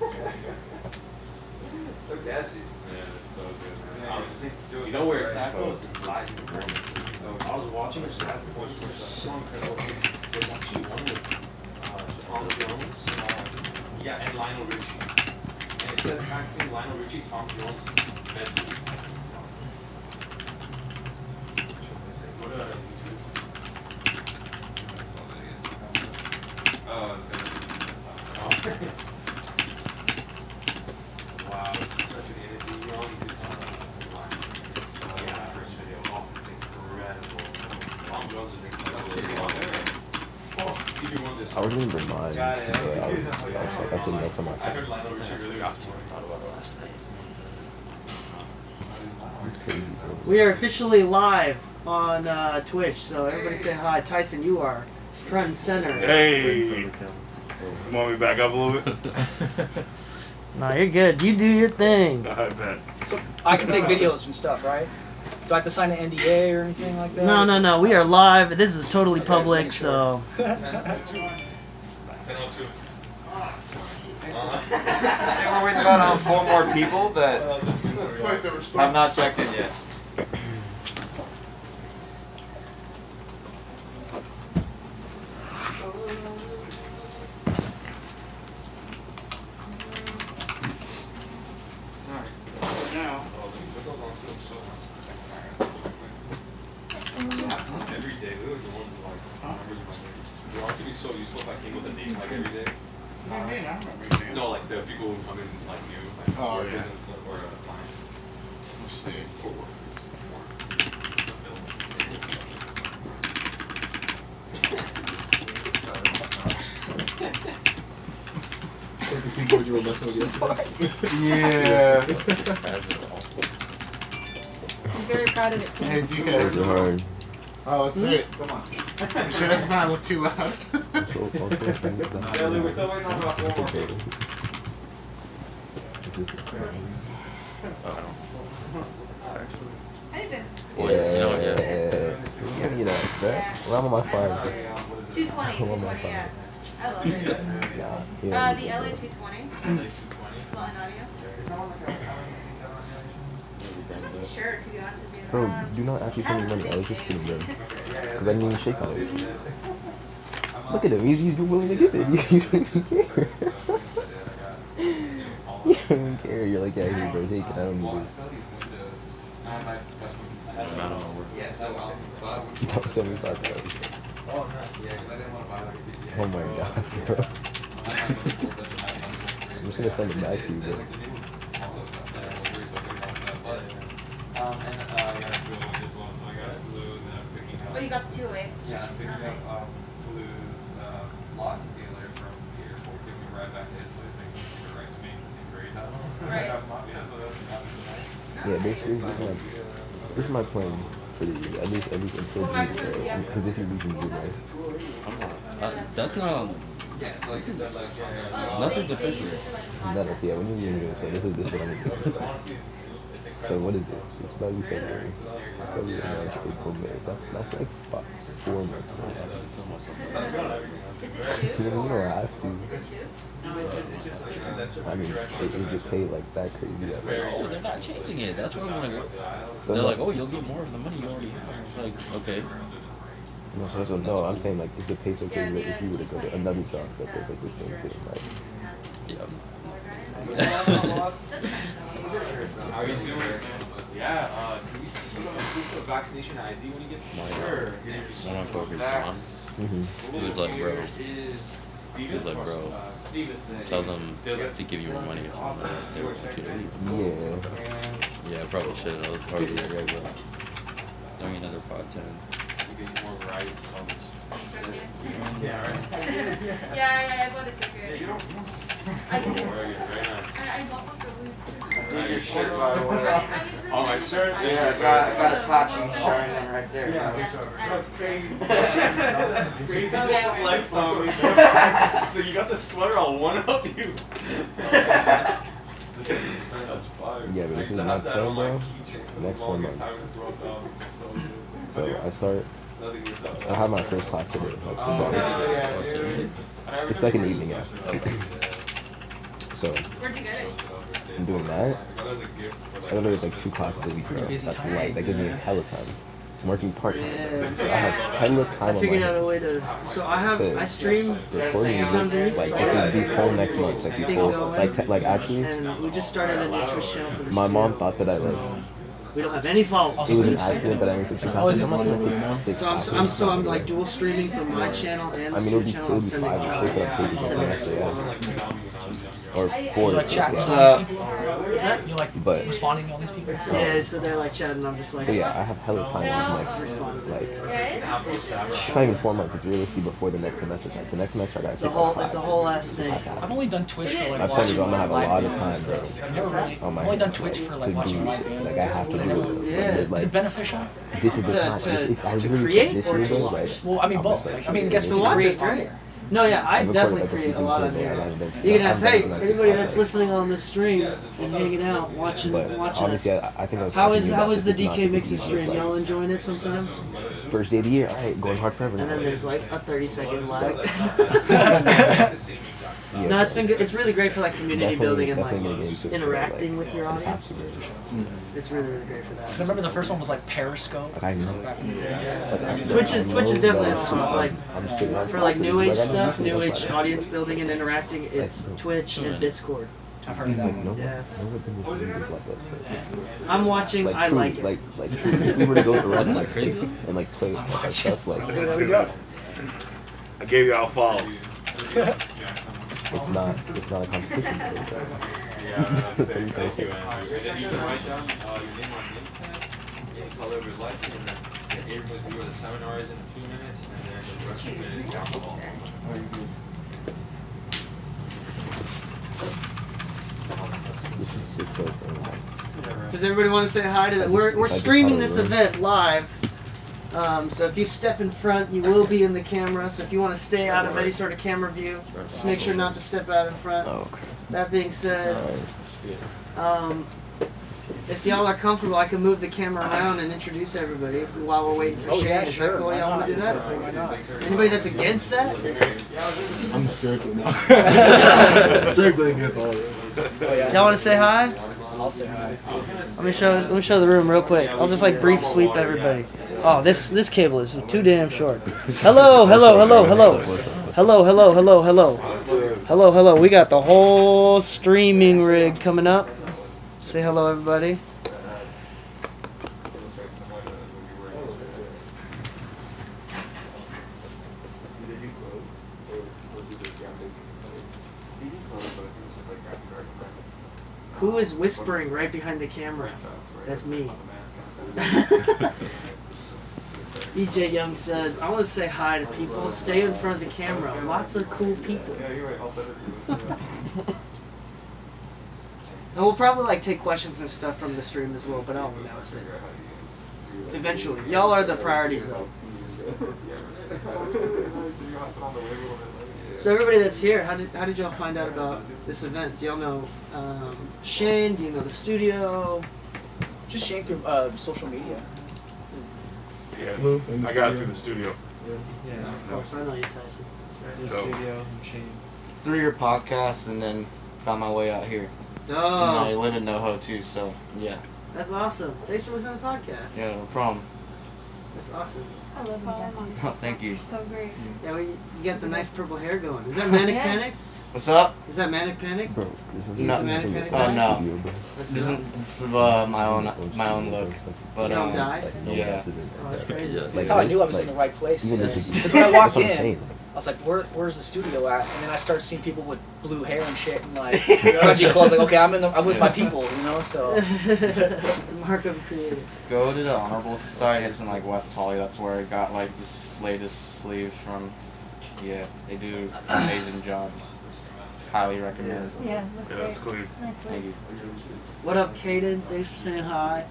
So catchy. Yeah, it's so good, man. You know where it's at though? It's live. I was watching this live before. It's so incredible. There's actually one with Tom Jones. Yeah, and Lionel Richie. And it said actually Lionel Richie, Tom Jones, medley. Go to YouTube. Oh, it's good. Wow, it's such an entity. You only do it's yeah, first video. Oh, it's incredible. Tom Jones is incredible. Oh, Stevie Wonder. I was gonna bring mine. Got it. I think that's on my I heard Lionel Richie really got to thought about it last night. It's crazy, bro. We are officially live on Twitch, so everybody say hi. Tyson, you are front and center. Hey! Want me back up a little bit? No, you're good. You do your thing. I bet. So I can take videos and stuff, right? Do I have to sign an NDA or anything like that? No. We are live. This is totally public, so. I think we're waiting about 4 more people that have not checked in yet. Every day, we would want to like numbers in my name. It would honestly be so useful if I came with a name like every day. No, like the people who come in like new, like Oh, your yeah. business or a client. Let's see. Or workers. Yeah. I'm very proud of it too. Hey, DK. Those are hard. Oh, that's it. Come on. You sure that's not look too loud? So fucking things done. Yeah, we're still waiting on about 4 more people. I didn't Yeah, give me that, bro. Well, I'm on my phone. 220, 220, yeah. I love it. Yeah. The LA 220, Latin audio. I'm not too sure, to be honest with you. Bro, do not actually send me money. I was just kidding, bro. Because I didn't even shake on it. Look at him. He's willing to give it. You don't even care. You don't even care. You're like, yeah, here, bro. Take it. I don't need it. That was 75,000. Oh my god, bro. I'm just gonna send it back to you, bro. Oh, you got the 208? Yeah, I'm picking up Blue's lot dealer from the airport, giving me a ride back to his place, and he gave it right to me in grades. I don't know. Right. Yeah, so that's nice. Yeah, basically, this is my plan for the year. At least until June, bro. Because if you lose in July. That's not. Nothing's offensive. No, yeah, when you're new, so this is what I'm gonna do. So what is it? It's about to be February. February, March, April, May. That's like 4 months. Is it 2? You know, I have to. Is it 2? I mean, it just paid like that crazy. Oh, they're not changing it. That's what I'm like. What? So They're no, like, oh, you'll get more of the money you already have. It's like, okay. no, I'm saying like if the pay so crazy, like if you were to go to another job that does like the same thing, like. Yeah. How are you doing? Yeah, can we see proof of vaccination ID when you get Sure. One on focus, John. He was like, bro. He was like, bro. Tell them to give you more money if they want you to leave. Yeah. Yeah, I probably should. I was probably right, bro. Give me another 5, 10. You get more right. Yeah, right? yeah, I bought it so good. You don't. I did. Very nice. I bought one for Boots. Your shirt, by the way. Oh, my shirt? Yeah, I got a Tachi shirt in right there. That's crazy. That's crazy. Just flex on me. So you got the sweater, I'll one-up you. That's fire. Yeah, but I this used is to my have that plan, on my bro. keychain for the Next 4 longest months. time in Grove. That was so good. So I start. I have my first class today. Like, it's like an evening after. So Where'd you get it? I'm doing that. I got it as a gift for I go to like 2 classes a week. Pretty Bro. busy That's time. light. That gives me hella time. I'm working part time. Yeah. So I have hella time I on figured my out a hands. way to. So I stream Recording 2 times a week. like this whole next month, like Thing before, going. like actually, And we just started a new Twitch channel for the my mom studio. thought that I like. We don't have any followers. It was an accident that I went to 2 classes. I'm not gonna take 6 So classes. I'm like dual streaming from my channel and I the mean, it would studio be, channel. I'm 5 sending or 6 that I'm taking this semester, yeah. Or 4 or Like chatting 6. with all these people? You like But- responding to all these people? Yeah, so they're like chatting. I'm just like. So yeah, I have hella time on next Responding. like. Yes? It's not even 4 months. It's realistically before the next semester starts. The next semester I gotta It's a take whole. like It's a 5. whole ass thing. I've only done Twitch for like My plan is I'm gonna have a lot of time, bro. I've never really, On my I've only done hands, Twitch for to like watching do, live bands. like I have to But I do never- it. Yeah. Is Like, it beneficial? this is the To- time. to- I to really create this or year, to bro, watch? like, Well, I mean I'm both. just, Like, I mean, guess To what? watch Create is on great. there. No, yeah, I I've recorded, definitely like, a create a few lot on things there. there, and I've You can done ask, hey, like everybody this. that's listening on the stream and hanging out, watching But watching us. honestly, I think I was How talking is to you how about is the this. It's not DK this Mixes easy. stream? Like, Y'all enjoying it sometimes? First day of the year, alright, going hard forever. And then now. there's like a 30-second lag. Yeah. No, it's been good. It's really great for like community Definitely- building and definitely like gonna get into it, interacting like, with your I just have audience. to get into it. It's really really great for that. I remember the first one was like Periscope. Like I know. Back in the day. Like, Twitch is- I Twitch is know definitely that like I'm just sitting around for like new age I got stuff, nothing new else age like- audience building and interacting. It's Twitch and Discord. I've heard of that Like one. no, Yeah. no one thing is like that. I'm watching. I truly, like it. Like truly, if we were to go around Wasn't like that crazy? and like play like stuff like There we go. I gave y'all a follow. it's not a competition. Yeah, thank you, Andrew. And then you can write down your name on name tag, the color of your liking, and then everybody do the seminars in a few minutes, and then the rest of it is alcohol. This is sick though. Does everybody want to say hi to that? We're streaming this event live. So if you step in front, you will be in the camera. So if you want to stay out of any sort of camera view, just make sure not to step out in front. Oh, okay. That being said, Alright. if y'all are comfortable, I can move the camera around and introduce everybody while we're waiting for Oh Shane. yeah, Is that sure. cool? Why Y'all want not? to do that? Why not? Anybody that's against that? I'm strictly not. Oh, Strictly against all of it. Y'all want to say hi? I'll say hi. Let me show the room real quick. I'll just like brief sweep everybody. Oh, this cable is too damn short. Hello, hello, hello, hello. Hello, hello, hello, hello. Hello, hello. We got the whole streaming rig coming up. Say hello, everybody. Who is whispering right behind the camera? That's me. EJ Young says, I want to say hi to people. Stay in front of the camera. Lots of cool people. Yeah, you're right. I'll send it to you. And we'll probably like take questions and stuff from the stream as well, but I'll announce it. Eventually. Y'all are the priorities though. So everybody that's here, how did y'all find out about this event? Do y'all know Shane? Do you know the studio? Just Shane through social media. Yeah, I got it through the studio. Of course, I know you, Tyson. So, Through your podcast, and then found my way out here. And I Dope. live in NoHo too, so yeah. That's awesome. Thanks for listening to the podcast. Yeah, no problem. That's awesome. I love how I'm on. Oh, thank you. So great. Yeah, well, you got the nice purple hair going. Is that Manic Yeah. Panic? What's up? Is that Manic Panic? Bro, No. the Manic Panic Oh guy? no, That's this not- is my own look. But You don't die? yeah. Oh, that's crazy. Yeah. That's how I knew I was in the right place. Even Because if when I walked that's what I'm in, saying. I was like, where's the studio at? And then I started seeing people with blue hair and shit, and like grungy clothes. Like, okay, I'm with my people, you know. So Mark of Creative. Go to the Honorable Society. It's in like West Holly. That's where I got like this latest sleeve from. Yeah, they do an amazing job. Highly recommend. Yeah, looks yeah, great. that's clean. Nice Thank you. What up, Kaden? Thanks for saying hi.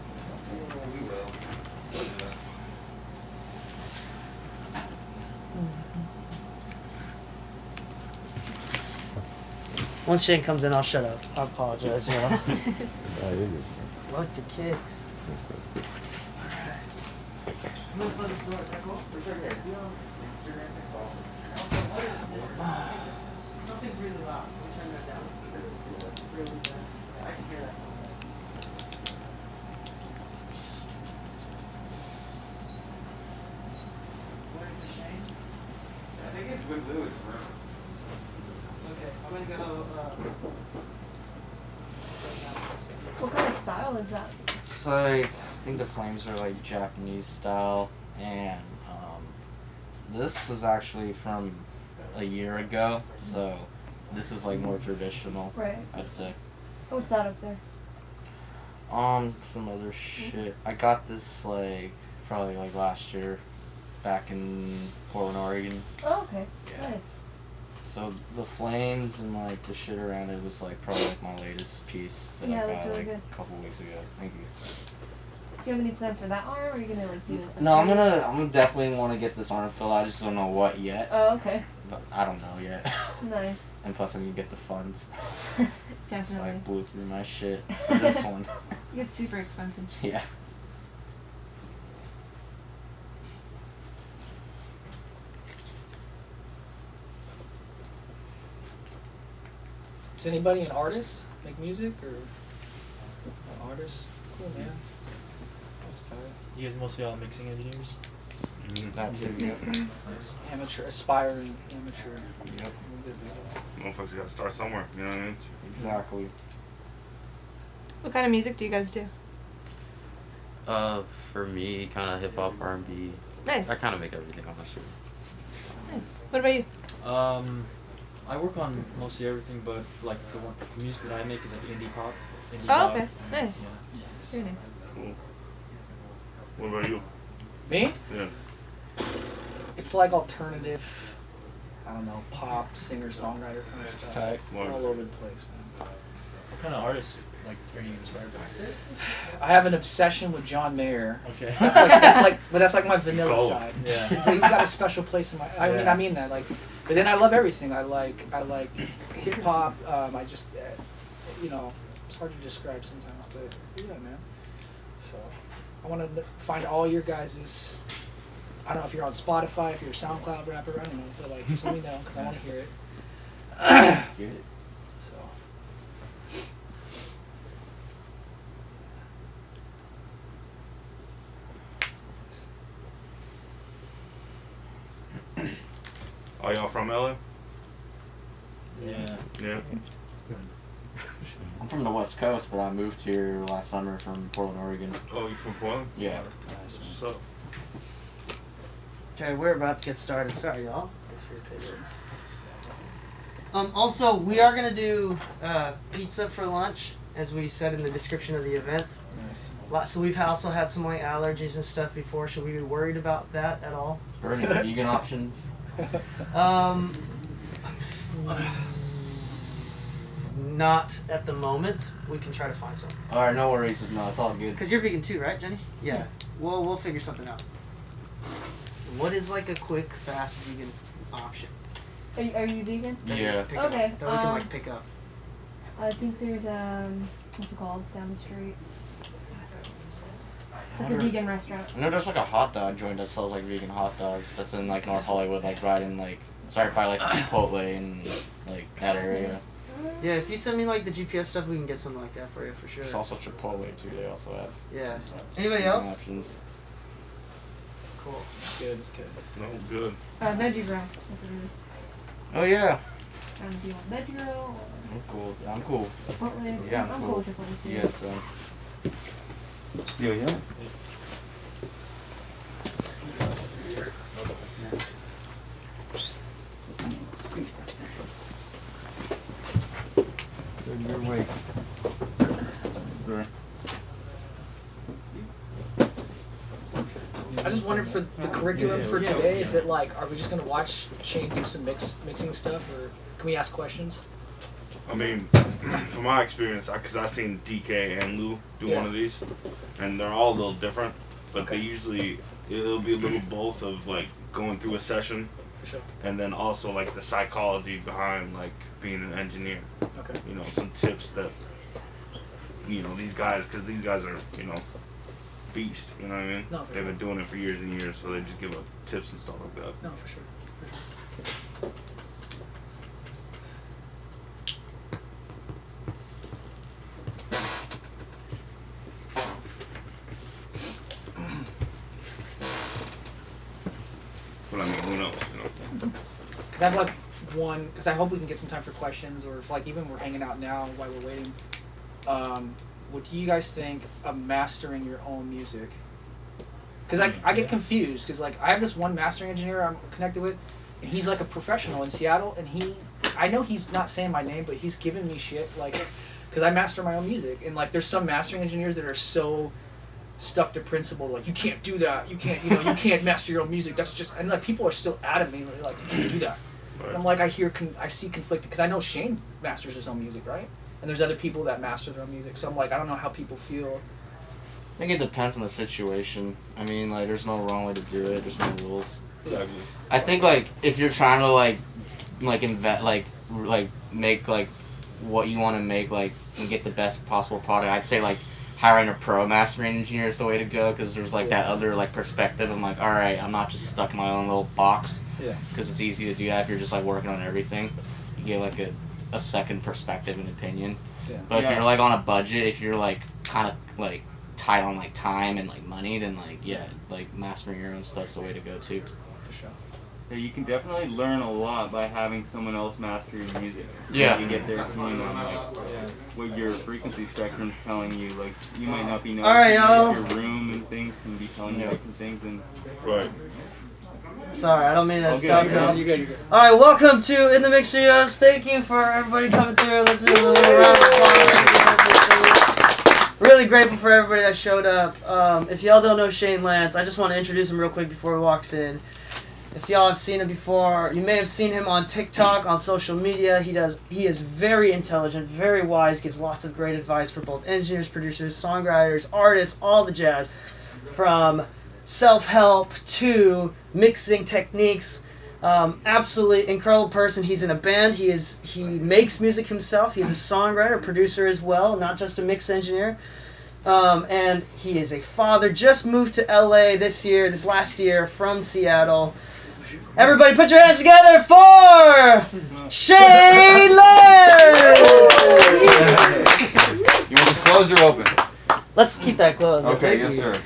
Once Shane comes in, I'll shut up. I apologize. You know. What the kicks? Something's really loud. Can we turn that down? really bad. I can hear that. Where's the Shane? I think it's with Lewis, bro. Okay, I'm gonna go. What kind of style is that? It's like, I think the flames are like Japanese style, and this is actually from a year ago, so this is like more traditional, Right. I'd say. What's that up there? Some other shit. I got this like probably like last year, back in Portland, Oregon. Oh, okay. Yeah. Nice. So the flames and like the shit around it was like probably like my latest piece that Yeah, I it looks got really like good. a couple weeks ago. Thank you. Do you have any plans for that arm, or are you gonna like do it? No, I'm gonna definitely want to get this arm filled. I just don't know what yet. Oh, okay. But I don't know yet. Nice. And plus, when you get the funds, it's Definitely. like blew through my shit for this one. It's super expensive. Yeah. Is anybody an artist? Make music or an artist? Cool, man. That's tight. You guys mostly all mixing engineers? That's it. Yep. Amateur, aspiring amateur. Yep. Motherfuckers gotta start somewhere, you know what I mean? Exactly. What kind of music do you guys do? For me, kind of hip hop, R&B. Nice. I kind of make everything, honestly. Nice. What about you? I work on mostly everything, but like the music that I make is like indie pop. Indie Oh, pop. okay. Nice. Yeah. Very nice. Cool. What about you? Me? Yeah. It's like alternative, I don't know, pop, singer-songwriter kind of stuff. Tight. All over the place, man. What kind of artists like are you inspired by? I have an obsession with John Mayer. Okay. But that's like my vanilla Cold. side. Yeah. He's got a special place in my. I mean that. Like, but then I love everything. I like hip hop. I just, it's hard to describe sometimes, but yeah, man. So, I want to find all your guys's. I don't know if you're on Spotify, if you're a SoundCloud rapper. I don't know, but like, just let me know because I want to hear it. Let's get it. So. Are y'all from LA? Yeah. Yeah. I'm from the West Coast, but I moved here last summer from Portland, Oregon. Oh, you from Portland? Yeah. What's up? Okay, we're about to get started. Sorry, y'all. Thanks for your patience. Also, we are gonna do pizza for lunch, as we said in the description of the event. Nice. So we've also had some like allergies and stuff before. Should we be worried about that at all? Are there any vegan options? Not at the moment. We can try to find some. Alright, no worries. No, it's all good. Cause you're vegan too, right, Jenny? Yeah. We'll figure something out. What is like a quick, fast vegan option? Are you vegan? that we Yeah. can pick up- Okay, that we can like pick up. I think there's what's it called down the street? It's like a Wonder- vegan restaurant. I know there's like a hot dog joint that sells like vegan hot dogs. That's in like North Hollywood, like right in like by like Chipotle and like that area. Yeah, if you send me like the GPS stuff, we can get something like that for you for sure. There's also Chipotle too. They also have. Yeah. some Anybody vegan else? Options. Cool. It's good. It's good. No, good. Veggie grill. That's what it is. Oh yeah. Do you want veggie grill I'm cool. Yeah, I'm cool. or Chipotle? Yeah, I'm I'm cool cool. with Chipotle too. Yeah, so. Yeah. Your way. Sorry. I just wondered for the curriculum for today, is it like, are we just gonna watch Shane do some mixing stuff, or can we ask questions? I mean, from my experience, because I've seen DK and Lou do one of these, and they're all a little different, but they usually, it'll be a little both of like going through a session, For sure. and then also like the psychology behind like being an engineer. Okay. You know, some tips that, these guys, because these guys are, beast, you know what I mean? No, for They've sure. been doing it for years and years, so they just give up tips and stuff like that. No, for sure. For sure. 'cause I have like one, because I hope we can get some time for questions, or if like even we're hanging out now while we're waiting. What do you guys think of mastering your own music? Because I get confused, because like I have this one mastering engineer I'm connected with, and he's like a professional in Seattle, and I know he's not saying my name, but he's giving me shit, like, because I master my own music, and like there's some mastering engineers that are so stuck to principle, like you can't do that, you can't master your own music, that's just, and like people are still adamant, me, like you can't do that. And I'm like, I see conflicted, because I know Shane masters his own music, right? And there's other people that master their own music, so I'm like, I don't know how people feel. I think it depends on the situation. I mean, like, there's no wrong way to do it. There's no rules. Exactly. I think, like, if you're trying to, like invest, like, make, like, what you want to make, like, and get the best possible product, I'd say, like, hiring a pro mastering engineer is the way to go, because there's, like, that other, like, perspective. I'm like, all right, I'm not just stuck in my own little box. Yeah. Because it's easy to do that if you're just, like, working on everything. You get, like, a second perspective and opinion. Yeah. But if you're, like, on a budget, if you're, like, kind of, like, tight on like time and like money, then like like mastering your own stuff's the way to go too. For sure. Yeah, you can definitely learn a lot by having someone else master your music. Yeah. You can get their opinion on like what your frequency spectrum's telling you. Like you might not be noticing All right, y'all. your room and things can be telling you different things and Right. Sorry, I don't mean to stop you. You're good. All right, welcome to In the Mix Studios. Thank you for everybody coming through. Let's do a little round of applause. Really grateful for everybody that showed up. If y'all don't know Shane Lance, I just want to introduce him real quick before he walks in. If y'all have seen him before, you may have seen him on TikTok, on social media. He is very intelligent, very wise, gives lots of great advice for both engineers, producers, songwriters, artists, all the jazz. From self-help to mixing techniques. Absolutely incredible person. He's in a band. He makes music himself. He's a songwriter, producer as well, not just a mix engineer. And he is a father. Just moved to LA this last year from Seattle. Everybody put your hands together for Shane Lance! You want this closed or open? Let's keep that closed. Okay, yes sir.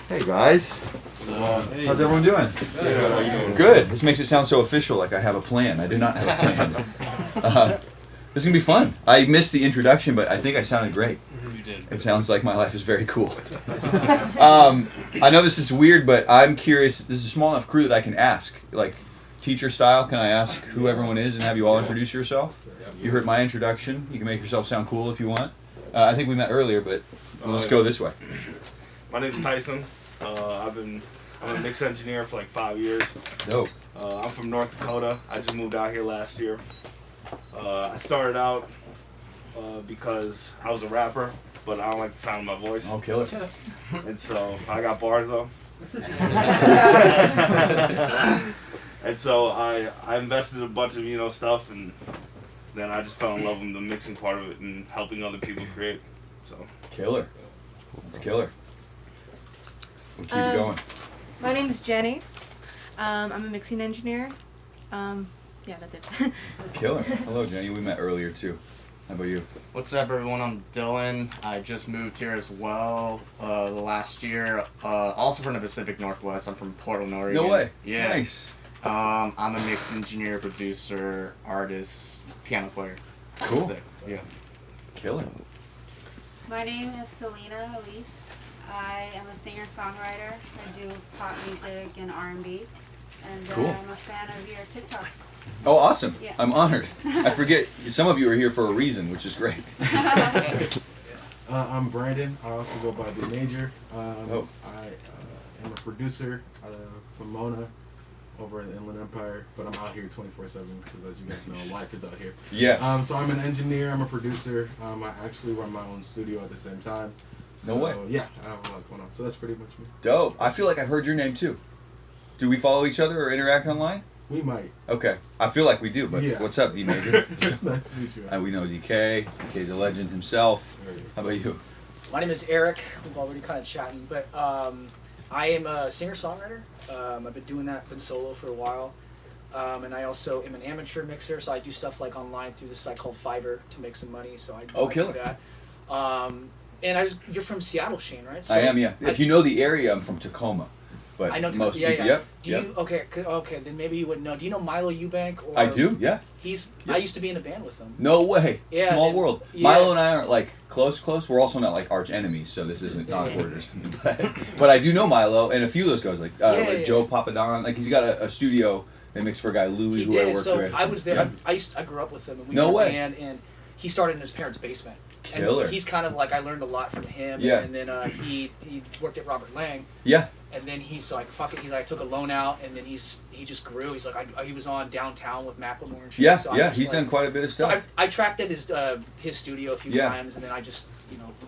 Hey guys. How's everyone doing? Good. This makes it sound so official, like I have a plan. I do not have a plan. This is going to be fun. I missed the introduction, but I think I sounded great. You did. It sounds like my life is very cool. I know this is weird, but I'm curious. This is a small enough crew that I can ask. Like, teacher style, can I ask who everyone is and have you all introduce yourself? You heard my introduction. You can make yourself sound cool if you want. I think we met earlier, but let's go this way. My name's Tyson. I'm a mix engineer for like 5 years. Dope. I'm from North Dakota. I just moved out here last year. I started out because I was a rapper, but I don't like the sound of my voice. Oh, kill it. And so I got bars though. And so I invested a bunch of stuff, and then I just fell in love with the mixing part of it and helping other people create. So killer. It's killer. We'll keep it going. My name is Jenny. I'm a mixing engineer. Yeah, that's it. Killer. Hello, Jenny. We met earlier too. How about you? What's up, everyone? I'm Dylan. I just moved here as well the last year. Also from the Pacific Northwest. I'm from Portland, Oregon. No way. Yeah. Nice. I'm a mix engineer, producer, artist, piano player. Cool. Sick. Yeah. Killer. My name is Selena Elise. I am a singer-songwriter. I do pop music and R&B. And Cool. I'm a fan of your TikToks. Oh, awesome. Yeah. I'm honored. I forget, some of you are here for a reason, which is great. I'm Brandon. I also go by The Major. I am a producer out of Pomona over in the Inland Empire, but I'm out here 24/7 because, as you guys know, life is out here. Yeah. So I'm an engineer. I'm a producer. I actually run my own studio at the same time. No way. Yeah, I have a lot going on. So that's pretty much me. Dope. I feel like I've heard your name too. Do we follow each other or interact online? We might. Okay. I feel like we do, but Yeah. what's up, D Major? Nice to meet you. We know DK. DK's a legend himself. How about you? My name is Eric. We've already kind of chatting, but I am a singer-songwriter. I've been doing that, been solo for a while. And I also am an amateur mixer, so I do stuff like online through this site called Fiverr to make some money. So I do killer. that. And you're from Seattle, Shane, right? So I am, yeah. If you know the area, I'm from Tacoma. but I know. most yeah, people. yeah. Yep. Do yep. you okay? Then maybe you wouldn't know. Do you know Milo Eubank? Or I do. Yeah. He's. Yep. I used to be in a band with him. No way. Yeah, Small and- world. yeah. Milo and I aren't like close. We're also not like arch enemies, so this isn't awkward or something. But I do know Milo and a few of those guys, like Yeah. Joe Papadon. Like he's got a studio. They mix for a guy Louis, He who I did. worked So with. I was there. Yeah. I grew up with him, and we No were way. a band, and he started in his parents' basement. Killer. And he's kind of like I learned a lot from him. Yeah. And then he worked at Robert Lang. Yeah. And then he's like, fuck it. He's like, I took a loan out, and then he just grew. He's like, he was on Downtown with Macklemore and shit. Yeah, So I yeah, just, he's like- done quite a bit of So stuff. I tracked at his studio a few Yeah. times, and then I just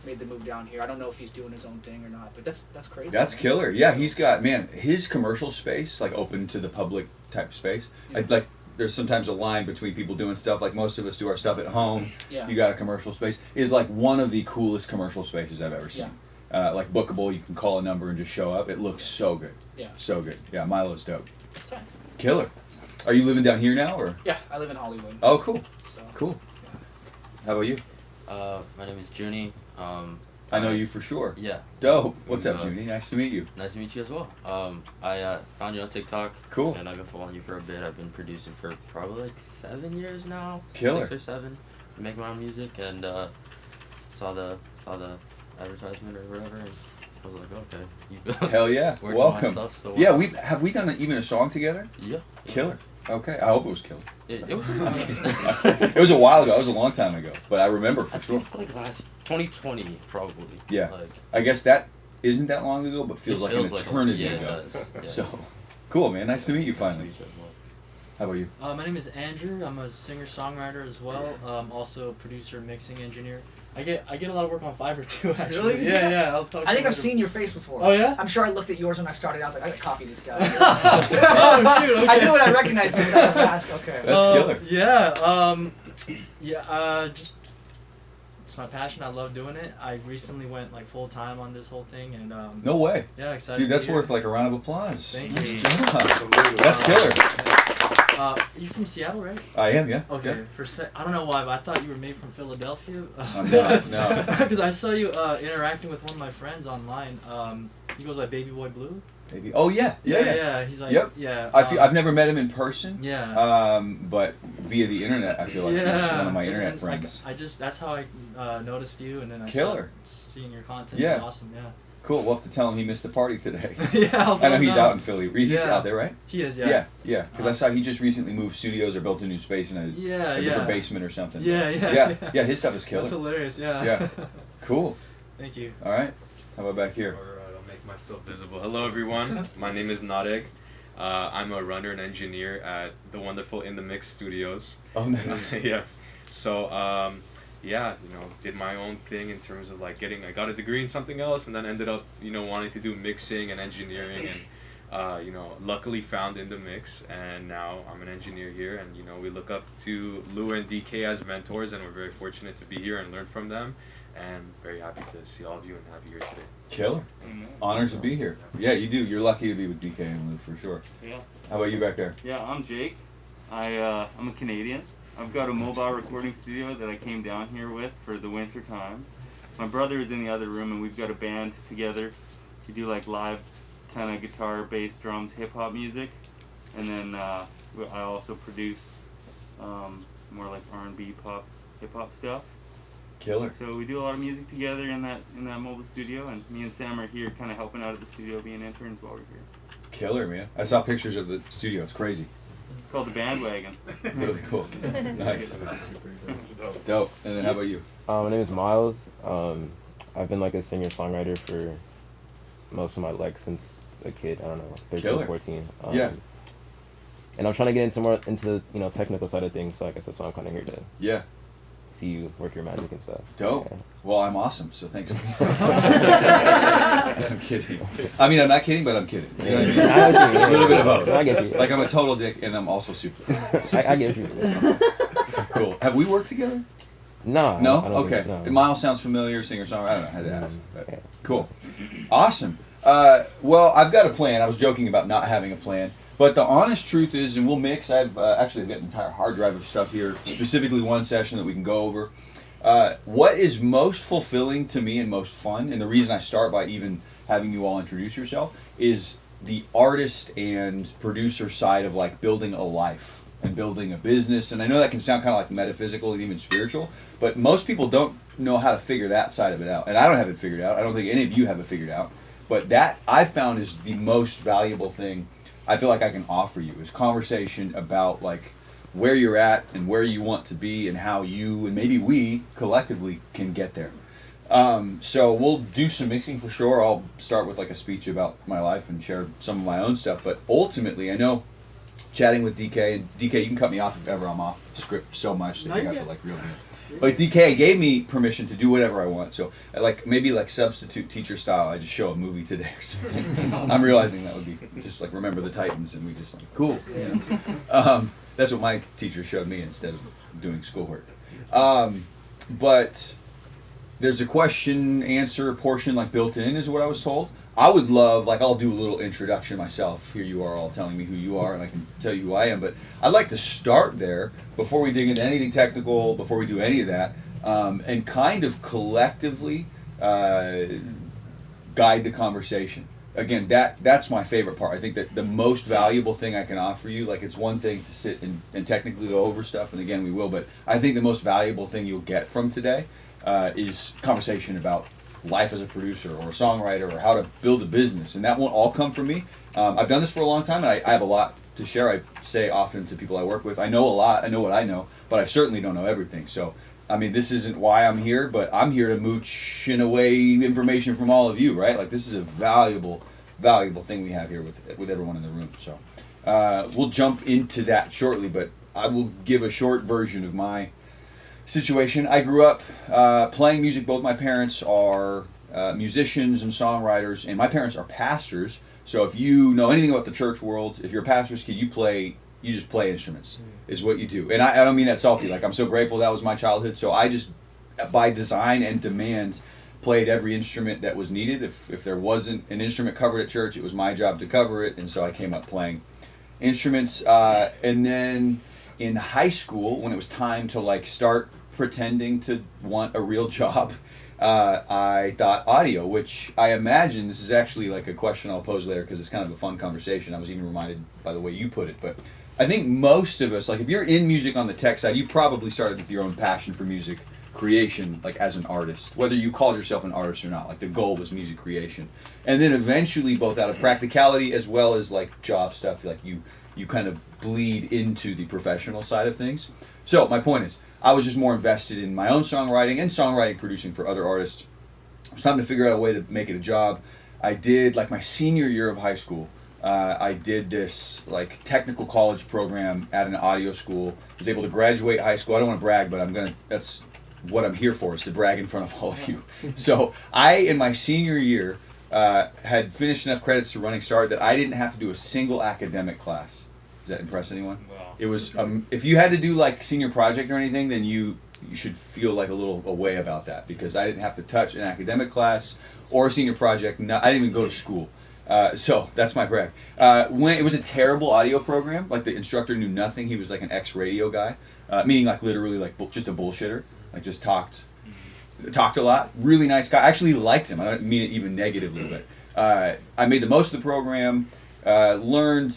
made the move down here. I don't know if he's doing his own thing or not, but that's crazy. That's man. killer. Yeah, he's got his commercial space, like open to the public type space. Like there's sometimes a line between people doing stuff like most of us do our stuff at home. Yeah. You got a commercial space is like one of the coolest commercial spaces I've ever seen. Like bookable, you can call a number and just show up. It looks so good. Yeah. So good. Yeah, Milo's dope. It's time. Killer. Are you living down here now or? Yeah, I live in Hollywood. Oh, cool. So. Cool. How about you? My name is Junie. I know you for sure. Yeah. Dope. What's up, Junie? Nice to meet you. Nice to meet you as well. I found you on TikTok. Cool. And I've been following you for a bit. I've been producing for probably like 7 years now. Killer. 6 or 7. I make my own music and saw the advertisement or whatever. And I was like, okay. You Hell yeah. working on my Welcome. stuff, so Yeah, have we done even a song together? Yeah. Killer. Okay. I hope it was killer. It was. It was a while ago. It was a long time ago, but I remember for sure. Like last 2020 probably. Yeah. Like, I guess that isn't that long ago, but feels It like feels an like a- eternity yeah, it ago. does, yeah. So, cool, man. Nice to meet you finally. How about you? My name is Andrew. I'm a singer-songwriter as well. Also producer, mixing engineer. I get a lot of work on Fiverr too. Actually. Really? Yeah. I'll talk. I think to I've you seen your face before. Oh yeah? I'm sure I looked at yours when I started. I was like, I gotta copy this guy. Oh, shoot, okay. I knew it. I recognized him. That's fast. Okay. Just it's my passion. I love doing it. I recently went like full time on this whole thing, and No way. Yeah, excited. Dude, to that's be here. worth like a round of applause. Thank Nice you. job. That's killer. You from Seattle, right? I am, yeah. Okay. Yeah. I don't know why, but I thought you were made from Philadelphia. I'm not, no. Because I saw you interacting with one of my friends online. He goes by Baby Boy Blue. Maybe. Oh yeah. Yeah. He's like, Yep. yeah. I've never met him in person. Yeah. But via the internet, I feel like he's one of my internet and then, friends. I just that's how I noticed you, and then I Killer. started seeing your content. Yeah. Awesome. Yeah. Cool. We'll have to tell him he missed the party today. Yeah, I'll I know let him he's know. out in Philly. He's Yeah. out there, right? He is, yeah. Yeah. Because I saw he just recently moved studios or built a new space in a different basement or something. Yeah. His stuff is killer. That's hilarious. Yeah. Yeah. Cool. Thank you. All right. How about back here? Alright, I'll make myself visible. Hello, everyone. My name is Nadeg. I'm a runner and engineer at the wonderful In The Mix Studios. Oh, nice. Yeah. So, did my own thing in terms of like I got a degree in something else, and then ended up, wanting to do mixing and engineering, and luckily found In The Mix, and now I'm an engineer here, and we look up to Lou and DK as mentors, and we're very fortunate to be here and learn from them, and very happy to see all of you and have you here today. Killer. Honored to be here. Yeah, you do. You're lucky to be with DK and Lou for sure. Yeah. How about you back there? Yeah, I'm Jake. I'm a Canadian. I've got a mobile recording studio that I came down here with for the winter time. My brother is in the other room, and we've got a band together. We do like live kind of guitar, bass, drums, hip-hop music. And then I also produce more like R&B, pop, hip-hop stuff. Killer. So we do a lot of music together in that mobile studio, and me and Sam are here kind of helping out at the studio, being interns while we're here. Killer, man. I saw pictures of the studio. It's crazy. It's called The Bandwagon. Really cool. Nice. Dope. And then how about you? My name is Miles. I've been like a singer-songwriter for most of my since a kid. I don't know, 13, Killer. 14. Yeah. And I'm trying to get into more into the technical side of things. So I guess that's why I'm kind of here to see you work your magic and stuff. Dope. Yeah. Well, I'm awesome, so thanks. I'm kidding. I mean, I'm not kidding, but I'm kidding. You know what I mean? I get you, yeah. A little bit of both. I get you. Like, I'm a total dick, and I'm also super. I get you. Cool. Have we worked together? No. No? I don't Okay. think- no. Miles sounds familiar, singer-songwriter. I don't know. I had to ask. But cool. Awesome. Well, I've got a plan. I was joking about not having a plan. But the honest truth is, and we'll mix, I've got an entire hard drive of stuff here, specifically one session that we can go over. What is most fulfilling to me and most fun, and the reason I start by even having you all introduce yourself, is the artist and producer side of like building a life and building a business. And I know that can sound kind of like metaphysical and even spiritual, but most people don't know how to figure that side of it out. And I don't have it figured out. I don't think any of you have it figured out. But that I found is the most valuable thing I feel like I can offer you, is conversation about like where you're at and where you want to be and how you and maybe we collectively can get there. So we'll do some mixing for sure. I'll start with like a speech about my life and share some of my own stuff. But ultimately, I know chatting with DK, and DK, you can cut me off if ever I'm off script so much that you have to like reel me in. But DK gave me permission to do whatever I want. So like maybe like substitute teacher style, I just show a movie today or something. I'm realizing that would be just like Remember the Titans, and we just like, cool. You know? That's what my teacher showed me instead of doing schoolwork. But there's a question answer portion like built in is what I was told. I would love, like I'll do a little introduction myself. Here you are all telling me who you are, and I can tell you who I am. But I'd like to start there before we dig into anything technical, before we do any of that, and kind of collectively guide the conversation. Again, that's my favorite part. I think that the most valuable thing I can offer you, like it's one thing to sit and technically go over stuff, and again we will, but I think the most valuable thing you'll get from today is conversation about life as a producer or a songwriter or how to build a business, and that won't all come from me. I've done this for a long time, and I have a lot to share. I say often to people I work with, I know a lot, I know what I know, but I certainly don't know everything. So I mean, this isn't why I'm here, but I'm here to mooch in a way information from all of you, right? Like this is a valuable thing we have here with everyone in the room. So we'll jump into that shortly, but I will give a short version of my situation. I grew up playing music. Both my parents are musicians and songwriters, and my parents are pastors. So if you know anything about the church world, if you're a pastor's kid, you just play instruments is what you do. And I don't mean that salty. Like I'm so grateful that was my childhood. So I just, by design and demand, played every instrument that was needed. If there wasn't an instrument covered at church, it was my job to cover it. And so I came up playing instruments. And then in high school, when it was time to like start pretending to want a real job, I thought audio, which I imagine, this is actually like a question I'll pose later because it's kind of a fun conversation. I was even reminded by the way you put it, but I think most of us, like if you're in music on the tech side, you probably started with your own passion for music creation, like as an artist, whether you called yourself an artist or not. Like the goal was music creation, and then eventually, both out of practicality as well as like job stuff, like you kind of bleed into the professional side of things. So my point is, I was just more invested in my own songwriting and songwriting producing for other artists. It was time to figure out a way to make it a job. I did, like my senior year of high school, I did this like technical college program at an audio school. I was able to graduate high school. I don't want to brag, but that's what I'm here for, is to brag in front of all of you. So I, in my senior year, had finished enough credits to Running Start that I didn't have to do a single academic class. Does that impress anyone? Wow. It was, if you had to do like senior project or anything, then you should feel like a little away about that, because I didn't have to touch an academic class or a senior project. I didn't even go to school. So that's my brag. When it was a terrible audio program, like the instructor knew nothing. He was like an ex-radio guy, meaning like literally like just a bullshitter, like just talked a lot. Really nice guy. I actually liked him. I don't mean it even negatively, but I made the most of the program, learned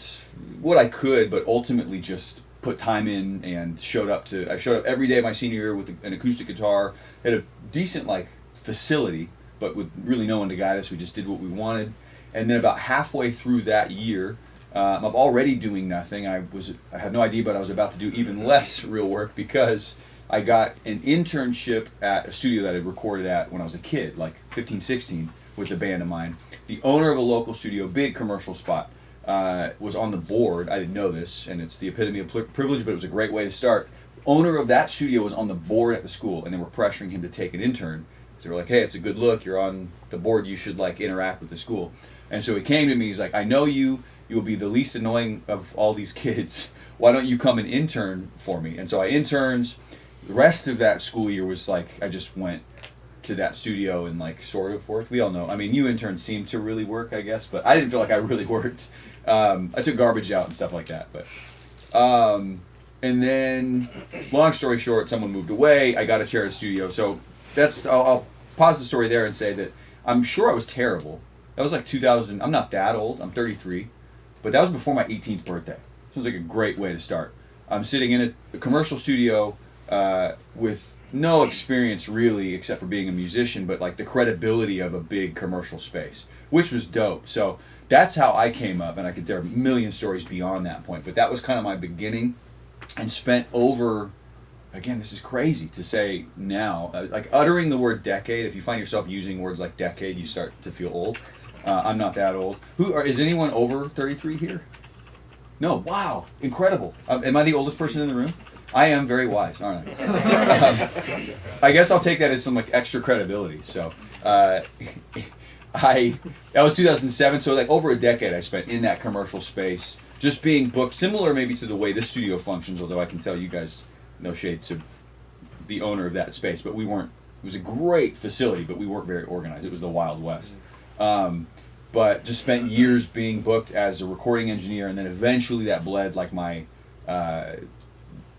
what I could, but ultimately just put time in and showed up every day of my senior year with an acoustic guitar. Had a decent like facility, but with really no one to guide us. We just did what we wanted. And then about halfway through that year, I'm already doing nothing. I had no idea, but I was about to do even less real work, because I got an internship at a studio that I recorded at when I was a kid, like 15, 16, with a band of mine. The owner of a local studio, big commercial spot, was on the board. I didn't know this, and it's the epitome of privilege, but it was a great way to start. Owner of that studio was on the board at the school, and they were pressuring him to take an intern. So they were like, hey, it's a good look, you're on the board, you should like interact with the school. And so he came to me, he's like, I know you will be the least annoying of all these kids. Why don't you come and intern for me? And so I interned. The rest of that school year was like, I just went to that studio and like sort of worked. We all know, I mean, you interns seem to really work, I guess, but I didn't feel like I really worked. I took garbage out and stuff like that. But and then, long story short, someone moved away. I got a chair at a studio. So I'll pause the story there and say that I'm sure I was terrible. That was like 2000. I'm not that old. I'm 33, but that was before my 18th birthday. So it was like a great way to start. I'm sitting in a commercial studio with no experience really, except for being a musician, but like the credibility of a big commercial space, which was dope. So that's how I came up, and there are a million stories beyond that point, but that was kind of my beginning, and spent over, again, this is crazy to say now, like uttering the word decade. If you find yourself using words like decade, you start to feel old. I'm not that old. Is anyone over 33 here? No. Wow, incredible. Am I the oldest person in the room? I am very wise, aren't I? I guess I'll take that as some like extra credibility. So, that was 2007. So like over a decade I spent in that commercial space, just being booked, similar maybe to the way this studio functions. Although I can tell you guys, no shade to the owner of that space, but we weren't. It was a great facility, but we weren't very organized. It was the Wild West. But just spent years being booked as a recording engineer, and then eventually that bled, like my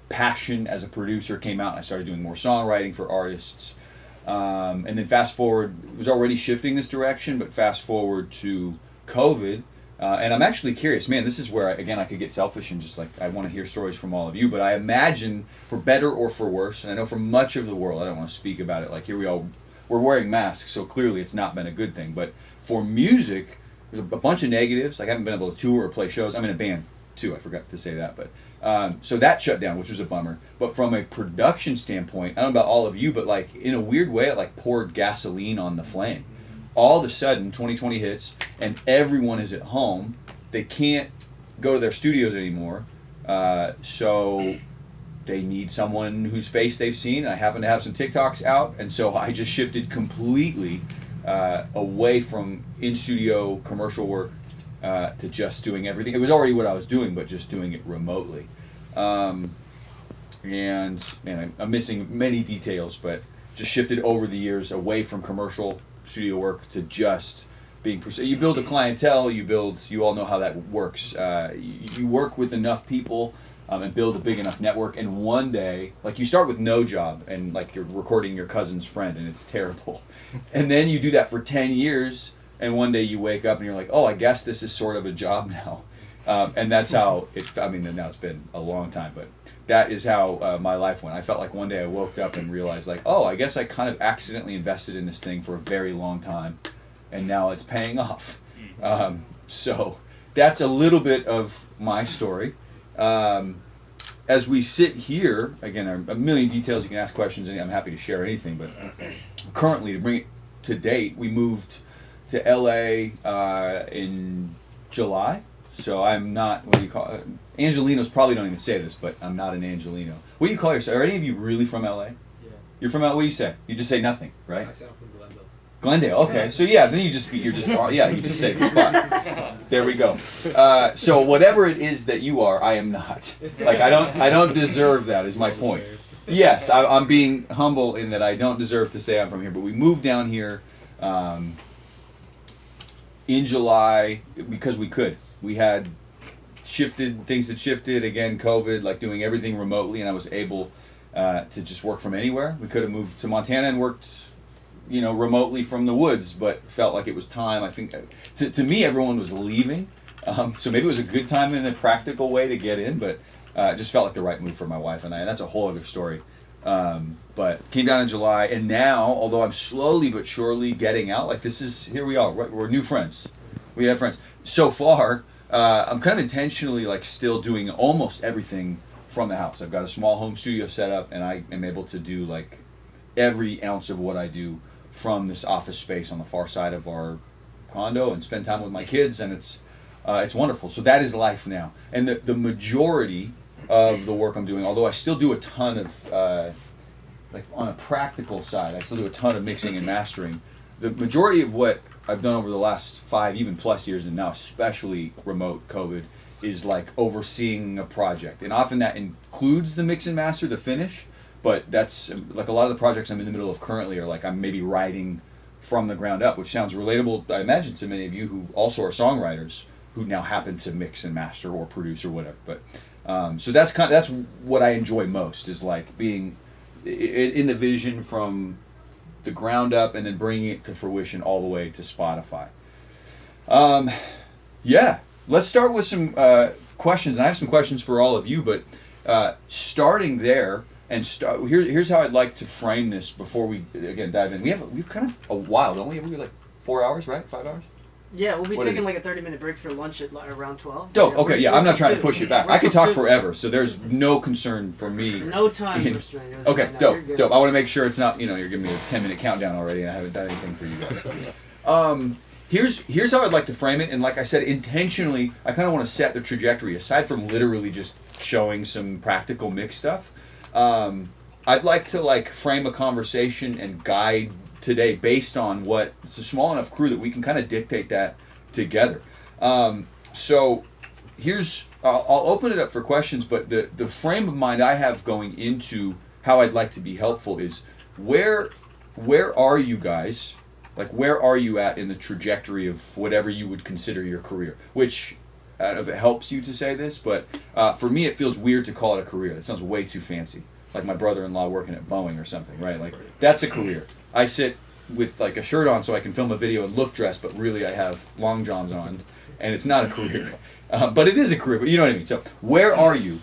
passion as a producer came out, and I started doing more songwriting for artists. And then fast forward, it was already shifting this direction, but fast forward to COVID, and I'm actually curious, man, this is where, I could get selfish and just like, I want to hear stories from all of you, but I imagine, for better or for worse, and I know for much of the world, I don't want to speak about it, like here we're wearing masks, so clearly it's not been a good thing, but for music, there's a bunch of negatives. Like I haven't been able to tour or play shows. I'm in a band too, I forgot to say that, but so that shut down, which was a bummer. But from a production standpoint, I don't know about all of you, but like in a weird way, it like poured gasoline on the flame. All of a sudden, 2020 hits, and everyone is at home. They can't go to their studios anymore, so they need someone whose face they've seen. I happen to have some TikToks out, and so I just shifted completely away from in-studio commercial work to just doing everything. It was already what I was doing, but just doing it remotely. And man, I'm missing many details, but just shifted over the years away from commercial studio work to just being. You build a clientele. You all know how that works. You work with enough people. And build a big enough network, and one day, like you start with no job, and like you're recording your cousin's friend, and it's terrible, and then you do that for 10 years, and one day you wake up and you're like, oh, I guess this is sort of a job now, and that's how it. I mean, now it's been a long time, but that is how my life went. I felt like one day I woke up and realized, like, oh, I guess I kind of accidentally invested in this thing for a very long time, and now it's paying off. So that's a little bit of my story. As we sit here, again, there are a million details. You can ask questions, and I'm happy to share anything. But currently, to bring it to date, we moved to LA in July. So I'm not, what do you call it? Angelinos probably don't even say this, but I'm not an Angelino. What do you call yourself? Are any of you really from LA? Yeah. You're from LA? What do you say? You just say nothing, right? I sound from Glendale. Glendale, okay. So yeah, then you just say the spot. There we go. So whatever it is that you are, I am not. Like I don't deserve that, is my point. Yes, I'm being humble in that I don't deserve to say I'm from here, but we moved down here in July because we could. We had things that shifted, again, COVID, like doing everything remotely, and I was able to just work from anywhere. We could have moved to Montana and worked remotely from the woods, but felt like it was time. I think to me, everyone was leaving, so maybe it was a good time in a practical way to get in, but it just felt like the right move for my wife and I, and that's a whole other story. But came down in July, and now, although I'm slowly but surely getting out, like here we are, we're new friends. We have friends. So far, I'm kind of intentionally like still doing almost everything from the house. I've got a small home studio set up, and I am able to do like every ounce of what I do from this office space on the far side of our condo, and spend time with my kids, and it's wonderful. So that is life now, and the majority of the work I'm doing, although I still do a ton of like on a practical side, I still do a ton of mixing and mastering. The majority of what I've done over the last 5 even plus years, and now especially remote COVID, is like overseeing a project, and often that includes the mix and master, the finish. But that's like a lot of the projects I'm in the middle of currently are like I'm maybe writing from the ground up, which sounds relatable, I imagine, to many of you who also are songwriters who now happen to mix and master or produce or whatever. But so that's what I enjoy most, is like being in the vision from the ground up and then bringing it to fruition all the way to Spotify. Yeah, let's start with some questions. And I have some questions for all of you, but starting there and here's how I'd like to frame this before we again dive in. We've kind of a while, don't we? We're like 4 hours, right? 5 hours. Yeah, we'll be What taking is it? like a 30-minute break for lunch at around 12. Dope. Okay, yeah, I'm not trying to push it back. I could talk for forever, so there's no concern for me. No time restraint. Okay, dope. I want to make sure it's not, you're giving me a 10-minute countdown already, and I haven't done anything for you guys. Here's how I'd like to frame it, and like I said, intentionally, I kind of want to set the trajectory aside from literally just showing some practical mix stuff. I'd like to frame a conversation and guide today based on what it's a small enough crew that we can kind of dictate that together. So here's I'll open it up for questions, but the frame of mind I have going into how I'd like to be helpful is where are you guys? Like, where are you at in the trajectory of whatever you would consider your career? Which, I don't know if it helps you to say this, but for me it feels weird to call it a career. That sounds way too fancy. Like my brother-in-law working at Boeing or something, right? Like, that's a career. I sit with like a shirt on so I can film a video and look dressed, but really I have long johns on, and it's not a career. But it is a career, but you know what I mean. So where are you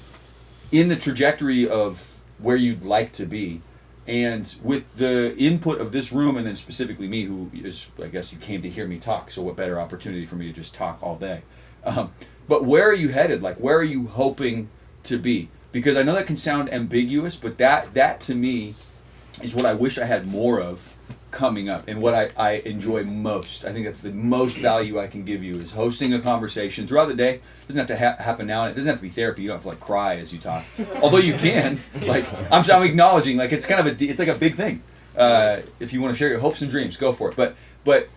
in the trajectory of where you'd like to be? And with the input of this room, and then specifically me, who is, I guess you came to hear me talk, so what better opportunity for me to just talk all day. But where are you headed? Like, where are you hoping to be? Because I know that can sound ambiguous, but that to me is what I wish I had more of coming up, and what I enjoy most. I think that's the most value I can give you, is hosting a conversation throughout the day. It doesn't have to happen now, and it doesn't have to be therapy. You don't have to cry as you talk, although you can. I'm acknowledging it's kind of it's like a big thing. If you want to share your hopes and dreams, go for it. But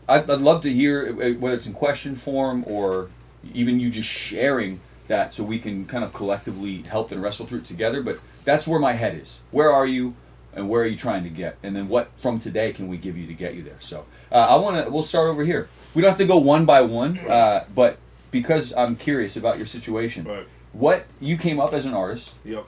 I'd love to hear, whether it's in question form or even you just sharing that, so we can kind of collectively help and wrestle through it together. But that's where my head is. Where are you? And where are you trying to get? And then what from today can we give you to get you there? So we'll start over here. We don't have to go one by one, but because I'm curious about your situation. Right. What, you came up as an artist. Yep.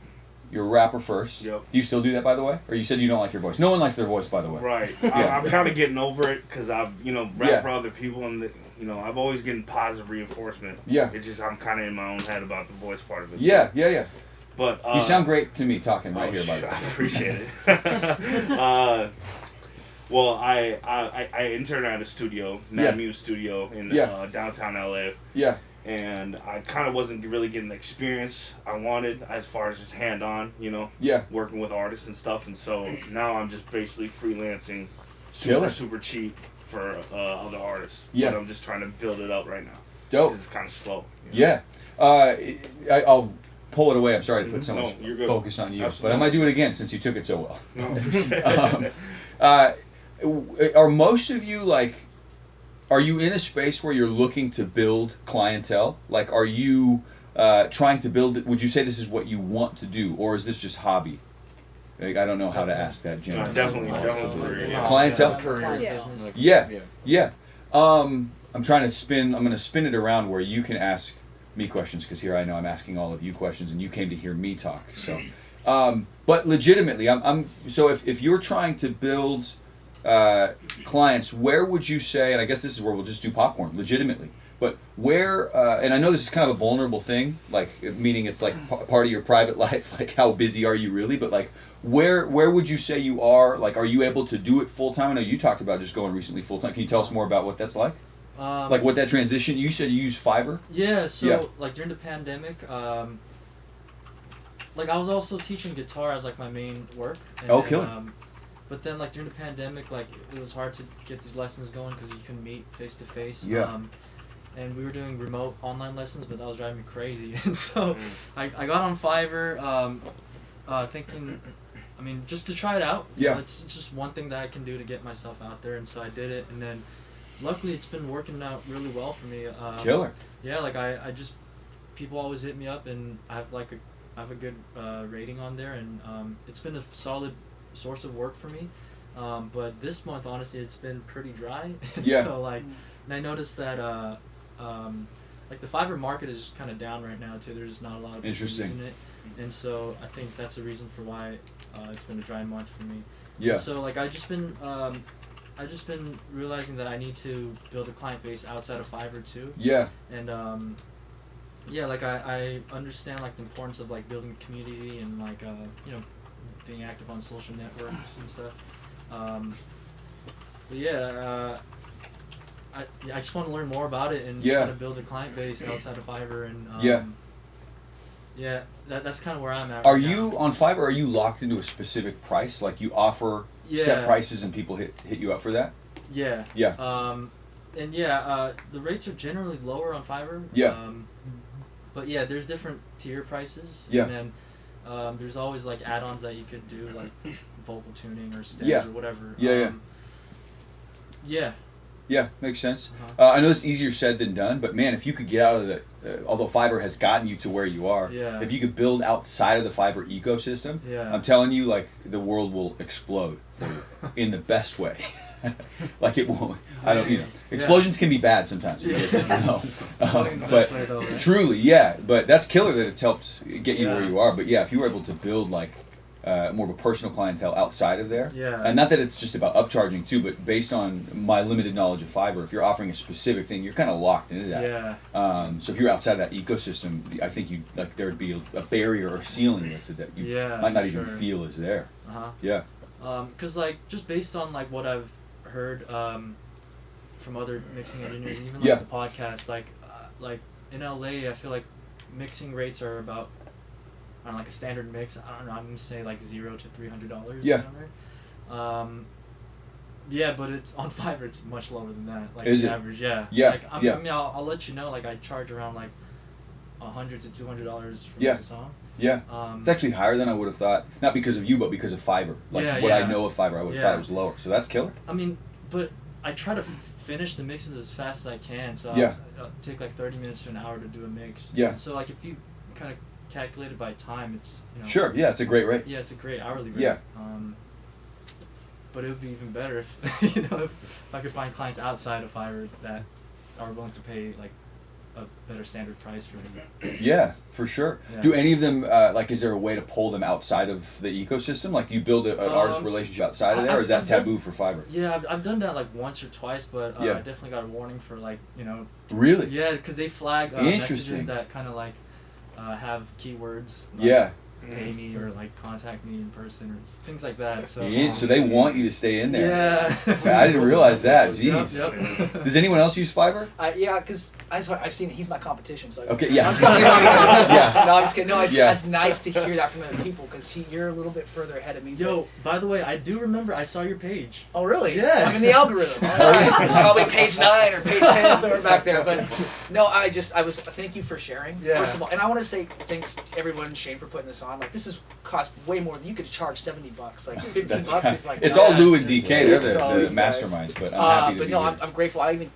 You're a rapper first. Yep. You still do that, by the way? Or you said you don't like your voice? No one likes their voice, by the way. Right. Yeah. I'm kind of getting over it because I've, rapped for other people, and I've always getting positive reinforcement. Yeah. It's just I'm kind of in my own head about the voice part of it. Yeah. But you sound great to me talking right here, by the way. I appreciate it. Well, I interned at a studio, Mad Muse Studio in downtown LA. Yeah. And I kind of wasn't really getting the experience I wanted as far as just hand-on, working with artists and stuff. And so now I'm just basically freelancing super cheap for other artists. Yeah. But I'm just trying to build it up right now. Dope. It's kind of slow. Yeah. I'll pull it away. I'm sorry to put so much focus on you. Absolutely. But I might do it again since you took it so well. No. Are most of you are you in a space where you're looking to build clientele? Like, are you trying to build, would you say this is what you want to do, or is this just hobby? I don't know how to ask that generally. Definitely. Clientele? Yeah. I'm going to spin it around where you can ask me questions, because here I know I'm asking all of you questions and you came to hear me talk. So, but legitimately, so if you're trying to build clients, where would you say, and I guess this is where we'll just do popcorn, legitimately, but where, and I know this is kind of a vulnerable thing, meaning it's part of your private life, how busy are you really, but where would you say you are? Are you able to do it full time? I know you talked about just going recently full time. Can you tell us more about what that's like? What that transition, you said you use Fiverr? Yeah, so during the pandemic, I was also teaching guitar as my main work. And killing. But then during the pandemic, it was hard to get these lessons going because you couldn't meet face to face. Yeah. And we were doing remote online lessons, but that was driving me crazy. And so I got on Fiverr, thinking, just to try it out. Yeah. It's just one thing that I can do to get myself out there, and so I did it, and then luckily it's been working out really well for me. Killer. Yeah, I just, people always hit me up, and I have a good rating on there, and it's been a solid source of work for me. But this month, honestly, it's been pretty dry. Yeah. So and I noticed that the Fiverr market is just kind of down right now too. There's just not a lot of people using it, and so I think that's a reason for why it's been a dry month for me. Yeah. And so I've just been I just been realizing that I need to build a client base outside of Fiverr too. Yeah. And yeah, like I understand like the importance of like building a community and like you know, being active on social networks and stuff. But yeah, I just want to learn more about it and try to build a client base outside of Fiverr and yeah, that's kind of where I'm at. Are right you now. on Fiverr? Are you locked into a specific price? Like you offer set prices and people hit you up for that? Yeah. Yeah. And yeah, the rates are generally lower on Fiverr. Yeah. But yeah, there's different tier prices. Yeah. And then there's always like add-ons that you could do, like vocal tuning or stems Yeah. or whatever. Yeah. Yeah. Yeah, makes sense. I know it's easier said than done, but man, if you could get out of the, although Fiverr has gotten you to where you are, if you could build outside of the Fiverr ecosystem, I'm telling you, like the world will explode in the best way. Like it won't. I don't. You know, explosions can be bad sometimes. You guys know. But truly, yeah. But that's killer that it's helped get you where you are. But yeah, if you were able to build like more of a personal clientele outside of there, and not that it's just about upcharging too, but based on my limited knowledge of Fiverr, if you're offering a specific thing, you're kind of locked into that. So if you're outside that ecosystem, I think you like there would be a barrier or ceiling lifted that you might not even feel is there. Yeah. Cause like just based on like what I've heard from other mixing engineers, even like the podcast, like in LA, I feel like mixing rates are about, I don't know, like a standard mix. I don't know. I'm gonna say like $0 to $300. Yeah. Yeah, but it's on Fiverr. It's much lower than that. Like Is the it? average. Yeah. Yeah. Like, I mean, I'll let you know. Like I charge around like $100 to $200 for the song. Yeah. It's actually higher than I would have thought. Not because of you, but because of Fiverr. Like what I know of Fiverr, I would have thought it was lower. So that's killer. I mean, but I try to finish the mixes as fast as I can. So I'll take like 30 minutes to an hour to do a mix. Yeah. So like if you kind of calculate it by time, it's, you know. Sure. Yeah, it's a great rate. Yeah, it's a great hourly rate. Yeah. But it would be even better if you know if I could find clients outside of Fiverr that are willing to pay like a better standard price for me. Yeah, for sure. Yeah. Do any of them like? Is there a way to pull them outside of the ecosystem? Like, do you build an artist relationship outside of there, or is that taboo for Fiverr? Yeah, I've done that like once or twice, but I definitely got a warning for like, you know. Really? Yeah, because they flag messages that kind of like have keywords. Like, pay me or like contact me in person or things like that. So So they want you to stay in there. Yeah. I didn't realize that. Jeez. Yep. Does anyone else use Fiverr? Yeah, because I've seen he's my competition. So Okay, yeah. I'm just kidding. Yeah. No, I'm just kidding. No, it's nice to hear that from other people because you're a little bit further ahead of me. Yo, by the way, I do remember I saw your page. Oh, really? Yeah. I'm in the algorithm. All right. Probably page 9 or page 10 somewhere back there. But no, thank you for sharing. Yeah. First of all, and I want to say thanks everyone, Shane, for putting this on. Like this is cost way more than you could charge $70. Like $15 is like. It's all Lou and DK. They're the masterminds, but I'm happy to but be no, here. I'm grateful. I even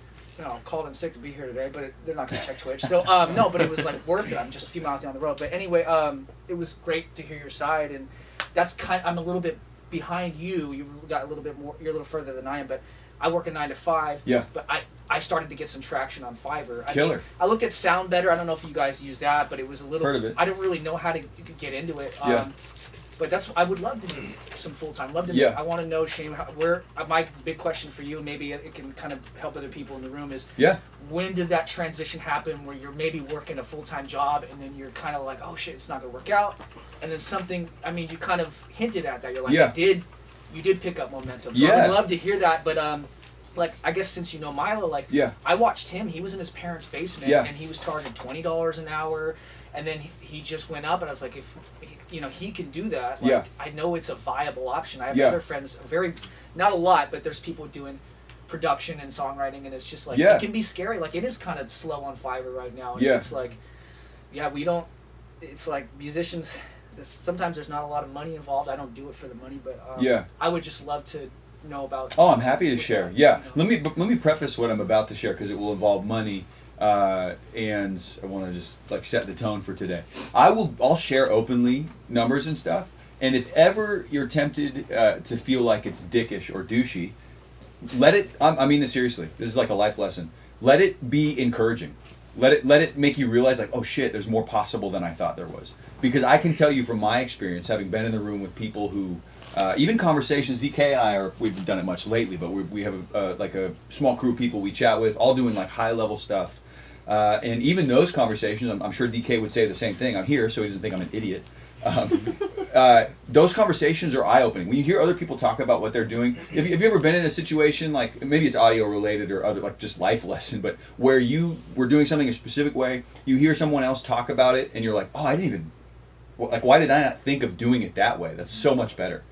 called in sick to be here today, but they're not going to check Twitch. So no, but it was like worth it. I'm just a few miles down the road. But anyway, it was great to hear your side, and that's I'm a little bit behind you. You got a little bit more. You're a little further than I am, but I work a 9 to 5. Yeah. But I started to get some traction on Fiverr. Killer. I looked at Sound Better. I don't know if you guys use that, but it was a little. Heard of it. I didn't really know how to get into it. Yeah. But I would love to do some full time. Love to. Yeah. I want to know, Shane, where my big question for you, maybe it can kind of help other people in the room, is when did that transition happen where you're maybe working a full time job and then you're kind of like, oh shit, it's not gonna work out, and then something. I mean, you kind of hinted at that. You're like, you did pick up momentum. So I'd love to hear that, but like I guess since you know Milo, like I watched him. He was in his parents' basement and he was charging $20 an hour, and then he just went up, and I was like, if he can do that. Like, I know it's a viable option. I have other friends, not a lot, but there's people doing production and songwriting, and it's just like it can be scary. Like it is kind of slow on Fiverr right now. And it's like, we don't. It's like musicians. Sometimes there's not a lot of money involved. I don't do it for the money, but I would just love to know about. Oh, I'm happy to share. Yeah, let me preface what I'm about to share because it will involve money. And I want to just like set the tone for today. I'll share openly numbers and stuff. And if ever you're tempted to feel like it's dickish or douchey, let it. I mean this seriously. This is like a life lesson. Let it be encouraging. Let it make you realize like, oh shit, there's more possible than I thought there was. Because I can tell you from my experience, having been in the room with people who even conversations. ZK and I we've done it much lately, but we have like a small crew of people we chat with, all doing like high level stuff. And even those conversations, I'm sure DK would say the same thing. I'm here, so he doesn't think I'm an idiot. Those conversations are eye-opening. When you hear other people talk about what they're doing, have you ever been in a situation, like maybe it's audio related or other, like just life lesson, but where you were doing something a specific way, you hear someone else talk about it, and you're like, oh, I didn't even, like, why did I not think of doing it that way? That's so much better.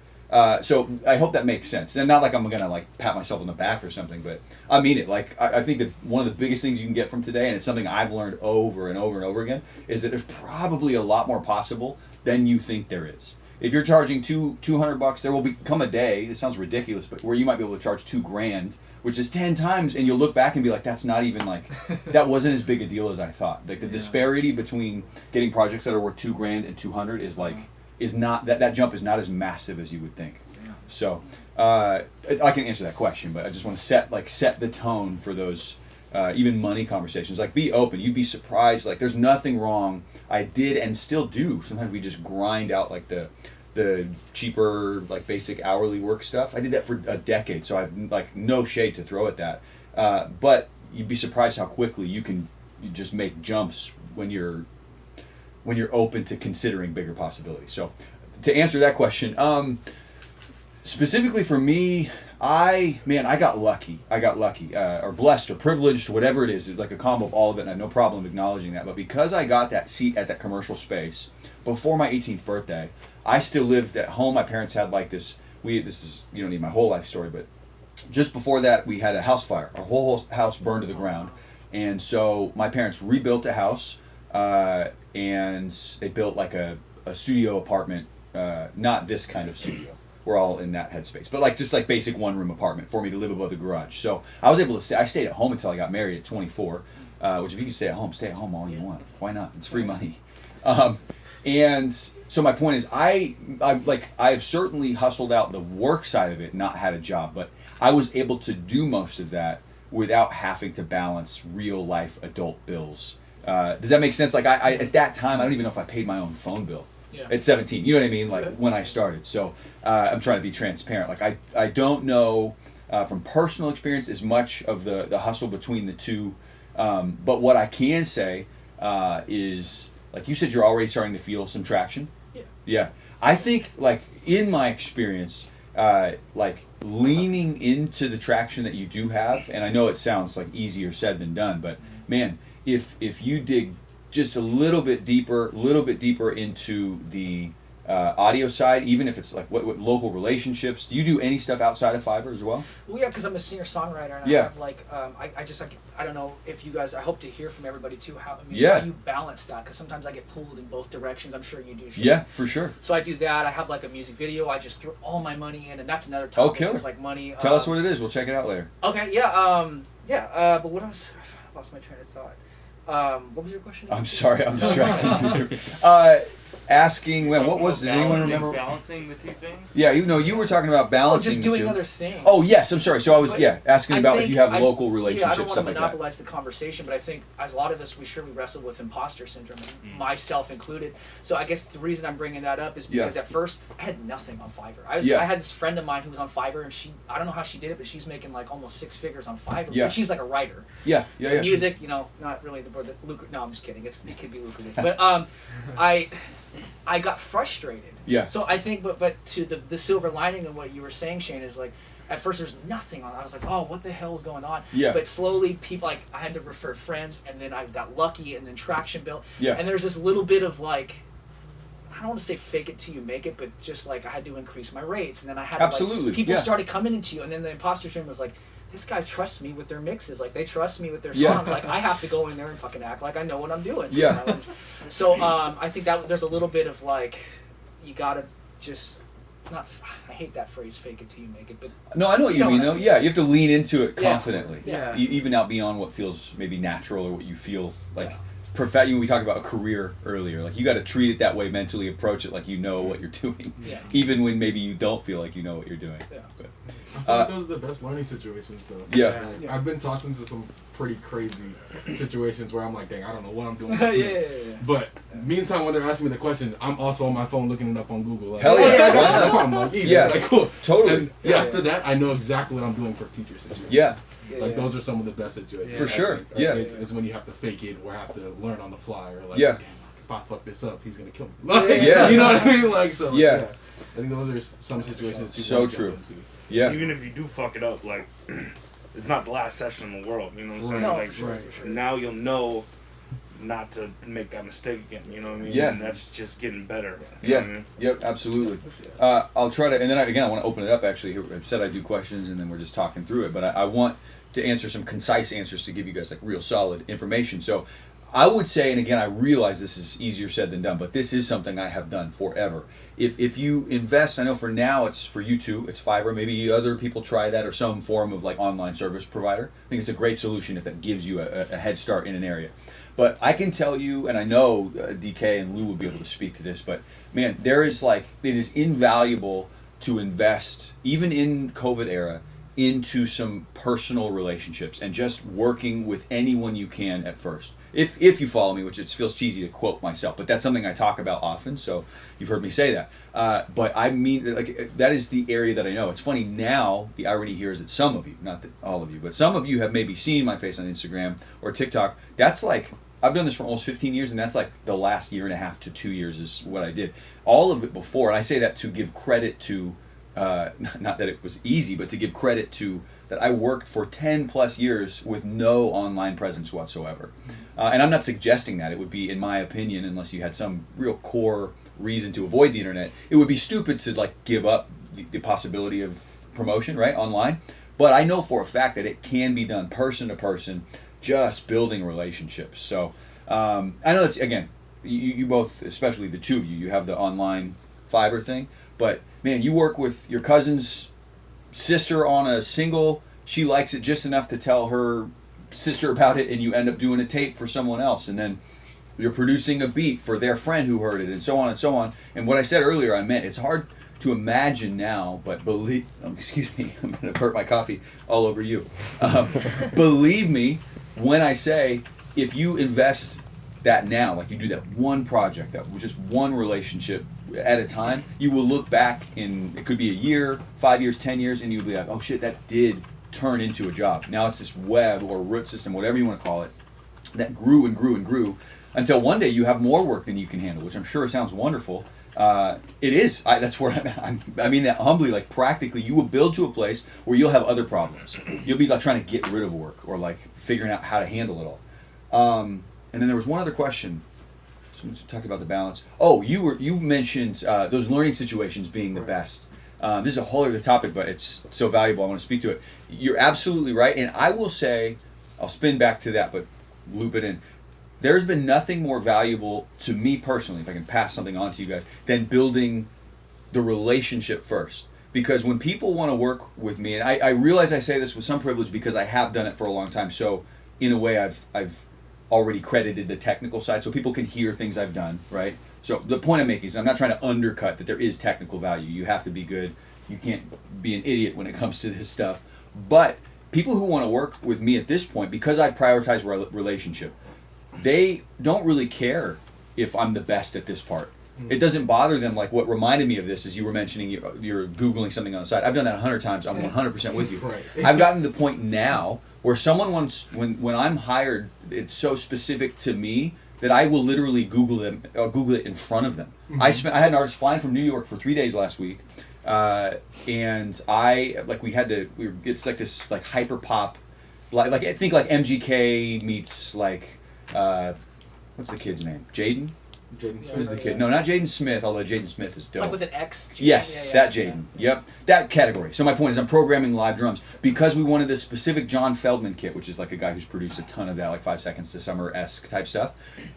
So I hope that makes sense. And not like I'm gonna like pat myself on the back or something, but I mean it. Like I think that one of the biggest things you can get from today, and it's something I've learned over and over and over again, is that there's probably a lot more possible than you think there is. If you're charging $200, there will become a day, it sounds ridiculous, but where you might be able to charge $2,000, which is 10 times, and you'll look back and be like, that's not even like, that wasn't as big a deal as I thought. Like the disparity between getting projects that are worth $2,000 and 200 is like, is not, that jump is not as massive as you would think. So I can answer that question, but I just want to set the tone for those even money conversations. Like, be open. You'd be surprised. Like, there's nothing wrong. I did and still do. Sometimes we just grind out like the cheaper, like basic hourly work stuff. I did that for a decade, so I've like no shade to throw at that. But you'd be surprised how quickly you just make jumps when you're open to considering bigger possibilities. So to answer that question, specifically for me, I got lucky. Or blessed or privileged, whatever it is. It's like a combo of all of it, and I have no problem acknowledging that. But because I got that seat at that commercial space before my 18th birthday, I still lived at home. My parents had like this, you don't need my whole life story, but just before that, we had a house fire. Our whole house burned to the ground. And so my parents rebuilt the house, and they built like a studio apartment, not this kind of studio. We're all in that headspace, but like just like basic one-room apartment for me to live above the garage. So I was able to stay. I stayed at home until I got married at 24. Which if you can stay at home all you want. Why not? It's free money. And so my point is, I've certainly hustled out the work side of it, not had a job, but I was able to do most of that without having to balance real life adult bills. Does that make sense? Like I at that time, I don't even know if I paid my own phone bill. Yeah. At 17, you know what I mean? Like when I started. So I'm trying to be transparent. Like I don't know from personal experience as much of the hustle between the two. But what I can say is, like you said, you're already starting to feel some traction. Yeah. Yeah. I think like in my experience, like leaning into the traction that you do have, and I know it sounds like easier said than done, but man, if you dig just a little bit deeper into the audio side, even if it's like what local relationships. Do you do any stuff outside of Fiverr as well? Well, yeah, because I'm a singer-songwriter, and I have like I don't know if you guys. I hope to hear from everybody too. How how you balance that, because sometimes I get pulled in both directions. I'm sure you do. Yeah, for sure. So I do that. I have like a music video. I just throw all my money in, and that's another topic. Oh, killer. It's like money. Tell us what it is. We'll check it out later. Okay. Yeah. But what else? I lost my train of thought. What was your question? I'm sorry, I'm distracting you. Asking, what was, does anyone remember? Balancing the two things? Yeah, you were talking about balancing just doing the two. other things. Oh, yes, I'm sorry. So I was, asking about if you have local relationships, I don't want stuff to like that. monopolize the conversation, but I think as a lot of us, we wrestled with imposter syndrome, and myself included. So I guess the reason I'm bringing that up is because at first, I had nothing on Fiverr. I had this friend of mine who was on Fiverr, and I don't know how she did it, but she's making like almost 6 figures on Fiverr. Yeah. But she's like a writer. Yeah. Music, not really the lucrative. No, I'm just kidding. It could be lucrative. But I got frustrated. Yeah. So I think, but to the silver lining of what you were saying, Shane, is like, at first there's nothing on. I was like, oh, what the hell is going on? Yeah. But slowly, people I had to refer friends, and then I got lucky, and then traction built. Yeah. And there's this little bit of like, I don't want to say fake it till you make it, but just like I had to increase my rates, and then I had absolutely to, people started coming into you, and then the imposter syndrome was like, this guy trusts me with their mixes, like they trust me with their songs, like I have to go in there and fucking act like I know what I'm doing. So I think that there's a little bit of like, you gotta just not. I hate that phrase, "fake it till you make it," but no, I know what you mean though. Yeah, you have to lean into it confidently. Yeah. Even out beyond what feels maybe natural or what you feel like. We talked about a career earlier. Like you got to treat it that way mentally, approach it like you know what you're doing, even when maybe you don't feel like you know what you're doing. Yeah. But I feel like those are the best learning situations, though. Yeah. Like, I've been tossed into some pretty crazy situations where I'm like, dang, I don't know what I'm doing. Yeah. But meantime, when they're asking me the question, I'm also on my phone looking it up on Google. Like, Hell yeah. no problem. Like, easy. Yeah. Like, cool. Totally. And Yeah. after that, I know exactly what I'm doing for future situations. Yeah. Like, those are some of the best situations. For sure. Think, Yeah. It's when you have to fake it or have to learn on the fly or like, Yeah. damn, if I fuck this up, he's gonna kill me. Like, Yeah. You know what I mean? Like, so. Like, Yeah. I think those are some situations. People So don't true. jump into. Yeah. Even if you do fuck it up, like, it's not the last session in the world. You know what I'm saying? Right. Like, Right. now you'll know not to make that mistake again. You know what I mean? Yeah. And that's just getting better. You Yeah. know what I mean? Yep. Absolutely. I'll try to, and then I want to open it up. Actually, I've said I do questions, and then we're just talking through it. But I want to answer some concise answers to give you guys like real solid information. So, I would say, and again, I realize this is easier said than done, but this is something I have done forever. If you invest, I know for now it's for you two, it's Fiverr. Maybe other people try that or some form of like online service provider. I think it's a great solution if that gives you a head start in an area. But I can tell you, and I know DK and Lou will be able to speak to this, but man, there is like, it is invaluable to invest, even in COVID era, into some personal relationships and just working with anyone you can at first. If you follow me, which it feels cheesy to quote myself, but that's something I talk about often, so you've heard me say that. But I mean, like, that is the area that I know. It's funny now, the irony here is that some of you, not that all of you, but some of you have maybe seen my face on Instagram or TikTok. That's like, I've done this for almost 15 years, and that's like the last year and a half to 2 years is what I did. All of it before, and I say that to give credit to, not that it was easy, but to give credit to that I worked for 10 plus years with no online presence whatsoever. And I'm not suggesting that. It would be, in my opinion, unless you had some real core reason to avoid the internet, it would be stupid to like give up the possibility of promotion, right, online. But I know for a fact that it can be done person to person, just building relationships. So I know that's, again, you both, especially the two of you have the online Fiverr thing, but man, you work with your cousin's sister on a single, she likes it just enough to tell her sister about it, and you end up doing a tape for someone else, and then you're producing a beat for their friend who heard it, and so on and so on. And what I said earlier, I meant it's hard to imagine now, but believe, excuse me, I'm going to hurt my coffee all over you. Believe me when I say, if you invest that now, like you do that one project, that was just one relationship at a time, you will look back in, it could be a year, 5 years, 10 years, and you'll be like, oh shit, that did turn into a job. Now it's this web or root system, whatever you want to call it, that grew and grew and grew until one day you have more work than you can handle, which I'm sure sounds wonderful. It is. That's where I mean that humbly, like practically, you will build to a place where you'll have other problems. You'll be like trying to get rid of work or like figuring out how to handle it all. And then there was one other question. Someone talked about the balance. Oh, you mentioned those learning situations being the best. This is a whole other topic, but it's so valuable. I want to speak to it. You're absolutely right, and I will say, I'll spin back to that, but loop it in. There's been nothing more valuable to me personally, if I can pass something on to you guys, than building the relationship first. Because when people want to work with me, and I realize I say this with some privilege because I have done it for a long time, so in a way I've already credited the technical side, so people can hear things I've done, right? So the point I'm making is I'm not trying to undercut that there is technical value. You have to be good. You can't be an idiot when it comes to this stuff. But people who want to work with me at this point, because I've prioritized relationship, they don't really care if I'm the best at this part. It doesn't bother them. Like what reminded me of this is you were mentioning you're Googling something on the side. I've done that 100 times. I'm 100% with you. Right. I've gotten to the point now where someone wants, when I'm hired, it's so specific to me that I will literally Google it in front of them. Mm-hmm. I had an artist flying from New York for 3 days last week, and it's like this like hyper pop, like I think like MGK meets like what's the kid's name? Jaden? Who's the kid? No, not Jaden Smith, although Jaden Smith is dope. It's like with an X? Yes, that Jaden. Yep, that category. So my point is I'm programming live drums. Because we wanted this specific John Feldman kit, which is like a guy who's produced a ton of that, like 5 Seconds to Summer-esque type stuff.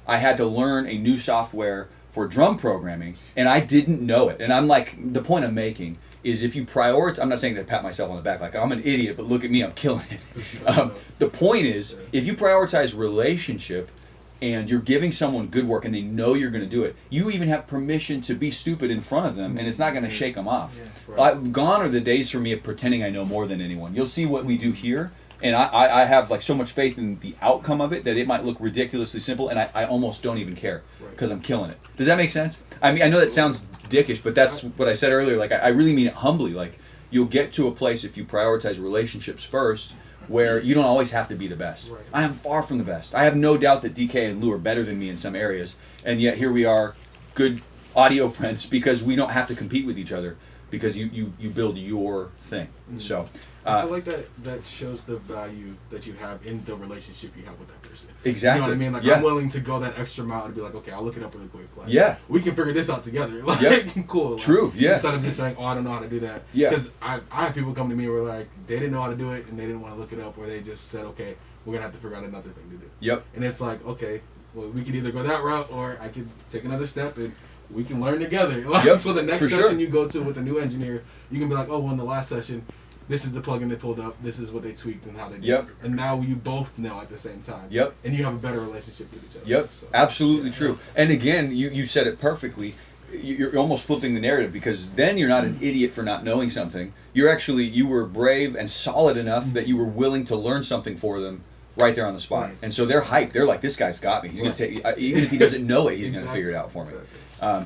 I had to learn a new software for drum programming, and I didn't know it. And I'm like, the point I'm making is if you prioritize, I'm not saying to pat myself on the back, like I'm an idiot, but look at me, I'm killing it. The point is, if you prioritize relationship, and you're giving someone good work and they know you're going to do it, you even have permission to be stupid in front of them and it's not going to shake them off. Gone are the days for me of pretending I know more than anyone. You'll see what we do here, and I have like so much faith in the outcome of it that it might look ridiculously simple, and I almost don't even care because I'm killing it. Does that make sense? I mean, I know that sounds dickish, but that's what I said earlier. Like, I really mean it humbly. Like, you'll get to a place if you prioritize relationships first where you don't always have to be the best. I am far from the best. I have no doubt that DK and Lou are better than me in some areas, and yet here we are, good audio friends, because we don't have to compete with each other, because you build your thing. So I feel like that shows the value that you have in the relationship you have with that person. Exactly. You know what I mean? Like, Yeah. I'm willing to go that extra mile to be like, okay, I'll look it up really quick. Like, Yeah. we can figure this out together. Like, cool. Like, True, yeah. Instead of just saying, oh, I don't know how to do that. Yeah. Because I have people come to me who were like, they didn't know how to do it and they didn't want to look it up, or they just said, okay, we're going to have to figure out another thing to do. Yep. And it's like, okay, well, we could either go that route or I could take another step and we can learn together. Like, Yep, so the next for session sure. you go to with a new engineer, you can be like, oh, well, in the last session, this is the plugin they pulled up, this is what they tweaked and how they did Yep. it. And now you both know at the same time. Yep. And you have a better relationship with each other. Yep, So, absolutely true. And again, you said it perfectly. You're almost flipping the narrative, because then you're not an idiot for not knowing something. You were brave and solid enough that you were willing to learn something for them right there on the spot. And so they're hyped. They're like, this guy's got me. He's going to take, even if he doesn't know it, he's going to figure it out for me.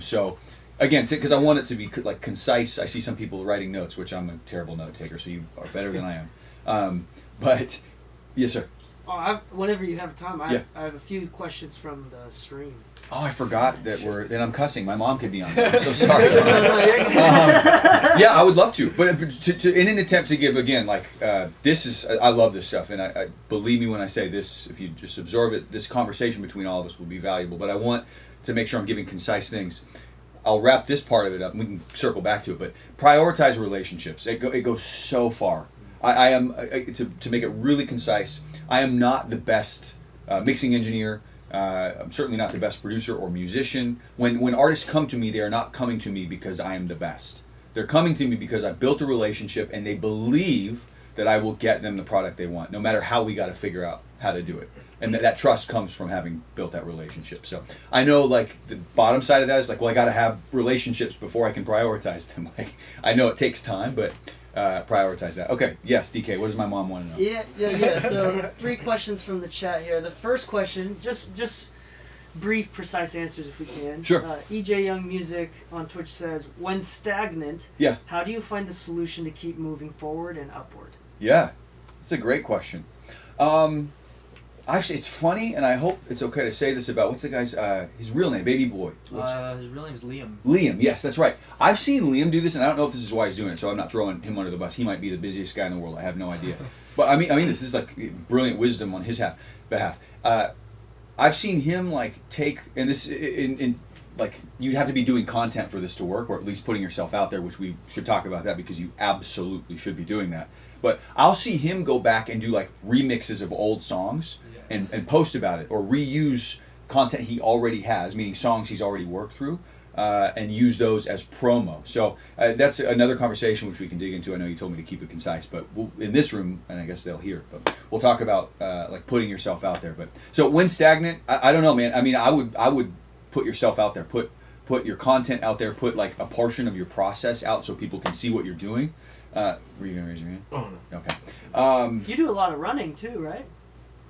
So again, because I want it to be like concise. I see some people writing notes, which I'm a terrible note taker, so you are better than I am. But yes, sir. Oh, whenever you have time, I Yeah. have a few questions from the stream. Oh, I forgot that I'm cussing. My mom could be on there. I'm so sorry. Yeah, I would love to, but in an attempt to give, again, like, this is, I love this stuff, and I believe me when I say this, if you just absorb it, this conversation between all of us will be valuable, but I want to make sure I'm giving concise things. I'll wrap this part of it up, and we can circle back to it, but prioritize relationships. It goes so far. I am, to make it really concise, I am not the best mixing engineer. I'm certainly not the best producer or musician. When artists come to me, they are not coming to me because I am the best. They're coming to me because I built a relationship and they believe that I will get them the product they want, no matter how we got to figure out how to do it. And that trust comes from having built that relationship. So I know, like, the bottom side of that is like, well, I got to have relationships before I can prioritize them. Like, I know it takes time, but prioritize that. Okay, yes, DK, what does my mom want to know? Yeah. So 3 questions from the chat here. The first question, just brief, precise answers if we can. Sure. EJ Young Music on Twitch says, when stagnant, Yeah. how do you find the solution to keep moving forward and upward? Yeah, it's a great question. It's funny, and I hope it's okay to say this about, what's the guy's, his real name, Baby Boy? His real name is Liam. Liam, yes, that's right. I've seen Liam do this, and I don't know if this is why he's doing it, so I'm not throwing him under the bus. He might be the busiest guy in the world. I have no idea. But I mean, this is like brilliant wisdom on his behalf. I've seen him like take, and this in like, you'd have to be doing content for this to work, or at least putting yourself out there, which we should talk about that, because you absolutely should be doing that. But I'll see him go back and do like remixes of old songs and post about it, or reuse content he already has, meaning songs he's already worked through, and use those as promo. So that's another conversation which we can dig into. I know you told me to keep it concise, but in this room, and I guess they'll hear, but we'll talk about like putting yourself out there. But so when stagnant, I don't know, man. I mean, I would put yourself out there, put your content out there, put like a portion of your process out so people can see what you're doing. Were you gonna raise your hand? Oh no. Okay. You do a lot of running too, right?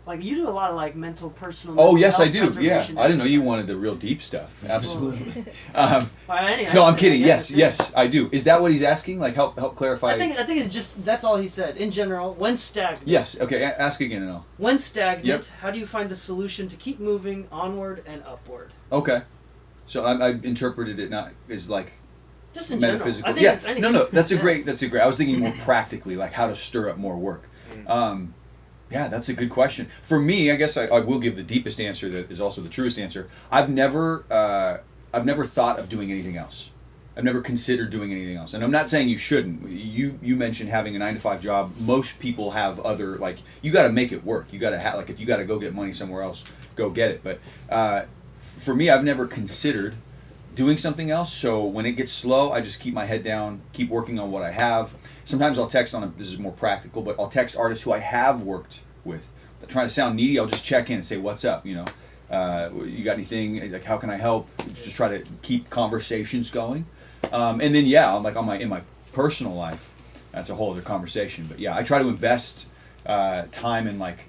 Like, you do a lot of like mental, personal. Oh mental yes, I health do. Yeah, preservation I didn't know you exercise. wanted the real deep stuff. Absolutely. I No, I'm kidding. yeah, Yes, I do. Is that what he's asking? Like, help clarify. I think it's just, that's all he said. In general, when stagnant. Yes. Okay. Ask again, and I'll. When stagnant, Yep. how do you find the solution to keep moving onward and upward? Okay. So I interpreted it not as like Just in general. metaphysical. I think Yeah. it's anything. No. That's a Yeah. great. I was thinking more practically, like how to stir up more work. Yeah, that's a good question. For me, I guess I will give the deepest answer that is also the truest answer. I've never thought of doing anything else. I've never considered doing anything else. And I'm not saying you shouldn't. You mentioned having a 9-to-5 job. Most people have other, like, you got to make it work. You got to have, like, if you got to go get money somewhere else, go get it. But for me, I've never considered doing something else. So when it gets slow, I just keep my head down, keep working on what I have. Sometimes I'll text this is more practical, but I'll text artists who I have worked with. I'm trying to sound needy, I'll just check in and say, what's up, you know. You got anything? Like, how can I help? Just try to keep conversations going. And then I'm like in my personal life, that's a whole other conversation. But yeah, I try to invest time in like,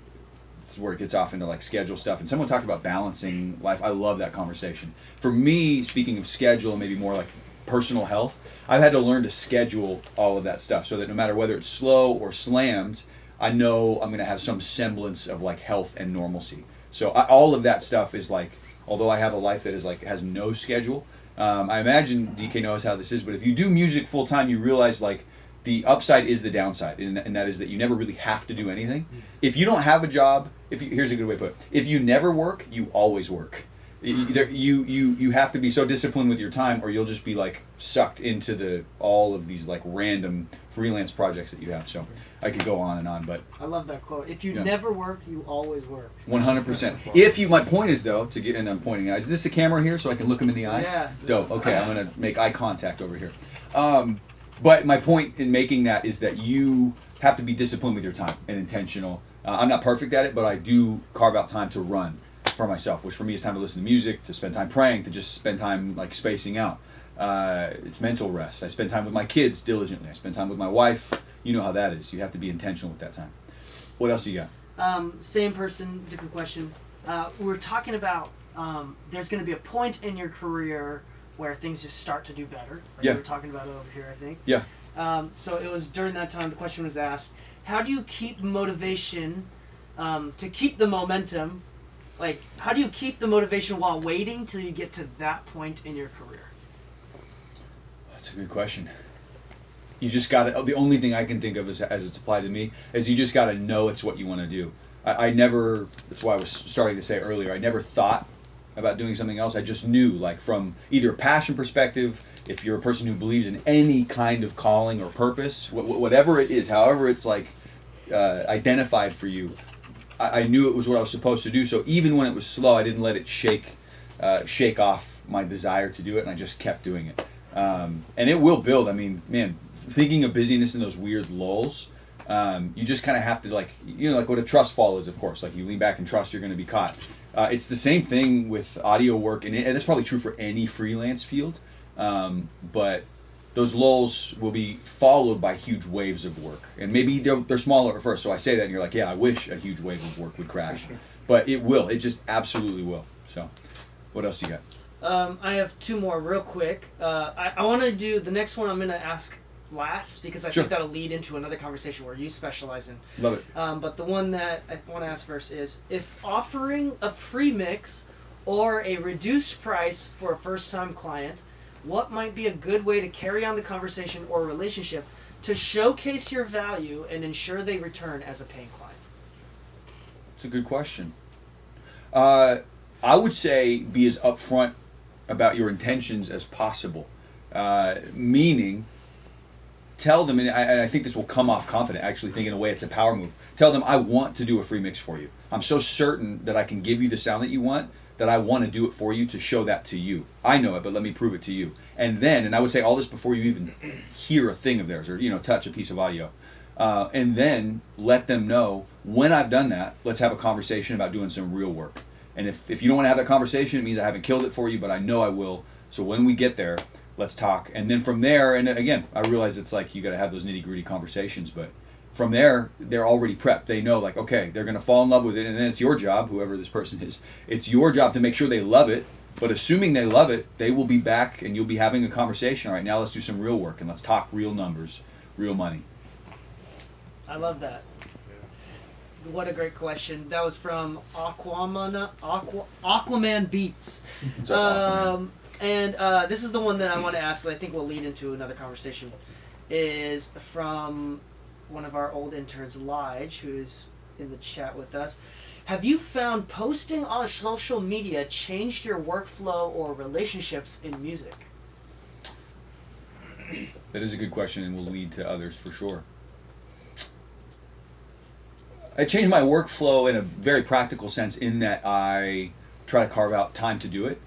this is where it gets off into like schedule stuff. And someone talked about balancing life. I love that conversation. For me, speaking of schedule, maybe more like personal health, I've had to learn to schedule all of that stuff so that no matter whether it's slow or slammed, I know I'm going to have some semblance of like health and normalcy. So all of that stuff is like, although I have a life that is like has no schedule, I imagine DK knows how this is, but if you do music full time, you realize like the upside is the downside, and that is that you never really have to do anything. If you don't have a job, here's a good way to put it: if you never work, you always work. You have to be so disciplined with your time, or you'll just be like sucked into all of these like random freelance projects that you have. So I could go on and on, but I love that quote. If you Yeah. never work, you always work. 100%. If you, my point is though, and I'm pointing at, is this the camera here so I can look him in the eye? Yeah. Dope. Okay, I'm gonna make eye contact over here. But my point in making that is that you have to be disciplined with your time and intentional. I'm not perfect at it, but I do carve out time to run for myself, which for me is time to listen to music, to spend time praying, to just spend time like spacing out. It's mental rest. I spend time with my kids diligently. I spend time with my wife. You know how that is. You have to be intentional with that time. What else do you got? Same person, different question. We're talking about there's going to be a point in your career where things just start to do better. Like Yeah. we were talking about it over here, I think. Yeah. So it was during that time the question was asked, how do you keep motivation to keep the momentum? Like, how do you keep the motivation while waiting till you get to that point in your career? That's a good question. You just got to, the only thing I can think of as it's applied to me is you just got to know it's what you want to do. I never, that's why I was starting to say earlier, I never thought about doing something else. I just knew, like from either a passion perspective, if you're a person who believes in any kind of calling or purpose, whatever it is, however it's like identified for you, I knew it was what I was supposed to do. So even when it was slow, I didn't let it shake off my desire to do it, and I just kept doing it. And it will build. I mean, man, thinking of busyness in those weird lulls, you just kind of have to like what a trust fall is, of course. Like you lean back and trust you're going to be caught. It's the same thing with audio work, and that's probably true for any freelance field. But those lulls will be followed by huge waves of work, and maybe they're smaller at first. So I say that, and you're like, yeah, I wish a huge wave of work would crash, but it will. It just absolutely will. So, what else you got? I have two more real quick. I want to do the next one. I'm going to ask last because I Sure. think that'll lead into another conversation where you specialize in. Love it. But the one that I want to ask first is, if offering a free mix or a reduced price for a first-time client, what might be a good way to carry on the conversation or relationship to showcase your value and ensure they return as a paying client? It's a good question. I would say be as upfront about your intentions as possible. Meaning, tell them, and I think this will come off confident, actually think in a way it's a power move. Tell them, I want to do a free mix for you. I'm so certain that I can give you the sound that you want that I want to do it for you to show that to you. I know it, but let me prove it to you. And then, and I would say all this before you even hear a thing of theirs or touch a piece of audio. And then let them know, when I've done that, let's have a conversation about doing some real work. And if you don't want to have that conversation, it means I haven't killed it for you, but I know I will. So when we get there, let's talk. And then from there, and again, I realize it's like you got to have those nitty-gritty conversations, but from there, they're already prepped. They know, like, okay, they're going to fall in love with it, and then it's your job, whoever this person is, it's your job to make sure they love it. But assuming they love it, they will be back, and you'll be having a conversation. All right, now let's do some real work, and let's talk real numbers, real money. I love that. What a great question. That was from Aquaman Beats. What's up, Aquaman? And this is the one that I want to ask that I think will lead into another conversation. Is from one of our old interns, Lige, who is in the chat with us. Have you found posting on social media changed your workflow or relationships in music? That is a good question and will lead to others for sure. I changed my workflow in a very practical sense in that I try to carve out time to do it.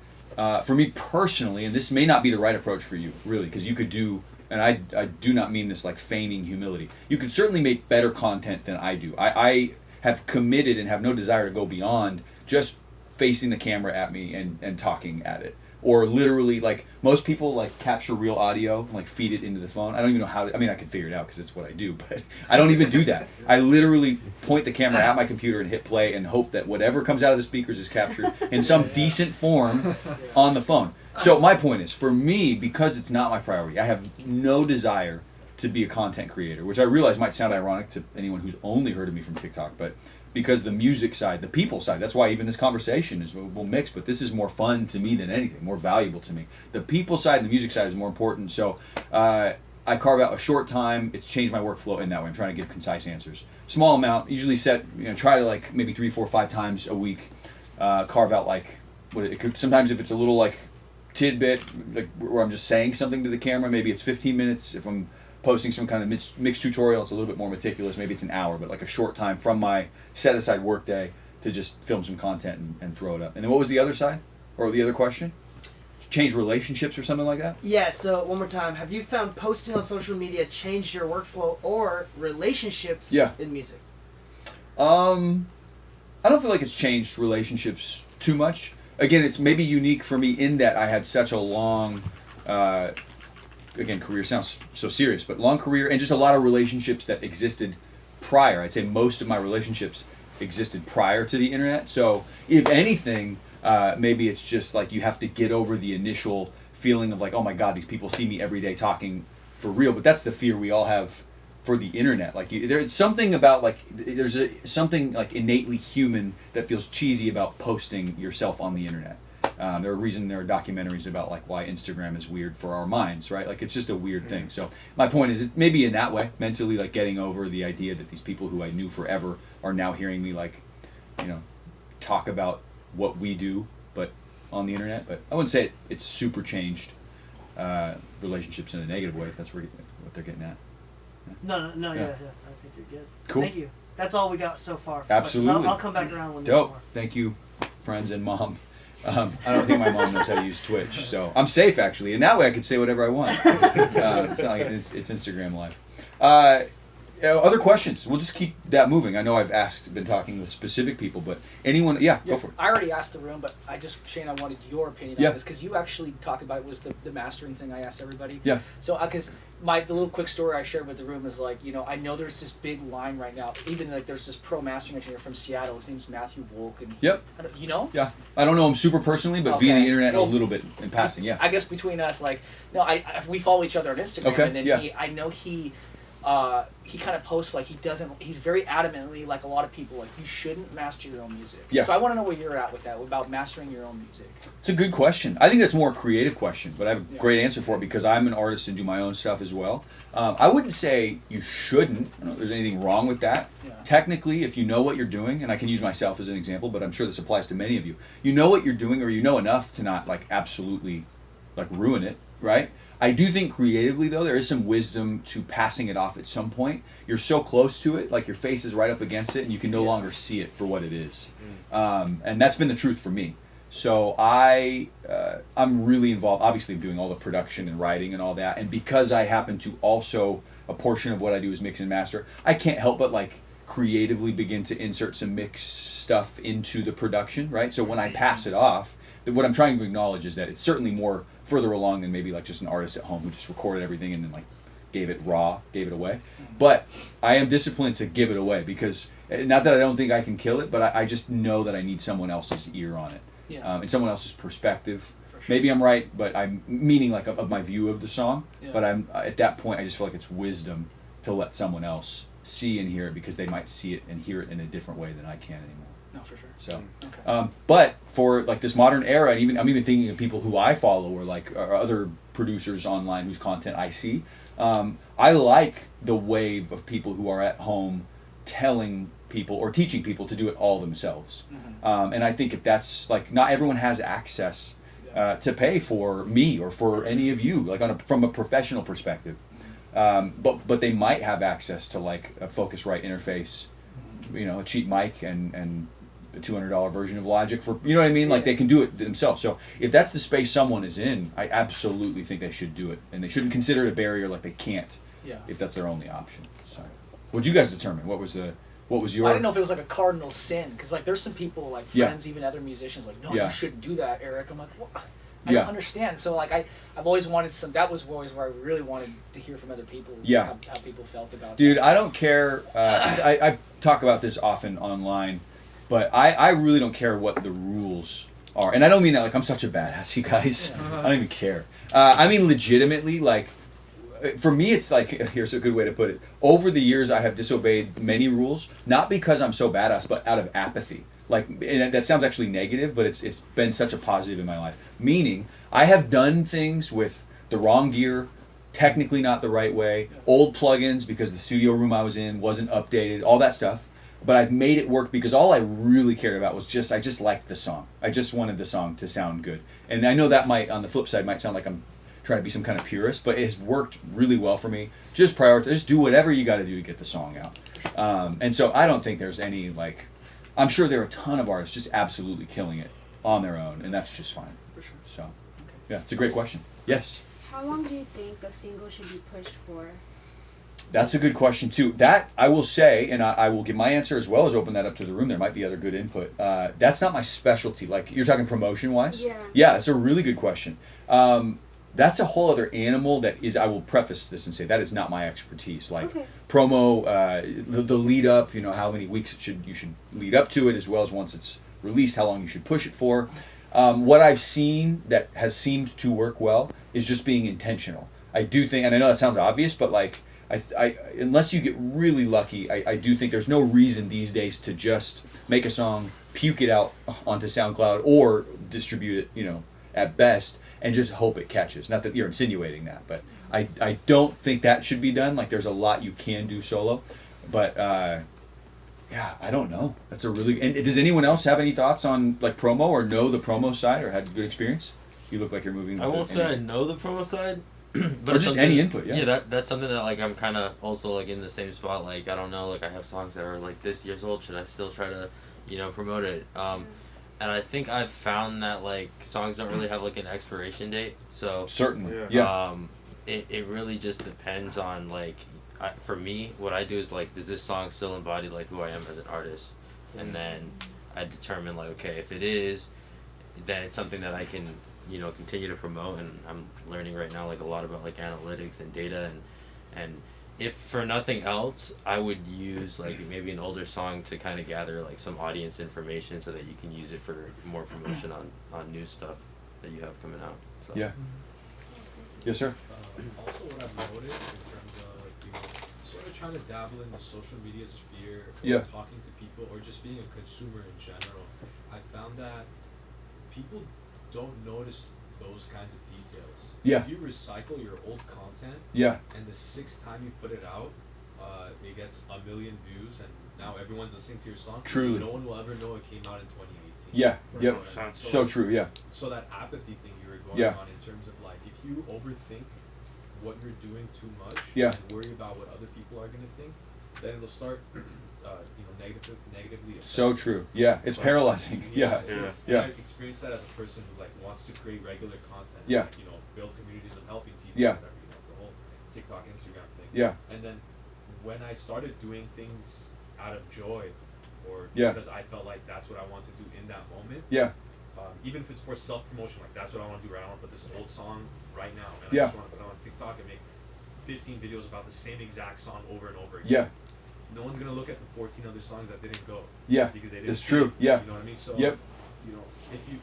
For me personally, and this may not be the right approach for you, really, because you could do, and I do not mean this like feigning humility, you could certainly make better content than I do. I have committed and have no desire to go beyond just facing the camera at me and talking at it. Or literally, like, most people, like, capture real audio and, like, feed it into the phone. I don't even know how to, I mean, I can figure it out because it's what I do, but I don't even do that. I literally point the camera at my computer and hit play and hope that whatever comes out of the speakers is captured in some decent form on the phone. So my point is, for me, because it's not my priority, I have no desire to be a content creator, which I realize might sound ironic to anyone who's only heard of me from TikTok, but because the music side, the people side, that's why even this conversation is we'll mix, but this is more fun to me than anything, more valuable to me. The people side and the music side is more important, so I carve out a short time. It's changed my workflow in that way. I'm trying to give concise answers. Small amount, usually set, try to like maybe 3, 4, 5 times a week, carve out like, it could, sometimes if it's a little like tidbit, like where I'm just saying something to the camera, maybe it's 15 minutes. If I'm posting some kind of mix tutorial, it's a little bit more meticulous, maybe it's an hour, but like a short time from my set aside work day to just film some content and throw it up. And then what was the other side, or the other question? Change relationships or something like that? Yeah, so one more time, have you found posting on social media changed your workflow or relationships in music? I don't feel like it's changed relationships too much. Again, it's maybe unique for me in that I had such a long again, career sounds so serious, but long career and just a lot of relationships that existed prior. I'd say most of my relationships existed prior to the internet. So if anything, maybe it's just like you have to get over the initial feeling of like, oh my God, these people see me every day talking for real. But that's the fear we all have for the internet. Like there's something about like, there's something like innately human that feels cheesy about posting yourself on the internet. There are documentaries about like why Instagram is weird for our minds, right? Like it's just a weird thing. So my point is, it maybe in that way, mentally, like getting over the idea that these people who I knew forever are now hearing me like, talk about what we do, but on the internet. But I wouldn't say it's super changed relationships in a negative way, if that's what they're getting at. No, yeah. I think you're good. Cool. Thank you. That's all we got so far. Absolutely. I'll come back around when there's Dope. more. Thank you, friends and mom. I don't think my mom knows how to use Twitch, so I'm safe actually. And that way I can say whatever I want. It's not like it's Instagram Live. Other questions? We'll just keep that moving. I know I've been talking with specific people, but anyone? Yeah, go for it. I already asked the room, but Shane, I wanted your opinion on this because you actually talked about it was the mastering thing I asked everybody. Yeah. So because the little quick story I shared with the room is like, I know there's this big line right now. Even like there's this pro mastering engineer from Seattle. His name's Matthew Wolk, and yep. You know? Yeah. I don't know him super personally, but via the internet a little bit in passing. Yeah. I guess between us, like, we follow each other on Instagram, okay. And then he kind of posts like he's very adamantly, like a lot of people, like you shouldn't master your own music. Yeah. So I want to know where you're at with that, about mastering your own music. It's a good question. I think that's more a creative question, but I have a great answer for it because I'm an artist and do my own stuff as well. I wouldn't say you shouldn't. I don't know if there's anything wrong with that. Yeah. Technically, if you know what you're doing, and I can use myself as an example, but I'm sure this applies to many of you. You know what you're doing, or you know enough to not like absolutely like ruin it, right? I do think creatively, though, there is some wisdom to passing it off at some point. You're so close to it, like your face is right up against it, and you can no longer see it for what it is. And that's been the truth for me. So I'm really involved. Obviously, I'm doing all the production and writing and all that. And because I happen to also, a portion of what I do is mix and master, I can't help but like creatively begin to insert some mix stuff into the production, right? So when I pass it off, what I'm trying to acknowledge is that it's certainly more further along than maybe like just an artist at home who just recorded everything and then like gave it away. But I am disciplined to give it away because, not that I don't think I can kill it, but I just know that I need someone else's ear on it. Yeah. And someone else's perspective. Sure. Maybe I'm right, but I'm meaning like of my view of the song. Yeah. But I'm at that point I just feel like it's wisdom to let someone else see and hear it because they might see it and hear it in a different way than I can anymore. No, for sure. So, okay. But for like this modern era, and I'm even thinking of people who I follow or like or other producers online whose content I see. I like the wave of people who are at home telling people or teaching people to do it all themselves. Mm-hmm. And I think if that's like, not everyone has access to pay for me or for any of you, like from a professional perspective. But they might have access to like a Focusrite interface, a cheap mic and a $200 version of Logic for, you know what I mean? Like they can do it themselves. So if that's the space someone is in, I absolutely think they should do it. And they shouldn't consider it a barrier like they can't if that's their only option. So what'd you guys determine? What was the What was your? I didn't know if it was like a cardinal sin, because like there's some people like Yeah. friends, even other musicians, like no, Yeah. you shouldn't do that, Eric. I'm like, what? I Yeah. don't understand. So like I've always wanted some. That was always where I really wanted to hear from other people. Yeah. How people felt about. Dude, that. I don't care. I talk about this often online, but I really don't care what the rules are. And I don't mean that like I'm such a badass, you guys. I don't even care. I mean legitimately, like, for me, it's like, here's a good way to put it. Over the years, I have disobeyed many rules, not because I'm so badass, but out of apathy. Like, and that sounds actually negative, but it's been such a positive in my life. Meaning, I have done things with the wrong gear, technically not the right way, old plugins because the studio room I was in wasn't updated, all that stuff. But I've made it work because all I really cared about was I just liked the song. I just wanted the song to sound good. And I know that might, on the flip side, might sound like I'm trying to be some kind of purist, but it has worked really well for me. Just prioritize, just do whatever you got to do to get the song out. And so I don't think there's any, like, I'm sure there are a ton of artists just absolutely killing it on their own, and that's just fine. So, yeah, it's a great question. Yes? How long do you think a single should be pushed for? That's a good question, too. That, I will say, and I will give my answer as well as open that up to the room. There might be other good input. That's not my specialty. Like, you're talking promotion-wise? Yeah. Yeah, that's a really good question. That's a whole other animal that is, I will preface this and say, that is not my expertise. Like, promo, the lead up, you know, how many weeks you should lead up to it, as well as once it's released, how long you should push it for. What I've seen that has seemed to work well is just being intentional. I do think, and I know that sounds obvious, but like, I unless you get really lucky, I do think there's no reason these days to just make a song, puke it out onto SoundCloud, or distribute it, you know, at best, and just hope it catches. Not that you're insinuating that, but I don't think that should be done. Like, there's a lot you can do solo, but yeah, I don't know. That's a really. And does anyone else have any thoughts on like promo, or know the promo side, or had a good experience? You look like you're moving. I won't say I know the promo side, but or it's just something- any input. Yeah. That's something that like I'm kind of also like in the same spot. Like, I don't know. Like, I have songs that are like this years old. Should I still try to, promote it? And I think I've found that like songs don't really have like an expiration date. So certainly, yeah. It really just depends on like, for me, what I do is like, does this song still embody like who I am as an artist? And then I determine like, okay, if it is, then it's something that I can continue to promote. And I'm learning right now like a lot about like analytics and data, and if for nothing else, I would use like maybe an older song to kind of gather like some audience information so that you can use it for more promotion on new stuff that you have coming out. So. Yeah. Yes, sir. Also, what I've noticed in terms of sort of trying to dabble in the social media sphere, or talking to people, or just being a consumer in general, I found that people don't notice those kinds of details. Yeah. If you recycle your old content, and the 6th time you put it out, it gets 1 million views, and now everyone's listening to your song. Truly. No one will ever know it came out in 2018. Yeah. Or Yep. know it. Sounds so true. Yeah. So that apathy thing you were going on in terms of like, if you overthink what you're doing too much, and worry about what other people are gonna think, then it'll start, negatively. So true. Yeah. It's paralyzing. Yeah. And I experienced that as a person who like wants to create regular content. Yeah. Like, build communities of helping people. Yeah. Whatever, the whole TikTok, Instagram thing. Yeah. And then when I started doing things out of joy, or Yeah. because I felt like that's what I want to do in that moment. Yeah. Even if it's for self-promotion, like that's what I want to do, right? I want to put this old song right now, and Yeah. I just want to put it on TikTok and make 15 videos about the same exact song over and over again. Yeah. No one's gonna look at the 14 other songs that didn't go. Yeah. Because they didn't. It's see true. it, Yeah. You know what I mean? So. Yep. If you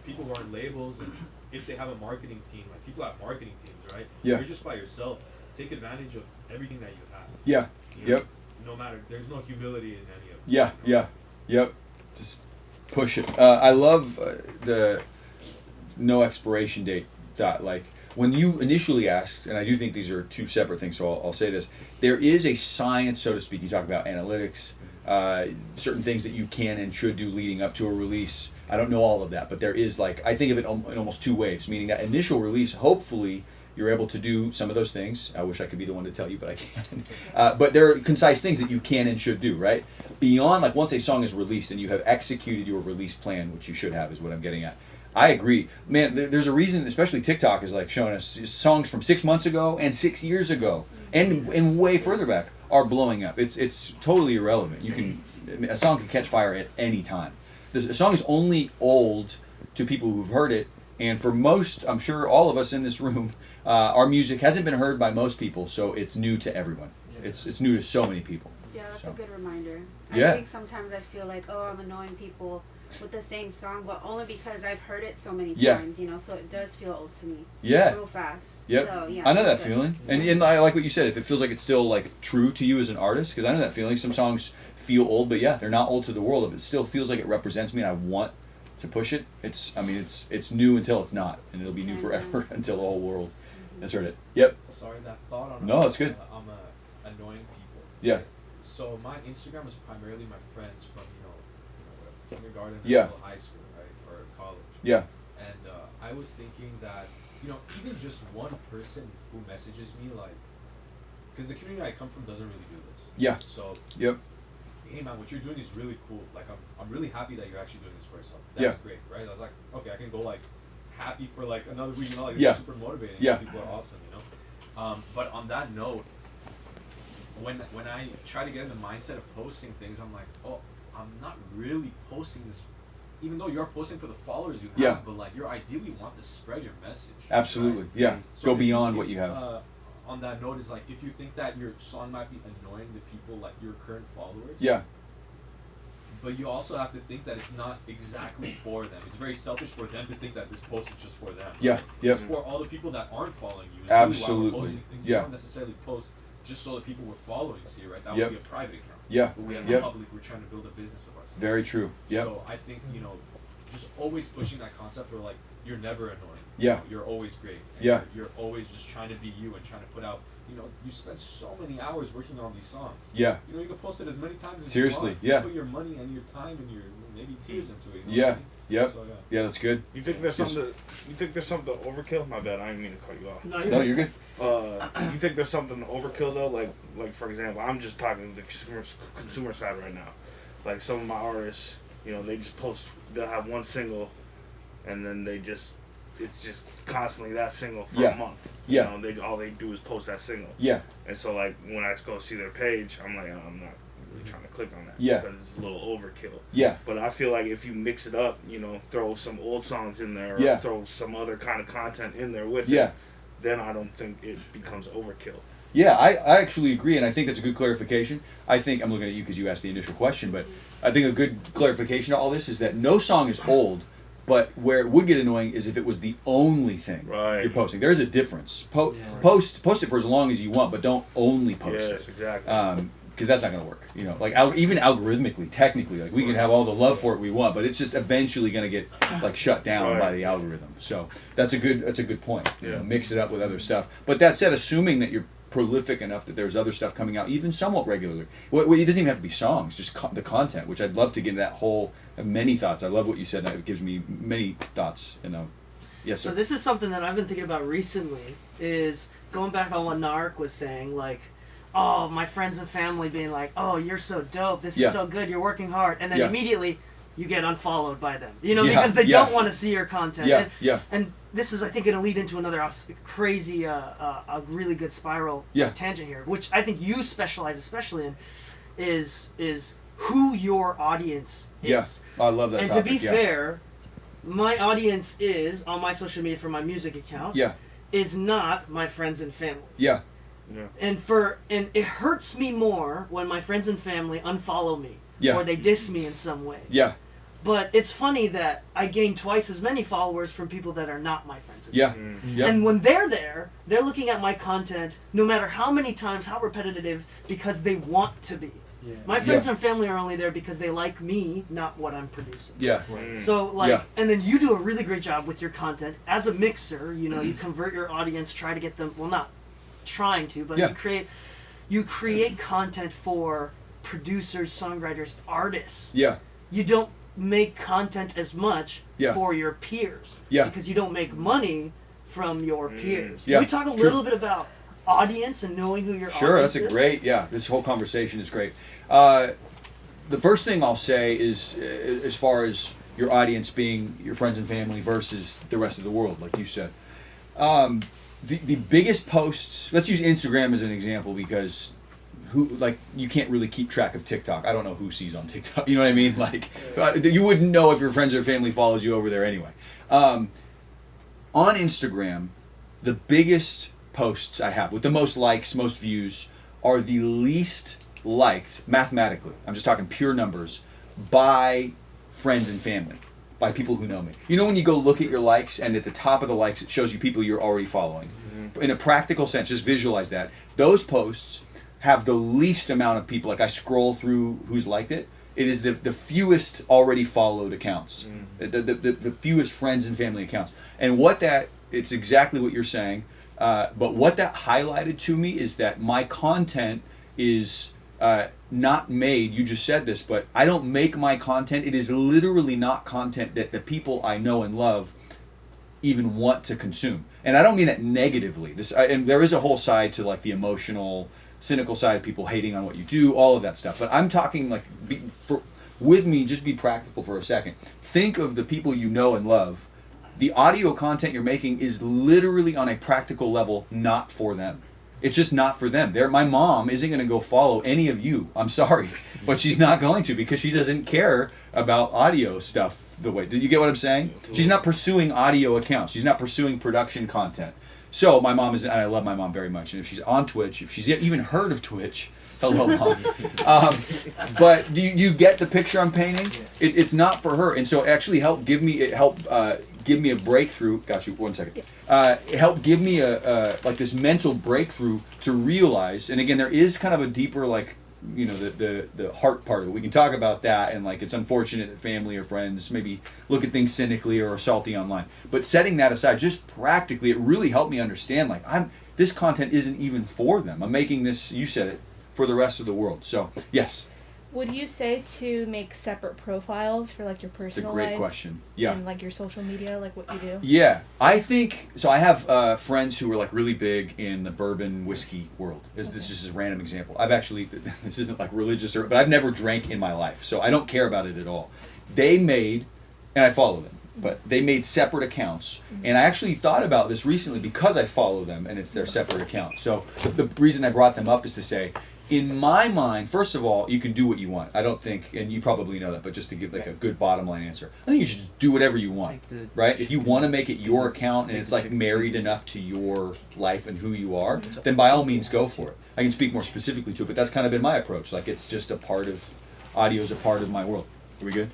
people who aren't labels, and if they have a marketing team, like people have marketing teams, right? Yeah. You're just by yourself. Take advantage of everything that you have. Yeah. Yep. No matter, there's no humility in any of it. Yeah. Yeah. Yep. Just push it. I love the no expiration date thought. Like, when you initially asked, and I do think these are two separate things, so I'll say this. There is a science, so to speak. You talk about analytics, certain things that you can and should do leading up to a release. I don't know all of that, but there is, like, I think of it in almost two waves, meaning that initial release, hopefully, you're able to do some of those things. I wish I could be the one to tell you, but I can't. But there are concise things that you can and should do, right? Beyond, like, once a song is released and you have executed your release plan, which you should have, is what I'm getting at. I agree. Man, there's a reason, especially TikTok is like showing us songs from 6 months ago and 6 years ago and way further back. are blowing up. It's totally irrelevant. You can a song can catch fire at any time. A song is only old to people who've heard it, and for most, I'm sure all of us in this room, our music hasn't been heard by most people, so it's new to everyone. It's new to so many people. Yeah, that's So. a good reminder. Yeah. I think sometimes I feel like, oh, I'm annoying people with the same song, but only because I've heard it so many Yeah. times, you know, so it does feel old to me. Yeah. Real fast. Yep. So, yeah, I know that that's feeling. good. And I like what you said, if it feels like it's still like true to you as an artist, because I know that feeling. Some songs feel old, but yeah, they're not old to the world. If it still feels like it represents me and I want to push it, it's new until it's not, and it'll be new forever until the whole world has heard it. Yep. Sorry, that thought on. No, it's good. I'm annoying people. Yeah. So my Instagram is primarily my friends from kindergarten Yeah. until high school, right, or college. Yeah. And I was thinking that even just one person who messages me like, because the community I come from doesn't really do this. Yeah. So. Yep. Hey man, what you're doing is really cool. Like I'm really happy that you're actually doing this for yourself. Yeah. That's great, right? I was like, okay, I can go like happy for like another week, like Yeah. it's super motivating. Yeah. People are awesome, But on that note, when I try to get in the mindset of posting things, I'm like, oh, I'm not really posting this, even though you're posting for the followers you have, Yeah. but like you ideally want to spread your message. Absolutely. Right? Yeah. So Go if beyond what you have. On that note, is like if you think that your song might be annoying the people like your current followers. Yeah. But you also have to think that it's not exactly for them. It's very selfish for them to think that this post is just for them. Yeah, yep. It's for all the people that aren't following you. It's Absolutely. Really why we're posting things. Yeah. We don't necessarily post just so the people we're following see, right? That Yep. would be a private account. Yeah, But we have yep. a public, we're trying to build a business of ourselves. Very true. Yep. So I think, just always pushing that concept where like, you're never annoying. Yeah. You're always great. And Yeah. You're always just trying to be you and trying to put out, you spend so many hours working on these songs. Yeah. You can post it as many times as Seriously, you want. yeah. You put your money and your time and your maybe tears into it. Yeah. Yep. So, Yeah, that's good. You think there's Yes. something? You think there's something to overkill? My bad, I didn't mean to cut you off. No, you're good. You think there's something to overkill though? Like for example, I'm just talking the consumer side right now. Like some of my artists, they just post. They'll have one single, and then it's just constantly that single for Yeah. a month. Yeah. All they do is post that single. Yeah. And so like when I go see their page, I'm like, I'm not really trying to click on that. Yeah. Because it's a little overkill. Yeah. But I feel like if you mix it up, throw some old songs in there, or Yeah. throw some other kind of content in there with Yeah. it, then I don't think it becomes overkill. Yeah, I actually agree, and I think that's a good clarification. I think, I'm looking at you because you asked the initial question, but I think a good clarification to all this is that no song is old, but where it would get annoying is if it was the only thing you're posting. There is a difference. Post it for as long as you want, but don't only post Yes, it. exactly. Because that's not going to work. Like even algorithmically, technically, like we can have all the love for it we want, but it's just eventually going to get like shut down by the algorithm. So that's a good point. Mix it up with other stuff. But that said, assuming that you're prolific enough that there's other stuff coming out even somewhat regularly. It doesn't even have to be songs, just the content, which I'd love to get into that whole many thoughts. I love what you said. That gives me many thoughts. Yes, sir. So this is something that I've been thinking about recently, is going back on what Nark was saying, like, oh, my friends and family being like, oh, you're so dope, this is so good, you're working hard, and then immediately you get unfollowed by them, because they don't want to see your content. And this is, I think, going to lead into another crazy, a really good spiral tangent here, which I think you specialize especially in, is who your audience is. Yes, I love that and topic. to be fair, my audience is, on my social media for my music account, is not my friends and family. Yeah. And it hurts me more when my friends and family unfollow me or they diss me in some way. Yeah. But it's funny that I gain twice as many followers from people that are not my friends and family. Yeah. And when they're there, they're looking at my content, no matter how many times, how repetitive it is, because they want to be. Yeah. My friends and family are only there because they like me, not what I'm producing. Yeah. So and then you do a really great job with your content as a mixer. You convert your audience, try to get them. Well, not trying to, but you create content for producers, songwriters, artists. Yeah. You don't make content as much for your peers. Because you don't make money from your peers. Can we talk a little bit about audience and knowing who your audience is? That's a great, this whole conversation is great. The first thing I'll say is, as far as your audience being your friends and family versus the rest of the world, like you said, the biggest posts, let's use Instagram as an example, because who like you can't really keep track of TikTok. I don't know who sees on TikTok. You know what I mean? Like you wouldn't know if your friends or family follows you over there anyway. On Instagram, the biggest posts I have with the most likes, most views are the least liked mathematically. I'm just talking pure numbers by friends and family, by people who know me. You know when you go look at your likes and at the top of the likes it shows you people you're already following. In a practical sense, just visualize that. Those posts have the least amount of people. Like I scroll through who's liked it. It is the fewest already followed accounts. The fewest friends and family accounts. And it's exactly what you're saying. But what that highlighted to me is that my content is not made, you just said this, but I don't make my content. It is literally not content that the people I know and love even want to consume. And I don't mean that negatively. And there is a whole side to like the emotional, cynical side of people hating on what you do, all of that stuff. But I'm talking like, with me, just be practical for a second. Think of the people you know and love. The audio content you're making is literally on a practical level not for them. It's just not for them. My mom isn't going to go follow any of you. I'm sorry, but she's not going to because she doesn't care about audio stuff the way. Did you get what I'm saying? She's not pursuing audio accounts. She's not pursuing production content. So my mom is, and I love my mom very much. And if she's on Twitch, if she's even heard of Twitch, hello, Mom. But do you get the picture I'm painting? It's not for her, and so it actually helped give me a breakthrough. Got you. 1 second. It helped give me a like this mental breakthrough to realize. And again, there is kind of a deeper like the heart part of it. We can talk about that, and like it's unfortunate that family or friends maybe look at things cynically or are salty online. But setting that aside, just practically, it really helped me understand like this content isn't even for them. I'm making this. You said it. For the rest of the world. So, yes. Would you say to make separate profiles for like your personal life? It's a great question. Yeah. And like your social media, like what you do? Yeah. I think, so I have friends who are like really big in the bourbon whiskey world. This is just a random example. I've actually, this isn't like religious, but I've never drank in my life. So I don't care about it at all. They made, and I follow them, but they made separate accounts. And I actually thought about this recently because I follow them and it's their separate account. So the reason I brought them up is to say, in my mind, first of all, you can do what you want. I don't think, and you probably know that, but just to give like a good bottom line answer, I think you should just do whatever you want, right? If you want to make it your account and it's like married enough to your life and who you are, then by all means go for it. I can speak more specifically to it, but that's kind of been my approach. Like it's just a part of, audio is a part of my world. Are we good?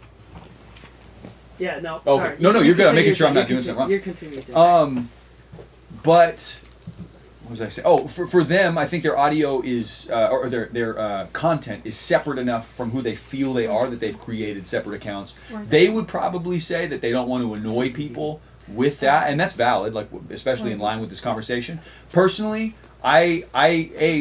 Yeah, no, okay. sorry. No, you're good. I'm making sure I'm not doing something wrong. You're continuing. But what was I saying? Oh, for them, I think their audio is, or their content is separate enough from who they feel they are that they've created separate accounts. They would probably say that they don't want to annoy people with that, and that's valid, like especially in line with this conversation. Personally, I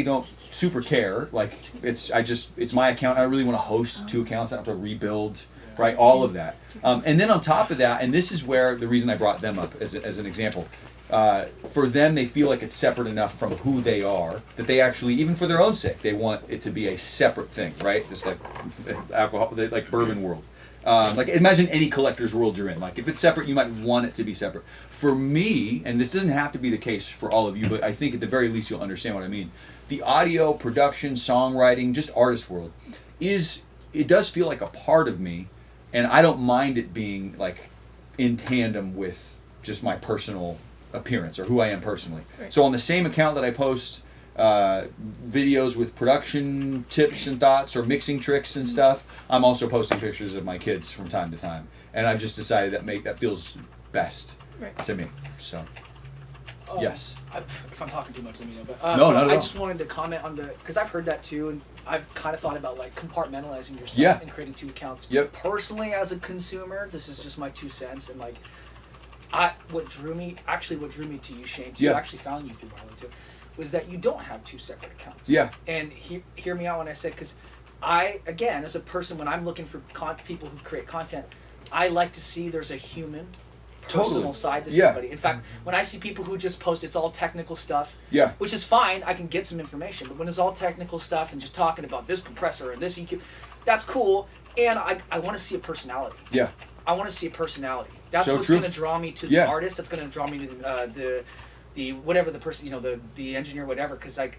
don't super care. Like it's my account. I really want to host 2 accounts. I don't have to rebuild, right? All of that, and then on top of that, and this is where the reason I brought them up as an example. For them, they feel like it's separate enough from who they are that they actually, even for their own sake, they want it to be a separate thing, right? It's like alcohol, like bourbon world. Like imagine any collector's world you're in. Like if it's separate, you might want it to be separate. For me, and this doesn't have to be the case for all of you, but I think at the very least you'll understand what I mean. The audio, production, songwriting, just artist world it does feel like a part of me, and I don't mind it being like in tandem with just my personal appearance or who I am personally. Right. So on the same account that I post videos with production tips and thoughts or mixing tricks and stuff, I'm also posting pictures of my kids from time to time, and I've just decided that feels best to me. So yes. If I'm talking too much, let me know. But no, not at all. I just wanted to comment on because I've heard that too, and I've kind of thought about like compartmentalizing yourself and creating 2 accounts. Yep. Personally, as a consumer, this is just my 2 cents, and like. What drew me to you, Shane, too, actually found you through Marley too, was that you don't have 2 separate accounts. Yeah. And hear me out when I said, because I, again, as a person, when I'm looking for people who create content, I like to see there's a human, personal side to somebody. In fact, when I see people who just post, it's all technical stuff, which is fine, I can get some information, but when it's all technical stuff and just talking about this compressor and this EQ, that's cool, and I want to see a personality. Yeah. I want to see a personality. That's so what's going to draw me to the artist. That's going to draw me to the whatever the person, the engineer, whatever. Because like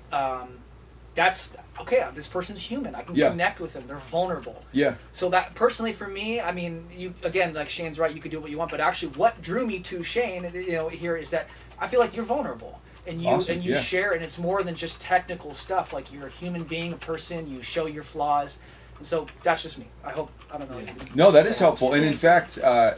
that's okay. This person's human. I can Yeah. connect with them. They're vulnerable. Yeah. So that personally for me, I mean, you again, like Shane's right. You could do what you want, but actually, what drew me to Shane, here is that I feel like you're vulnerable. And you Awesome, yeah. share, and it's more than just technical stuff. Like you're a human being, a person. You show your flaws, and so that's just me. I hope I don't know. No, that is helpful. And in fact, I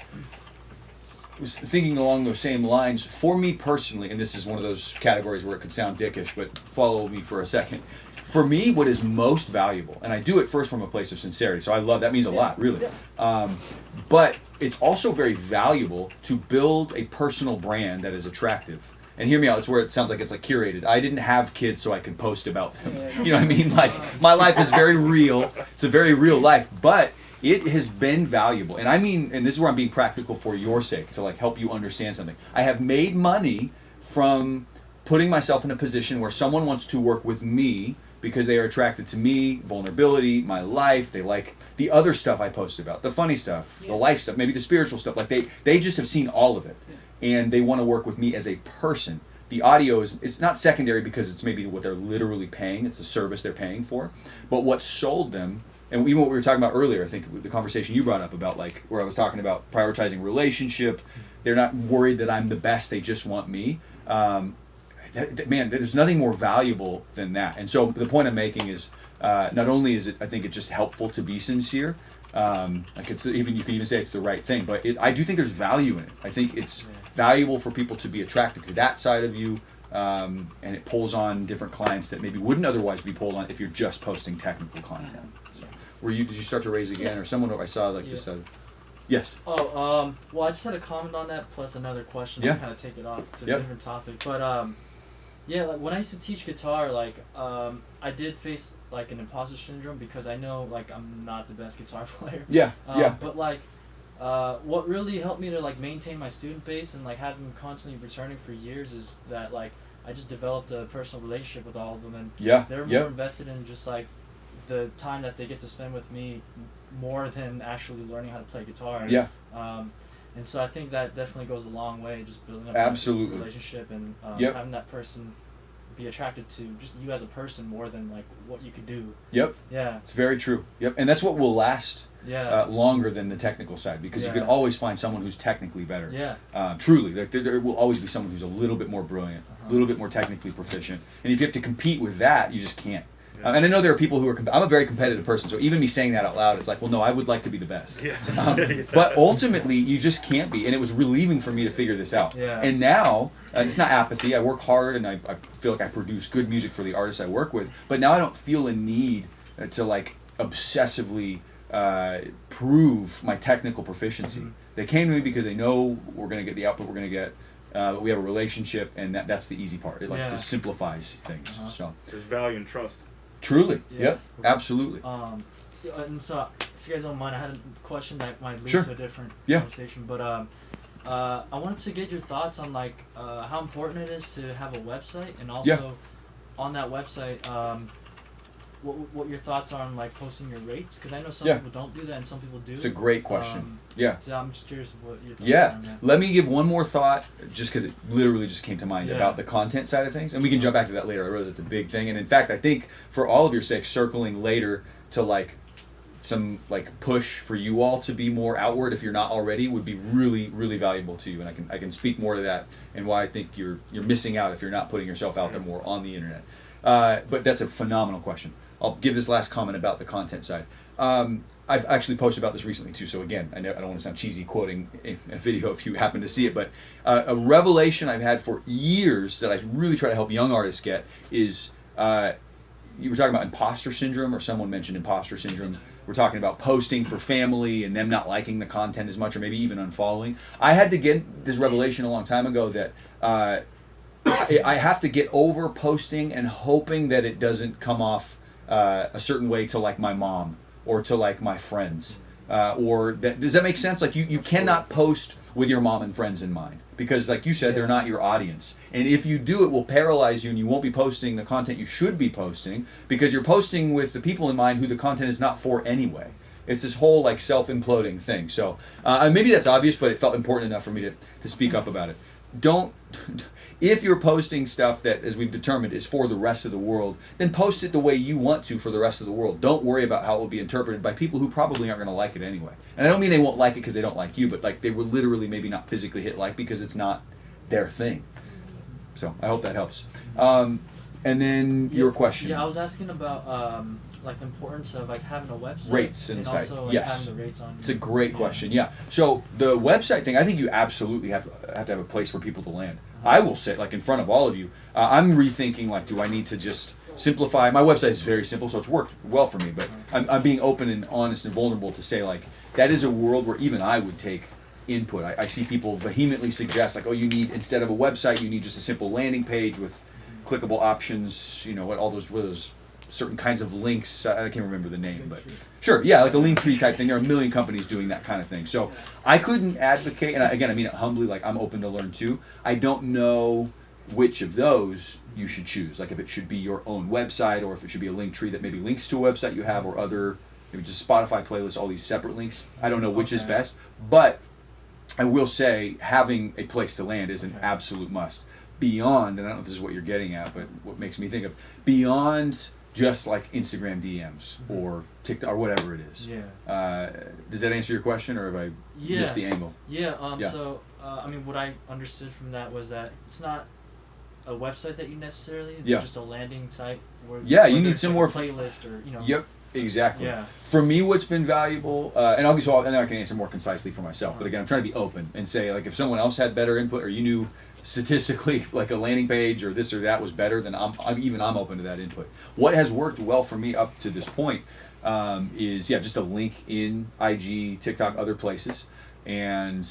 was thinking along those same lines. For me personally, and this is one of those categories where it could sound dickish, but follow me for a second. For me, what is most valuable, and I do it first from a place of sincerity, so I love that means a lot, really. But it's also very valuable to build a personal brand that is attractive. And hear me out, it's where it sounds like it's like curated. I didn't have kids so I could post about them. You know what I mean? Like, my life is very real. It's a very real life, but it has been valuable. And I mean, and this is where I'm being practical for your sake, to like help you understand something. I have made money from putting myself in a position where someone wants to work with me because they are attracted to me, vulnerability, my life. They like the other stuff I post about, the funny stuff, the life stuff, maybe the spiritual stuff. Like they just have seen all of it. And they want to work with me as a person. The audio it's not secondary because it's maybe what they're literally paying. It's a service they're paying for. But what sold them, and even what we were talking about earlier, I think the conversation you brought up about like where I was talking about prioritizing relationship. They're not worried that I'm the best. They just want me. Man, there's nothing more valuable than that. And so the point I'm making is not only is it, I think it's just helpful to be sincere. Like it's even you can even say it's the right thing, but I do think there's value in it. I think it's valuable for people to be attracted to that side of you, and it pulls on different clients that maybe wouldn't otherwise be pulled on if you're just posting technical content. So, did you start to raise again, or someone I saw like this? Yes. Oh, well, I just had a comment on that plus another question. Yeah. To kind of take it off to a different topic, but yeah, like when I used to teach guitar, like I did face like an imposter syndrome because I know like I'm not the best guitar player. Yeah. But like, what really helped me to like maintain my student base and like have them constantly returning for years is that like I just developed a personal relationship with all of them, and they're more invested in just like the time that they get to spend with me more than actually learning how to play guitar. Yeah. And so I think that definitely goes a long way, just building up Absolutely. a relationship and having that person be attracted to just you as a person more than like what you could do. Yep. Yeah. It's very true. Yep. And that's what will last Yeah. Longer than the technical side, because you can always find someone who's technically better. Yeah. Truly, there will always be someone who's a little bit more brilliant, a little bit more technically proficient. And if you have to compete with that, you just can't. And I know there are people who are. I'm a very competitive person, so even me saying that out loud, it's like, well, no, I would like to be the best. But ultimately, you just can't be. And it was relieving for me to figure this out. Yeah. And now, it's not apathy. I work hard, and I feel like I produce good music for the artists I work with. But now I don't feel a need to like obsessively prove my technical proficiency. They came to me because they know we're going to get the output we're going to get. But we have a relationship, and that's the easy part. It just simplifies things. So there's value and trust. Truly, yep, absolutely. And so, if you guys don't mind, I had a question that might lead to a different Yeah. conversation. But I wanted to get your thoughts on like how important it is to have a website, and also on that website, what your thoughts are on like posting your rates? Because I know some people don't do that, and some people do. It's a great question. So I'm just curious what your thoughts are on that. Let me give one more thought, just because it literally just came to mind about the content side of things, and we can jump back to that later. I realize it's a big thing, and in fact, I think for all of your sake, circling later to like some like push for you all to be more outward if you're not already would be really, really valuable to you, and I can speak more to that and why I think you're missing out if you're not putting yourself out there more on the internet. But that's a phenomenal question. I'll give this last comment about the content side. I've actually posted about this recently too, so again, I don't want to sound cheesy quoting a video if you happen to see it, but a revelation I've had for years that I really try to help young artists get is, you were talking about imposter syndrome, or someone mentioned imposter syndrome. We're talking about posting for family and them not liking the content as much, or maybe even unfollowing. I had to get this revelation a long time ago that I have to get over posting and hoping that it doesn't come off a certain way to like my mom or to like my friends, or that, does that make sense? Like you cannot post with your mom and friends in mind, because like you said, they're not your audience, and if you do, it will paralyze you and you won't be posting the content you should be posting, because you're posting with the people in mind who the content is not for anyway. It's this whole like self-imploding thing. So maybe that's obvious, but it felt important enough for me to speak up about it. don't. If you're posting stuff that, as we've determined, is for the rest of the world, then post it the way you want to for the rest of the world. Don't worry about how it will be interpreted by people who probably aren't going to like it anyway. And I don't mean they won't like it because they don't like you, but like they will literally maybe not physically hit like because it's not their thing. So I hope that helps. And then your question. Yeah, I was asking about like the importance of like having a website. Rates and site. also like Yes. having the rates on. It's a great question. Yeah. So the website thing, I think you absolutely have to have a place for people to land. I will say, like in front of all of you, I'm rethinking like, do I need to just simplify? My website is very simple, so it's worked well for me. But I'm being open and honest and vulnerable to say like that is a world where even I would take input. I see people vehemently suggest like, oh, you need, instead of a website, you need just a simple landing page with clickable options. You know what all those certain kinds of links. I can't remember the name, but sure, yeah, like a Linktree type thing. There are a million companies doing that kind of thing. So I couldn't advocate, and again, I mean it humbly, like I'm open to learn too. I don't know which of those you should choose. Like if it should be your own website, or if it should be a Linktree that maybe links to a website you have, or other, maybe just Spotify playlists, all these separate links. I don't know which is best, but I will say having a place to land is an absolute must. Beyond, and I don't know if this is what you're getting at, but what makes me think of, beyond just like Instagram DMs or TikTok or whatever it is. Yeah. Does that answer your question, or have I missed the angle? Yeah. So I mean, what I understood from that was that it's not a website that you necessarily. Yeah. Just a landing site. Where, Yeah, where you need there's some like more a playlist or you know. Yep. Exactly. Yeah. For me, what's been valuable, and and then I can answer more concisely for myself. But again, I'm trying to be open and say like if someone else had better input, or you knew statistically like a landing page or this or that was better, then I'm open to that input. What has worked well for me up to this point is just a link in IG, TikTok, other places, and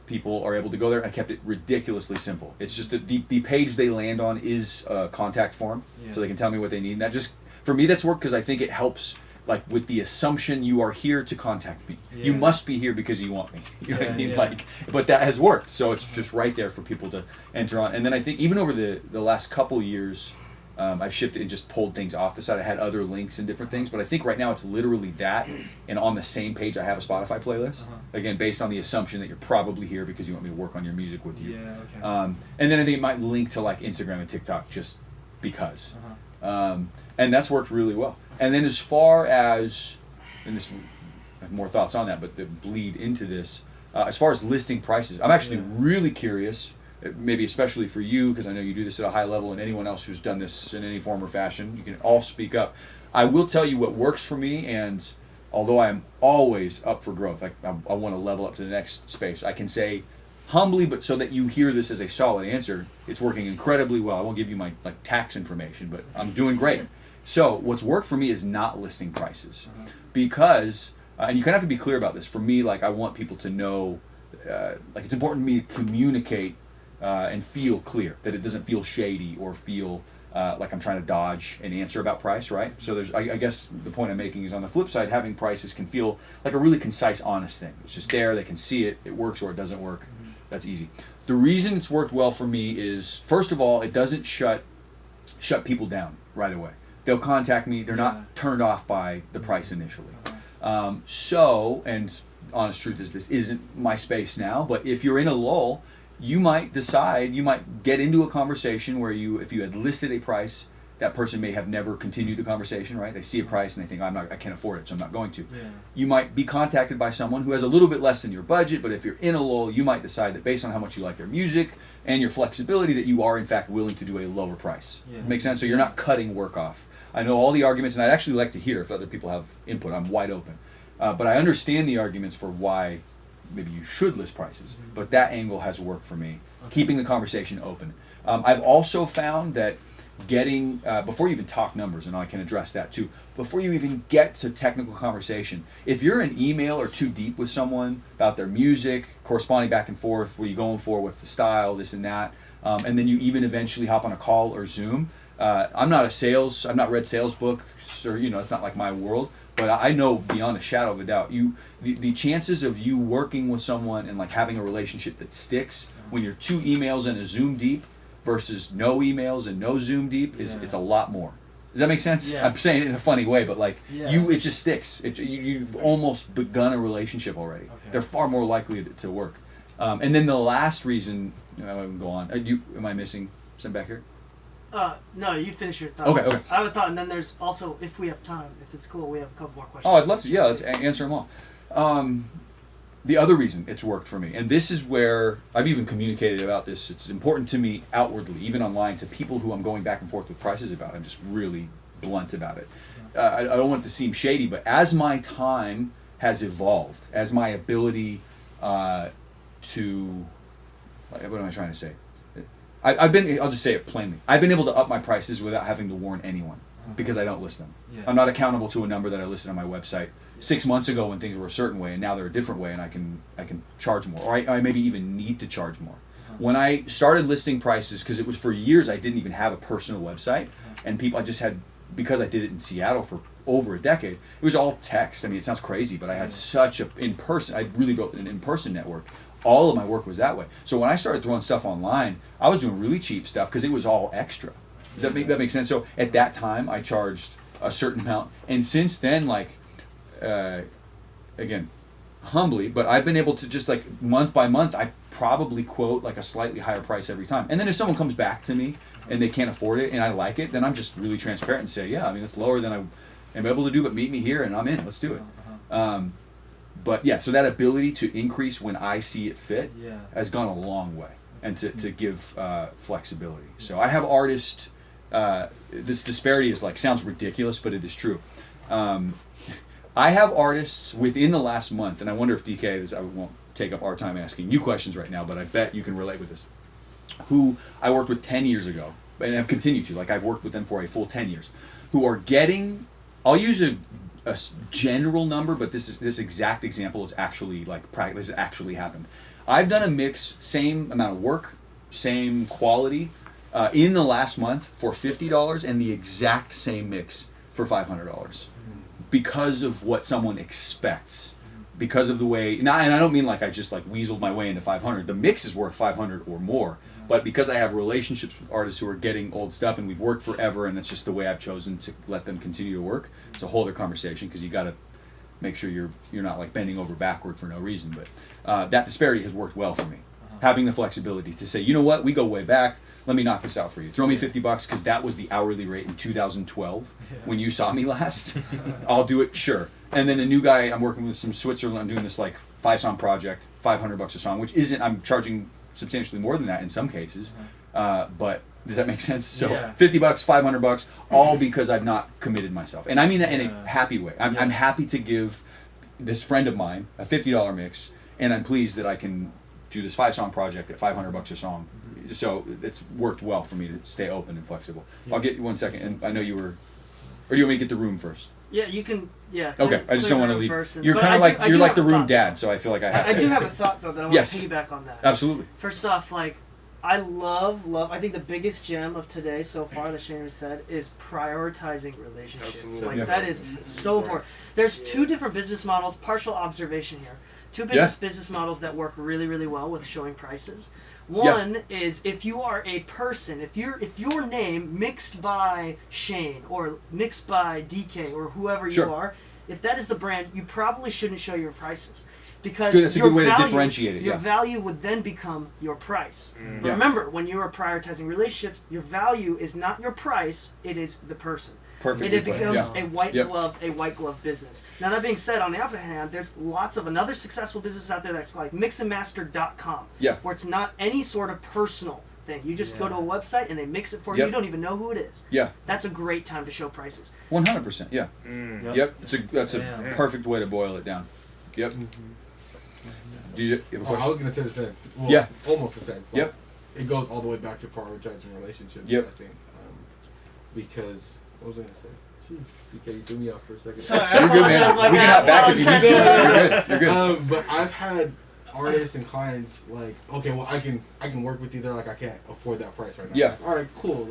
people are able to go there. I kept it ridiculously simple. It's just that the page they land on is a contact form, so they can tell me what they need. And that just, for me, that's worked because I think it helps. Like with the assumption you are here to contact me. Yeah. You must be here because you want me. You know what I Yeah, mean? yeah. Like, but that has worked. So it's just right there for people to enter on. And then I think even over the last couple years, I've shifted and just pulled things off the site. I had other links and different things, but I think right now it's literally that. And on the same page, I have a Spotify playlist. Again, based on the assumption that you're probably here because you want me to work on your music with you. Yeah. Okay. And then I think it might link to like Instagram and TikTok just because. And that's worked really well. And then as far as, and this, I have more thoughts on that, but that bleed into this. As far as listing prices, I'm actually really curious, maybe especially for you, because I know you do this at a high level, and anyone else who's done this in any form or fashion, you can all speak up. I will tell you what works for me, and although I am always up for growth, I want to level up to the next space, I can say humbly, but so that you hear this as a solid answer, it's working incredibly well. I won't give you my like tax information, but I'm doing great. So what's worked for me is not listing prices, because and you kind of have to be clear about this. For me, like I want people to know, like it's important to me to communicate and feel clear, that it doesn't feel shady or feel like I'm trying to dodge an answer about price, right? So there's, I guess the point I'm making is on the flip side, having prices can feel like a really concise, honest thing. It's just there, they can see it, it works or it doesn't work. That's easy. The reason it's worked well for me is, first of all, it doesn't shut people down right away. They'll contact me, they're not turned off by the price initially. So, and honest truth is this isn't my space now, but if you're in a lull, you might decide, you might get into a conversation where if you had listed a price, that person may have never continued the conversation, right? They see a price and they think, I can't afford it, so I'm not going to. Yeah. You might be contacted by someone who has a little bit less than your budget, but if you're in a lull, you might decide that based on how much you like their music and your flexibility, that you are in fact willing to do a lower price. Yeah. Make sense? So you're not cutting work off. I know all the arguments, and I'd actually like to hear if other people have input. I'm wide open. But I understand the arguments for why maybe you should list prices, but that angle has worked for me, keeping the conversation open. I've also found that getting, before you even talk numbers, and I can address that too, before you even get to technical conversation, if you're an email or too deep with someone about their music, corresponding back and forth, what are you going for, what's the style, this and that, and then you even eventually hop on a call or Zoom, I've not read sales books, or it's not like my world, but I know beyond a shadow of a doubt, the chances of you working with someone and like having a relationship that sticks when you're 2 emails and a Zoom deep versus no emails and no Zoom deep it's a lot more. Does that make sense? Yeah. I'm saying it in a funny way, but like Yeah. it just sticks. You've almost begun a relationship already. Okay. They're far more likely to work. And then the last reason I can go on. Am I missing some back here? No, you finish your thought. Okay. I have a thought, and then there's also, if we have time, if it's cool, we have a couple more questions. Oh, I'd love to. Yeah, let's answer them all. The other reason it's worked for me, and this is where I've even communicated about this, it's important to me outwardly, even online, to people who I'm going back and forth with prices about. I'm just really blunt about it. I don't want it to seem shady, but as my time has evolved, as my ability to, what am I trying to say? I'll just say it plainly. I've been able to up my prices without having to warn anyone because I don't list them. Yeah. I'm not accountable to a number that I listed on my website 6 months ago when things were a certain way, and now they're a different way, and I can charge more, or I maybe even need to charge more. When I started listing prices, because it was for years I didn't even have a personal website, and I just had, because I did it in Seattle for over a decade, it was all text. I mean, it sounds crazy, but I had such I really built an in-person network. All of my work was that way. So when I started throwing stuff online, I was doing really cheap stuff because it was all extra. Does that make sense? So at that time, I charged a certain amount, and since then, again, humbly, but I've been able to just month by month, I probably quote a slightly higher price every time. And then if someone comes back to me and they can't afford it and I like it, then I'm just really transparent and say, yeah, I mean, it's lower than I am able to do, but meet me here and I'm in. Let's do it. But yeah, so that ability to increase when I see it fit has gone a long way, and to give flexibility. So I have artists. This disparity is sounds ridiculous, but it is true. I have artists within the last month, and I wonder if DK, I won't take up our time asking you questions right now, but I bet you can relate with this, who I worked with 10 years ago, and have continued to, I've worked with them for a full 10 years, who are getting, I'll use a general number, but this exact example is actually, this has actually happened. I've done a mix, same amount of work, same quality, in the last month for $50, and the exact same mix for $500. Because of what someone expects, because of the way, and I don't mean I just weaseled my way into 500. The mix is worth 500 or more, but because I have relationships with artists who are getting old stuff and we've worked forever, and it's just the way I've chosen to let them continue to work. It's a whole other conversation because you got to make sure you're not bending over backward for no reason. But that disparity has worked well for me, having the flexibility to say, you know what, we go way back. Let me knock this out for you. Throw me $50 because that was the hourly rate in 2012 when you saw me last. I'll do it, sure. And then a new guy, I'm working with some Switzerland. I'm doing this 5-song project, $500 a song, which isn't. I'm charging substantially more than that in some cases. But does that make sense? So $50, $500, all because I've not committed myself, and I mean that in a happy way. I'm happy to give this friend of mine a $50 mix, and I'm pleased that I can do this 5-song project at $500 a song. So it's worked well for me to stay open and flexible. I'll get you 1 second, and I know you were, or do you want me to get the room first? Yeah, you can. Yeah. Okay, I just don't want to leave. You're kind of you're like the room dad, so I feel like I have. I do have a thought though that I want to piggyback on that. Absolutely. First off, I love. I think the biggest gem of today so far that Shane has said is prioritizing relationships. Absolutely. That is so important. There's two different business models. Partial observation here. Two business models that work really, really well with showing prices. One is if you are a person, if your name mixed by Shane or mixed by DK or whoever you are, if that is the brand, you probably shouldn't show your prices. Because it's a good way to differentiate it. Your value would then become your price. But remember, when you are prioritizing relationships, your value is not your price; it is the person. Perfectly It becomes a white glove business. Now that being said, on the other hand, there's lots of another successful business out there that's like mixandmaster.com, where it's not any sort of personal thing. You just go to a website and they mix it for you. You don't even know who it is. That's a great time to show prices. 100%. Yeah. Yep. That's a perfect way to boil it down. Yep. Do you have a question? I was gonna say the same. Well, almost the same. Yep. It goes all the way back to prioritizing relationships. Yep. I think because what was I gonna say? DK, you threw me off for a second. Sorry, you're good, man. We can hop back if you need to. You're good. You're good. But I've had artists and clients okay, well I can work with you there. I can't afford that price right now. Yeah. All right, cool.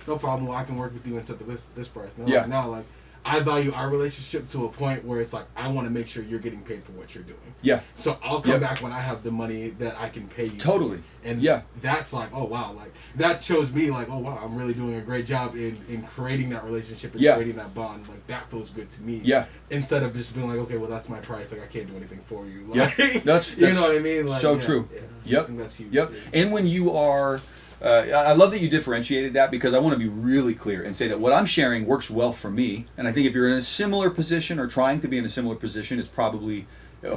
No problem. Well, I can work with you and set this price. Now I value our relationship to a point where it's like I want to make sure you're getting paid for what you're doing. Yeah. So I'll come Yep. back when I have the money that I can pay you. Totally. And Yeah. that's like, oh wow, like that shows me like, oh wow, I'm really doing a great job in creating that relationship and Yeah. creating that bond. Like that feels good to me. Yeah. Instead of just being like, okay, well that's my price. Like I can't do anything for you. Yeah, Like, that's you know what I mean. Like, so yeah, true. yeah. I Yep. think that's huge. Yep. And when you are, I love that you differentiated that because I want to be really clear and say that what I'm sharing works well for me. And I think if you're in a similar position or trying to be in a similar position, it's probably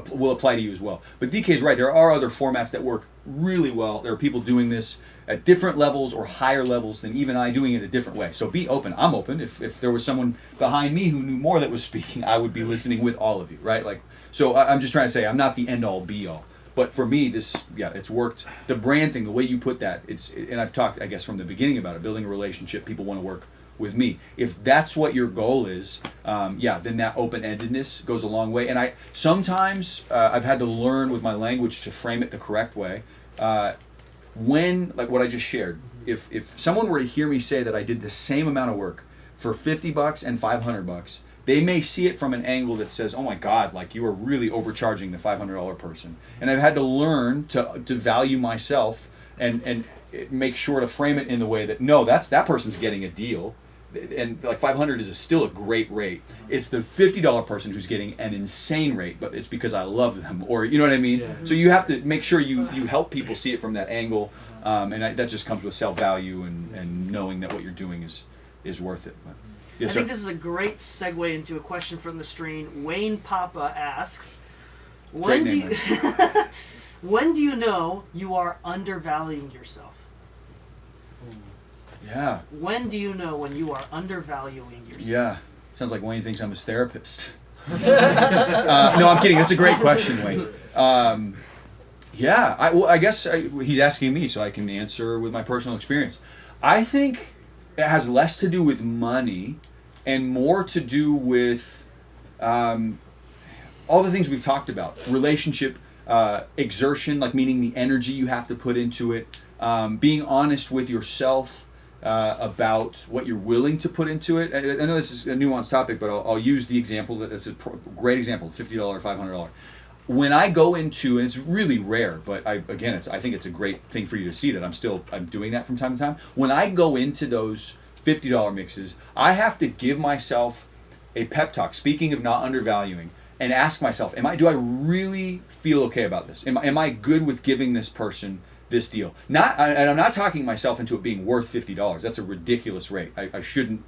will apply to you as well. But DK's right. There are other formats that work really well. There are people doing this at different levels or higher levels than even I doing it a different way. So be open. I'm open. If there was someone behind me who knew more that was speaking, I would be listening with all of you, right? Like, so I'm just trying to say I'm not the end all be all. But for me, this, yeah, it's worked. The brand thing, the way you put that, and I've talked, I guess, from the beginning about it, building a relationship, people want to work with me. If that's what your goal is, then that open-endedness goes a long way. And sometimes I've had to learn with my language to frame it the correct way. When, like what I just shared, if someone were to hear me say that I did the same amount of work for $50 and $500, they may see it from an angle that says, oh my God, like you are really overcharging the $500 person. And I've had to learn to value myself and make sure to frame it in the way that, no, that person's getting a deal. And like 500 is still a great rate. It's the $50 person who's getting an insane rate, but it's because I love them, or you know what I mean? Yeah. So you have to make sure you help people see it from that angle, that just comes with self-value and knowing that what you're doing is worth it. But, yes, I think this is a great segue into a question from the stream. Wayne Papa asks, when do you know you are undervaluing yourself? Yeah. When do you know when you are undervaluing yourself? Yeah. Sounds like Wayne thinks I'm his therapist. No, I'm kidding. That's a great question, Wayne. I guess he's asking me, so I can answer with my personal experience. I think it has less to do with money and more to do with all the things we've talked about. Relationship, exertion, like meaning the energy you have to put into it, being honest with yourself, about what you're willing to put into it. I know this is a nuanced topic, but I'll use the example that's a great example, $50, $500. When I go into, and it's really rare, but I think it's a great thing for you to see that I'm doing that from time to time. When I go into those $50 mixes, I have to give myself a pep talk, speaking of not undervaluing, and ask myself, do I really feel okay about this? Am I good with giving this person this deal? And I'm not talking myself into it being worth $50. That's a ridiculous rate. I shouldn't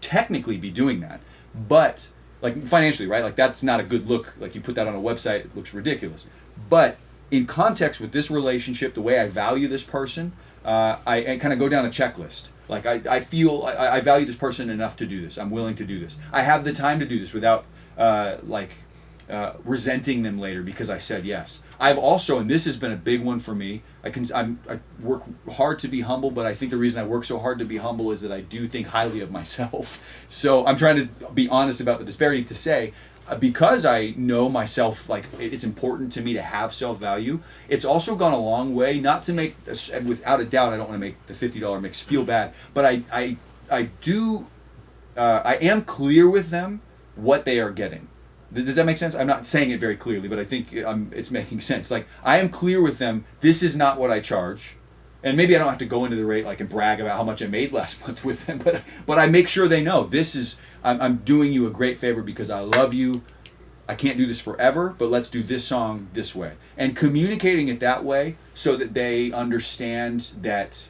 technically be doing that. But like financially, right? Like that's not a good look. Like you put that on a website, it looks ridiculous. But in context with this relationship, the way I value this person, I kind of go down a checklist. Like I feel I value this person enough to do this. I'm willing to do this. I have the time to do this without resenting them later because I said yes. I've also, and this has been a big one for me, I work hard to be humble, but I think the reason I work so hard to be humble is that I do think highly of myself. So I'm trying to be honest about the disparity to say, because I know myself, like it's important to me to have self-value, it's also gone a long way, not to make, without a doubt, I don't want to make the $50 mix feel bad, but I am clear with them what they are getting. Does that make sense? I'm not saying it very clearly, but I think it's making sense. Like, I am clear with them, this is not what I charge. And maybe I don't have to go into the rate like and brag about how much I made last month with them, but I make sure they know this is, I'm doing you a great favor because I love you. I can't do this forever, but let's do this song this way. And communicating it that way so that they understand that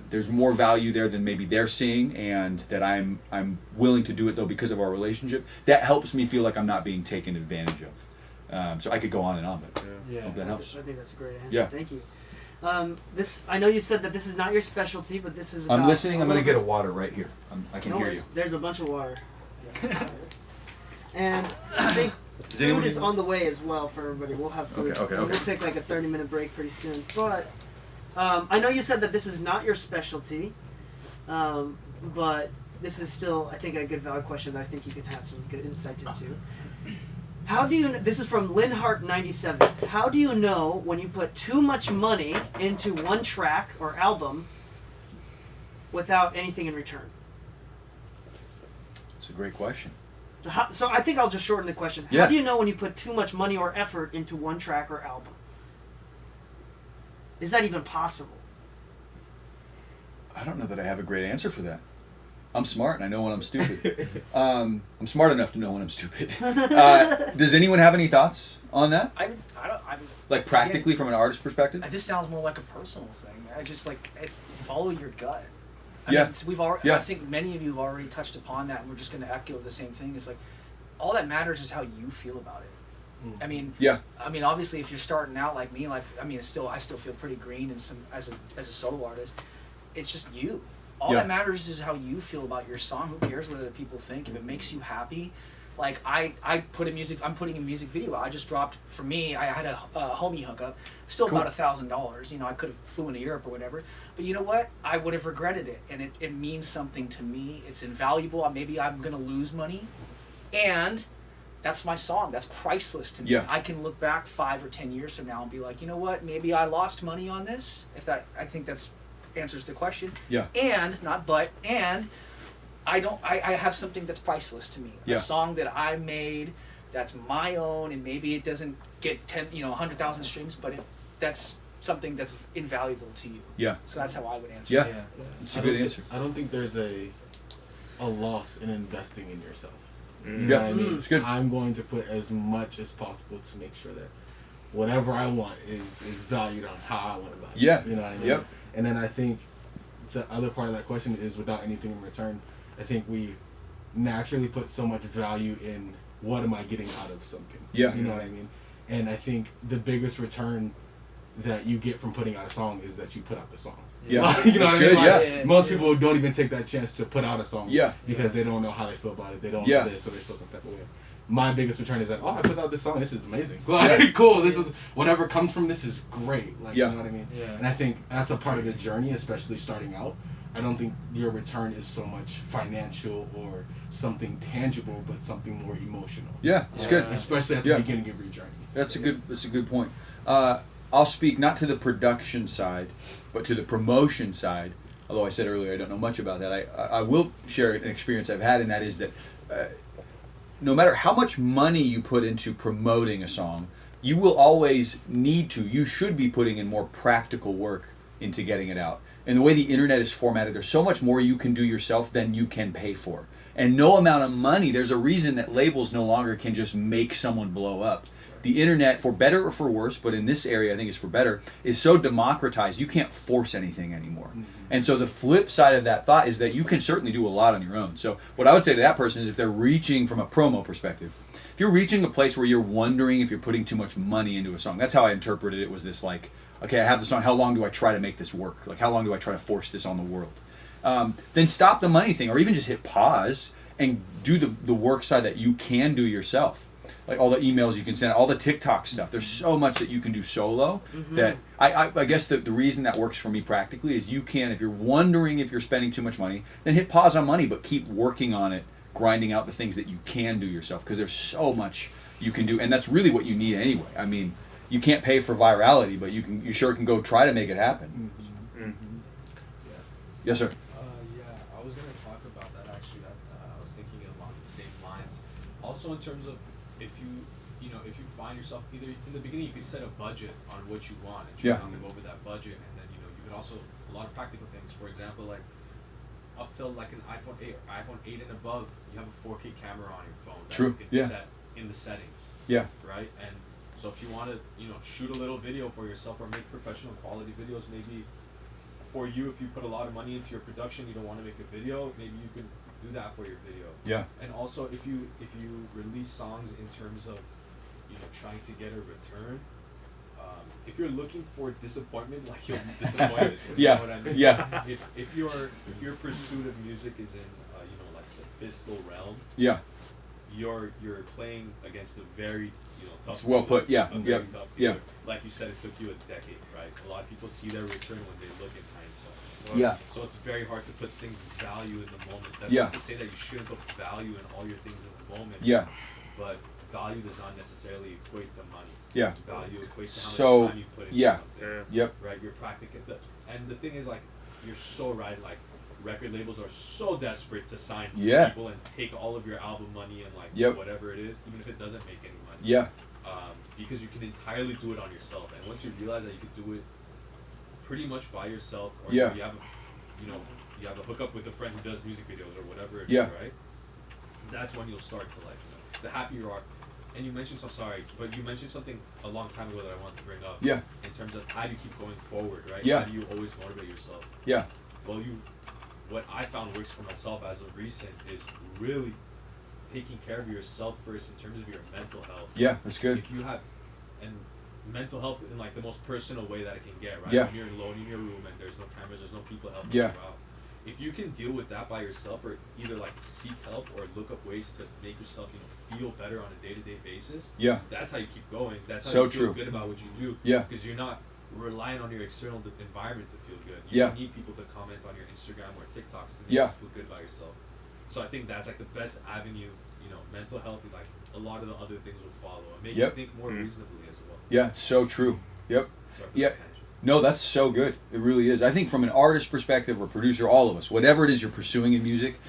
there's more value there than maybe they're seeing, and that I'm willing to do it though because of our relationship. That helps me feel like I'm not being taken advantage of. So I could go on and on, but hope that helps. I think that's a great answer. Yeah. Thank you. I know you said that this is not your specialty, but this is. I'm listening. I'm going to get a water right here. I can hear you. There's a bunch of water. And I think food is on the way as well for everybody. We'll have food. Okay. We'll take like a 30-minute break pretty soon. But I know you said that this is not your specialty, but this is still, I think, a good valid question that I think you can have some good insight into. How do you? This is from Linhart97. How do you know when you put too much money into one track or album without anything in return? It's a great question. So I think I'll just shorten the question. Yeah. How do you know when you put too much money or effort into one track or album? Is that even possible? I don't know that I have a great answer for that. I'm smart and I know when I'm stupid. I'm smart enough to know when I'm stupid. Does anyone have any thoughts on that? I don't. Like practically from an artist perspective? This sounds more like a personal thing. I just like it's follow your gut. Yeah. Mean, we've already. Yeah. I think many of you have already touched upon that, and we're just going to echo the same thing. It's like all that matters is how you feel about it. I mean, Yeah. I mean, obviously, if you're starting out like me, like I mean, I still feel pretty green and some as a solo artist. It's just you. All Yeah. that matters is how you feel about your song. Who cares what other people think? If it makes you happy, like I'm putting a music video. I just dropped, for me, I had a homie hookup, still Cool. about $1,000. You know, I could have flew into Europe or whatever, but you know what? I would have regretted it, and it means something to me. It's invaluable. Maybe I'm gonna lose money, and that's my song. That's priceless to me. Yeah. I can look back 5 or 10 years from now and be like, you know what? Maybe I lost money on this. I think that's answers the question. Yeah. And I have something that's priceless to me. Yeah. A song that I made that's my own, and maybe it doesn't get 100,000 streams, but that's something that's invaluable to you. Yeah. So that's how I would answer. Yeah. it. It's a good answer. I don't think there's a loss in investing in yourself. You Yeah. know what I mean? It's good. I'm going to put as much as possible to make sure that whatever I want is valued on how I want to value. Yeah. You know what I mean? Yep. And then I think the other part of that question is without anything in return. I think we naturally put so much value in what am I getting out of something. Yeah. You know what I mean? And I think the biggest return that you get from putting out a song is that you put out the song. Yeah. You know That's what I mean? good, Like, yeah. most people don't even take that chance to put out a song. Yeah. Because they don't know how they feel about it. They don't Yeah. know this, or they feel some type of way. My biggest return is that, I put out this song. This is amazing. Like, cool. This is whatever comes from this is great. Like, Yeah. you know what I mean? Yeah. And I think that's a part of the journey, especially starting out. I don't think your return is so much financial or something tangible, but something more emotional. Yeah, it's good. Especially at the beginning of your journey. That's a good point. I'll speak not to the production side, but to the promotion side. Although I said earlier I don't know much about that, I will share an experience I've had, and that is that no matter how much money you put into promoting a song, you will always you should be putting in more practical work into getting it out. And the way the internet is formatted, there's so much more you can do yourself than you can pay for. And no amount of money, there's a reason that labels no longer can just make someone blow up. The internet, for better or for worse, but in this area I think it's for better, is so democratized you can't force anything anymore. And so the flip side of that thought is that you can certainly do a lot on your own. So what I would say to that person is, if they're reaching from a promo perspective, if you're reaching a place where you're wondering if you're putting too much money into a song, that's how I interpreted it. Was this like, okay, I have the song, how long do I try to make this work? Like, how long do I try to force this on the world? Then stop the money thing, or even just hit pause and do the work side that you can do yourself. Like all the emails you can send, all the TikTok stuff. There's so much that you can do solo that I guess the reason that works for me practically is you can, if you're wondering if you're spending too much money, then hit pause on money, but keep working on it, grinding out the things that you can do yourself, because there's so much you can do, and that's really what you need anyway. I mean, you can't pay for virality, but you sure can go try to make it happen. Yes, sir. Yeah, I was going to talk about that actually. I was thinking along the same lines. Also, in terms of if you find yourself either in the beginning, you could set a budget on what you want and try not to go over that budget, and then you could also a lot of practical things. For example, like up till like an iPhone 8 or iPhone 8 and above, you have a 4K camera on your phone that True. you can Yeah. set in the settings. Yeah. Right? And so if you want to, shoot a little video for yourself or make professional quality videos, maybe for you, if you put a lot of money into your production, you don't want to make a video, maybe you can do that for your video. Yeah. And also, if you release songs in terms of, trying to get a return, if you're looking for disappointment, like you'll be disappointed. Yeah. You know what I mean? Yeah. If your pursuit of music is in, like the fiscal realm. Yeah. You're playing against a very tough. It's well put, yeah, a very yep, tough yeah. dealer. Like you said, it took you a decade, right? A lot of people see their return when they look in hindsight. Yeah. So it's very hard to put things value in the moment. That's Yeah. not to say that you shouldn't put value in all your things in the moment. Yeah. But value does not necessarily equate to money. Yeah. Value equates to how So, much time you put into yeah. something. Yep. Right. You're practical. And the thing is, like, you're so right. Like, record labels are so desperate to sign Yeah. people and take all of your album money and like Yep. whatever it is, even if it doesn't make any money. Yeah. Because you can entirely do it on yourself, and once you realize that you can do it pretty much by yourself, or Yeah. you have a hookup with a friend who does music videos or whatever it is, Yeah. right? That's when you'll start to like, the happier you are. And you mentioned but you mentioned something a long time ago that I wanted to bring up. Yeah. In terms of how do you keep going forward, right? Yeah. How do you always motivate yourself? Yeah. Well, what I found works for myself as of recent is really taking care of yourself first in terms of your mental health. Yeah, that's good. If you have, and mental health in like the most personal way that it can get, right? Yeah. When you're alone in your room and there's no cameras, there's no people helping Yeah. you out. If you can deal with that by yourself, or either like seek help or look up ways to make yourself, feel better on a day-to-day basis. Yeah. That's how you keep going. That's how So you feel true. good about what you do. Yeah. Because you're not relying on your external environment to feel good. You Yeah. don't need people to comment on your Instagram or TikToks to make Yeah. you feel good about yourself. So I think that's like the best avenue. Mental health, like a lot of the other things will follow and make you Yep. think more reasonably as well. Yeah, it's so true. Yep. Sorry for the Yeah. tangent. No, that's so good. It really is. I think from an artist perspective or producer, all of us, whatever it is you're pursuing in music,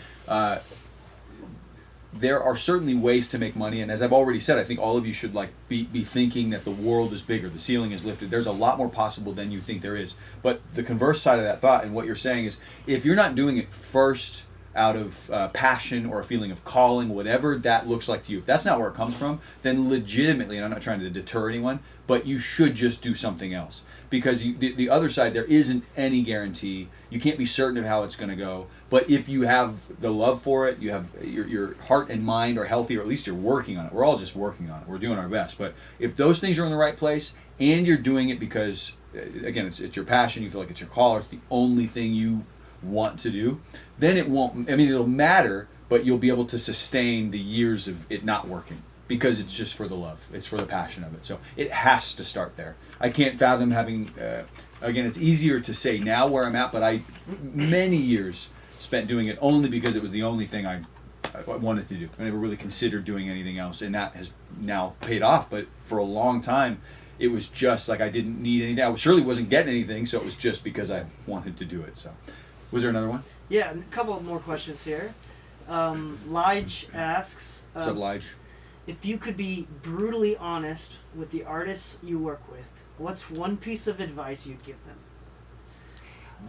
there are certainly ways to make money. And as I've already said, I think all of you should be thinking that the world is bigger, the ceiling is lifted. There's a lot more possible than you think there is. But the converse side of that thought and what you're saying is, if you're not doing it first out of passion or a feeling of calling, whatever that looks like to you, if that's not where it comes from, then legitimately, and I'm not trying to deter anyone, but you should just do something else. Because the other side, there isn't any guarantee. You can't be certain of how it's going to go. But if you have the love for it, you have your heart and mind are healthy, or at least you're working on it. We're all just working on it. We're doing our best. But if those things are in the right place, and you're doing it because, again, it's your passion, you feel like it's your call, or it's the only thing you want to do, then it won't, it'll matter, but you'll be able to sustain the years of it not working, because it's just for the love, it's for the passion of it. So it has to start there. I can't fathom having, again, it's easier to say now where I'm at, but I many years spent doing it only because it was the only thing I wanted to do. I never really considered doing anything else, and that has now paid off. But for a long time, it was just like I didn't need anything. I surely wasn't getting anything, so it was just because I wanted to do it. So, was there another one? Yeah, a couple more questions here. Lige asks, What's up, Lige? if you could be brutally honest with the artists you work with, what's one piece of advice you'd give them?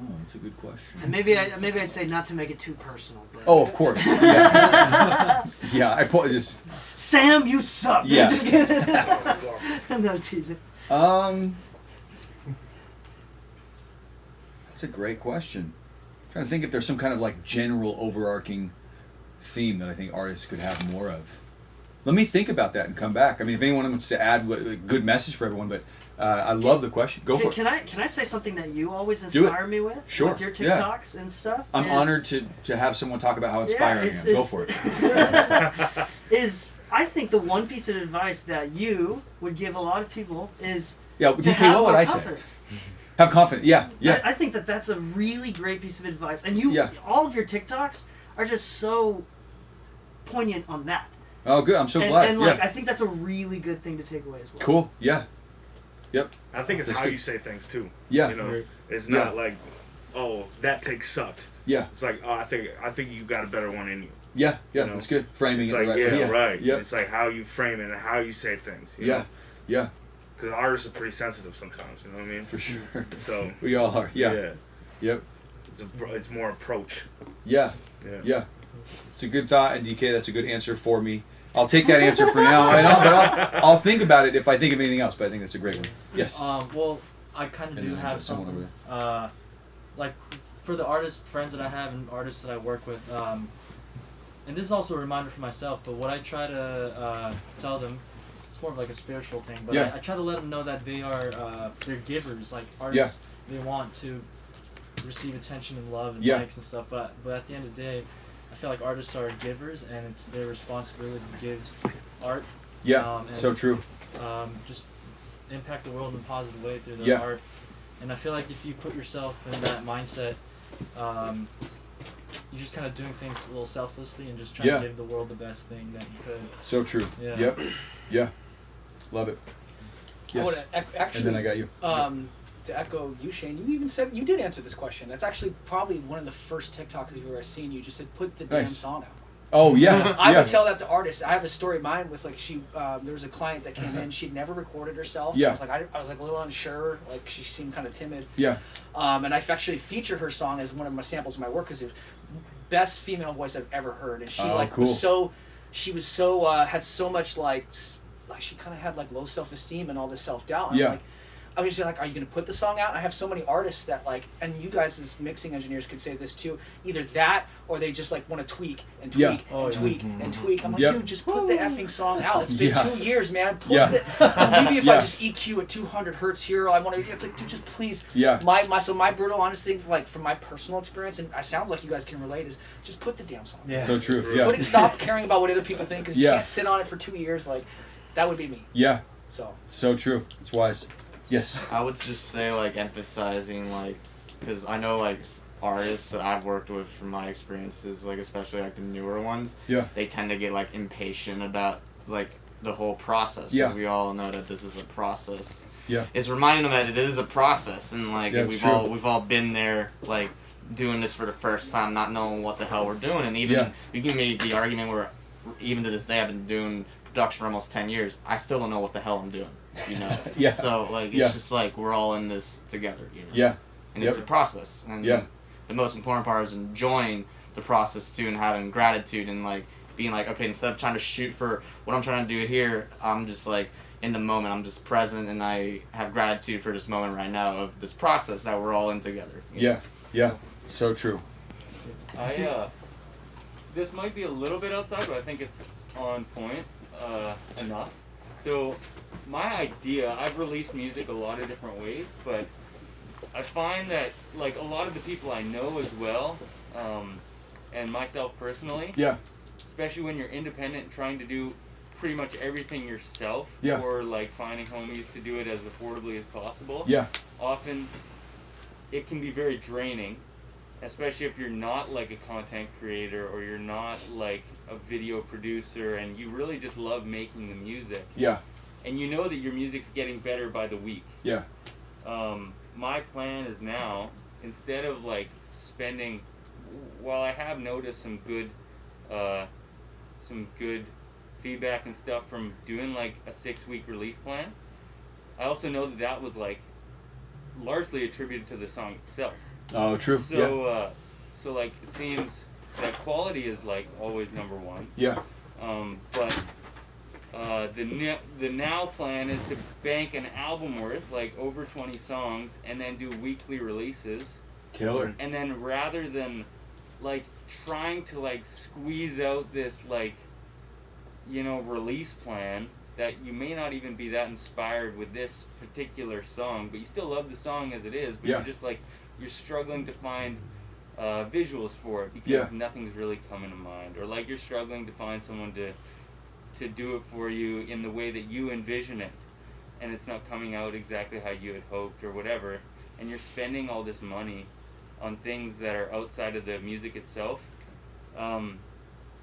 Oh, that's a good question. And maybe I'd say not to make it too personal. But Oh, of course. Yeah, yeah, I just. Sam, you suck. Yeah. Just kidding. I'm not teasing. That's a great question. I'm trying to think if there's some kind of like general overarching theme that I think artists could have more of. Let me think about that and come back. I mean, if anyone wants to add a good message for everyone, but I love the question. Go for it. Can I say something that you always Do it. inspire me with? Sure, With your yeah. TikToks and stuff? I'm honored to have someone talk about how inspiring I am. Go for it. I think the one piece of advice that you would give a lot of people is Yeah, to DK, have what would more I say? confidence. Have confidence. Yeah, yeah. I think that's a really great piece of advice. And all of your TikToks are just so poignant on that. Oh, good. I'm so glad. And yeah. I think that's a really good thing to take away as well. Cool. Yeah. Yep. I think it's That's how good. you say things too. Yeah. You know, Right. it's Yeah. not like, oh, that take sucked. Yeah. It's like, oh, I think you got a better one in you. Yeah. Yeah. You know? That's good. Framing It's it like, the right yeah, way. Yeah. right. Yep. It's like how you frame it and how you say things. You Yeah. know? Yeah. Because artists are pretty sensitive sometimes. You know what I mean? For sure. So We all are. Yeah. Yeah. Yep. It's more approach. Yeah. Yeah. Yeah. It's a good thought, and DK, that's a good answer for me. I'll take that answer for now. But I'll think about it if I think of anything else. But I think that's a great one. Yes. Well, I kind of And do then have someone something. over Like for the artist friends that I have and artists that I work with, and this is also a reminder for myself. But what I try to tell them, it's more of like a spiritual thing. But Yeah. I try to let them know that they are they're givers. Like artists, they want to receive attention and love and Yeah. likes and stuff. But at the end of the day, I feel like artists are givers, and it's their responsibility to give art. Yeah, And, so true. Just impact the world in a positive way through their Yeah. art. And I feel like if you put yourself in that mindset, you're just kind of doing things a little selflessly and just trying Yeah. to give the world the best thing that you could. So true. Yeah. Yep. Yeah. Love it. I Yes. would actually. And then I got you. to echo you, Shane, you even said, you did answer this question. That's actually probably one of the first TikToks where I've seen you just said, put the damn Nice. song out. Oh yeah. I yeah. would tell that to artists. I have a story of mine with like there was a client that came in. She'd never recorded herself. Yeah. I was like a little unsure. Like she seemed kind of timid. Yeah. And I actually featured her song as one of my samples of my work because it was best female voice I've ever heard. And she cool. had so much like she kind of had like low self-esteem and all this self-doubt. Yeah. Like, I was just like, are you going to put the song out? I have so many artists that like, and you guys as mixing engineers could say this too, either that or they just like want to tweak and tweak Yeah. and tweak and tweak. I'm like, Yep. dude, just put the effing song out. It's been Yeah. 2 years, man. Put Yeah. maybe if Yeah. I just EQ at 200 hertz here, I want to, it's like, dude, just please. Yeah. My brutal honest thing, like from my personal experience, and it sounds like you guys can relate, is just put the damn song out. Yeah. So true, yeah. Stop caring about what other people think because you Yeah. can't sit on it for 2 years. Like, that would be me. Yeah. So true. It's wise. Yes. I would just say like emphasizing like, because I know like artists that I've worked with from my experiences, like especially like the newer ones. Yeah. They tend to get like impatient about like the whole process. Yeah. Because we all know that this is a process. Yeah. It's reminding them that it is a process, and like Yeah, it's we've true. all been there, like doing this for the first time, not knowing what the hell we're doing, and even Yeah. we can make the argument where even to this day I've been doing production for almost 10 years. I still don't know what the hell I'm doing. You know. Yeah. So like it's Yeah. just like we're all in this together. You know. Yeah. And Yep. it's a process, and Yeah. the most important part is enjoying the process too, and having gratitude, and like being like, okay, instead of trying to shoot for what I'm trying to do here, I'm just like in the moment. I'm just present, and I have gratitude for this moment right now of this process that we're all in together. you know? Yeah. So true. This might be a little bit outside, but I think it's on point enough. So my idea, I've released music a lot of different ways, but I find that like a lot of the people I know as well, and myself personally, Yeah. especially when you're independent, trying to do pretty much everything yourself, Yeah. or like finding homies to do it as affordably as possible. Yeah. Often it can be very draining, especially if you're not like a content creator or you're not like a video producer and you really just love making the music. Yeah. And you know that your music's getting better by the week. Yeah. My plan is now, instead of like spending, while I have noticed some good feedback and stuff from doing like a 6-week release plan, I also know that that was like largely attributed to the song itself. Oh, true. So, so like it seems that quality is like always number one. Yeah. But the now plan is to bank an album worth like over 20 songs and then do weekly releases. Killer. And then rather than like trying to like squeeze out this like, you know, release plan that you may not even be that inspired with this particular song, but you still love the song as it is, but Yeah. you're just like, you're struggling to find visuals for it because Yeah. nothing's really coming to mind, or like you're struggling to find someone to do it for you in the way that you envision it, and it's not coming out exactly how you had hoped or whatever, and you're spending all this money on things that are outside of the music itself.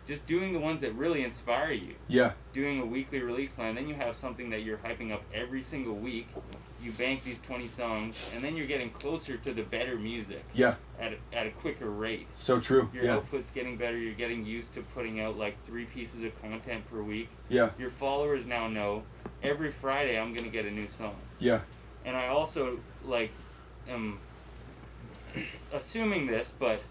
Just doing the ones that really inspire you. Yeah. Doing a weekly release plan, then you have something that you're hyping up every single week. You bank these 20 songs, and then you're getting closer to the better music. Yeah. At a quicker rate. So true. Your Yeah. output's getting better. You're getting used to putting out like 3 pieces of content per week. Yeah. Your followers now know every Friday I'm gonna get a new song. Yeah. And I also like am assuming this, but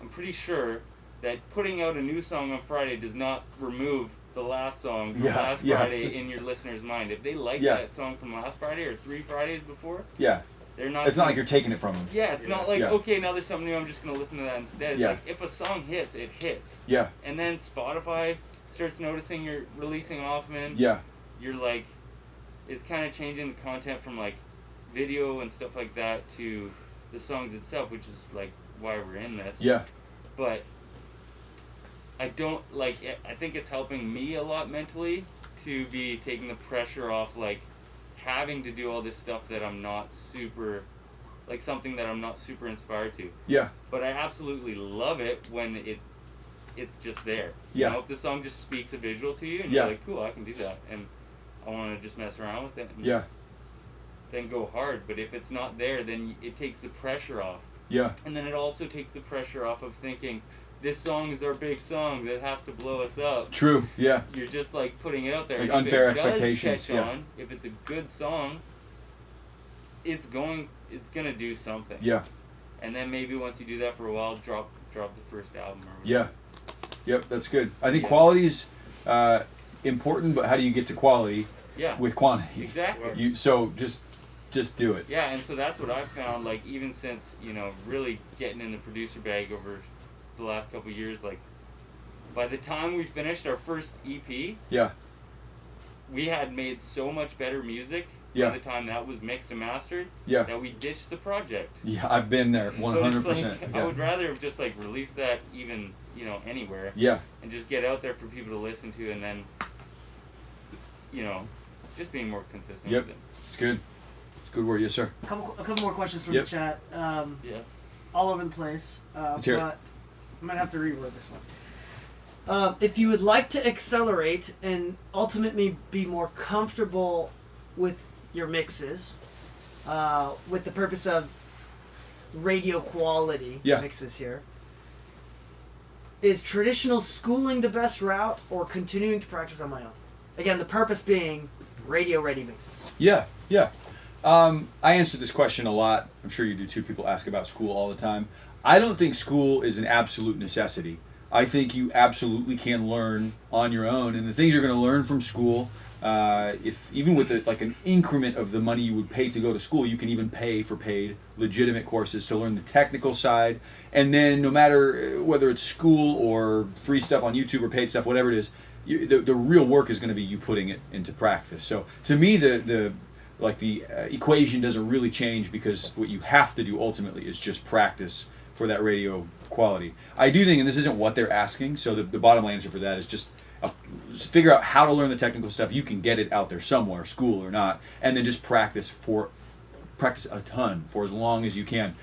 I'm pretty sure that putting out a new song on Friday does not remove the last song from Yeah, last yeah. Friday in your listener's mind. If they like Yeah. that song from last Friday or 3 Fridays before, Yeah. they're not. It's not gonna- like you're taking it from them. Yeah, it's not like Yeah. okay, now there's something new. I'm just gonna listen to that instead. It's Yeah. like if a song hits, it hits. Yeah. And then Spotify starts noticing you're releasing often. Yeah. You're like, it's kind of changing the content from like video and stuff like that to the songs itself, which is like why we're in this. Yeah. But I don't like. I think it's helping me a lot mentally to be taking the pressure off, like having to do all this stuff that I'm not super, like something that I'm not super inspired to. Yeah. But I absolutely love it when it's just there. Yeah. You know, if the song just speaks a visual to you, and Yeah. you're like, cool, I can do that, and I want to just mess around with it. And Yeah. then go hard. But if it's not there, then it takes the pressure off. Yeah. And then it also takes the pressure off of thinking, this song is our big song that has to blow us up. True, yeah. You're just like putting it out there. Like And unfair if it does expectations, catch yeah. on, if it's a good song, it's gonna do something. Yeah. And then maybe once you do that for a while, drop the first album. Or Yeah. Yep, that's good. I think quality is important, but how do you get to quality Yeah. with quantity? Exactly. So just do it. Yeah, and so that's what I've found, like, even since, really getting in the producer bag over the last couple of years, like, by the time we finished our first EP, Yeah. we had made so much better music Yeah. by the time that was mixed and mastered Yeah. that we ditched the project. Yeah, I've been there 100%. But it's like, Yeah. I would rather have just, like, released that even, anywhere. Yeah. And just get out there for people to listen to, and then, just being more consistent Yep. with it. It's good. It's good word, yes, sir. A couple more questions from Yep. the chat. Yeah. All over the place. Let's hear it. But I'm gonna have to reword this one. If you would like to accelerate and ultimately be more comfortable with your mixes, with the purpose of radio quality Yeah. mixes here, is traditional schooling the best route or continuing to practice on my own? Again, the purpose being radio ready mixes. Yeah, yeah. I answer this question a lot. I'm sure you do too. People ask about school all the time. I don't think school is an absolute necessity. I think you absolutely can learn on your own, and the things you're going to learn from school, if even with an increment of the money you would pay to go to school, you can even pay for paid legitimate courses to learn the technical side. And then no matter whether it's school or free stuff on YouTube or paid stuff, whatever it is, the real work is going to be you putting it into practice. So to me, the equation doesn't really change, because what you have to do ultimately is just practice for that radio quality. I do think, and this isn't what they're asking, so the bottom line answer for that is just figure out how to learn the technical stuff. You can get it out there somewhere, school or not, and then just practice a ton for as long as you can.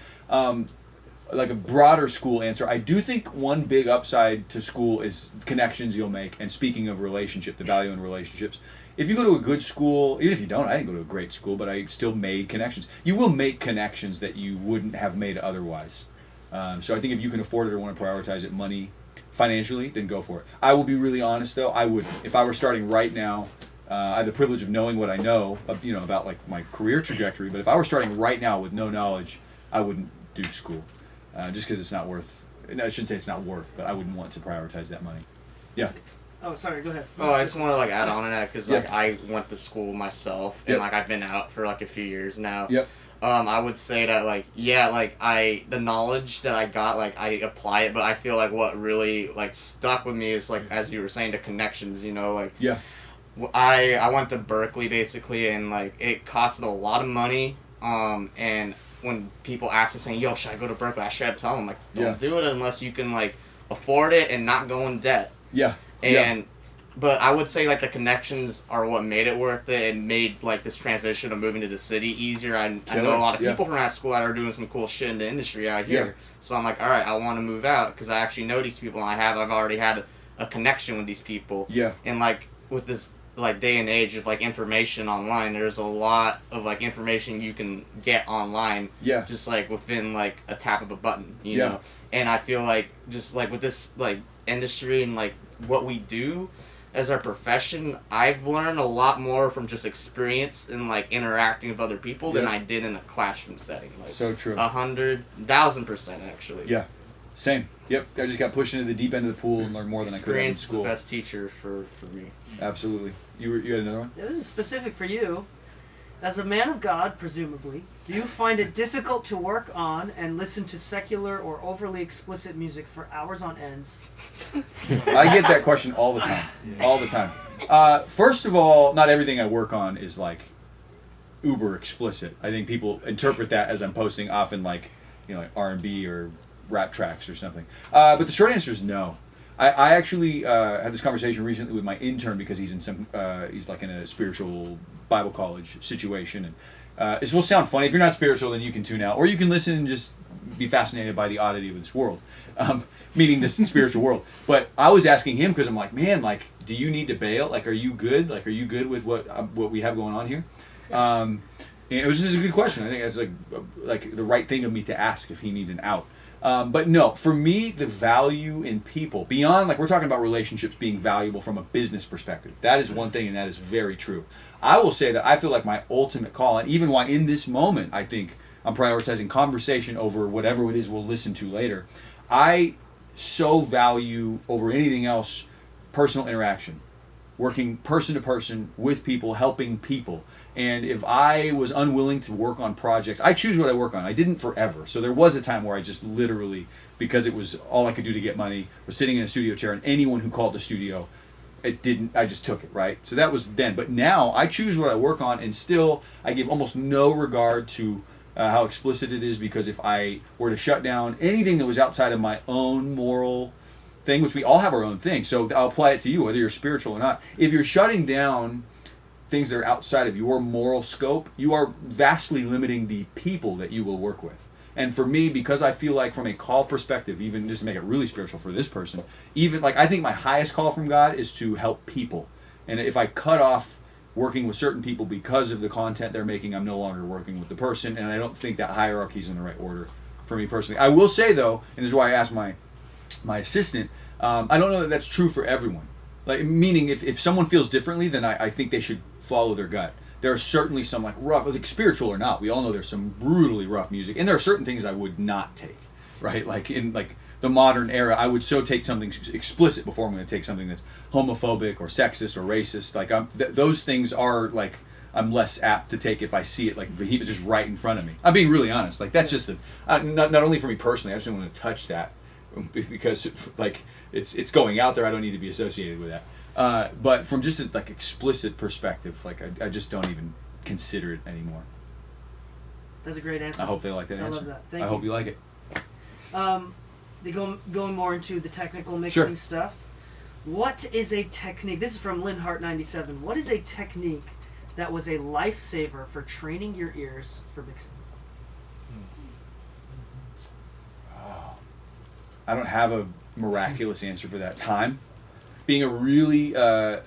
Like a broader school answer, I do think one big upside to school is connections you'll make. And speaking of relationship, the value in relationships. If you go to a good school, even if you don't, I didn't go to a great school, but I still made connections. You will make connections that you wouldn't have made otherwise. So I think if you can afford it or want to prioritize it financially, then go for it. I will be really honest though, I would, if I were starting right now, I have the privilege of knowing what I know, about like my career trajectory, but if I were starting right now with no knowledge, I wouldn't do school. Just because it's not worth, no, I shouldn't say it's not worth, but I wouldn't want to prioritize that money. Yeah. Oh, sorry, go ahead. Oh, I just want to add on to that, because I went to school myself, and Yep. I've been out for a few years now. Yep. I would say that the knowledge that I got, I apply it, but I feel what really stuck with me is as you were saying, the connections. Yeah. I went to Berkeley basically, and it costed a lot of money. And when people ask me saying, "Yo, should I go to Berkeley?" I should tell them don't do it unless you can afford it and not go in debt. Yeah. But I would say the connections are what made it worth it, and made this transition of moving to the city easier. I know a lot of people from that school that are doing some cool shit in the industry out here. Yeah. So I'm all right, I want to move out because I actually know these people, and I've already had a connection with these people. Yeah. And with this day and age of information online, there's a lot of information you can get online. Yeah. Just within a tap of a button, you Yeah. know. And I feel just with this industry and what we do as our profession, I've learned a lot more from just experience and interacting with other people than Yeah. I did in a classroom setting. So true. 100,000% actually. Yeah. Same. Yep. I just got pushed into the deep end of the pool and learned more than I could have in Experience is the school. best teacher for me. Absolutely. You had another one? Yeah, this is specific for you. As a man of God, presumably, do you find it difficult to work on and listen to secular or overly explicit music for hours on ends? I get that question all the time. All the time. First of all, not everything I work on is uber explicit. I think people interpret that as I'm posting often R&B or rap tracks or something. But the short answer is no. I actually had this conversation recently with my intern because he's in he's in a spiritual Bible college situation, and it will sound funny. If you're not spiritual, then you can tune out, or you can listen and just be fascinated by the oddity of this world, meaning this spiritual world. But I was asking him because I'm like, man, do you need to bail? Are you good? Are you good with what we have going on here? And it was just a good question. I think that's like the right thing of me to ask if he needs an out. But no, for me, the value in people, beyond, like, we're talking about relationships being valuable from a business perspective. That is one thing, and that is very true. I will say that I feel like my ultimate call, and even why in this moment I think I'm prioritizing conversation over whatever it is we'll listen to later, I so value over anything else personal interaction. Working person to person with people, helping people. And if I was unwilling to work on projects, I choose what I work on. I didn't forever. So there was a time where I just literally, because it was all I could do to get money, was sitting in a studio chair, and anyone who called the studio, I just took it, right? So that was then. But now I choose what I work on, and still I give almost no regard to how explicit it is, because if I were to shut down anything that was outside of my own moral thing, which we all have our own thing, so I'll apply it to you, whether you're spiritual or not. If you're shutting down things that are outside of your moral scope, you are vastly limiting the people that you will work with. And for me, because I feel like from a call perspective, even just to make it really spiritual for this person, even like I think my highest call from God is to help people. And if I cut off working with certain people because of the content they're making, I'm no longer working with the person, and I don't think that hierarchy is in the right order for me personally. I will say though, and this is why I asked my assistant, I don't know that that's true for everyone. Like, meaning if someone feels differently, then I think they should follow their gut. There are certainly some like rough, like spiritual or not, we all know there's some brutally rough music, and there are certain things I would not take, right? Like in like the modern era, I would so take something explicit before I'm going to take something that's homophobic or sexist or racist. Like those things are like I'm less apt to take if I see it like vehement just right in front of me. I'm being really honest. Like that's just not only for me personally. I just don't want to touch that because like it's going out there. I don't need to be associated with that. But from just a like explicit perspective, like I just don't even consider it anymore. That's a great answer. I hope they like that answer. I love that. Thank I you. hope you like it. They going more into the technical mixing Sure. stuff. What is a technique? This is from Linhart97. What is a technique that was a lifesaver for training your ears for mixing? I don't have a miraculous answer for that. Time. Being a really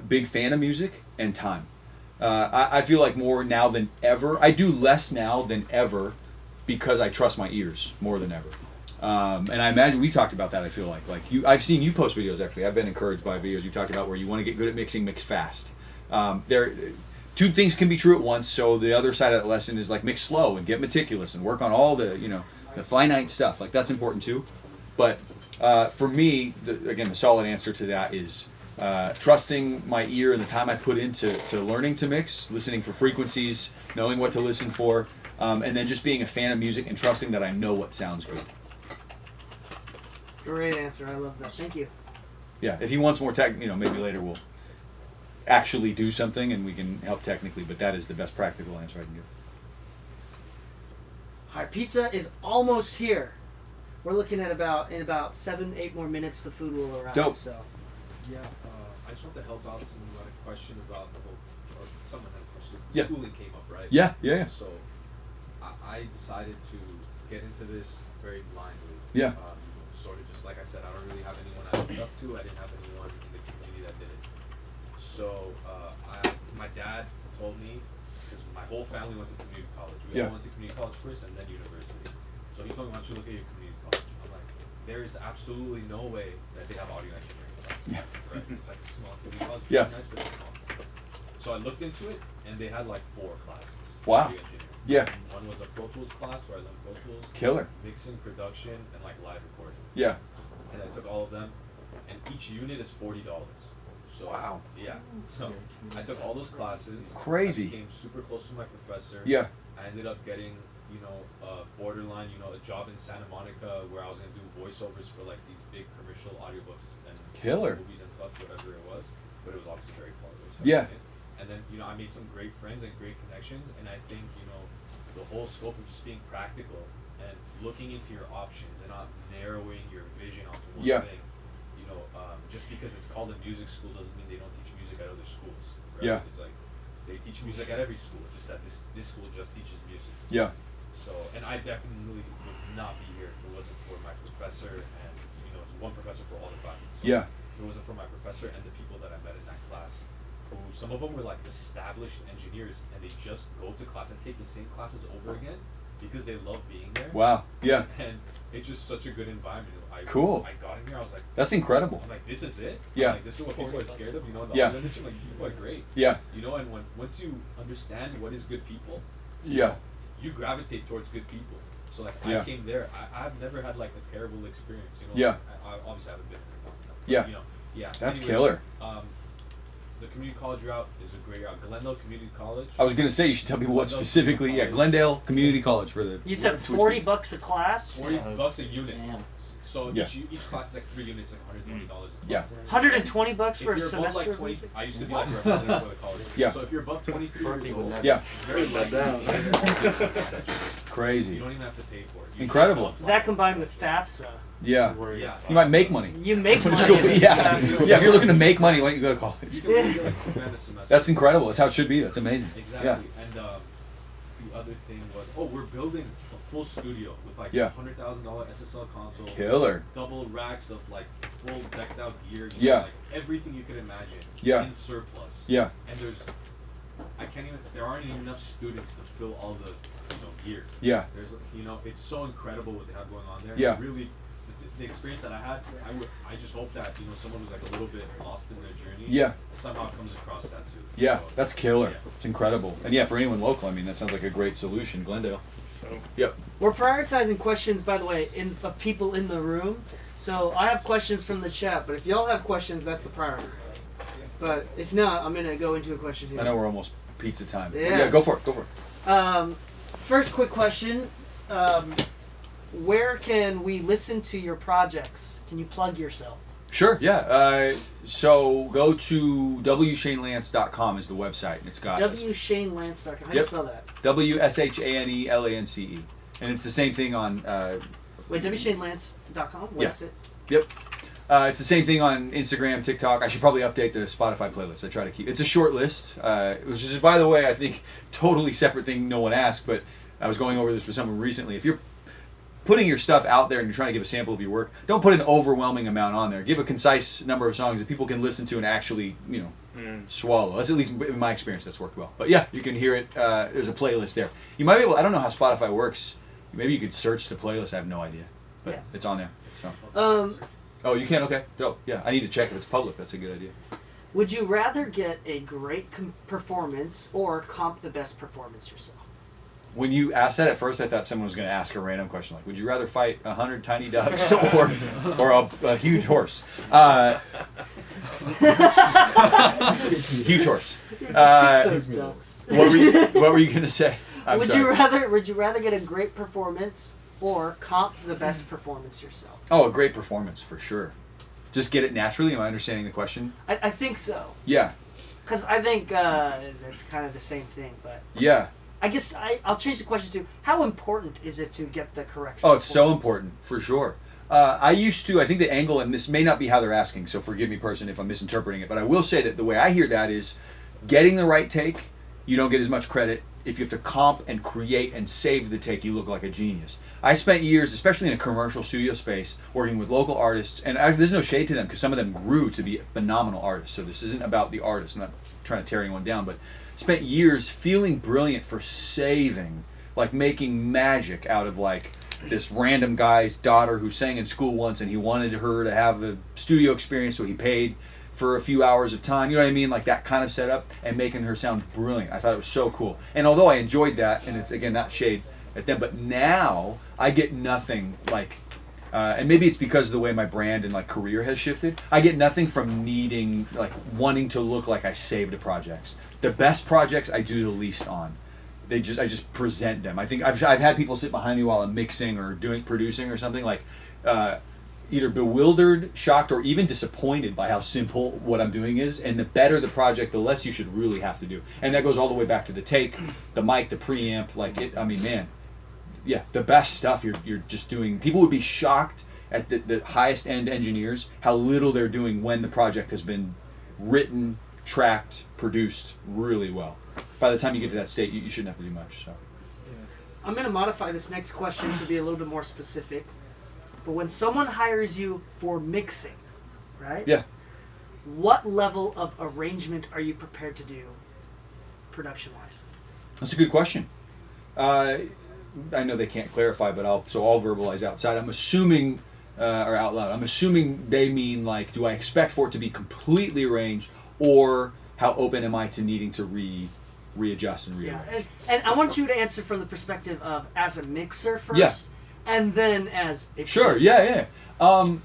big fan of music, and time. I feel like more now than ever. I do less now than ever because I trust my ears more than ever. And I imagine we talked about that. I feel like I've seen you post videos. Actually, I've been encouraged by videos you talked about where you want to get good at mixing, mix fast. Two things can be true at once. So the other side of that lesson is like mix slow and get meticulous and work on all the the finite stuff. Like that's important too. But for me, again, the solid answer to that is trusting my ear and the time I put into learning to mix, listening for frequencies, knowing what to listen for, and then just being a fan of music and trusting that I know what sounds good. Great answer. I love that. Thank you. Yeah, if he wants more tech, maybe later we'll actually do something and we can help technically, but that is the best practical answer I can give. All right, pizza is almost here. We're looking at in about 7-8 more minutes the food will arrive. Dope. So. Yeah, I just want to help out some question about the whole, or someone had a question. Yeah. Schooling came up, right? Yeah. So I decided to get into this very blindly. Yeah. Sort of just like I said, I don't really have anyone I looked up to. I didn't have anyone in the community that did it. So my dad told me, because my whole family went to community college. We all went to community college first and then university. So he told me, why don't you look at your community college? I'm like, there is absolutely no way that they have audio engineering classes. Yeah. Right? It's like a small community college. Yeah. Nice, but it's small. So I looked into it, and they had like 4 classes. Wow. Audio engineering. Yeah. One was a Pro Tools class where I learned Pro Tools. Killer. Mixing, production, and like live recording. Yeah. And I took all of them, and each unit is $40. So wow. Yeah. So I took all those classes. Crazy. I became super close to my professor. Yeah. I ended up getting, borderline, a job in Santa Monica where I was gonna do voiceovers for like these big commercial audiobooks and Killer. movies and stuff, whatever it was. But it was obviously very far away. So Yeah. And then I made some great friends and great connections, and I think the whole scope of just being practical and looking into your options and not narrowing your vision onto one thing. Just because it's called a music school doesn't mean they don't teach music at other schools. Right? Yeah. It's like they teach music at every school, just that this school just teaches music. Yeah. So, and I definitely would not be here if it wasn't for my professor, and it's one professor for all the classes. So Yeah. if it wasn't for my professor and the people that I met in that class, who some of them were like established engineers, and they just go to class and take the same classes over again because they love being there. Wow. Yeah. And it's just such a good environment. Cool. I got in here, I was like, That's incredible. I'm like, this is it. Yeah. I'm like, this is what people are scared of. You know, in the Yeah. auto industry, like these people are great. Yeah. You know, and once you understand what is good people, Yeah. you gravitate towards good people. So like Yeah. I came there, I've never had like a terrible experience. You know. Yeah. I obviously haven't been there. But, Yeah. You know. Yeah. That's Anyways, killer. The community college route is a great route. Glendale Community College. I was gonna say you should tell people what Glendale specifically. Yeah, Community Glendale Community College for the. You said Twitch $40 people. a class. $40 a unit. So Yeah. each class is like 3 units, like $120. Yeah. $120 for a If you're above, semester. like 20, I used to be like a representative for the college. Yeah. So if you're above 23 years old, Yeah. very likely. Crazy. You don't even have to pay for it. You Incredible. That combined with FAFSA. Yeah. Yeah. You might make money. You make Go to money. school. Yeah. Yeah. If you're looking to make money, why don't you go to college? You can really get like $2,000 a semester. That's incredible. That's how it should be. That's amazing. Exactly. Yeah. And the other thing was, we're building a full studio with like Yeah. $100,000 SSL console. Killer. Double racks of like full decked out gear. Yeah. Like everything you can imagine. Yeah. In surplus. Yeah. And there aren't enough students to fill all the, gear. Yeah. There's, it's so incredible what they have going on there. Yeah. And really, the experience that I had, I just hope that, someone who's like a little bit lost in their journey. Yeah. Somehow comes across that too. Yeah, So, that's killer. yeah. It's incredible. And yeah, for anyone local, I mean, that sounds like a great solution, Glendale. Yep. We're prioritizing questions, by the way, of people in the room. So I have questions from the chat, but if y'all have questions, that's the priority. But if not, I'm gonna go into a question here. I know we're almost pizza time. Yeah. Go for it. Go for it. First quick question. Where can we listen to your projects? Can you plug yourself? Sure, yeah. So go to wshanelance.com is the website. It's got WShaneLance.com. How do you Yep. spell that? WSHANELANCE. And it's the same thing on Wait, WShaneLance.com? What Yeah. is it? Yep. It's the same thing on Instagram, TikTok. I should probably update the Spotify playlist. I try to keep. It's a short list. Which is, by the way, I think totally separate thing. No one asked, but I was going over this with someone recently. If you're putting your stuff out there and you're trying to give a sample of your work, don't put an overwhelming amount on there. Give a concise number of songs that people can listen to and actually, swallow. That's at least in my experience that's worked well. But yeah, you can hear it. There's a playlist there. You might be able. I don't know how Spotify works. Maybe you could search the playlist. I have no idea, but Yeah. it's on there. So. Oh, you can? Okay. Dope. Yeah, I need to check if it's public. That's a good idea. Would you rather get a great performance or comp the best performance yourself? When you asked that at first, I thought someone was going to ask a random question like, "Would you rather fight 100 tiny ducks or a huge horse?" Huge horse. Those ducks. What were you going to say? I'm Would sorry. you rather get a great performance or comp the best performance yourself? Oh, a great performance for sure. Just get it naturally. Am I understanding the question? I think so. Yeah. Because I think it's kind of the same thing, but Yeah. I guess I'll change the question to how important is it to get the correct Oh, it's so performance? important for sure. I think the angle, and this may not be how they're asking, so forgive me, person, if I'm misinterpreting it, but I will say that the way I hear that is getting the right take, you don't get as much credit. If you have to comp and create and save the take, you look like a genius. I spent years, especially in a commercial studio space, working with local artists, and there's no shade to them because some of them grew to be phenomenal artists. So this isn't about the artist. I'm not trying to tear anyone down, but spent years feeling brilliant for saving, like making magic out of like this random guy's daughter who sang in school once, and he wanted her to have a studio experience, so he paid for a few hours of time, you know what I mean? Like that kind of setup, and making her sound brilliant. I thought it was so cool. And although I enjoyed that, and it's again not shade at them, but now I get nothing like, and maybe it's because of the way my brand and like career has shifted. I get nothing from needing, like wanting to look like I saved the projects. The best projects I do the least on. I just present them. I think I've had people sit behind me while I'm mixing or producing or something like, either bewildered, shocked, or even disappointed by how simple what I'm doing is. And the better the project, the less you should really have to do. And that goes all the way back to the take, the mic, the preamp. The best stuff you're just doing. People would be shocked at the highest end engineers how little they're doing when the project has been written, tracked, produced really well. By the time you get to that state, you shouldn't have to do much. So. I'm going to modify this next question to be a little bit more specific. But when someone hires you for mixing, right? Yeah. what level of arrangement are you prepared to do, production-wise? That's a good question. I know they can't clarify, but I'll verbalize outside. I'm assuming, or out loud, I'm assuming they mean like, do I expect for it to be completely arranged, or how open am I to needing to readjust and rearrange? Yeah, and I want you to answer from the perspective of as a mixer first, Yeah. and then as a Sure, producer. yeah.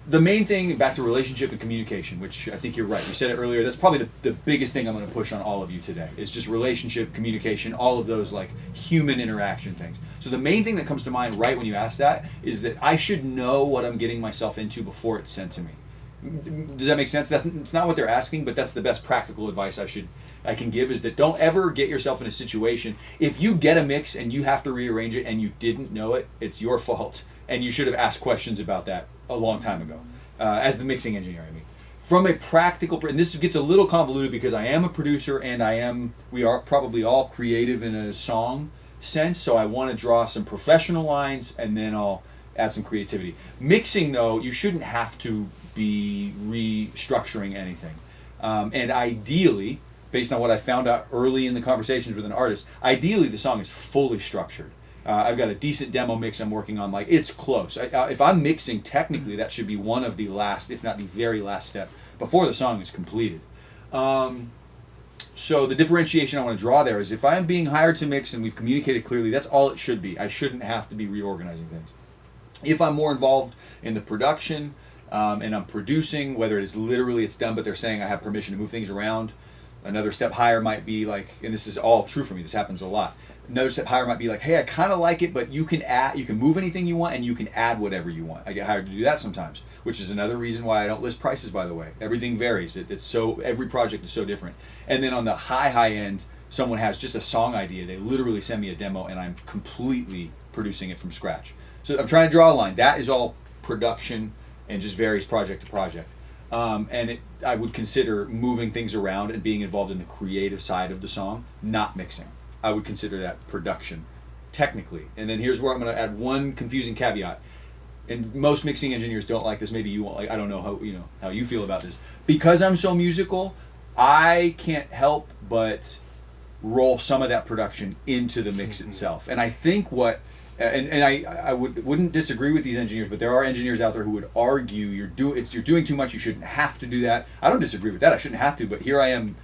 The main thing, back to relationship and communication, which I think you're right. You said it earlier. That's probably the biggest thing I'm going to push on all of you today. Is just relationship, communication, all of those like human interaction things. So the main thing that comes to mind right when you ask that is that I should know what I'm getting myself into before it's sent to me. Does that make sense? It's not what they're asking, but that's the best practical advice I can give, is that don't ever get yourself in a situation. If you get a mix and you have to rearrange it and you didn't know it, it's your fault. And you should have asked questions about that a long time ago, as the mixing engineer, I mean. From a practical, and this gets a little convoluted because I am a producer and we are probably all creative in a song sense, so I want to draw some professional lines and then I'll add some creativity. Mixing, though, you shouldn't have to be restructuring anything. And ideally, based on what I found out early in the conversations with an artist, ideally the song is fully structured. I've got a decent demo mix I'm working on, like it's close. If I'm mixing, technically that should be one of the last, if not the very last step, before the song is completed. So the differentiation I want to draw there is if I'm being hired to mix and we've communicated clearly, that's all it should be. I shouldn't have to be reorganizing things. If I'm more involved in the production and I'm producing, whether it is literally it's done but they're saying I have permission to move things around, another step higher might be like, and this is all true for me, this happens a lot. Another step higher might be like, hey, I kind of like it, but you can move anything you want and you can add whatever you want. I get hired to do that sometimes, which is another reason why I don't list prices, by the way. Everything varies. Every project is so different. And then on the high end, someone has just a song idea. They literally send me a demo and I'm completely producing it from scratch. So I'm trying to draw a line. That is all production and just varies project to project. I would consider moving things around and being involved in the creative side of the song, not mixing. I would consider that production, technically. And then here's where I'm going to add one confusing caveat. And most mixing engineers don't like this. Maybe you won't. Like, I don't know how you feel about this. Because I'm so musical, I can't help but roll some of that production into the mix itself. And I think I wouldn't disagree with these engineers, but there are engineers out there who would argue you're doing too much. You shouldn't have to do that. I don't disagree with that. I shouldn't have to. But here I am.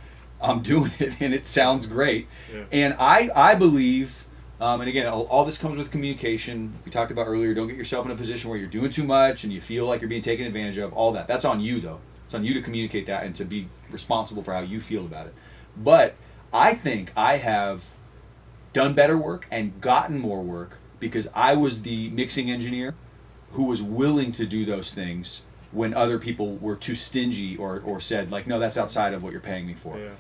I'm doing it and it sounds great. Yeah. And I believe, and again, all this comes with communication. We talked about earlier, don't get yourself in a position where you're doing too much and you feel like you're being taken advantage of, all that. That's on you though. It's on you to communicate that and to be responsible for how you feel about it. But I think I have done better work and gotten more work because I was the mixing engineer who was willing to do those things when other people were too stingy or said like, no, that's outside of what you're paying me for. Yeah.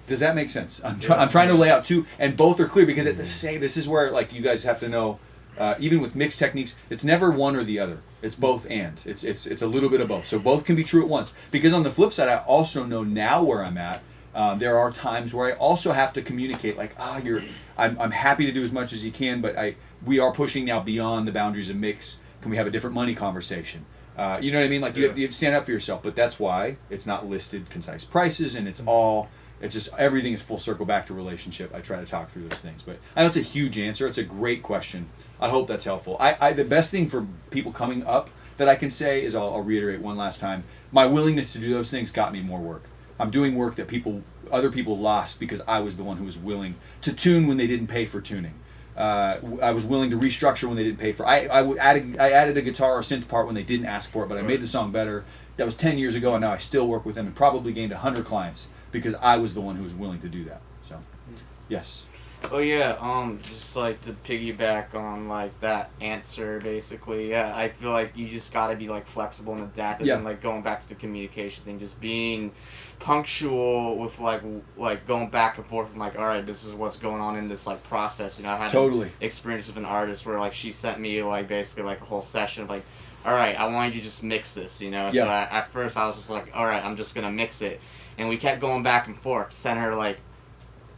Does that make sense? I'm trying to lay out two, and both are clear because at the same. This is where like you guys have to know. Even with mixed techniques, it's never one or the other. It's both and. It's a little bit of both. So both can be true at once. Because on the flip side, I also know now where I'm at. There are times where I also have to communicate like, I'm happy to do as much as you can, but we are pushing now beyond the boundaries of mix. Can we have a different money conversation? You know what I mean? Like you have to stand up for yourself, but that's why it's not listed concise prices, and it's just everything is full circle back to relationship. I try to talk through those things, but I know it's a huge answer. It's a great question. I hope that's helpful. The best thing for people coming up that I can say is I'll reiterate one last time. My willingness to do those things got me more work. I'm doing work that other people lost because I was the one who was willing to tune when they didn't pay for tuning. I was willing to restructure when they didn't pay for. I added a guitar or synth part when they didn't ask for it, but I made the song better. That was 10 years ago, and now I still work with them and probably gained 100 clients because I was the one who was willing to do that. So, yes. Oh yeah, just like to piggyback on like that answer, basically. Yeah, I feel like you just gotta be like flexible and adaptive, and like going back to the communication thing, just being punctual with like going back and forth and like, all right, this is what's going on in this like process. You know, I had an experience with an artist where like she sent me like basically like a whole session of like, all right, I want you to just mix this, you know. So at first I was just like, all right, I'm just gonna mix it, and we kept going back and forth. Sent her like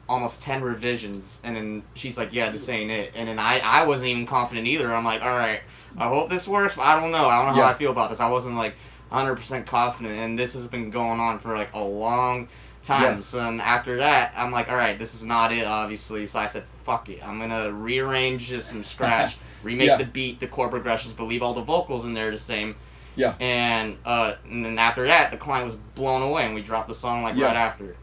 almost 10 revisions, and then she's like, yeah, this ain't it. And then I wasn't even confident either. I'm like, all right, I hope this works, but I don't know how I feel about this. I wasn't like 100% confident, and this has been going on for like a long time. Yeah. So after that, I'm like, all right, this is not it, obviously. So I said, fuck it, I'm gonna rearrange this from scratch, remake Yeah. the beat, the chord progressions, but leave all the vocals in there the same. Yeah. And then after that, the client was blown away, and we dropped the song like Yeah. right after,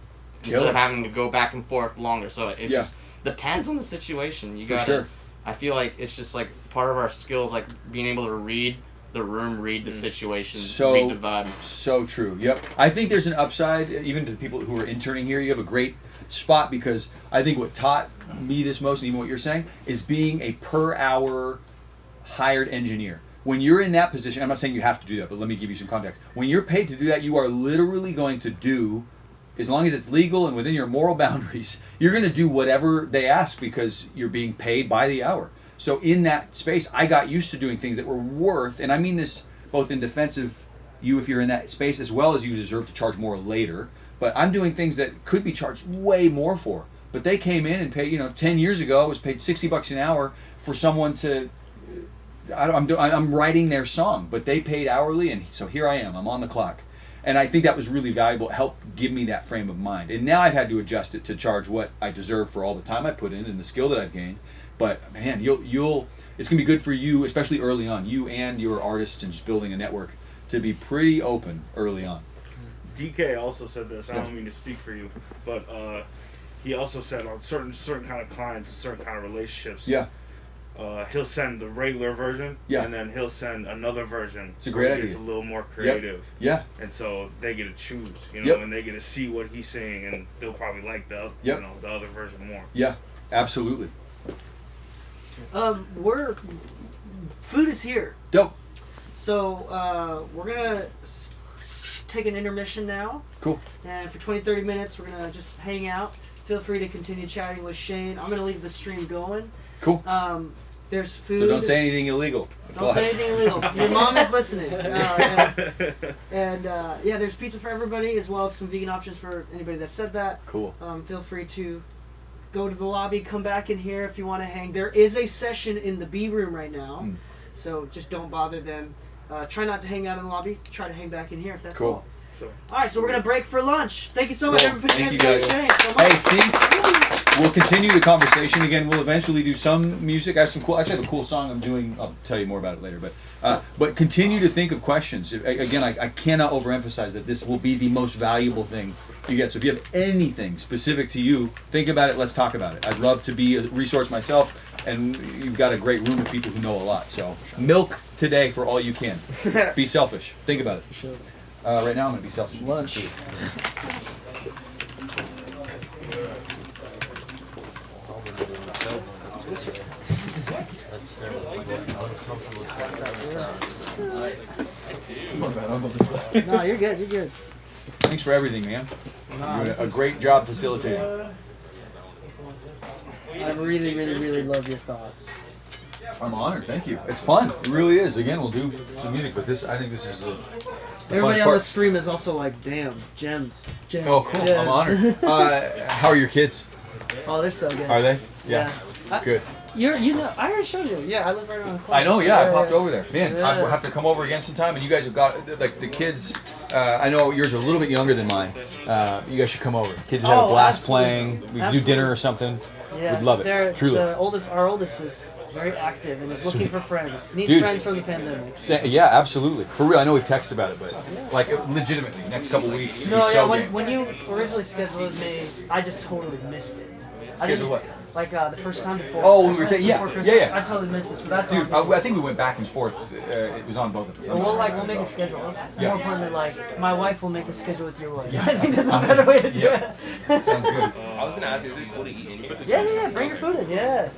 instead Killer. of having to go back and forth longer. So it Yeah. just depends on the situation. You For gotta. sure. I feel like it's just like part of our skills, like being able to read the room, read the situation, read the vibe. So true. Yep. I think there's an upside, even to the people who are interning here. You have a great spot because I think what taught me this most, and even what you're saying, is being a per hour hired engineer. When you're in that position, I'm not saying you have to do that, but let me give you some context. When you're paid to do that, you are literally going to do, as long as it's legal and within your moral boundaries, you're going to do whatever they ask because you're being paid by the hour. So in that space, I got used to doing things that were worth, and I mean this both in defense of you if you're in that space, as well as you deserve to charge more later. But I'm doing things that could be charged way more for. But they came in and paid, 10 years ago, I was paid $60 an hour for someone to, I'm writing their song, but they paid hourly, and so here I am, I'm on the clock. And I think that was really valuable. It helped give me that frame of mind. And now I've had to adjust it to charge what I deserve for all the time I put in and the skill that I've gained. But man, it's gonna be good for you, especially early on, you and your artists, and just building a network, to be pretty open early on. DK also said this. I Yeah. don't mean to speak for you, but he also said on certain kind of clients, certain kind of relationships. Yeah. He'll send the regular version, Yeah. and then he'll send another version. It's a great where It's a idea. little more Yep. creative. Yeah. And so they get to choose, Yep. and they get to see what he's saying, and they'll probably like the Yep. the other version more. Yeah, absolutely. Food is here. Dope. So we're gonna take an intermission now. Cool. And for 20-30 minutes, we're gonna just hang out. Feel free to continue chatting with Shane. I'm gonna leave the stream going. Cool. There's food. So don't say anything illegal. It's Don't say live. anything illegal. Your mom is listening. And yeah, there's pizza for everybody, as well as some vegan options for anybody that said that. Cool. Feel free to go to the lobby, come back in here if you want to hang. There is a session in the B room right now, so just don't bother them. Try not to hang out in the lobby. Try to hang back in here if that's Cool. all. All right, so we're gonna break for lunch. Thank you so much, Cool. everybody. Thank you guys. Shane, so much. Hey, we'll continue the conversation again. We'll eventually do some music. I have some cool. Actually, I have a cool song I'm doing. I'll tell you more about it later. But continue to think of questions. Again, I cannot overemphasize that this will be the most valuable thing you get. So if you have anything specific to you, think about it. Let's talk about it. I'd love to be a resource myself, and you've got a great room of people who know a lot. So milk today for all you can. Be selfish. Think about it. Right now, I'm going to be selfish. Lunch. No, you're good. You're good. Thanks for everything, man. Nah, You're this doing a is- great job facilitating. I really, really, really love your thoughts. I'm honored. Thank you. It's fun. It really is. Again, we'll do some music, but I think this is the Everybody funnest on the part. stream is also like, damn, gems. Oh, cool. Gems. I'm honored. How are your kids? Oh, they're so good. Are they? Yeah. Good. You know, I already showed you. Yeah, I live right around the corner. I know, yeah, I popped over there. Man, Yeah. I'll have to come over again sometime, and you guys have got, like, the kids, I know yours are a little bit younger than mine. You guys should come over. Kids would have a blast absolutely. playing. We could do Absolutely. dinner or something. Yeah, We'd love it. Truly. Our oldest is very active and is looking Sweet. for friends. Needs Dude. friends from the pandemic. Yeah, absolutely. For real, I know we've texted about it, but, like, legitimately, next couple weeks, No, he's yeah, so when, game. when you originally scheduled with me, I just totally missed it. Schedule what? Like the first time before. Oh, we were Christmas, saying, yeah, before yeah, Christmas, yeah. I totally missed it, so that's Dude, on me. I think we went back and forth. It was on both of us. We'll make a schedule. Yeah. More importantly, like my wife will make a schedule with your wife. Yeah. I think that's a better way to do Yeah. it. Sounds good. I was gonna ask, is there still to eat in here? Yeah, bring your food in. Yeah.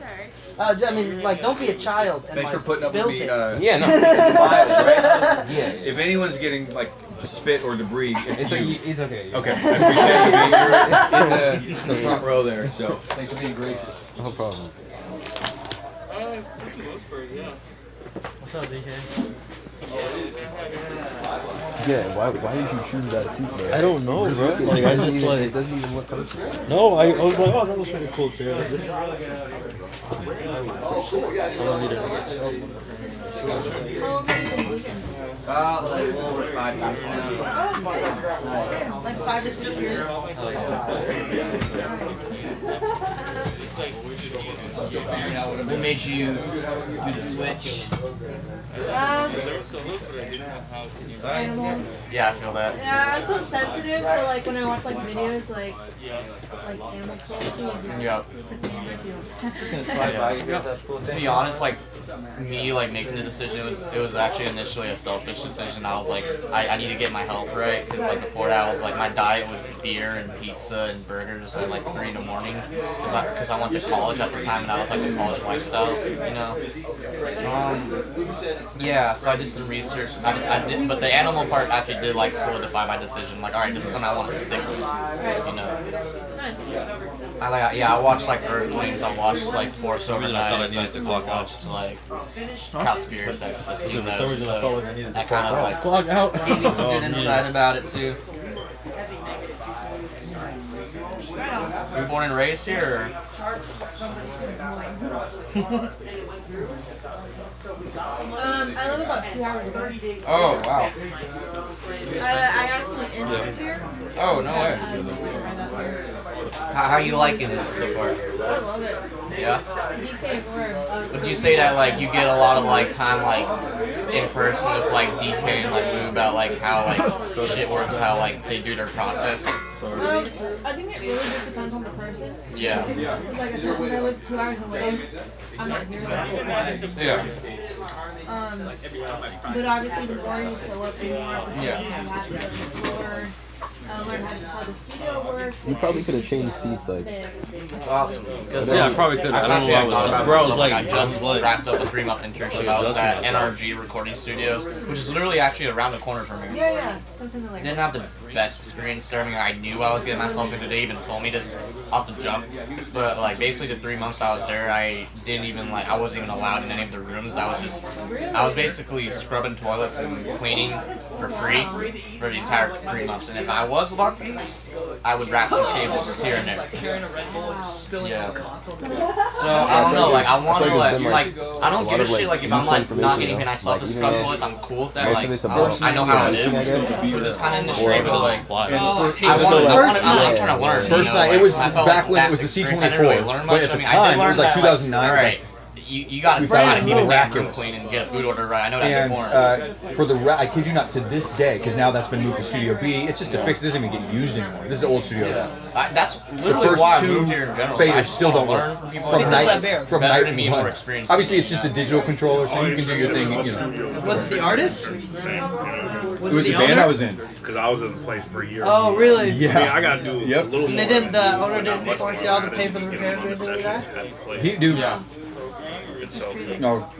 I mean, like, don't be a child. And, Thanks like, for putting up spill with me. things. Yeah, no. Miles, right? Yeah. If anyone's getting like spit or debris, it's you. It's okay. Okay, I appreciate you. You're in the front row there, so thanks for being gracious. No problem. What's up, DK? Yeah, why did you choose that seat, bro? I don't know, bro. Like, I just like. It doesn't even look comfortable. No, I was like, oh, that looks like a cool chair. Like this. I don't need it. About like a little over 5 years now. Like 5 to 6 years. What made you do the switch? Animals. Yeah, I feel that. Yeah, I'm so sensitive, so like when I watch like videos like animal cruelty, it just Yep. puts me in my feels. To be honest, like me like making the decision, it was actually initially a selfish decision. I was like, I need to get my health right, because like before that I was like, my diet was beer and pizza and burgers at like 3 in the morning, because I went to college at the time and I was like a college lifestyle, you know. Yeah, so I did some research. I did, but the animal part actually did like solidify my decision. Like, all right, this is something I want to stick with, you know. I watched like Earthlings. I watched like Forks Over Night. I needed to clock out. Watched like Cowspiracy. That kind of like clock out. Gave me some good insight about it too. Were you born and raised here? Or? I live about 2 hours away. Oh wow. I actually interned here. Oh no way. How you liking it so far? I love it. Yeah. DK Gore. Would you say that like you get a lot of like time like in person with like DK and like Lou about like how like shit works, how like they do their process? I think it really just depends on the person. Yeah. Like I said, when I live 2 hours away, I'm not here. Yeah. But obviously the more you fill up, the more Yeah. you have to explore, learn how the studio works. You probably could have changed seats like. That's awesome. Yeah, I probably could. I don't know why I was. Bro, I was like, I just wrapped up a 3-month internship. I was at NRG Recording Studios, which is literally actually around the corner from me. Yeah. Something like Didn't have the best experience there. I mean, I knew I was getting myself into. They even told me this off the jump. But like basically the 3 months I was there, I didn't even like, I wasn't even allowed in any of the rooms. I was basically scrubbing toilets and cleaning for free for the entire 3 months. And if I was lucky, I would wrap some cables here and there. Yeah. So I don't know, like I want to like I don't give a shit like if I'm like not getting paid, I still have to scrub toilets. I'm cool with that. Like I know how it is with this kind of industry, but like I'm trying to learn. First night, it was back when it was the C24, but at the time it was like 2009. Right. You got to keep a damn room clean and get a food order right. I know that's important. For the I kid you not, to this day, because now that's been moved to Studio B, it's just a fix. It doesn't even get used anymore. This is the old Studio. That's The literally first why I two moved here in general. faders still don't work. From night to me, more experience. Obviously, it's just a digital controller, so you can do your thing. You know. Was it the artist? It was the band I was in. Because I was in the place for a year. Oh, really? Yeah. I mean, I gotta do a little more. And they didn't. The owner didn't force y'all to pay for the repairs or anything like that. Dude. No.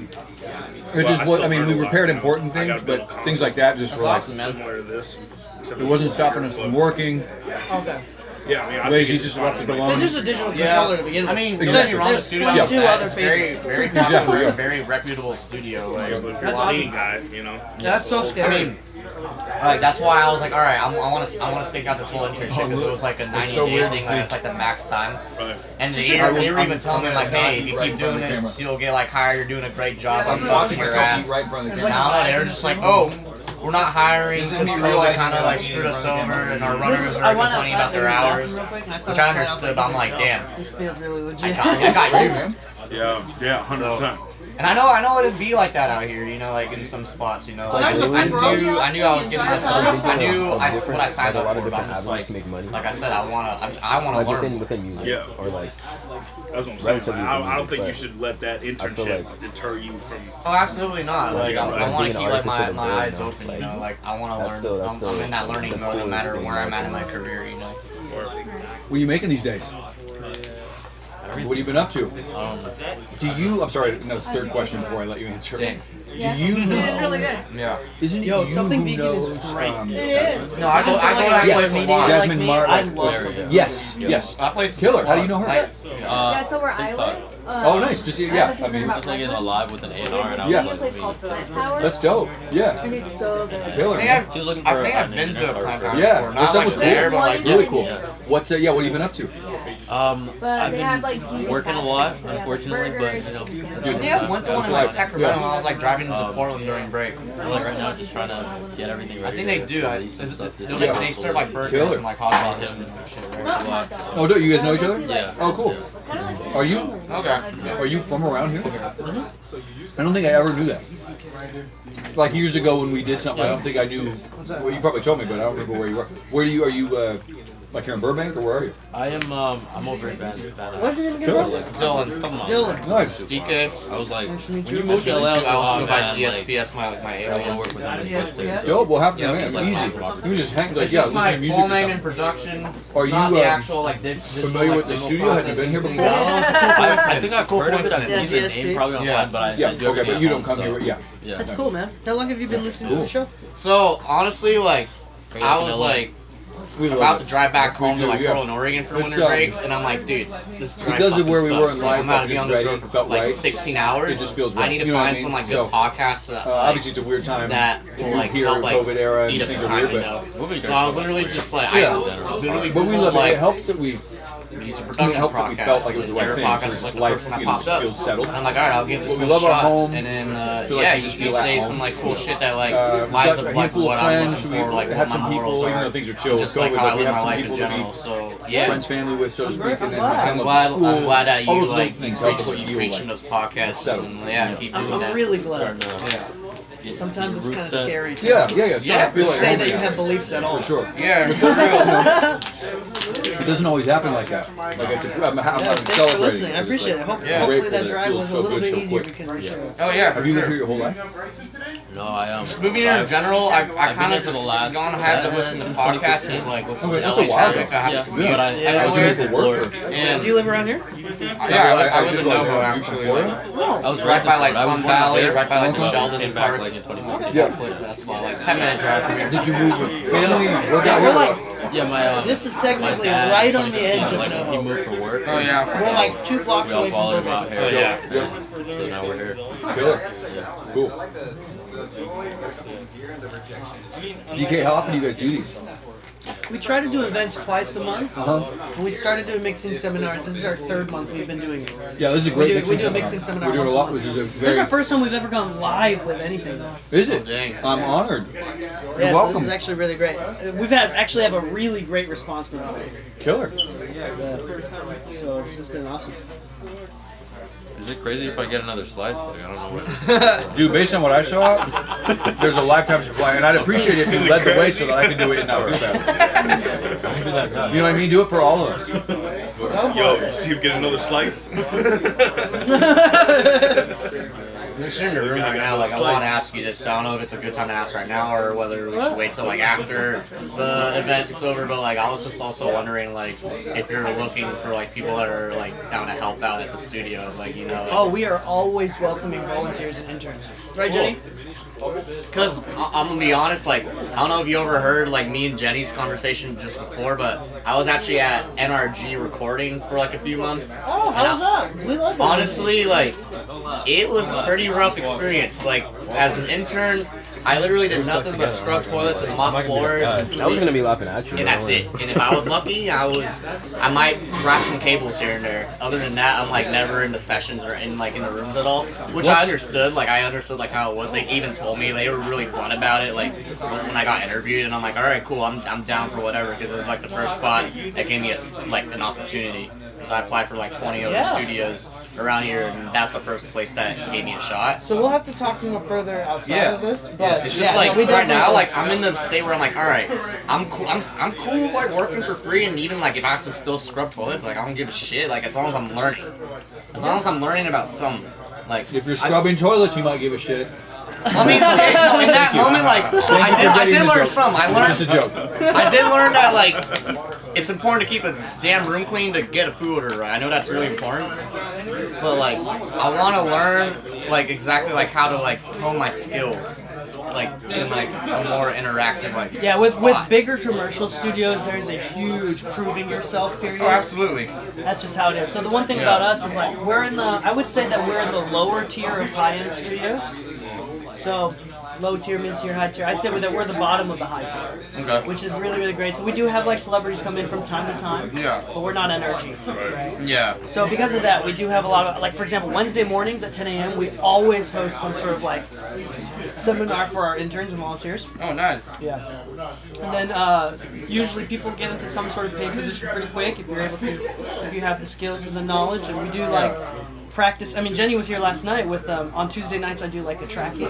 It just was. I mean, we repaired important things, but things like that just were like. Similar to this. It wasn't stopping us from working. Okay. Yeah, I mean, I Lazy think just left it alone. It's just a digital controller to begin with. I mean, Exactly. there's studio There's like 22 that. other It's very, people. very Exactly, popular, yeah. very reputable studio. Like, if you're That's a leading guy, you know. That's so scary. I mean, like that's why I was like, all right, I want to stick out this whole internship because it was like a 90-day thing. Like it's like the max time. And they were even telling me like, hey, if you keep doing this, you'll get like hired. You're doing a great job. I'm busting your ass. Now they're just like, oh. We're not hiring because COVID kind of like screwed us over, and our runners are complaining about their hours, which I understood. But I'm like, damn, This feels really legit. I got used. Yeah, 100%. And I know it'd be like that out here, you know, like in some spots, you know. Like, I knew I was getting myself. I knew what I signed up for. But I'm just like I said, I wanna learn. Within you, Yeah. or like. That's what I'm saying. Like, I don't think you should let that internship deter you from. Oh, absolutely not. Like I want to keep like my like eyes open, you know. Like I want to learn. I'm in that learning mode no matter where I'm at in my career, you know. What are you making these days? What have you been up to? Do you? I'm sorry. No, it's the third question before I let you answer. Dang. Do you know? It is really good. Yeah. Isn't Yo, you something who vegan is knows, great. It is. No, I go that Yes, place a lot. Jasmine Martin. I love something. Yes, yes. That place is Killer. How do you know her? Yeah, so where I live. Oh, nice. Just yeah. I mean, I was like in a live with an A&R, and I Yeah. was A place like, called Plant Power. that's dope. Yeah. And it's so good. Killer. I she was looking I for think a I've been to a ninja Plant or Power Yeah, before. their Not stuff like was cool. there, but like Really cool. Yeah. What's what have you been up to? But I've they been have like vegan working a fast lot, food. They have, like, unfortunately, but burgers, you know. chicken Dude, sandwiches. they have one in like Sacramento when I was like driving into Portland during break. Like right now, just trying to get everything I ready. think they to do. release some stuff this They year. serve like burgers Killer. and like hot dogs and shit, right? Oh, don't you guys know each other? Yeah. Oh, cool. Are you? Okay. Are you from around here? I don't think I ever knew that. Like years ago when we did something, I don't think I knew. Well, you probably told me, but I don't remember where you were. Where do you? Are you? Like here in Burbank, or where are you? I am. I'm over in Van. What's your name again? Dylan. Come on. Dylan. Nice. DK. I was like, when You you moved moved to to LA, I was I like, also oh go by man, like, DSPS, my I want to alias. work with them. This place. Dope. Well, have Yep. man, Like, easy. rock. You just hang like It's yeah, just listen my to music full or name something. and productions. Are It's you, not the actual like familiar with the studio? Have you been here before? I think I've Cool heard of it. I've coincidence. seen the name probably online, Yeah. but I Yeah. do Okay, everything but you at don't home, come so- here. Yeah. Yeah. That's cool, man. How long have you been listening to the show? So honestly, like Are you I like was in LA? like We love about it. to drive back home We to do, like yeah. Portland, Oregon for It's, winter break, and I'm like, dude, this drive because of fucking where we were in sucks. life, I'm about to like, be on just this ready, road for felt like right. 16 hours. It just feels I right. need to You know what I find mean? some like good So, podcasts that obviously, it's a weird time that to will move like here help in like COVID era, and eat these up things the are time, weird, you but know. So I was literally just like, yeah. I literally But we Googled, love it. like, It helps that we. these I mean, it production helps that we felt like it was the right thing. So podcasts it's was just like the life, first one you that know, popped just up. feels settled. And I'm like, all right, I'll give this But we one a love our shot. home. And then Feel like yeah, we you just you feel at say home. some like cool shit that like We've lines got up a like handful what of I'm friends. looking for, We like had what some my people, morals even are, though things are chill with just like COVID, how I but we live have my some life in people that general. we So yeah. friends, family with, so to speak, and then I'm some glad. school. I'm glad that all you those little like things preach help what us you feel preach like in those podcasts. settled. And yeah, keep doing I'm that. really glad. Yeah. Sometimes it's kind of Roots, scary. To Yeah. to feel like say home that you now. have beliefs at all. For sure. Yeah. It doesn't always happen like that. Like it's I'm Yeah, thanks for celebrating. listening. I appreciate it. Hopefully Grateful that it drive feels was a so little good bit so easier quick. because of the show. Oh yeah. Have you lived here your whole life? No, I Just moving here in general, I I've been kind here of for just the last don't have to listen to since podcasts. 2015. Is like with Okay, the that's LA a while traffic, ago. I have Yeah, to commute but I everywhere. did you work? And Do you live around here? yeah, I live in Novo actually. I was Right by like I was Sun born out Valley, there. right by like the Okay. Sheldon Came back Park. like in 2014. Yeah. That's why like 10-minute drive from here. Did you move with family? Work Yeah, out we're here? like, Yeah, my this is my technically dad, right on the 2015, edge of like, when he Novo. moved for work. Oh yeah. We're like 2 blocks We all away from followed him out Burbank. here. Oh yeah. So now we're here. Killer. Cool. DK, how often do you guys do these? We try to do events twice a month. Uh-huh. When we started doing mixing seminars, this is our 3rd month we've been doing it. Yeah, this is a great We do a seminar. mixing seminar We're doing a once lot. a month. This is a This is very. our first time we've ever gone live with anything though. Is it? Oh, dang. I'm honored. Yeah, You're so this welcome. is actually really great. We've actually have a really great response from everybody. Killer. So it's been awesome. Is it crazy if I get another slice? Like, I don't know what. Dude, based on what I saw, there's a lifetime supply, and I'd appreciate it if you led the way so that I can do it and not feel bad. You know what I mean? Do it for all of us. Yo, you see him get another slice? I'm just in the room right now. Like I want to ask you this. So I don't know if it's a good time to ask right now or whether we should wait till like after the event's over. But like I was just also wondering like if you're looking for like people that are like down to help out at the studio, like you know. Oh, we are always welcoming volunteers and interns. Right, Jenny? Because I'm gonna be honest, like I don't know if you overheard like me and Jenny's conversation just before, but I was actually at NRG recording for like a few months. Oh, how was that? We love it. Honestly, like it was a pretty rough experience. Like as an intern, I literally did nothing but scrub toilets and mop floors and I was sleep. gonna be laughing at you. And that's it. And if I was lucky, I might wrap some cables here and there. Other than that, I'm like never in the sessions or in like in the rooms at all. Which I understood. Like I understood like how it was. They even told me they were really blunt about it. Like when I got interviewed, and I'm like, all right, cool. I'm down for whatever because it was like the first spot that gave me like an opportunity. Because I applied for like 20 other studios around here, and that's the first place that gave me a shot. So we'll have to talk more further outside of this. But It's just like we right now, definitely- like I'm in the state where I'm like, all right, I'm cool. I'm cool with like working for free, and even like if I have to still scrub toilets, like I don't give a shit. Like as long as I'm learning, as long as I'm learning about something. Like If you're scrubbing toilets, you might give a shit. I mean, okay, no, in that moment, like I did learn some. I learned Just a joke. I did learn that like it's important to keep a damn room clean to get a food order right. I know that's really important, but like I want to learn like exactly like how to like hone my skills, like in like a more interactive like. Yeah, with spot. bigger commercial studios, there's a huge proving yourself period. Oh, absolutely. That's just how it is. So the one thing about us is like I would say that we're in the lower tier of high-end studios. So low tier, mid tier, high tier. I'd say we're the bottom of the high tier, Okay. which is really, really great. So we do have like celebrities come in from time to time, Yeah. but we're not NRG. Right? Yeah. So because of that, we do have a lot of, like for example, Wednesday mornings at 10 a.m. we always host some sort of like seminar for our interns and volunteers. Oh, nice. Yeah. And then usually people get into some sort of paid position pretty quick if you're able to, if you have the skills and the knowledge. And we do like practice. I mean, Jenny was here last night with on Tuesday nights I do like a tracking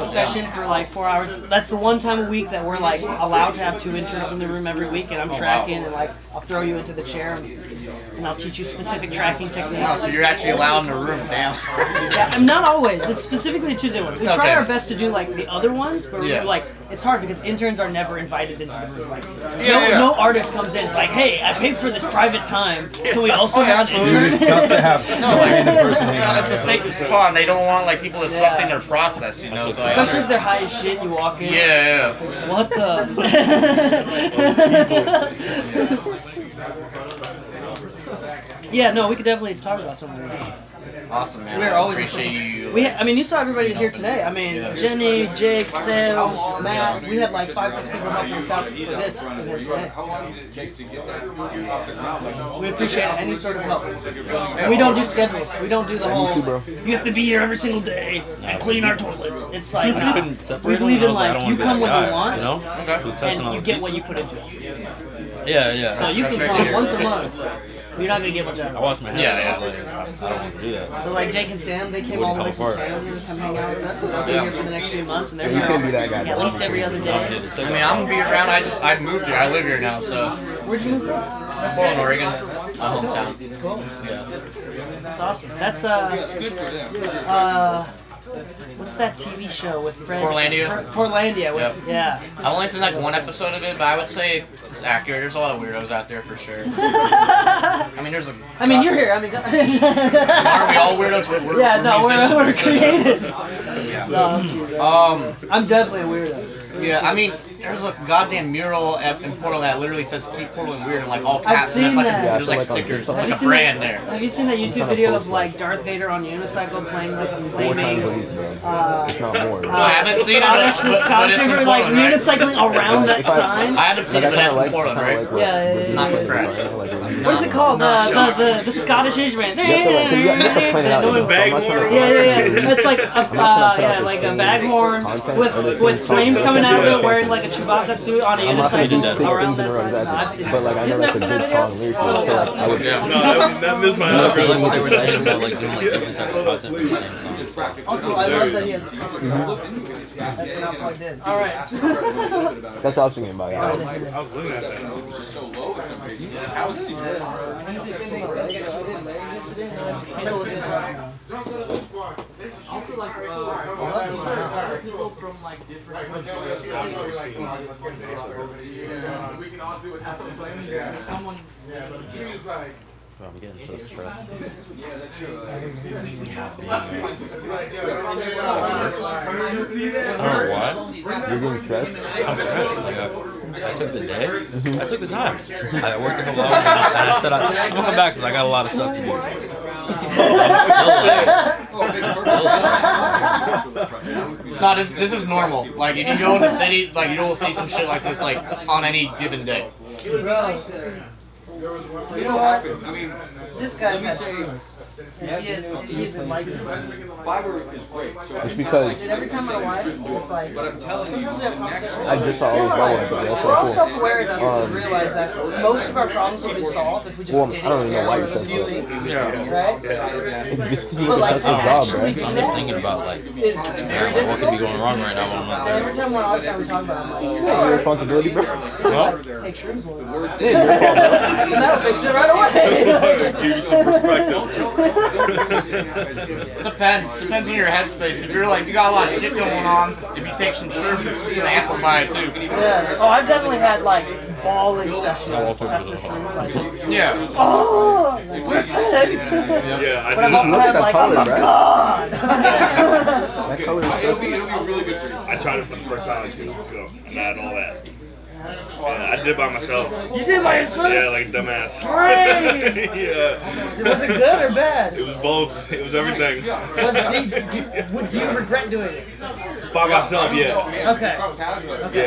session for like 4 hours. That's the one time a week that we're like allowed to have 2 interns in the room every week, and I'm tracking and like I'll throw you into the chair and I'll teach you specific tracking techniques. Oh, so you're actually allowed in the room, damn. Yeah, I'm not always. It's specifically Tuesday ones. We try Okay. our best to do like the other ones, but Yeah. we're like it's hard because interns are never invited into the room. Like, Yeah. no artist comes in. It's like, hey, I paid for this private time. Can we also have an Dude, intern? it's tough to have random person hanging out. It's a sacred spot, and they don't want like people disrupting their process, you know. So Especially if they're high as shit, you walk in. Yeah. What the? Yeah, no, we could definitely talk about something like that. Awesome, man. We're always appreciate you. I mean, you saw everybody here today. I mean, Jenny, Jake, Sam, Matt. We had like 5, 6 people helping us out for this today. We appreciate any sort of help. And we don't do schedules. We don't do the whole. You have to be here every single day and clean our toilets. It's like You nah. couldn't We separate believe them? in I like don't you wanna come be when that you guy, want, you know? Who touching and all you the get pieces. what you put into it. Yeah, yeah. So you can come once a month. You're not gonna get much out of it. I wash my hands. Yeah, I was like, I don't want to do that. So like Jake and Sam, they came all the way from Canada to come hang out with us, and they'll be here for the next few months, and they're You here couldn't be that guy. at least every other day. I mean, I'm gonna be around. I moved here. I live here now, so. Where'd you move from? Portland, Oregon. My hometown. Cool. Yeah. That's awesome. That's what's that TV show with Fred? Portlandia? Portlandia. With, yeah. I've only seen like one episode of it, but I would say it's accurate. There's a lot of weirdos out there for sure. I mean, there's a. I mean, you're here. I mean, Are we all weirdos? We're yeah, no, we're musicians. creatives. Yeah. No, I'm teasing. I'm definitely a weirdo. Yeah, I mean, there's a goddamn mural in Portland that literally says "Keep Portland Weird" and like all I've caps. And seen it's like that. there's like stickers. It's Have like you a seen brand that, there. Have you seen that YouTube video of like Darth Vader on unicycle playing like a flaming? If not more. I haven't seen it, Scottish, but the Scottish it's in river, like Portland, right? unicycling around that sign. I haven't seen it, but that's in Portland, right? Yeah. Not surprised. What is it called? The Scottish Asian man. You have to plan it out. So I'm not trying to- Yeah. It's like a like a baghorn with flames coming out of it, wearing like a Chewbacca suit on a I'm not gonna do unicycle 6 around things in that a row sign. No, I've seen exactly. But like I know that's a good song lyrically, so like I would. No, that is my They algorithm. were saying about like doing like different type of content for the same song. Also, I love that he has a custom. That's not plugged in. All right. That's what I was thinking about. Yeah. I was looking at that. Also, like, people from like different countries. We can all see what happens. Someone. Oh, I'm getting so stressed. I don't know why. You're getting stressed? I'm stressed. Like, I took the day. I took the time. I worked a couple hours and I said I'm gonna come back because I got a lot of stuff to do. No, this is normal. Like if you go in the city, like you don't see some shit like this like on any given day. You know what? This guy's had dreams. He's enlightened. Fiber is great. So It's because Dude, every time my wife, it's like, sometimes we have conversations. I just saw all these problems, but that's We're all so self-aware cool. enough to realize that most of our problems will be solved if we just Well, did I don't even know why you it. said that. Right? It's just you But like that's to your job, actually right? do I'm just that thinking about like, is yeah, very like, what could be difficult. going wrong right now when I'm not And every time we're off that we talk about, I'm like, Yeah, your responsibility, bro. take shrooms one. It is your fault, bro. And that'll fix it right away. Depends on your headspace. If you're like you got a lot of shit going on, if you take some shrooms, it's just gonna amplify it too. Yeah. Oh, I've definitely had like bawling sessions after shrooms. Like, Yeah. oh, like, perfect. Yeah, But I've also had like, oh my god. That color is so it'll be really good for you. I tried it for the first time like 2 weeks ago. I'm adding all that. Yeah, I did it by myself. You did it by yourself? Yeah, like dumbass. Great. Yeah. Was it good or bad? It was both. It was everything. Do you regret doing it? By myself, yeah. Okay.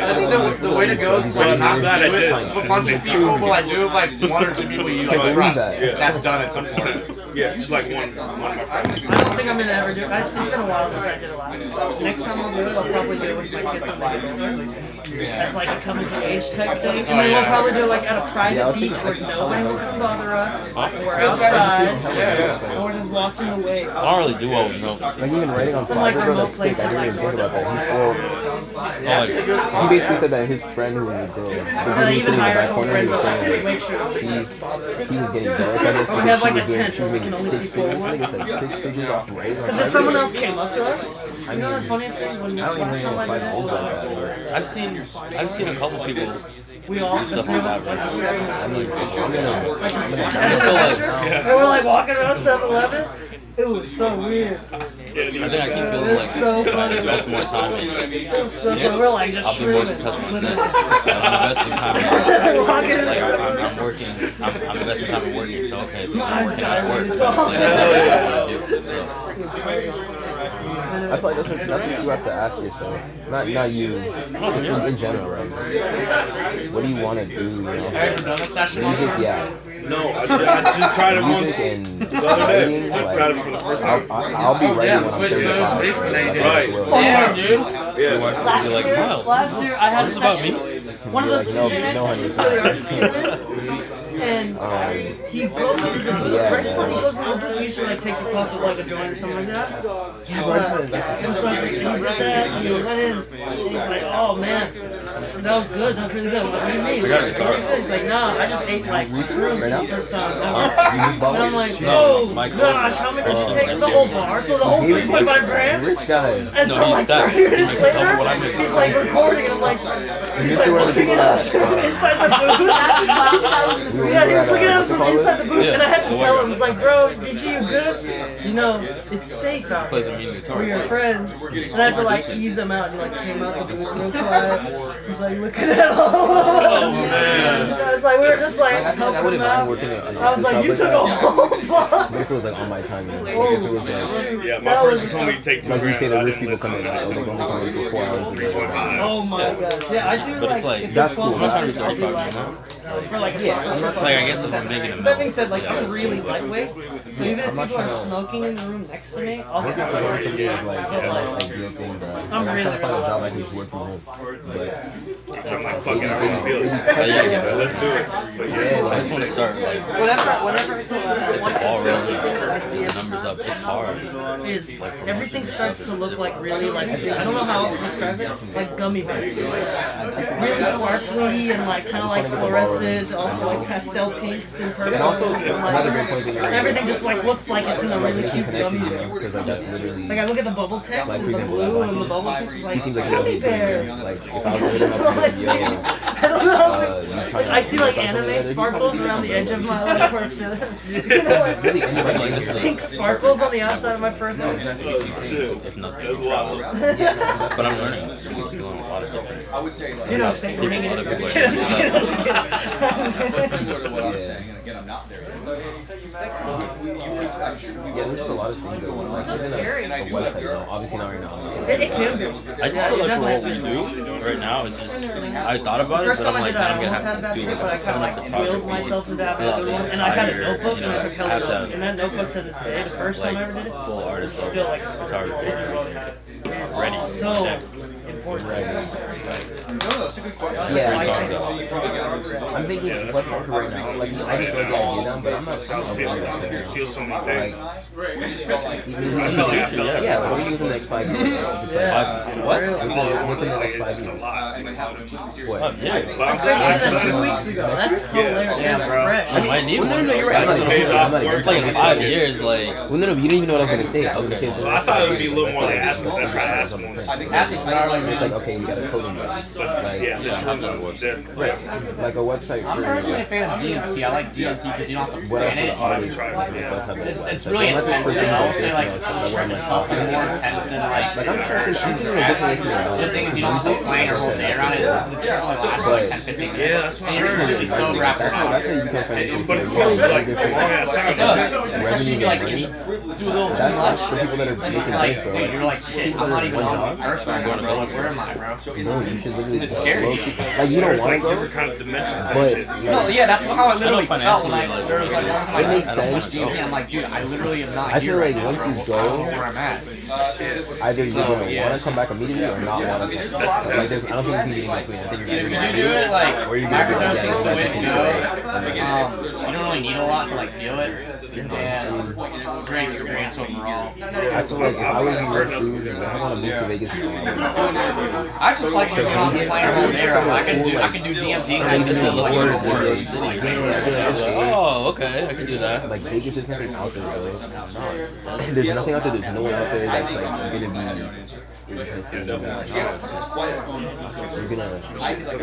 I think the way to go is like not glad I do it did. with a bunch of people, but like do it like one or two people you like trust Yeah. that have done it before. Yeah, just like one of my friends. I don't think I'm gonna ever do it. It's been a while since I did it last. Next time I'll do it, I'll probably do it with my kids on my shoulder. As like a coming to age type thing. And then we'll probably do it like at a private beach where nobody will come bother us. We're outside. And we're just watching the waves. I don't really do well with notes. Like even writing on Some like Fiverr, remote that's sick. place I didn't even think about that. He basically said that his friend who was a girl, he was sitting in the back corner, he was saying like, he was getting jealous, I guess, We have like a because tent where we can only see forward. I think it's like 6 figures off writing on Because if Fiverr. someone else came up to us, you know the funniest thing when I don't even know somebody if Fiverr did is like that. I've seen a couple people we all, do the stuff three on of us, Fiverr. like to say, I mean, I'm gonna as a picture, and we're like walking around 7-Eleven. It was so weird. I think I keep feeling like so funny. invest more time in It was so this. funny. We're like just I'll be more streaming. successful in this. I'm investing time in Walking like around. I'm working. I'm investing time in working. So okay, things My are working eyes out work. are But really it's like, I feel like that's what you have to ask yourself. Not you, just in general, right? What do you want to do, you know? Have you done a session on Music, it? yeah. No, I just tried it once. Music and The other day. writing, I tried it for the first time. I'll be writing when I'm Wait, so it was 35. recent that you did Right. it? Damn, dude. Yeah. Last year I had a This is about session. me? One of those You're like, Tuesday no, night no, sessions honey. for the arts tournament. And he goes into the booth. Right before he goes into the booth, he usually like takes a puff of like a joint or something like that. And so he did that, and he went in, and he's like, oh man, that was good, that was really good. What do you mean? I got a guitar. He's like, nah, I just ate like fruit Right now? for some. You And just bought I'm one? like, No, oh Michael. gosh, how many did you take? The whole bar, so the whole 3.5 grams? Rich guy. And No, so he's like stacked. 30 minutes He makes double what I later, make. he's like recording and I'm like, he's like one of the looking people at us that, inside the booth. Yeah, he was looking at us from inside the booth and I had to tell him, I was like, bro, did you good? You know, it's safe out Plays a here. mean guitar. We're your friends. And I had to like ease him out and he like came out the booth real quiet. He's like looking at all of us. I was like, we were just like I helping him wouldn't mind out. working an I was like, office you job took a whole block. What if it was like on my time? Like if it was like, Yeah, my person told me to take 2 like you grand. say, the I rich didn't people come in, listen. like, oh, they only come in for 4 hours. And then, Oh my gosh. Yeah, I do But it's like, like, if that's it's 12 cool. I'm not hours, I'll do 35 like, now. for like, Yeah, I'm not Like I guess if I'm making a That meal. being said, like yeah, I'm really lightweight, so even if I'm not people are trying to- smoking in the room next to me, I'll I think get that's my like for me is like So, the like, most ideal thing, bro. I'm I'm really, trying to find a really job I can just work from home. But So I'm like, fuck it, I don't feel it. yeah. Let's do it. So yeah, I just want to start like whenever there's one all consistent around thing that I see the as numbers up. It's hard. is Like, everything promotion starts stuff to is look like different. really like I don't know how else to describe it, like gummy bears, really sparkly and like kind of like fluorescent, also like pastel pinks and purples. and also and, another great point that everything just like looks like it's in a like really making cute gummy connections, you bear. know, because like that's literally. Like I look at the bubble text Like, and for the example, blue like, and the bubble text is he like seems like gummy he's bears. like if I was That's to just hit all him I up see. in the I don't know. Like I see like anime sparkles around the edge of my like profile. You know, like pink sparkles on the outside of my profile. If nothing. But I'm learning. I'm feeling a lot of different. I would say like You know, same thing. Other people Just are kidding, doing just kidding, just But kidding. similar to what I was saying, and again, I'm not there. I'm sure Yeah, there's just a lot of things that like So within scary. a website, you know, obviously not right now. It can be. I just feel like for what we do right now, it's just I thought about it, First but time I'm I like, did then it, I I'm gonna almost had have that to do trip, but I like kind of some like willed photography. myself into having fill a out good the one. And I had a entire, notebook you and I know, took hella have notes. that, And that notebook to this day, the first time I ever did it, full artist it's still like photography. ready. So important. Yeah, Yeah. I'm thinking website for right now. Like I just wrote the idea down, but I'm not feel so many things. Yeah, like what do you do in the next 5 years? If it's like What? within the next 5 years. What? Yeah. That's crazy. I did that 2 weeks ago. That's hilarious. Yeah, That's bro. fresh. I might need Well, no, one. no, you're right. I'm not Like in 5 years, like. Well, no, you didn't even know what I was gonna say. I was gonna say Well, I thought it would be a little more like athletes. I tried to ask them. Athletes not only it's like, okay, you got a coding web. Like, right. Like a website I'm for, personally a fan of DMT. I like DMT because you don't have to what else plan are the it. artists themselves have a It's website? really Unless it's for intense. I would say business, like you know, the something trip where I'm itself is like, more intense than like I'm sure it's easier to get the thing is you don't have to plan your whole day around it. The trip only lasts like 10, 15 minutes. Yeah, that's what and I you're heard. completely sober after an hour. That's how you become financially But it free. feels like It It does. Especially if you like you do a little too That's much. for people that are making Like, bank, bro. dude, you're like, shit, I'm not even on Earth right now, bro. Like, where am I, bro? No, you should literally It's go. scary. Like, you don't want to like go, different kind of dimensions. but No, yeah, that's how I literally felt when financially, there was like one time I it did makes so much sense. DMT. I'm like, dude, I literally am not I here feel right like now, once bro. you I don't know go, where I'm at. either you're So, gonna yeah. want to come back immediately or not want to. Like, there's, I don't think you can get in between. I think you're If gonna you do it, like, or you're gonna microdosing is the way to go. go. You don't really need a lot to, like, feel it. And great experience overall. I feel like if I was in your shoes and I want to move to Vegas, I just like just not playing all day. I can do DMT and I can still Let's go go to to New York work. City. Oh, okay, I can do that. like Vegas is nothing out there, bro. There's nothing out there. There's no one out there that's like gonna be interested. You're gonna. I've never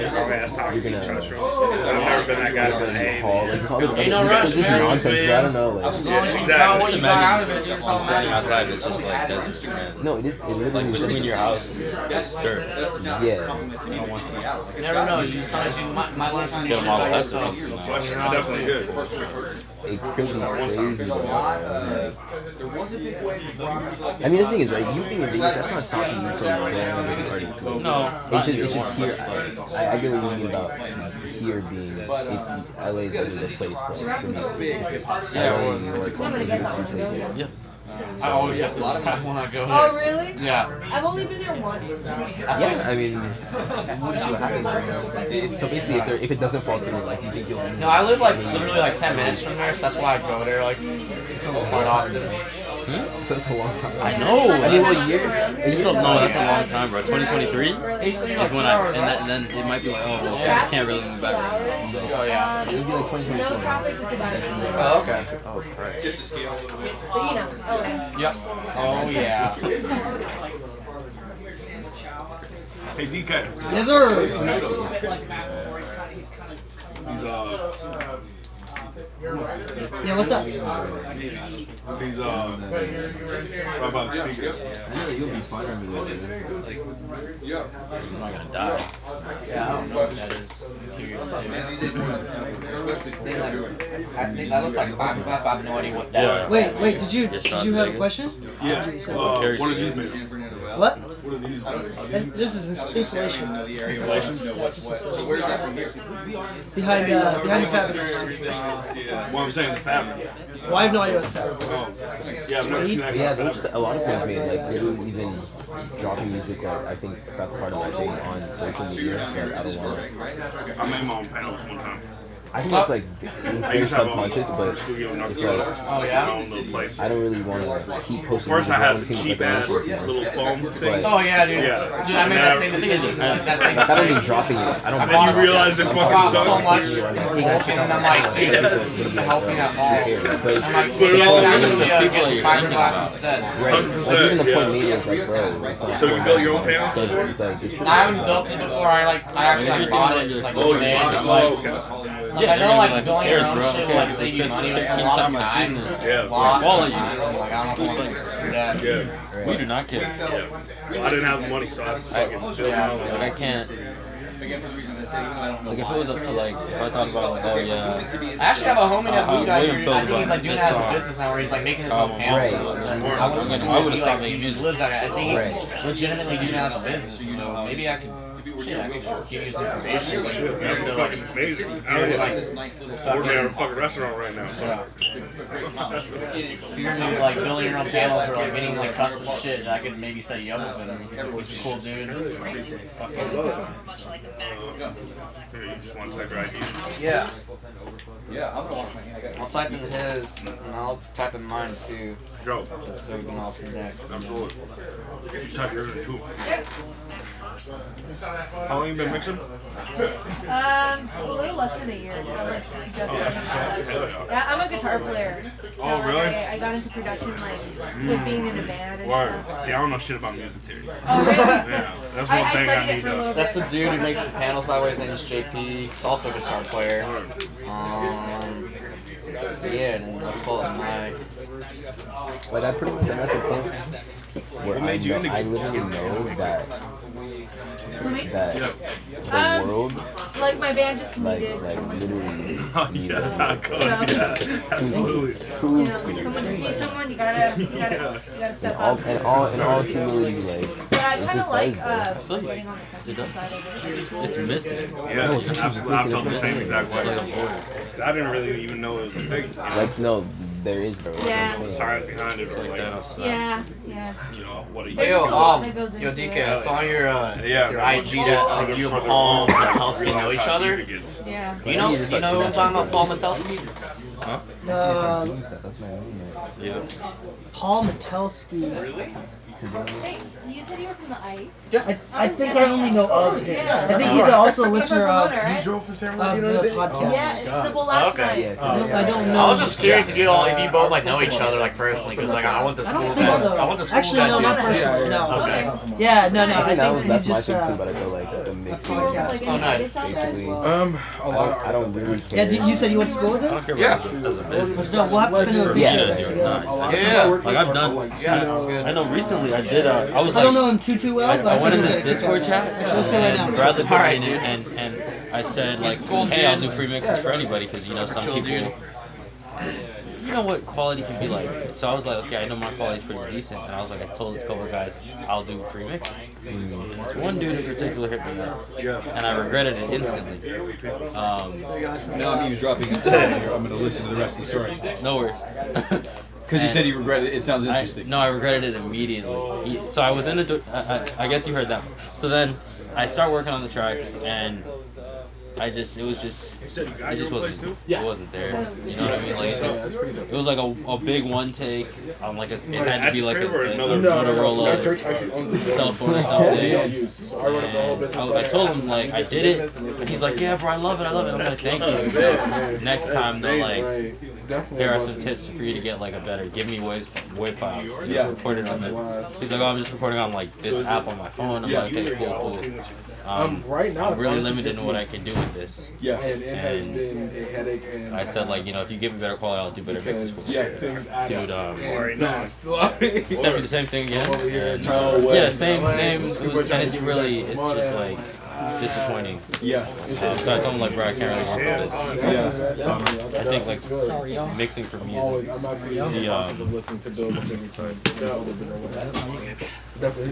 been that guy to behave. Like it's all this, Ain't no this, rush, this is man. nonsense, bro. I don't know. Like, As long as you got what you got out of it, you're I'm standing outside and it's just like desert, man. no, it is. It literally Like is between desert. your house, it's dirt. Yeah. You never know. You sometimes you might learn some new Get shit them all about lessons. yourself. I definitely good. It could be crazy, but I mean, the thing is, right? You being in Vegas, that's not stopping you from going to parties. Like, No, it's just here. I get what you mean about here being. It's LA is literally the place. Like, for music. LA, New York, like, Yeah. I always get this crap when I go there. Oh, really? Yeah. I've only been there once. yeah, I mean, we'll just see what happens. So basically, if it doesn't fall through, like, you think you'll. No, I live like literally like 10 minutes from there, so that's why I go there like quite often. That's a long time. I know. I mean, what year? That's a long time, bro. 2023 is Like when and then it might be like, oh, well, I can't really move back. Oh yeah. It'd be like 2024. No traffic is about it. Oh okay. Oh, Christ. But you know, oh. Yep. Oh yeah. Hey, DK. Yes, sir. He's Yeah, what's up? He's right by the speaker. I know that you'll be fine over there. He's not gonna die. Yeah, I don't know what that is. I'm curious too. I think that looks like fiberglass, but I have no idea what that. Wait, did you have a question? Yeah. One of these made. What? What are these? This is installation. Installation? So where's that from here? Behind the fabric. Well, I'm saying the fabric. Well, I have no idea what the fabric is. Oh. Yeah, I've never seen that. Yeah, there's just a lot of points made, like literally even dropping music. Like I think that's part of my thing on social media. Like I don't want to. I made my own panels one time. I think that's like very subconscious, but it's like Oh yeah. I don't really want to keep posting. First, I had the music cheap like ass that. little foam thing. But- Oh yeah, dude. Yeah. Dude, I made that same decision. Like, that same Like, I don't mistake. mean dropping it. I don't. And then you realize it I fucking bought so sucks. much bulk, and I'm like, dude, this isn't helping at all. I'm like, Put it all actually in. get some fiberglass instead. Right. Like even the point made is like, bro. It's not So you built your own panel? It's like, it should I haven't built it before. I actually like bought it like Oh, you today. bought it? Like, Oh, I know like like, building who your cares, own bro? shit will like save you money, but it's a lot of time. Yeah. Lot Follow of you. time. Like I don't want to do that. Yeah. We do not care. Yeah. Well, I didn't have the money, so I had to fucking build my Yeah. own. Like I can't. Like if it was up to like, if I thought about like, oh yeah. I actually have a homie that's moved out William here. feels I think he's like about doing this that as a song. business now, where he's like making his own Right. panels. I would've stopped making music. Lives out there. I think he's legitimately doing that as a business. So maybe I could. Shit, I could give you some information. Like, Shit, that'd be fucking amazing. I don't know. Working at a fucking restaurant right now. So. If you're into like building your own panels or like getting like custom shit, I could maybe set you up with him. He's a cool dude. Fucking. Here, you just want to type your ID. Yeah. Yeah, I'm gonna wash my hand. I'll type in his and I'll type in mine too. Go. Just so we can all connect. I'm good. You type yours in too. How long you been mixing? A little less than a year. So I'm like just yeah, I'm a guitar player. So Oh, really? I got into production like with being in a band and Word. stuff. See, I don't know shit about music theory. Oh, really? Yeah, that's one I thing studied I it need for a to. little That's the bit. dude who makes the panels, by the way. His name is JP. He's also a guitar player. Yeah, and I call it my. But I pretty much am at the point where What made you into I literally know that Who made- the world, like my band just like needed. literally. Oh, yeah, that's how it goes. Yeah, absolutely. You know, someone just needs someone. You gotta step up. In all humility, like. But I it kind of just like does, though. getting on the technical side of it. It's missing. Yeah, No, it's just absolutely. I missing. felt the same exact way. It's like a void. I didn't really even know it was a thing. You know? Like no, there is though. Yeah. The science behind it, or like, Yeah, yeah. you know, what are you? Hey, yo, DK, I saw your your IG that you and Paul Metelsky know each other. Yeah. You know who I'm talking about, Paul Metelsky? Huh? That's my name. Yeah. Paul Metelsky. Hey, you said you were from the IE? I think I only know of him. I think he's also a listener of He drove for San the podcast. Yeah, it's Simple last night. I don't know. I was just curious if you both like know each other like personally, because like I went to school. I don't think so. I went to school. Actually, no, not personally. No. Okay. Yeah, no. I think I think that's he's my just. thing too, but I feel like the mixing. Podcast. Oh, nice. Basically, A lot of I don't really care. Yeah, you said you went to school with him? I don't care Yeah. about it as a business. No, we'll have to send him a Yeah, picture. dude, nah, Yeah. Like I've done. Yeah, sounds good. I know recently I did. I was I don't like. know him too well, but I went in this Discord chat Let's do it right now. and Bradley put Alright, me in it, and I said like, hey, I'll do free mixes for anybody because you know some Chill, people, you know what quality can be like. So I was like, okay, I know my quality's pretty decent, and I was like, I told a couple of guys, I'll do free mixes. And this one dude in particular hit me up, and I regretted it instantly. Now I'm eavesdropping and saying here. I'm going to listen to the rest of the story. No worries. Because you said you regretted it. It sounds interesting. No, I regretted it immediately. So I was in I guess you heard that. So then I start working on the track, and it just wasn't. It wasn't there. You know what I mean? Like it was like a big one take on like it had to be like a Motorola cell phone or something. And I told him like I did it, and he's like, yeah, bro, I love it. I'm like, thank you. So next time they'll like. Here are some tips for you to get like a better. Give me WAV files. Yeah. Record it on this. He's like, oh, I'm just recording on like this app on my phone. I'm like, okay, cool. Right now, I'm really limited in what I can do with this. Yeah, and it has been a headache. And I said like, you know, if you give me better quality, I'll do better mixes for you. Yeah, things add Dude, up. he sent me the same thing again. And, yeah, same. It was, and it's just like disappointing. Yeah. So I told him like, bro, I can't really work with this. Yeah. I think like mixing for music. I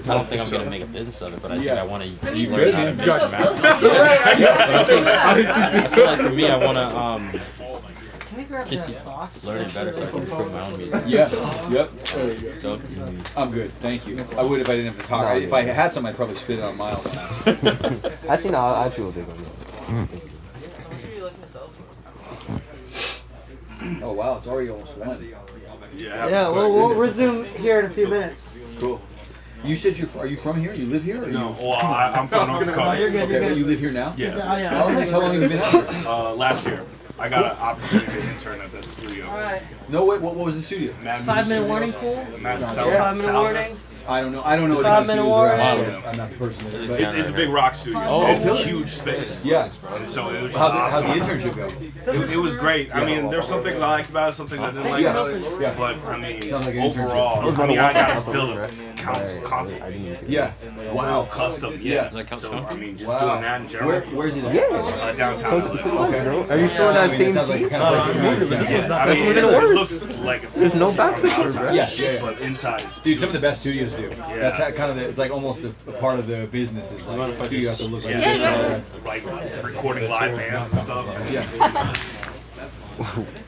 don't think I'm gonna make a business of it, but I think I want to learn how to mix. I feel like for me, I want to just learn it better so I can improve my own music. Yeah. Yep. Dope. I'm good. Thank you. I would if I didn't have to talk. If I had some, I'd probably spit it on Miles. Actually, no, I actually will take one. Oh wow, it's already almost 1. Yeah, we'll resume here in a few minutes. Cool. You said are you from here? You live here? Or No, well, I'm from North Dakota. You're good, Okay, you're but good. you live here now? Yeah. Oh, yeah. How long have you been out here? Last year, I got an opportunity to intern at that studio. Alright. No, wait, what was the studio? 5-minute warning cool? Mad 5-minute warning? I don't know what the 5-minute warning? I'm not the person. But It's a big rock studio. Oh, it's a really? huge space. Yeah. And so it was just How'd awesome. the internship go? It was great. I mean, there's some things I liked about it, some things I didn't like about it. Yeah. But I mean, Sounds like an internship. overall, I mean, I got to build a console. Yeah. Wow. Custom. Yeah. So I mean, just Wow. doing that in general. Where's it at? Yeah. Downtown. Okay. Are you sure that same sounds like seat? the kind of place you Yeah, yeah. I mean, it looks like There's no back on the pictures, outside, right? Yeah. but inside is Dude, some of the best studios do. Yeah. That's how kind of it's like almost a part of the business is like the studio has to look like yeah, this. like recording live bands and stuff. Yeah.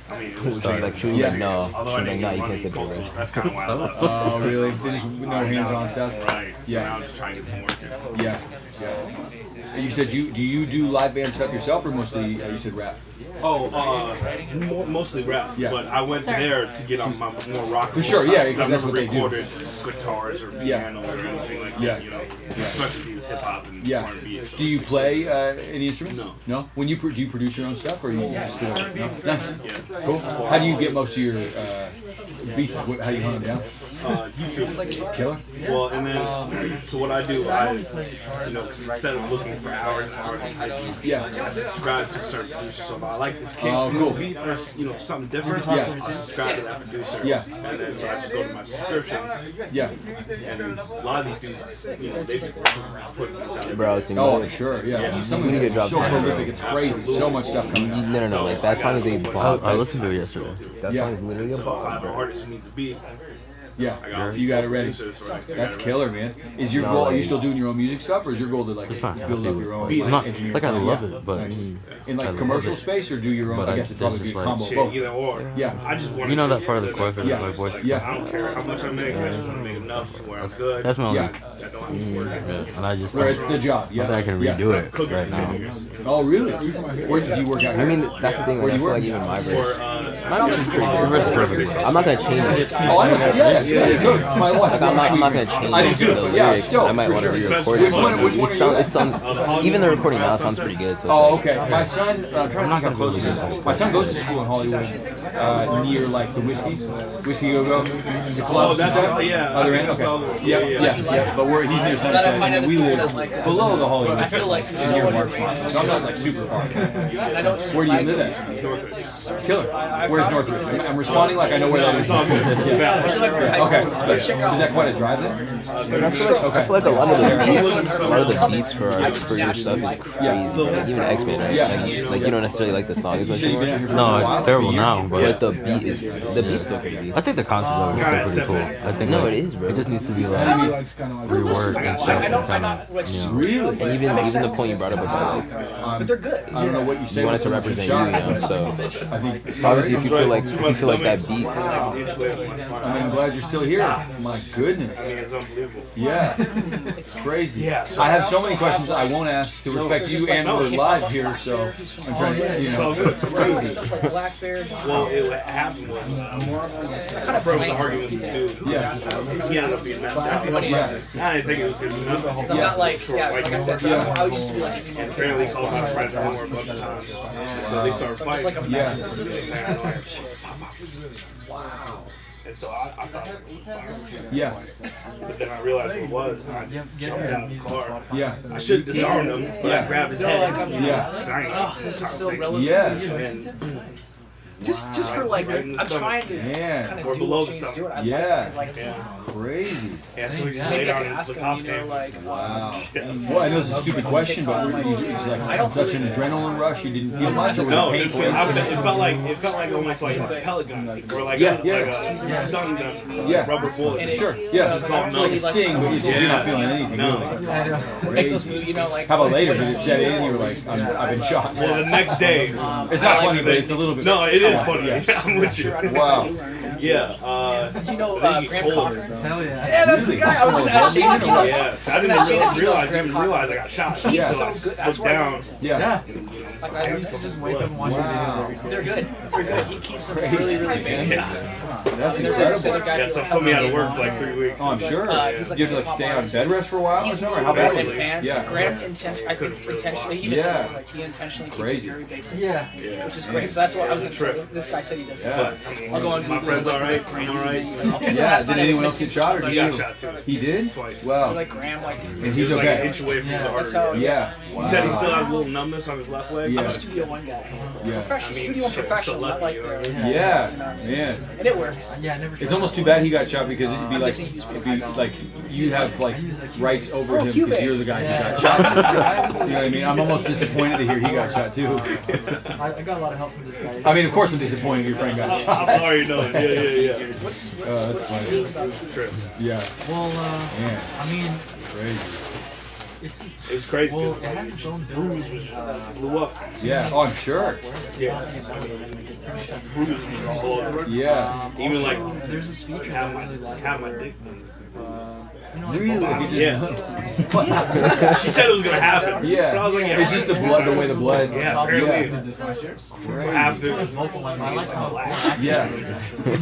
I mean, it was So great. like, should we Yeah. no? Although I Should didn't no, get you can't money say in that, consoles, right? that's kind of why I left. Oh, really? They just no hands-on stuff. Right. So Yeah. now I'm just trying to get some work in. Yeah. And you said do you do live band stuff yourself or mostly you said rap? Oh, mostly rap. Yeah. But I went there to get on my more rock. For sure, yeah, because because that's what they do. recorded guitars or Yeah. pianos or anything like Yeah. that. You know, especially these hip hop and Yeah. R&B. Do you play any instruments? No. No. When you do you produce your own stuff or you just do it? No. Nice. Yeah. Cool. How do you get most of your beats? How do you hunt them down? YouTube. Killer. Well, and then so what I do, cause instead of looking for hours and hours, I subscribe to a certain producer. So if I like this kid, cool. beat or something different, Yeah. I subscribe to that producer. Yeah. And then so I just go to my subscriptions. Yeah. And a lot of these dudes, they put beats out. Bro, I was thinking about it. Sure, yeah. Some of it so prolific, it's crazy. So much stuff coming out. No, like that song is a bomb. I listened to it yesterday. That Yeah. song is literally a So if I have an bomb. artist who needs a beat, Yeah, you got it ready. That's killer, man. Is your goal? Are you still doing your own music stuff, or is your goal to like build up your own? I'm not, engineering like I talent? love Yeah. it, but Nice. I mean, In I like love commercial it. space, or do your own? But I guess it'd probably be a just, combo. like, Both. either or. Yeah. I just want You know that part of the chorus where Yeah. my voice. Yeah. I don't care how much I make. I just want to make enough to where I'm good. That's my only. Yeah. I don't have to work. Yeah, and I just. Where it's the job. I Yeah. think I can Yeah. redo it right now. Oh, really? Where do you work out? I mean, that's the thing. Where Like, I do you feel work? like even my verse, My knowledge is pretty good. Your verse is perfect. I'm not gonna change it. Oh, I understand. Yeah, good. My wife. Like, I'm not gonna change I do too. the Yeah, lyrics. it's dope, I might for want to sure. re-record Which it. one? Which one are you It sounds, even the recording now sounds pretty good. So Oh, it's okay. My son, I'm trying to think how close he is. My son goes to school in Hollywood, near like the Whiskey Go Go, the clubs and stuff. yeah. Other end. Okay. Yeah. But he's near Sunset, and then we live below the Hollywood. I feel like near Marchmont. So I'm not like super far. Where do you live at? Killer. Where's Northridge? I'm responding like I know where that is. Yeah. Okay. Is that quite a drive then? I feel like a lot of the beats for your stuff is crazy. Like, even X-Men, right? Like you don't necessarily like the song as much anymore. No, it's terrible now, but the beat's still crazy. I think the concept of it is still pretty cool. I think No, it is, bro. It just needs to be like reworked and stuff. Really? And even the point you brought up about like, but they're good. I don't know what you say. you want it to represent you, you know. So I think obviously, if you feel like that beat, I mean, I'm glad you're still here. My goodness. It's unbelievable. Yeah. It's crazy. Yeah. I have so many questions I won't ask to respect you, and we're live here, so I'm trying to, it's crazy. Stuff like Black Bear. Well, what happened was my friend was arguing with this dude. Yeah. He ended up being messed up. Yeah. I didn't think it was good enough. I'm not like, like I said, I would used to be like, And apparently all my friends were more above the time. So they started just like fighting. a Yeah. wow. And so I thought it was fire. Yeah. But then I realized what it was. And I jumped out of the car. Yeah. I should have disarmed him, but I grabbed his head. Yeah. 'Cause I ain't Oh, this is so relevant. Yeah. And Just for like, I'm trying to Man. kind Or of do below what the Shane's stomach. doing. Yeah. Like, Crazy. yeah, so we just maybe laid I down could and ask the him, cop you know, came. like, Wow. Well, I know this is a stupid question, but it's like such an adrenaline rush. You didn't feel much, or was No, it it painful? felt like almost like a pellet gun, or like Yeah, a, yeah. like a stun gun, Yeah. rubber bullet. Sure. Yeah. It's like a sting, but you're not feeling anything. No. make those moves, you know, like. How about later? Did it set in? You were like, I've been shot. Well, the next day, It's not funny, but it's a little bit. no, it is funny. Yeah. I'm with you. Wow. Yeah. You know, I think Graham he told Cocker. her. Hell yeah. Yeah, that's the guy. I was in that shit. Yeah, I didn't realize I got shot. He's until so I good. That's looked down. why. Yeah. Like, I Just wake up and watch Wow. videos every day. they're good. They're good. He keeps them really, really basic. That's There's like this other incredible. guy. Yeah, so put me out of work for like 3 weeks. Oh, I'm sure. He's like You have to like stay on bed rest for a while. He's or really how good bad? in advance. Yeah. Graham I think intentionally, he even Yeah. says like he intentionally keeps Crazy. it very basic. Yeah. Which is great. So that's what I was gonna say. This guy said he does it. Yeah. I'll go on Google. My friend's like, alright. Graham I'm alright. Yeah. Did anyone else get shot, or did He got you? shot too. He did. Twice. Wow. Like Graham, like And He he's was like an okay. inch away from the that's artery. how. Yeah. He said he still has a little numbness on his left leg. Yeah. I'm a Studio One guy. Yeah. Professional, Studio One shit, professional, so not lucky, like you know. the. Yeah. You know, Man. and it works. Yeah, I never. It's almost too bad he got shot because it'd be like you have like rights over him because you're the guy who got shot. You know what I mean? I'm almost disappointed to hear he got shot too. I got a lot of help from this guy. I mean, of course I'm disappointed your friend got shot. I'm already knowing. Yeah. That's funny. Trip. Yeah. Well, Man. I mean, Crazy. It was crazy. Well, it has its own build. Blew up. Yeah. Oh, I'm sure. Yeah. Yeah. Even like there's this feature have that I really like. my dick. You know, like Really? bubble Like it wrap. Yeah. She said it was gonna happen. Yeah. But I was like, yeah. It's just the blood, the way the blood. Yeah. Apparently. Yeah. So half of it was I like how black. Yeah.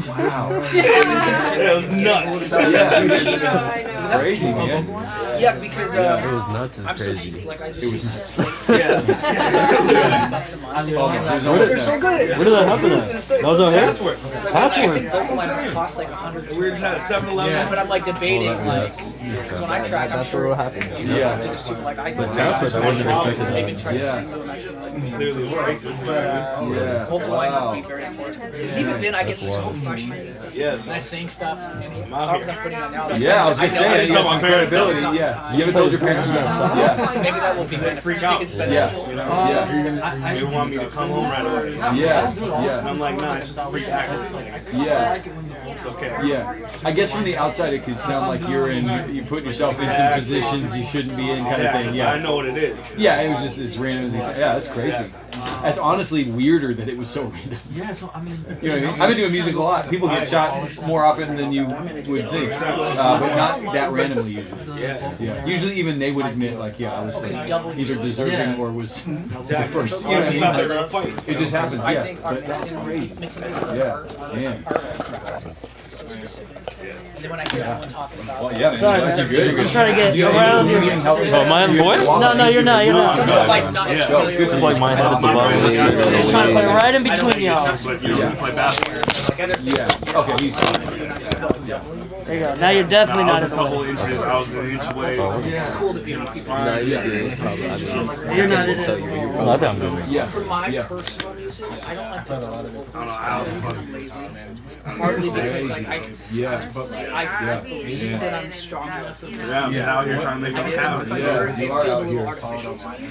Wow. It was nuts. Yeah. Crazy, man. Yeah, because It was nuts. It's I'm so crazy. cheap. Like I just It was use nuts. slates. Yeah. Bucks a month. They're so good. Where did that happen at? That was on here? Password. I think vocal lines cost like $100. We were just at a 7-Eleven. But I'm like debating, because when I track, I'm That's sure what happened. you know, Yeah. do this too. Like I But that's what I wasn't expecting. even try to Yeah. sing them actually. Like, Clearly racist. Yeah. vocal line Wow. would be very important. Because even then, I get so frustrated Yes. when I sing stuff and I'm songs out I'm putting out now. Like, Yeah, I was just know saying, it's you not have some my parents' credibility. time. Yeah. You haven't told your parents that. Yeah. Maybe that will be beneficial. I think it's Yeah. beneficial. You know? Yeah. They want me to come home right away. Yeah. And Yeah. I'm like, nah, just freak acting. Yeah. It's okay. Yeah. I guess from the outside it could sound like you're in, you put yourself in some positions you shouldn't be in kind of thing. I Yeah. know what it is. Yeah, it was just this random thing. Yeah, that's crazy. That's honestly weirder that it was so random. Yeah, so I mean, You know what I mean? I've been doing music a lot. People get shot more often than you would think, but not that randomly usually. Yeah. Yeah. Usually even they would admit like, yeah, I was like, either deserving or was the first. You know what I mean? Like, it just happens. I Yeah. think our But that's crazy. mixing Yeah. Damn. so specific. And then when I hear everyone talking about Well, yeah, man. Sorry, That's man. good. I'm trying to get around here. Oh, am I on the board? No, you're not. You're not. some stuff like not as familiar with. It's like mine hit at the bottom. Just trying to play right in between y'all. But you don't play basketball. Yeah. Okay. You There you go. Now you're definitely I not was in a the couple way. inches. I was an inch away. It's cool to be around people. No, you're good. Probably. I mean, You're not I in can tell it. you where you're No, from. I'm good. Yeah. For my Yeah. personal music, I don't like to go I don't know how the fuck. partly because like I Yeah. believe that I'm strong enough for this. Yeah, I'm out here trying to make I it get happen. it. Yeah, It you are feels a out little here. artificial to me.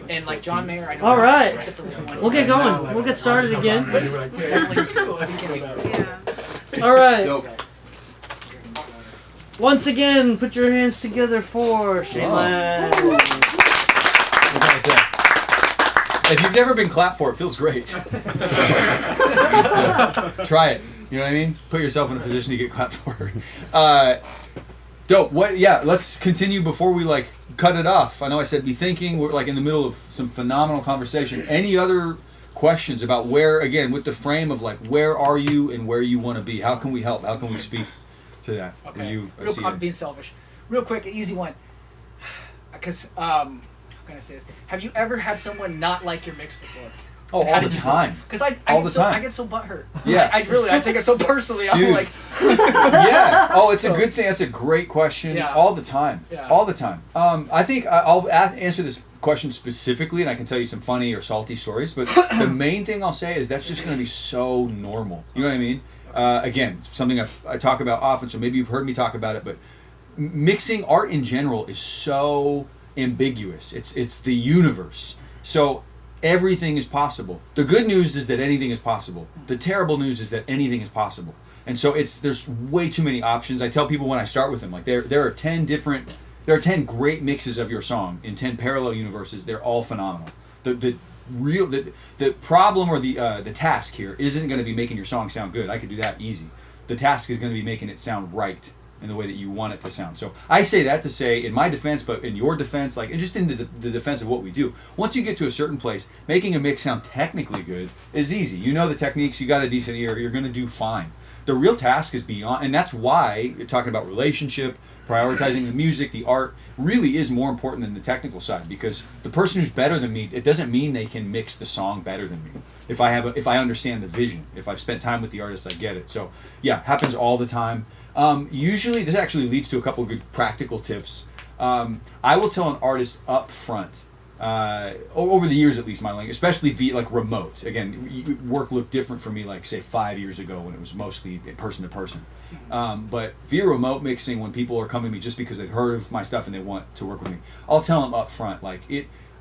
And like John Mayer, I know. All right. differently. We'll get going. We'll get started again. Yeah. All right. Dope. Once again, put your hands together for Shaylan. What can I say? If you've never been clapped for, it feels great. So, just try it. You know what I mean? Put yourself in a position to get clapped for. Dope. What? Yeah. Let's continue before we like cut it off. I know I said be thinking. We're like in the middle of some phenomenal conversation. Any other questions about where? Again, with the frame of like where are you and where you want to be? How can we help? How can we speak to that? Okay. You, I Real, see I'm it. being selfish. Real quick, an easy one. Because how can I say this? Have you ever had someone not like your mix before? Oh, all the time. Because I All get the so, time. I get so butthurt. Yeah. I take it so personally. I'm Dude. like, Yeah. Oh, it's a good thing. That's a great question. Yeah. All the time. Yeah. All the time. I think I'll answer this question specifically, and I can tell you some funny or salty stories. But the main thing I'll say is that's just going to be so normal. You know what I mean? Again, something I talk about often, so maybe you've heard me talk about it. But mixing art in general is so ambiguous. It's the universe. So everything is possible. The good news is that anything is possible. The terrible news is that anything is possible. And so there's way too many options. I tell people when I start with them, like there are 10 great mixes of your song in 10 parallel universes. They're all phenomenal. The problem or the task here isn't going to be making your song sound good. I could do that easy. The task is going to be making it sound right in the way that you want it to sound. So I say that to say, in my defense, but in your defense, like just in the defense of what we do, once you get to a certain place, making a mix sound technically good is easy. You know the techniques, you got a decent ear, you're going to do fine. The real task is beyond, and that's why you're talking about relationship, prioritizing the music, the art, really is more important than the technical side, because the person who's better than me, it doesn't mean they can mix the song better than me. If I understand the vision, if I've spent time with the artist, I get it. So yeah, happens all the time. Usually, this actually leads to a couple of good practical tips. I will tell an artist up front, over the years at least, my language, especially via like remote. Again, work looked different for me, like say 5 years ago when it was mostly person to person. But via remote mixing, when people are coming to me just because they've heard of my stuff and they want to work with me, I'll tell them up front, like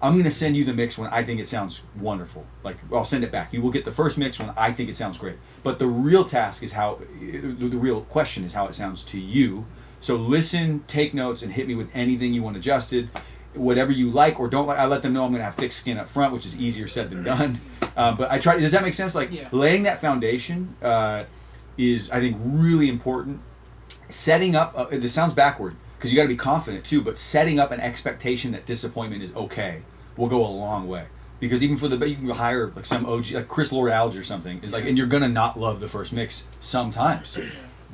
I'm going to send you the mix when I think it sounds wonderful. Like, I'll send it back. You will get the first mix when I think it sounds great. But the real task is the real question is how it sounds to you. So listen, take notes, and hit me with anything you want adjusted. whatever you like or don't like. I let them know I'm going to have thick skin up front, which is easier said than done. But I try. Does that make sense? Like laying that foundation is, I think, really important. Setting up. This sounds backward because you got to be confident too. But setting up an expectation that disappointment is okay will go a long way. Because even for you can hire like some OG, like Chris Lord-Alge or something, is like, and you're gonna not love the first mix sometimes,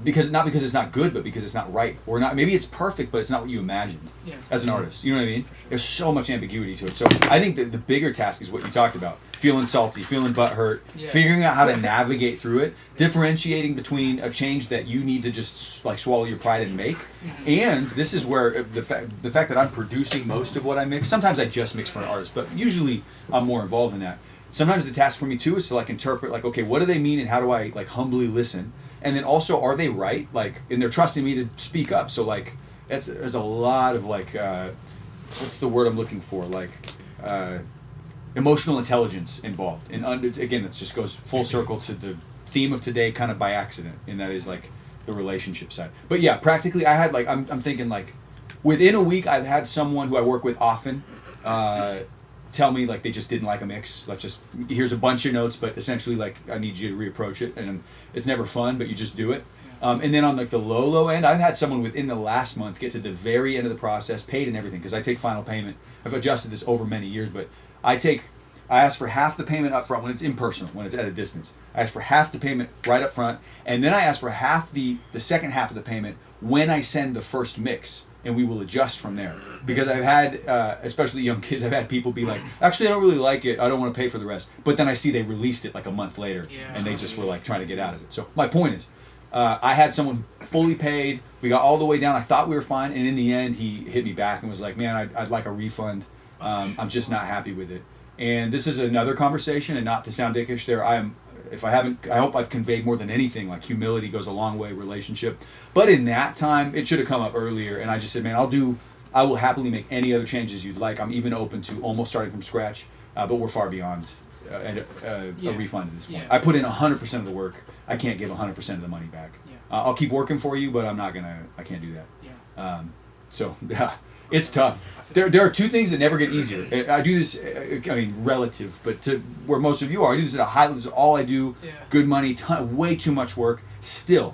because it's not good, but because it's not right, or not. Maybe it's perfect, but it's not what you imagined as an artist. You know what I mean? There's so much ambiguity to it. So I think that the bigger task is what you talked about: feeling salty, feeling butthurt, figuring out how to navigate through it, differentiating between a change that you need to just like swallow your pride and make, and this is where the fact that I'm producing most of what I mix. Sometimes I just mix for an artist, but usually I'm more involved in that. Sometimes the task for me too is to like interpret, like, okay, what do they mean and how do I like humbly listen? And then also, are they right? Like, and they're trusting me to speak up. So like, there's a lot of like, what's the word I'm looking for? Like, emotional intelligence involved. And again, that just goes full circle to the theme of today, kind of by accident, and that is like the relationship side. But yeah, practically, I had like, I'm thinking like, within a week, I've had someone who I work with often tell me like they just didn't like a mix. Here's a bunch of notes, but essentially like I need you to reapproach it, and it's never fun, but you just do it. And then on like the low end, I've had someone within the last month get to the very end of the process, paid and everything, because I take final payment. I've adjusted this over many years, but I ask for half the payment up front when it's impersonal, when it's at a distance. I ask for half the payment right up front, and then I ask for half the second half of the payment when I send the first mix, and we will adjust from there. Because I've had, especially young kids, I've had people be like, actually, I don't really like it. I don't want to pay for the rest. But then I see they released it like a month later, and they just were like trying to get out of it. So my point is, I had someone fully paid. We got all the way down. I thought we were fine, and in the end, he hit me back and was like, "Man, I'd like a refund. I'm just not happy with it." And this is another conversation, and not to sound dickish. I hope I've conveyed more than anything. Like, humility goes a long way, relationship. But in that time, it should have come up earlier, and I just said, "Man, I will happily make any other changes you'd like. I'm even open to almost starting from scratch, but we're far beyond a refund at this point. I put in 100% of the work. I can't give 100% of the money back. I'll keep working for you, but I can't do that. So it's tough. There are two things that never get easier. I do this, relative, but to where most of you are, I do this at a high level. This is all I do. Good money, way too much work. Still,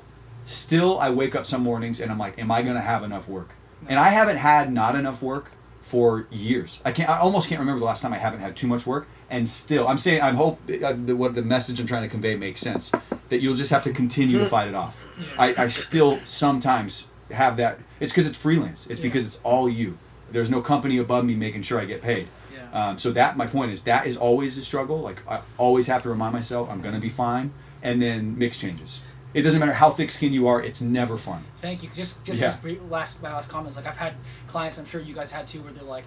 I wake up some mornings and I'm like, am I going to have enough work? And I haven't had not enough work for years. I almost can't remember the last time I haven't had too much work. And still, I'm saying, I hope what the message I'm trying to convey makes sense. That you'll just have to continue to fight it off. I still sometimes have that. It's because it's freelance. It's because it's all you. There's no company above me making sure I get paid. So my point is, that is always a struggle. Like, I always have to remind myself I'm going to be fine. And then mix changes. It doesn't matter how thick-skinned you are. It's never fun. Thank you. Just my last comments. Like, I've had clients, I'm sure you guys had too, where they're like,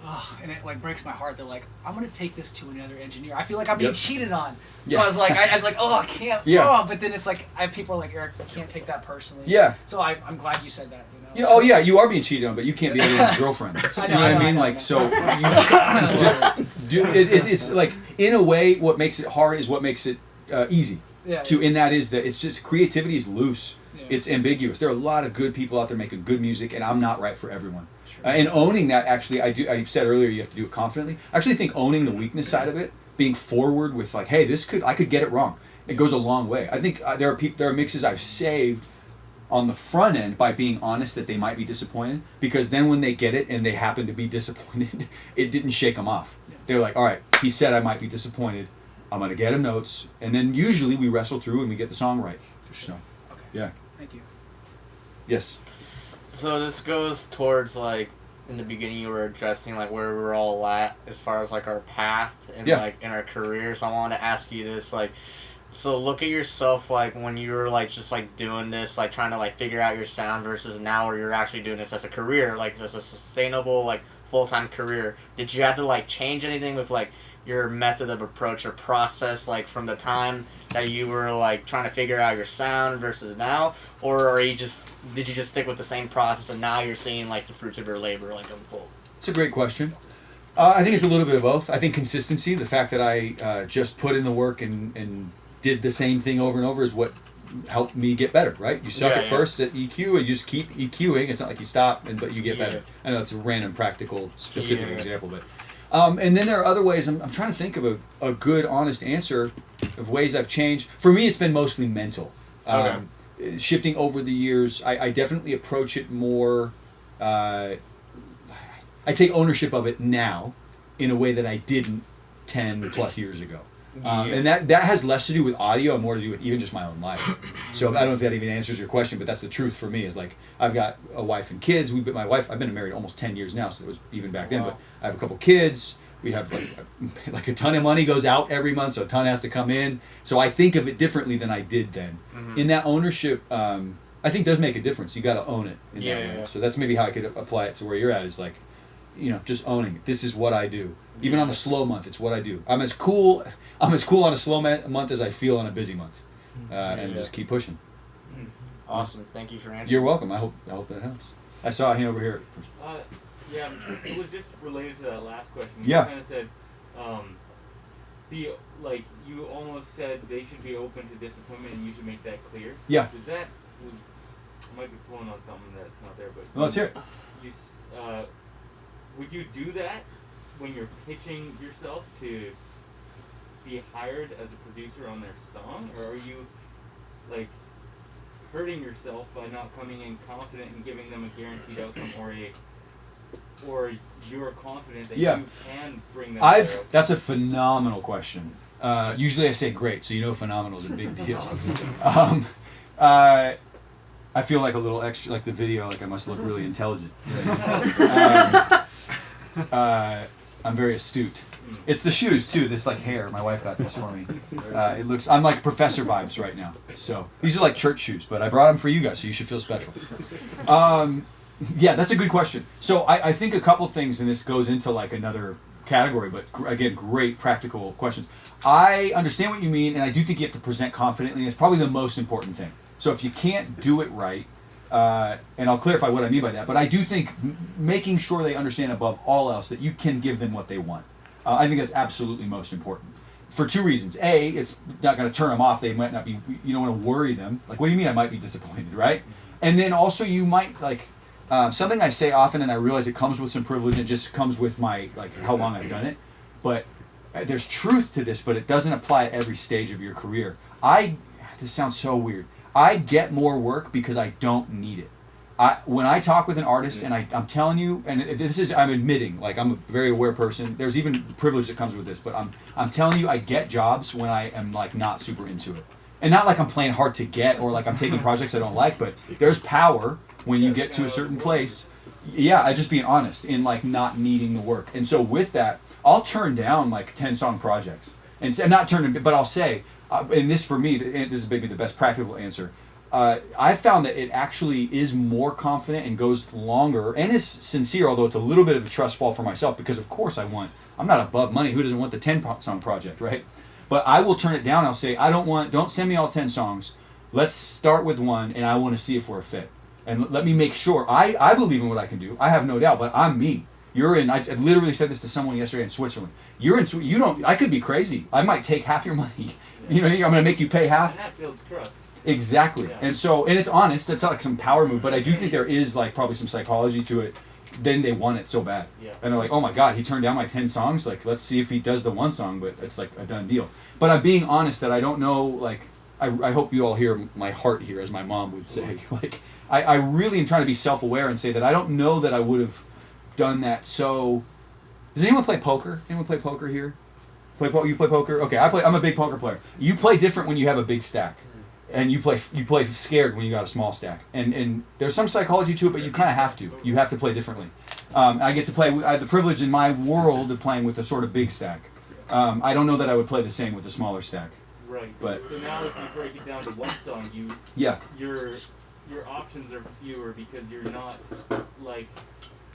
oh, and it like breaks my heart. They're like, I'm gonna take this to another engineer. I feel like I'm being cheated on. So I was like, oh, I can't. Oh, but then it's like, people are like, Eric, you can't take that personally. So I'm glad you said that. You know? Oh yeah, you are being cheated on, but you can't be everyone's girlfriend. You know what I mean? Like, so you just do it. It's like, in a way, what makes it hard is what makes it easy. And that is that it's just, creativity is loose. It's ambiguous. There are a lot of good people out there making good music, and I'm not right for everyone. And owning that, actually, I said earlier you have to do it confidently. I actually think owning the weakness side of it, being forward with like, hey, I could get it wrong. It goes a long way. I think there are mixes I've saved on the front end by being honest that they might be disappointed, because then when they get it and they happen to be disappointed, it didn't shake them off. They're like, all right, he said I might be disappointed. I'm going to get him notes. And then usually we wrestle through and we get the song right. So, yeah. Thank you. Yes. So this goes towards, like, in the beginning you were addressing like where we're all at as far as like our path and like in our careers. I wanted to ask you this, like, so look at yourself like when you were like just like doing this, like trying to like figure out your sound versus now where you're actually doing this as a career, like as a sustainable like full-time career. Did you have to like change anything with like your method of approach or process, like from the time that you were like trying to figure out your sound versus now, or did you just stick with the same process and now you're seeing like the fruits of your labor like unfold? It's a great question. I think it's a little bit of both. I think consistency, the fact that I just put in the work and did the same thing over and over, is what helped me get better, right? You suck Yeah, at first at EQ, and you just keep EQing. It's not like you stop, but you get better. I know it's a random, practical, specific example, but. And then there are other ways. I'm trying to think of a good, honest answer of ways I've changed. For me, it's been mostly mental. Shifting over the years, I definitely approach it more. I take ownership of it now in a way that I didn't 10 plus years ago. And that has less to do with audio and more to do with even just my own life. So I don't know if that even answers your question, but that's the truth for me. Is like I've got a wife and kids. I've been married almost 10 years now, so it was even back then. But I have a couple kids. We have like a ton of money goes out every month, so a ton has to come in. So I think of it differently than I did then. In that ownership, I think does make a difference. You got to own it in that way. So that's maybe how I could apply it to where you're at. Is like, just owning it. This is what I do. Even on a slow month, it's what I do. I'm as cool on a slow month as I feel on a busy month, and just keep pushing. Awesome. Thank you for answering. You're welcome. I hope that helps. I saw a hand over here. Yeah, it was just related to that last question. Yeah. You kind of said, you almost said they should be open to disappointment, and you should make that clear. Yeah. I might be pulling on something that's not there, but. Well, let's hear it. Would you do that when you're pitching yourself to be hired as a producer on their song, or are you hurting yourself by not coming in confident and giving them a guaranteed outcome, or you're confident that you can bring them? That's a phenomenal question. Usually I say great, so phenomenal is a big deal. I feel like a little extra, like the video, like I must look really intelligent. I'm very astute. It's the shoes too. This hair. My wife got this for me. I'm like professor vibes right now. So these are like church shoes, but I brought them for you guys, so you should feel special. Yeah, that's a good question. So I think a couple things, and this goes into another category, but again, great practical questions. I understand what you mean, and I do think you have to present confidently. It's probably the most important thing. So if you can't do it right, and I'll clarify what I mean by that, but I do think making sure they understand above all else that you can give them what they want. I think that's absolutely most important. For two reasons. A, it's not going to turn them off. They might not be, you don't want to worry them. What do you mean I might be disappointed, right? And then also you might, something I say often, and I realize it comes with some privilege, it just comes with my, how long I've done it. But there's truth to this, but it doesn't apply at every stage of your career. This sounds so weird. I get more work because I don't need it. When I talk with an artist, and I'm telling you, and I'm admitting, I'm a very aware person. There's even privilege that comes with this, but I'm telling you, I get jobs when I am not super into it, and not I'm playing hard to get or I'm taking projects I don't like. But there's power when you get to a certain place. Yeah, I just being honest in not needing the work, and so with that, I'll turn down 10-song projects, and not turn them, but I'll say. And this for me, this is maybe the best practical answer. I found that it actually is more confident and goes longer and is sincere, although it's a little bit of a trust fall for myself because of course I'm not above money. Who doesn't want the 10-song project, right? But I will turn it down. I'll say, don't send me all 10 songs. Let's start with one and I want to see if we're a fit. And let me make sure. I believe in what I can do. I have no doubt, but I'm me. I literally said this to someone yesterday in Switzerland. I could be crazy. I might take half your money. I'm going to make you pay half. And that builds trust. Exactly. Yeah. And it's honest. It's not some power move, but I do think there is probably some psychology to it. Then they want it so bad. Yeah. And they're like, oh my God, he turned down my 10 songs. Let's see if he does the one song, but it's a done deal. But I'm being honest that I don't know, I hope you all hear my heart here, as my mom would say. I really am trying to be self-aware and say that I don't know that I would have done that. So, does anyone play poker? Anyone play poker here? You play poker? Okay, I'm a big poker player. You play different when you have a big stack, and you play scared when you got a small stack. And there's some psychology to it, but you kind of have to. You have to play differently. I get to play. I have the privilege in my world of playing with a sort of big stack. I don't know that I would play the same with a smaller stack. Right. But so now, if you break it down to one song, your options are fewer because you're not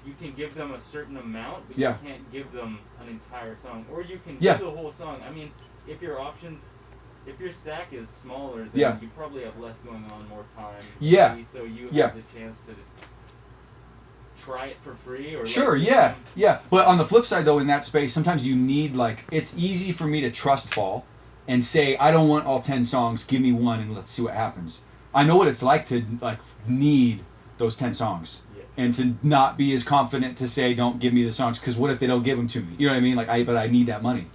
you can give them a certain amount, but you can't give them an entire song, or you can do the whole song. I mean, if your stack is smaller, then you probably have less going on, more time. Yeah. Maybe, so you have the chance to try it for free, or sure, yeah. But on the flip side, though, in that space, sometimes you need it's easy for me to trust fall and say, I don't want all 10 songs, give me one and let's see what happens. I know what it's like to like need those 10 songs and to not be as confident to say, don't give me the songs, because what if they don't give them to me? You know what I mean? Like, but I need that money.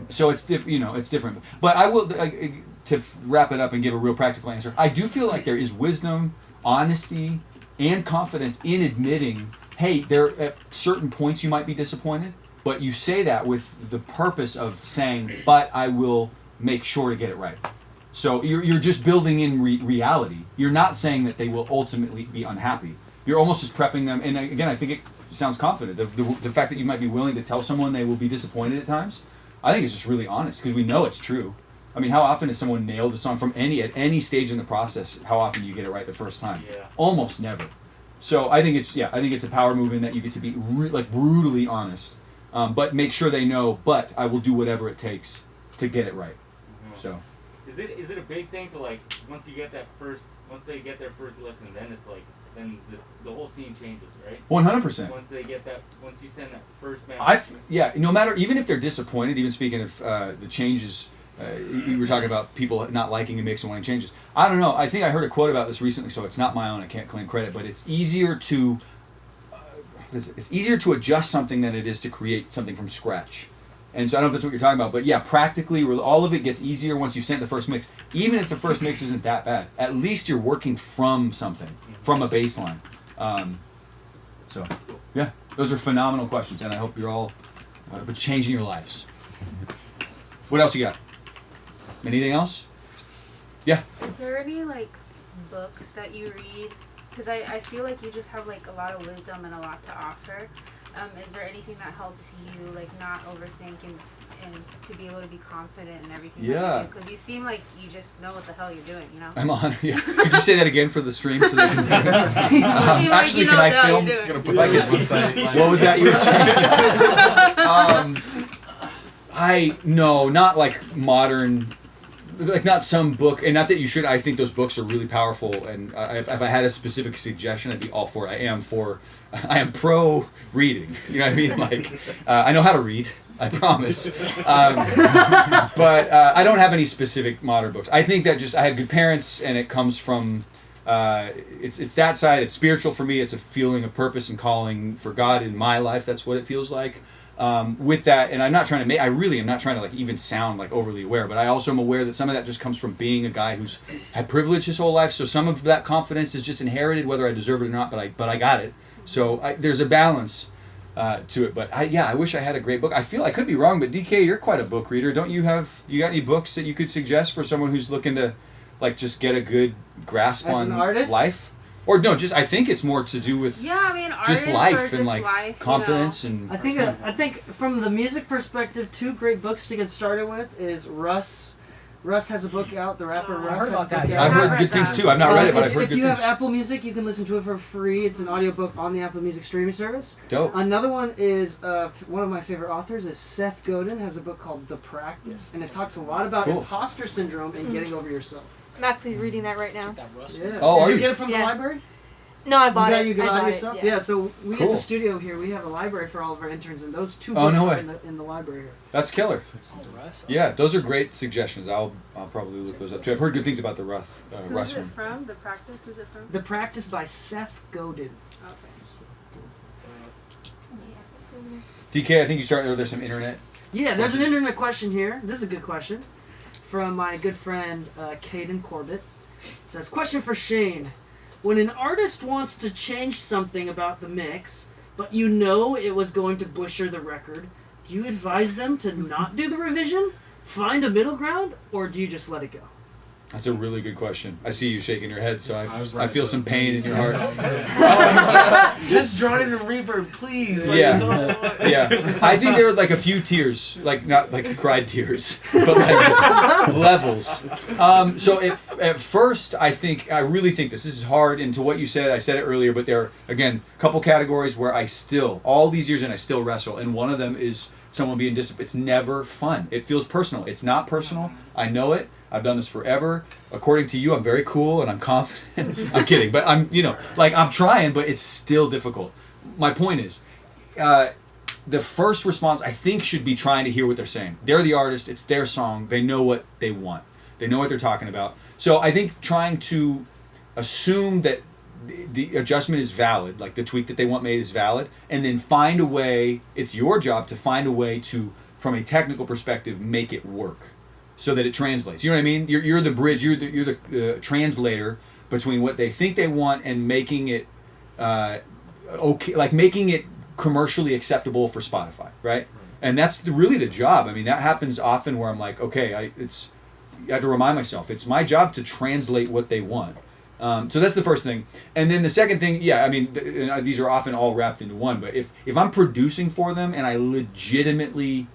So it's it's different. But I will, to wrap it up and give a real practical answer, I do feel like there is wisdom, honesty, and confidence in admitting, hey, there at certain points you might be disappointed, but you say that with the purpose of saying, but I will make sure to get it right. So you're just building in reality. You're not saying that they will ultimately be unhappy. You're almost just prepping them. And again, I think it sounds confident. The fact that you might be willing to tell someone they will be disappointed at times, I think it's just really honest, because we know it's true. I mean, how often has someone nailed a song from at any stage in the process? How often do you get it right the first time? Almost never. So I think it's a power move in that you get to be brutally honest, but make sure they know. But I will do whatever it takes to get it right. So. Is it a big thing to like once they get their first listen, then it's like the whole scene changes, right? 100%. Once you send that first message. No matter, even if they're disappointed, even speaking of the changes, you were talking about people not liking a mix and wanting changes. I don't know. I think I heard a quote about this recently, so it's not my own. I can't claim credit, but it's easier to adjust something than it is to create something from scratch. And so I don't know if that's what you're talking about, but yeah, practically, all of it gets easier once you've sent the first mix. Even if the first mix isn't that bad, at least you're working from something, from a baseline. So, yeah, those are phenomenal questions, and I hope you're all changing your lives. What else you got? Anything else? Yeah. Is there any like books that you read? Because I feel like you just have like a lot of wisdom and a lot to offer. Is there anything that helps you like not overthink and to be able to be confident in everything that you do? Because you seem like you just know what the hell you're doing, you know? I'm on. Yeah. Could you say that again for the stream so they can actually, can I film? What was that you were saying? Not like modern, like not some book, and not that you should. I think those books are really powerful, and if I had a specific suggestion, I'd be all for it. I am pro reading. You know what I mean? Like, I know how to read. I promise. But I don't have any specific modern books. I think that I had good parents, and it comes from. It's that side. It's spiritual for me. It's a feeling of purpose and calling for God in my life. That's what it feels like. With that, and I'm not trying to I really am not trying to like even sound like overly aware, but I also am aware that some of that just comes from being a guy who's had privilege his whole life. So some of that confidence is just inherited, whether I deserve it or not. But I got it. So there's a balance to it. But I wish I had a great book. I feel I could be wrong, but DK, you're quite a book reader. Don't you got any books that you could suggest for someone who's looking to like just get a good grasp on life? Or no, I think it's more to do with just life and like confidence and. I think from the music perspective, two great books to get started with is Russ. Russ has a book out. The rapper Russ has a book out. I've heard good things too. I've not read it, but I've heard good things. If you have Apple Music, you can listen to it for free. It's an audiobook on the Apple Music streaming service. Dope. Another one is one of my favorite authors is Seth Godin has a book called The Practice, and it talks a lot about imposter syndrome and getting over yourself. I'm actually reading that right now. Yeah. Oh, did you get it from the library? No, I bought it. You got I bought yourself? it, yeah. So we at the studio here, we have a library for all of our interns, and those two Oh, books no are way. in the library here. That's killer. Yeah, those are great suggestions. I'll probably look those up too. I've heard good things about the Russ Who's it one. from? The Practice? Who's it from? The Practice by Seth Godin. Okay. DK, I think you started. There's some internet. Yeah, there's an internet question here. This is a good question from my good friend Caden Corbett. It says, question for Shane. When an artist wants to change something about the mix, but you know it was going to butcher the record, do you advise them to not do the revision, find a middle ground, or do you just let it go? That's a really good question. I see you shaking your head, so I feel some pain in your heart. Just draw it in reverb, please. Like, Yeah. I think there are like a few tears, like not like cried tears, but like levels. So at first, I really think this is hard. And to what you said, I said it earlier, but there are, again, a couple categories where all these years in, I still wrestle. And one of them is someone being disciplined. It's never fun. It feels personal. It's not personal. I know it. I've done this forever. According to you, I'm very cool and I'm confident. I'm kidding, but I'm trying, but it's still difficult. My point is, the first response I think should be trying to hear what they're saying. They're the artist. It's their song. They know what they want. They know what they're talking about. So I think trying to assume that the adjustment is valid, like the tweak that they want made is valid, and then find a way. It's your job to find a way to, from a technical perspective, make it work, so that it translates. You know what I mean? You're the bridge. You're the translator between what they think they want and making it okay, like making it commercially acceptable for Spotify, right? And that's really the job. I mean, that happens often where I'm like, okay, I have to remind myself it's my job to translate what they want. So that's the first thing. And then the second thing, yeah, I mean, these are often all wrapped into one, but if I'm producing for them and I legitimately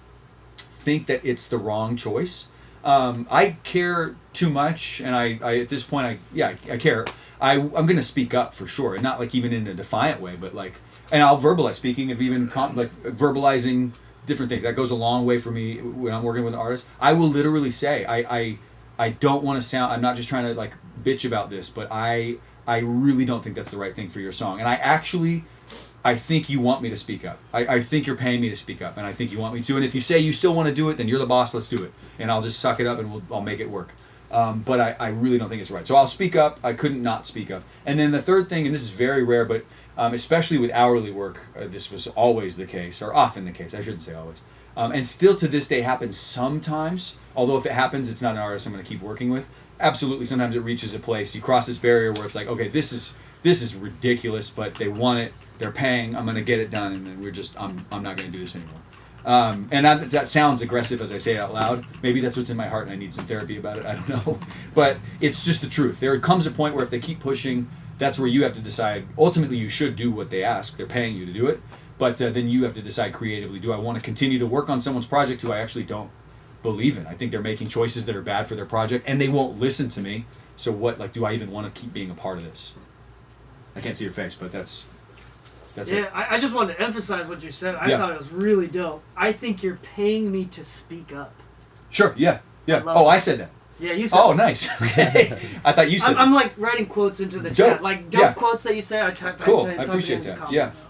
think that it's the wrong choice, I care too much, and I at this point, I care. I'm going to speak up for sure, and not like even in a defiant way, but like, and I'll verbalize. Speaking of even like verbalizing different things, that goes a long way for me when I'm working with an artist. I will literally say, I don't want to sound, I'm not just trying to like bitch about this, but I really don't think that's the right thing for your song. And I think you want me to speak up. I think you're paying me to speak up, and I think you want me to. And if you say you still want to do it, then you're the boss, let's do it. And I'll just suck it up and I'll make it work. But I really don't think it's right. So I'll speak up. I couldn't not speak up. And then the third thing, and this is very rare, but especially with hourly work, this was always the case, or often the case, I shouldn't say always. And still to this day happens sometimes, although if it happens, it's not an artist I'm going to keep working with. Absolutely, sometimes it reaches a place, you cross this barrier where it's like, okay, this is ridiculous, but they want it, they're paying, I'm going to get it done, and then I'm not going to do this anymore. And that sounds aggressive as I say it out loud. Maybe that's what's in my heart and I need some therapy about it, I don't know. But it's just the truth. There comes a point where if they keep pushing, that's where you have to decide. Ultimately, you should do what they ask. They're paying you to do it. But then you have to decide creatively, do I want to continue to work on someone's project who I actually don't believe in? I think they're making choices that are bad for their project, and they won't listen to me. So what, like, do I even want to keep being a part of this? I can't see your face, but that's it. Yeah, I just wanted to emphasize what you said. I Yeah. thought it was really dope. I think you're paying me to speak up. Sure, yeah. love I it. said that. Yeah, you said Oh, that. nice. Okay. I thought you said I'm like writing quotes into the Dope. chat. Like dope Yeah. quotes that you say, I type Cool. type I it appreciate into the that. Yeah. comments.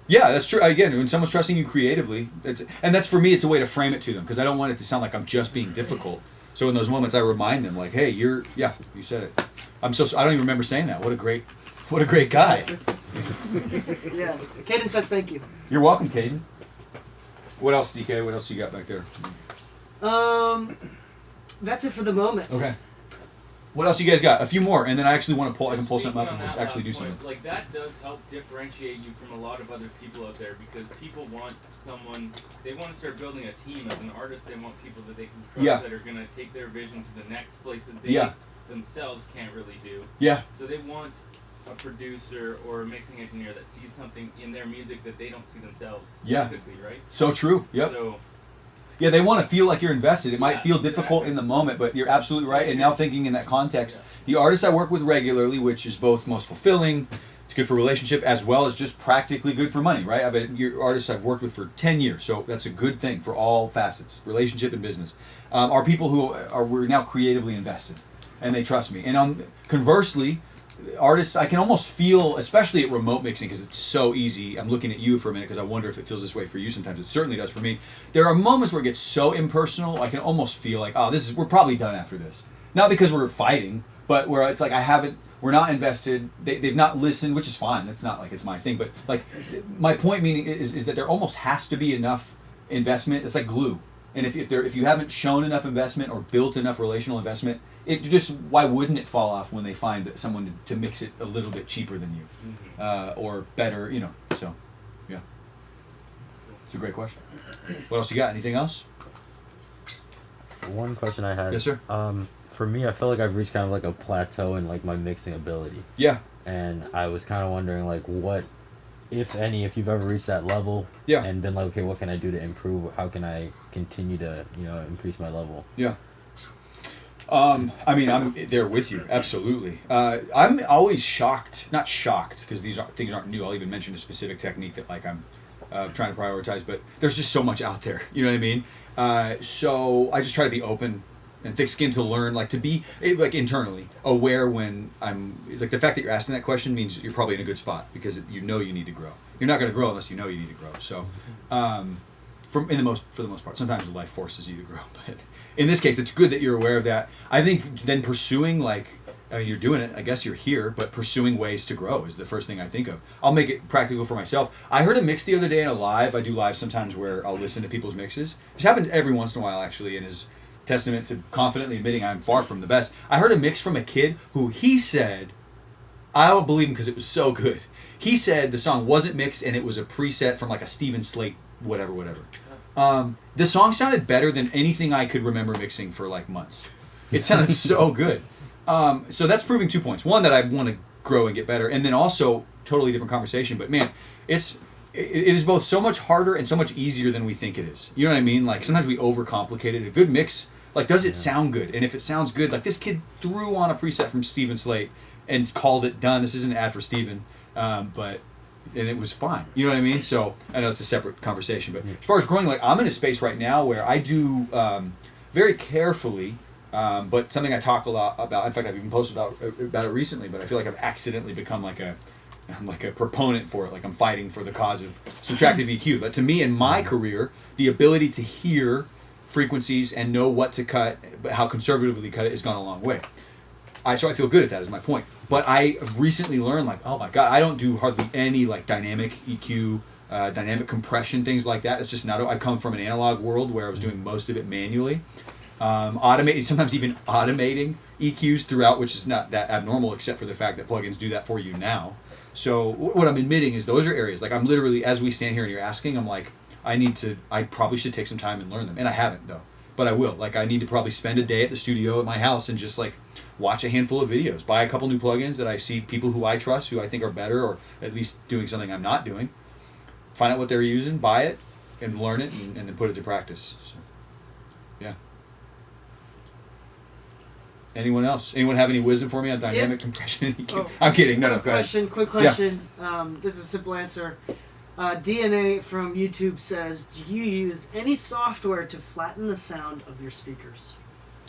Yeah, that's true. Again, when someone's trusting you creatively, and that's for me, it's a way to frame it to them, because I don't want it to sound like I'm just being difficult. So in those moments, I remind them, like, "Hey, you said it. I don't even remember saying that. What a great guy." Yeah. Caden says thank you. You're welcome, Caden. What else, DK? What else you got back there? That's it for the moment. Okay. What else you guys got? A few more, and then I actually want to pull. I can pull something up and we'll actually do point, something. Like that does help differentiate you from a lot of other people out there, because people want someone. They want to start building a team as an artist. They want people that they can trust, Yeah. that are going to take their vision to the next place that they Yeah. themselves can't really do. Yeah. So they want a producer or a mixing engineer that sees something in their music that they don't see themselves. Yeah. Typically, right? So true. Yep. So Yeah, they want to feel like you're invested. It might Yeah, feel difficult in the moment, but you're absolutely right. And now thinking in that context, the artists I work with regularly, which is both most fulfilling, it's good for relationship, as well as just practically good for money, right? Your artists I've worked with for 10 years, so that's a good thing for all facets, relationship and business, are people who we're now creatively invested, and they trust me. And conversely, artists, I can almost feel, especially at remote mixing, because it's so easy. I'm looking at you for a minute because I wonder if it feels this way for you sometimes. It certainly does for me. There are moments where it gets so impersonal, I can almost feel like, oh, we're probably done after this. Not because we're fighting, but where it's like we're not invested, they've not listened, which is fine. It's not like it's my thing, but like my point meaning is that there almost has to be enough investment. It's like glue. And if you haven't shown enough investment or built enough relational investment, why wouldn't it fall off when they find someone to mix it a little bit cheaper than you, or better, so, yeah. It's a great question. What else you got? Anything else? One question I had. Yes, sir. For me, I feel like I've reached kind of like a plateau in like my mixing ability. Yeah. And I was kind of wondering like what, if if you've ever reached that level. Yeah. And been like, okay, what can I do to improve? How can I continue to, increase my level? Yeah. I'm there with you, absolutely. I'm always not shocked, because these things aren't new. I'll even mention a specific technique that like I'm trying to prioritize, but there's just so much out there, you know what I mean? So I just try to be open and thick skin to learn, like to be like internally aware when I'm like the fact that you're asking that question means you're probably in a good spot because you know you need to grow. You're not going to grow unless you know you need to grow. So, for the most part, sometimes life forces you to grow, but in this case, it's good that you're aware of that. I think then pursuing you're doing it. I guess you're here, but pursuing ways to grow is the first thing I think of. I'll make it practical for myself. I heard a mix the other day in a live. I do live sometimes where I'll listen to people's mixes. This happens every once in a while, actually, and is testament to confidently admitting I'm far from the best. I heard a mix from a kid who he said, I don't believe him because it was so good. He said the song wasn't mixed and it was a preset from like a Steven Slate, whatever. The song sounded better than anything I could remember mixing for like months. It sounded so good. So that's proving 2 points. One, that I want to grow and get better, and then also totally different conversation. But man, it is both so much harder and so much easier than we think it is. You know what I mean? Like sometimes we overcomplicate it. A good mix, like does it sound good? And if it sounds good, like this kid threw on a preset from Steven Slate and called it done. This isn't an ad for Steven, and it was fine. You know what I mean? So I know it's a separate conversation, but as far as growing, like I'm in a space right now where I do very carefully. But something I talk a lot about. In fact, I've even posted about it recently. But I feel like I've accidentally become I'm like a proponent for it. Like I'm fighting for the cause of subtractive EQ. But to me, in my career, the ability to hear frequencies and know what to cut, but how conservatively cut it, has gone a long way. So I feel good at that. Is my point. But I recently learned, like, oh my god, I don't do hardly any like dynamic EQ, dynamic compression, things like that. It's just not. I come from an analog world where I was doing most of it manually. Sometimes even automating EQs throughout, which is not that abnormal except for the fact that plugins do that for you now. So what I'm admitting is those are areas, like I'm literally, as we stand here and you're asking, I'm like, I probably should take some time and learn them. And I haven't though, but I will. Like I need to probably spend a day at the studio at my house and just like watch a handful of videos, buy a couple new plugins that I see people who I trust, who I think are better, or at least doing something I'm not doing, find out what they're using, buy it and learn it and then put it to practice. So, yeah. Anyone else? Anyone have any wisdom for me on dynamic compression and EQ? I'm kidding. No, go ahead. Quick question. Yeah. This is a simple answer. DNA from YouTube says, do you use any software to flatten the sound of your speakers?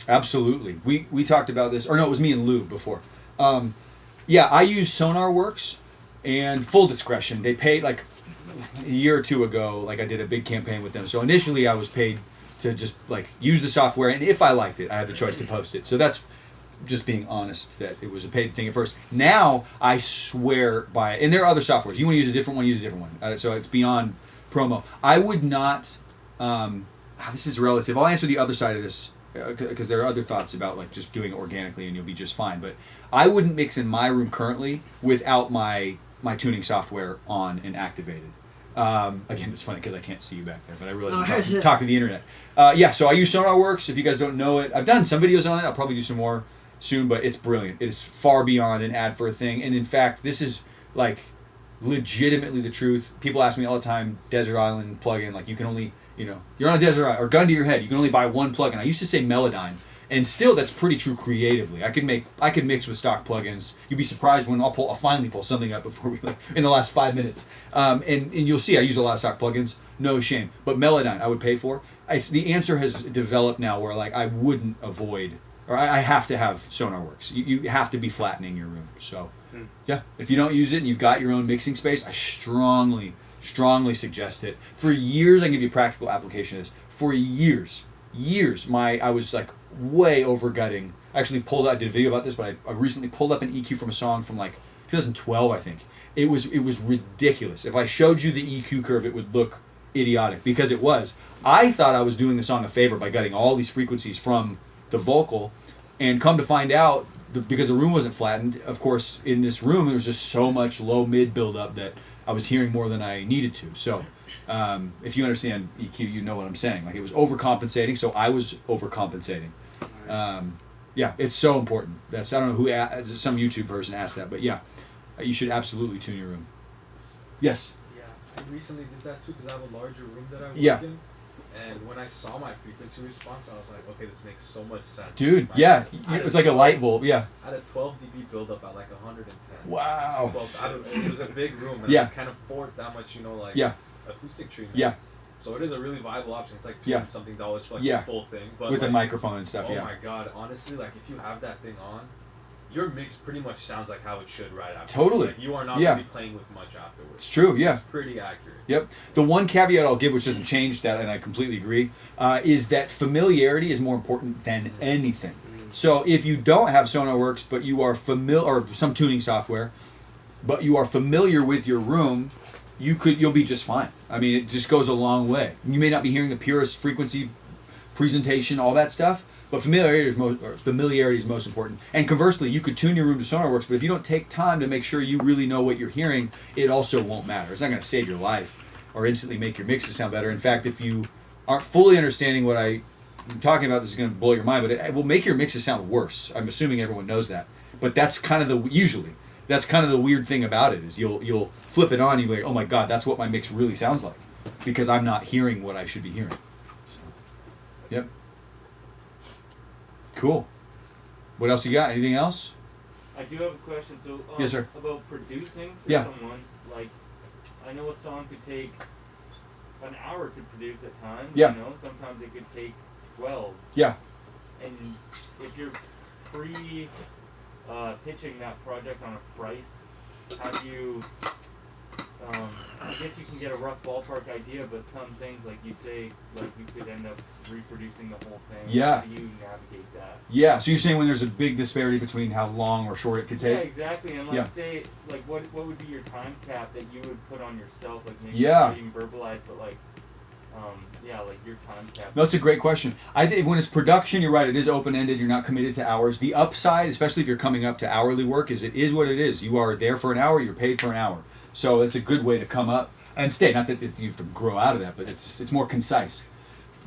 Absolutely. We talked about this, or no, it was me and Lou before. Yeah, I use SonarWorks, and full discretion, they paid like a year or two ago, like I did a big campaign with them. So initially I was paid to just like use the software, and if I liked it, I had the choice to post it. So that's just being honest that it was a paid thing at first. Now I swear by it, and there are other softwares. You want to use a different one, use a different one. So it's beyond promo. I would not. This is relative. I'll answer the other side of this because there are other thoughts about like just doing it organically and you'll be just fine. But I wouldn't mix in my room currently without my tuning software on and activated. Again, it's funny because I can't see you back there, but I realize I'm talking to the internet. Yeah, so I use SonarWorks. If you guys don't know it, I've done some videos on it. I'll probably do some more soon, but it's brilliant. It is far beyond an ad for a thing. And in fact, this is like legitimately the truth. People ask me all the time, Desert Island plugin, like you can only, you're on a desert island, or gun to your head, you can only buy one plugin. I used to say Melodyne. And still, that's pretty true creatively. I could mix with stock plugins. You'd be surprised when I'll finally pull something up before in the last 5 minutes. And you'll see I use a lot of stock plugins. No shame. But Melodyne, I would pay for. The answer has developed now where like I wouldn't avoid, or I have to have SonarWorks. You have to be flattening your room. So yeah, if you don't use it and you've got your own mixing space, I strongly suggest it. For years, I can give you a practical application of this. For years, I was like way over gutting. I actually I did a video about this, but I recently pulled up an EQ from a song from like 2012, I think. It was ridiculous. If I showed you the EQ curve, it would look idiotic because it was. I thought I was doing the song a favor by gutting all these frequencies from the vocal, and come to find out, because the room wasn't flattened, of course, in this room there was just so much low mid buildup that I was hearing more than I needed to. So if you understand EQ, you know what I'm saying. Like it was overcompensating, so I was overcompensating. Yeah, it's so important. I don't know who, some YouTube person asked that, but yeah, you should absolutely tune your room. Yes? Yeah, I recently did that too because I have a larger room that I work in. And when I saw my frequency response, I was like, okay, this makes so much sense. Dude, yeah, it's like a light bulb, yeah. I had a 12 dB buildup at like 110. Wow. It was a big room, and yeah. I can't afford that much, acoustic treatment. Yeah. So it is a really viable option. It's like Yeah. something dollars for like Yeah. the full thing. But With the like, microphone and stuff, oh yeah. my god, honestly, like if you have that thing on, your mix pretty much sounds like how it should right after. Totally. Like you are not Yeah. really playing with much afterwards. It's true, yeah. It's pretty accurate. Yep. The one caveat I'll give, which doesn't change that, and I completely agree, is that familiarity is more important than anything. So if you don't have SonarWorks, but you are familiar, or some tuning software, but you are familiar with your room, you'll be just fine. I mean, it just goes a long way. You may not be hearing the purest frequency, presentation, all that stuff, but familiarity is most important. And conversely, you could tune your room to SonarWorks, but if you don't take time to make sure you really know what you're hearing, it also won't matter. It's not going to save your life or instantly make your mixes sound better. In fact, if you aren't fully understanding what I'm talking about, this is going to blow your mind, but it will make your mixes sound worse. I'm assuming everyone knows that. But that's kind of that's kind of the weird thing about it, is you'll flip it on, you'll be like, oh my god, that's what my mix really sounds like, because I'm not hearing what I should be hearing. So, yep. Cool. What else you got? Anything else? I do have a question. So Yes, sir. about producing for Yeah. someone, like I know a song could take an hour to produce at times. Yeah. You know, sometimes it could take 12. Yeah. And if you're pitching that project on a price, how do you? I guess you can get a rough ballpark idea, but some things, like you say, like you could end up reproducing the whole thing. Yeah. How do you navigate that? Yeah, so you're saying when there's a big disparity between how long or short it could take? Yeah, exactly. And like Yeah. say, like what would be your time cap that you would put on yourself? Like maybe Yeah. not even verbalize, but like, like your time cap. That's a great question. I think when it's production, you're right, it is open-ended, you're not committed to hours. The upside, especially if you're coming up to hourly work, is it is what it is. You are there for an hour, you're paid for an hour. So it's a good way to come up and stay. Not that you have to grow out of that, but it's more concise.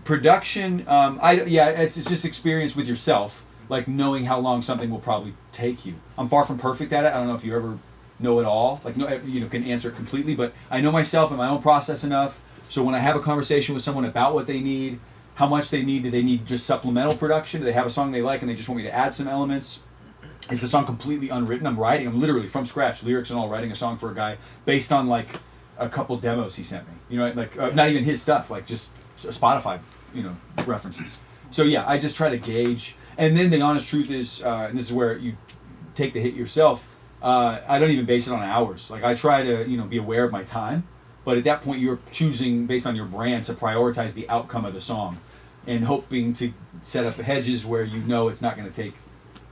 Production, it's just experience with yourself, like knowing how long something will probably take you. I'm far from perfect at it. I don't know if you ever know it all, can answer it completely, but I know myself and my own process enough. So when I have a conversation with someone about what they need, how much they need, do they need just supplemental production? Do they have a song they like and they just want me to add some elements? Is the song completely unwritten? I'm literally from scratch, lyrics and all, writing a song for a guy based on like a couple demos he sent me. Not even his stuff, like just Spotify, references. So yeah, I just try to gauge. And then the honest truth is, and this is where you take the hit yourself, I don't even base it on hours. Like I try to, be aware of my time. But at that point, you're choosing based on your brand to prioritize the outcome of the song, and hoping to set up hedges where it's not going to take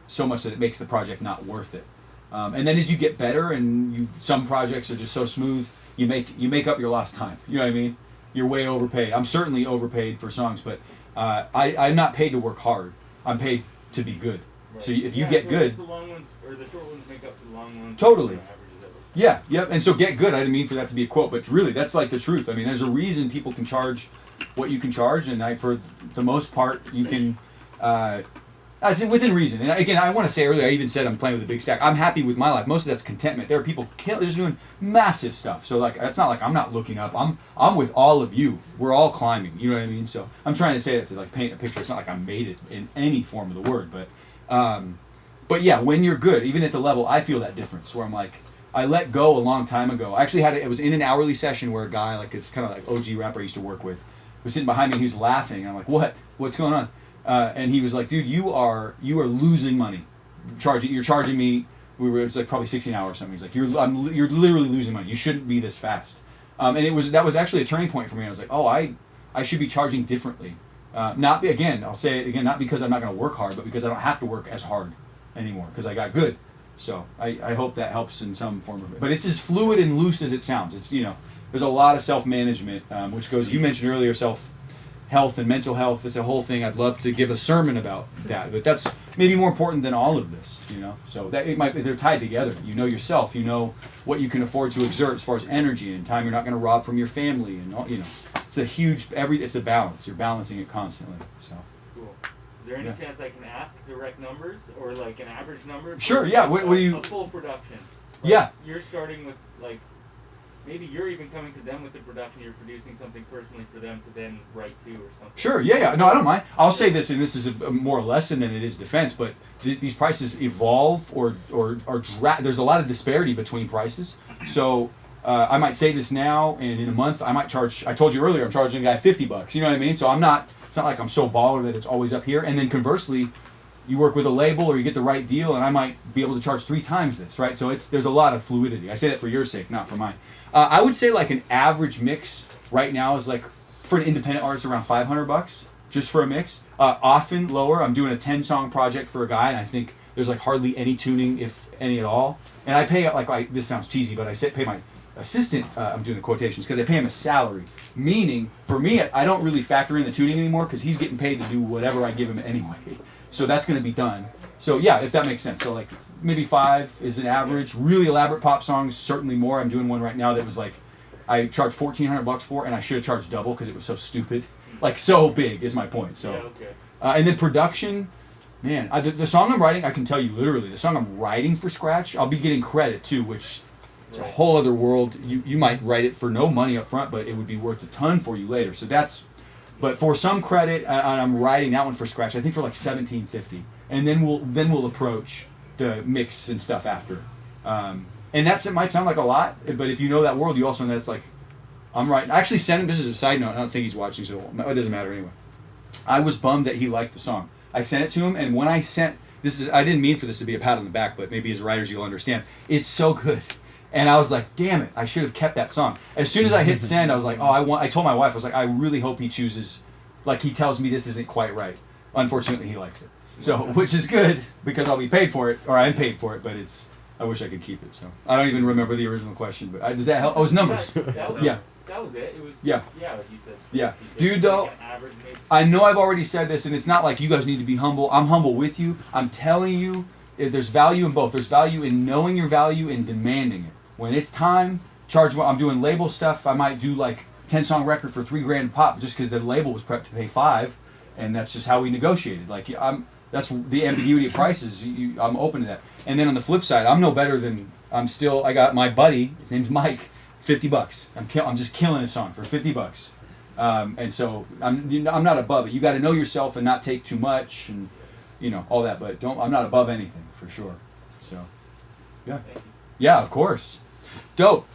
so much that it makes the project not worth it. And then as you get better, and some projects are just so smooth, you make up your lost time. You know what I mean? You're way overpaid. I'm certainly overpaid for songs, but I'm not paid to work hard. I'm paid to be good. Right. So if you get good, the long ones or the short ones make up for the long ones. Totally. Yeah, yep. And so get good. I didn't mean for that to be a quote, but really, that's like the truth. I mean, there's a reason people can charge what you can charge, and for the most part, you can. I'd say within reason. And again, I want to say earlier, I even said I'm playing with a big stack. I'm happy with my life. Most of that's contentment. There are people just doing massive stuff. So like, it's not like I'm not looking up. I'm with all of you. We're all climbing. You know what I mean? So I'm trying to say that to like paint a picture. It's not like I made it in any form of the word, but yeah, when you're good, even at the level, I feel that difference where I'm like. I let go a long time ago. I actually it was in an hourly session where a guy, like it's kind of like OG rapper I used to work with, was sitting behind me and he was laughing. And I'm like, what's going on? And he was like, dude, you are losing money. You're charging me, it was like probably 16 hours or something. He's like, you're literally losing money. You shouldn't be this fast. And that was actually a turning point for me. I was like, oh, I should be charging differently. I'll say it again, not because I'm not going to work hard, but because I don't have to work as hard anymore because I got good. So I hope that helps in some form of it. But it's as fluid and loose as it sounds. It's there's a lot of self-management, which goes. You mentioned earlier self-health and mental health. It's a whole thing. I'd love to give a sermon about that, but that's maybe more important than all of this. So that they're tied together. You know yourself. You know what you can afford to exert as far as energy and time. You're not going to rob from your family, and it's a huge It's a balance. You're balancing it constantly. So. Is there any chance I can ask direct numbers or like an average number? Sure, yeah. What do you? A full production. Yeah. You're starting with like, maybe you're even coming to them with the production. You're producing something personally for them to then write to or something. Sure, yeah. No, I don't mind. I'll say this, and this is a more lesson than it is defense, but these prices evolve or there's a lot of disparity between prices. So I might say this now, and in a month I might charge. I told you earlier, I'm charging a guy $50. You know what I mean? So I'm not. It's not like I'm so baller that it's always up here. And then conversely, you work with a label or you get the right deal, and I might be able to charge 3 times this, right? So there's a lot of fluidity. I say that for your sake, not for mine. I would say like an average mix right now is like for an independent artist around $500 just for a mix. Often lower. I'm doing a 10-song project for a guy, and I think there's like hardly any tuning, if any at all. And I pay like this sounds cheesy, but I pay my assistant. I'm doing the quotations because I pay him a salary. Meaning, for me, I don't really factor in the tuning anymore because he's getting paid to do whatever I give him anyway. So that's going to be done. So yeah, if that makes sense. So like maybe 5 is an average. Really elaborate pop songs, certainly more. I'm doing one right now that was like I charged $1,400 for, and I should have charged double because it was so stupid. Like so big is my point. So and then production, man, the song I'm writing, I can tell you literally, the song I'm writing for scratch, I'll be getting credit too, which it's a whole other world. You might write it for no money up front, but it would be worth a ton for you later. So that's. But for some credit, I'm writing that one for scratch. I think for like $1,750, and then we'll approach the mix and stuff after. And it might sound like a lot, but if you know that world, you also know that's like I'm writing. I actually sent him. This is a side note. I don't think he's watching, so it doesn't matter anyway. I was bummed that he liked the song. I sent it to him, and when I sent I didn't mean for this to be a pat on the back, but maybe as writers you'll understand. It's so good. And I was like, damn it, I should have kept that song. As soon as I hit send, I was like, I told my wife, I was like, I really hope he chooses, like he tells me this isn't quite right. Unfortunately, he likes it. So, which is good, because I'll be paid for it, or I'm paid for it, but I wish I could keep it, so. I don't even remember the original question, but does that help? Oh, it's numbers. Yeah. That was it. It was, yeah. Yeah, like you said. Yeah. Dude, though, I know I've already said this, and it's not like you guys need to be humble. I'm humble with you. I'm telling you, there's value in both. There's value in knowing your value and demanding it. When it's time, charge what I'm doing label stuff. I might do like 10-song record for $3,000 pop just because the label was prepped to pay $5,000, and that's just how we negotiated. Like that's the ambiguity of prices. I'm open to that. And then on the flip side, I'm no better than I got my buddy. His name's Mike. $50. I'm just killing a song for $50. And so I'm not above it. You got to know yourself and not take too much, and all that. But I'm not above anything for sure. So yeah, of course. Dope.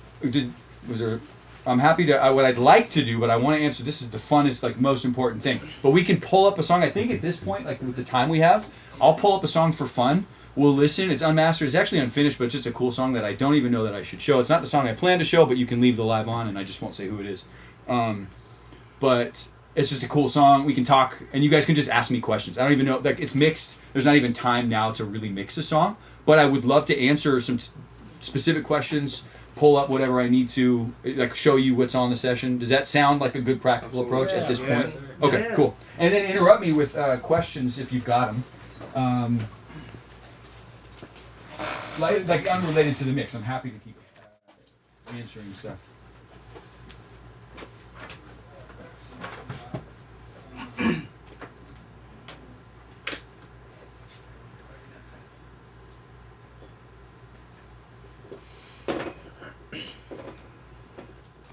I'm happy to. What I'd like to do, but I want to answer. This is the funnest, like most important thing. But we can pull up a song. I think at this point, like with the time we have, I'll pull up a song for fun. We'll listen. It's unmastered. It's actually unfinished, but it's just a cool song that I don't even know that I should show. It's not the song I plan to show, but you can leave the live on, and I just won't say who it is. But it's just a cool song. We can talk, and you guys can just ask me questions. I don't even know. Like it's mixed. There's not even time now to really mix a song, but I would love to answer some specific questions. Pull up whatever I need to, like show you what's on the session. Does that sound like a good practical approach at this point? Okay, cool. And then interrupt me with questions if you've got them. Like unrelated to the mix. I'm happy to keep answering stuff.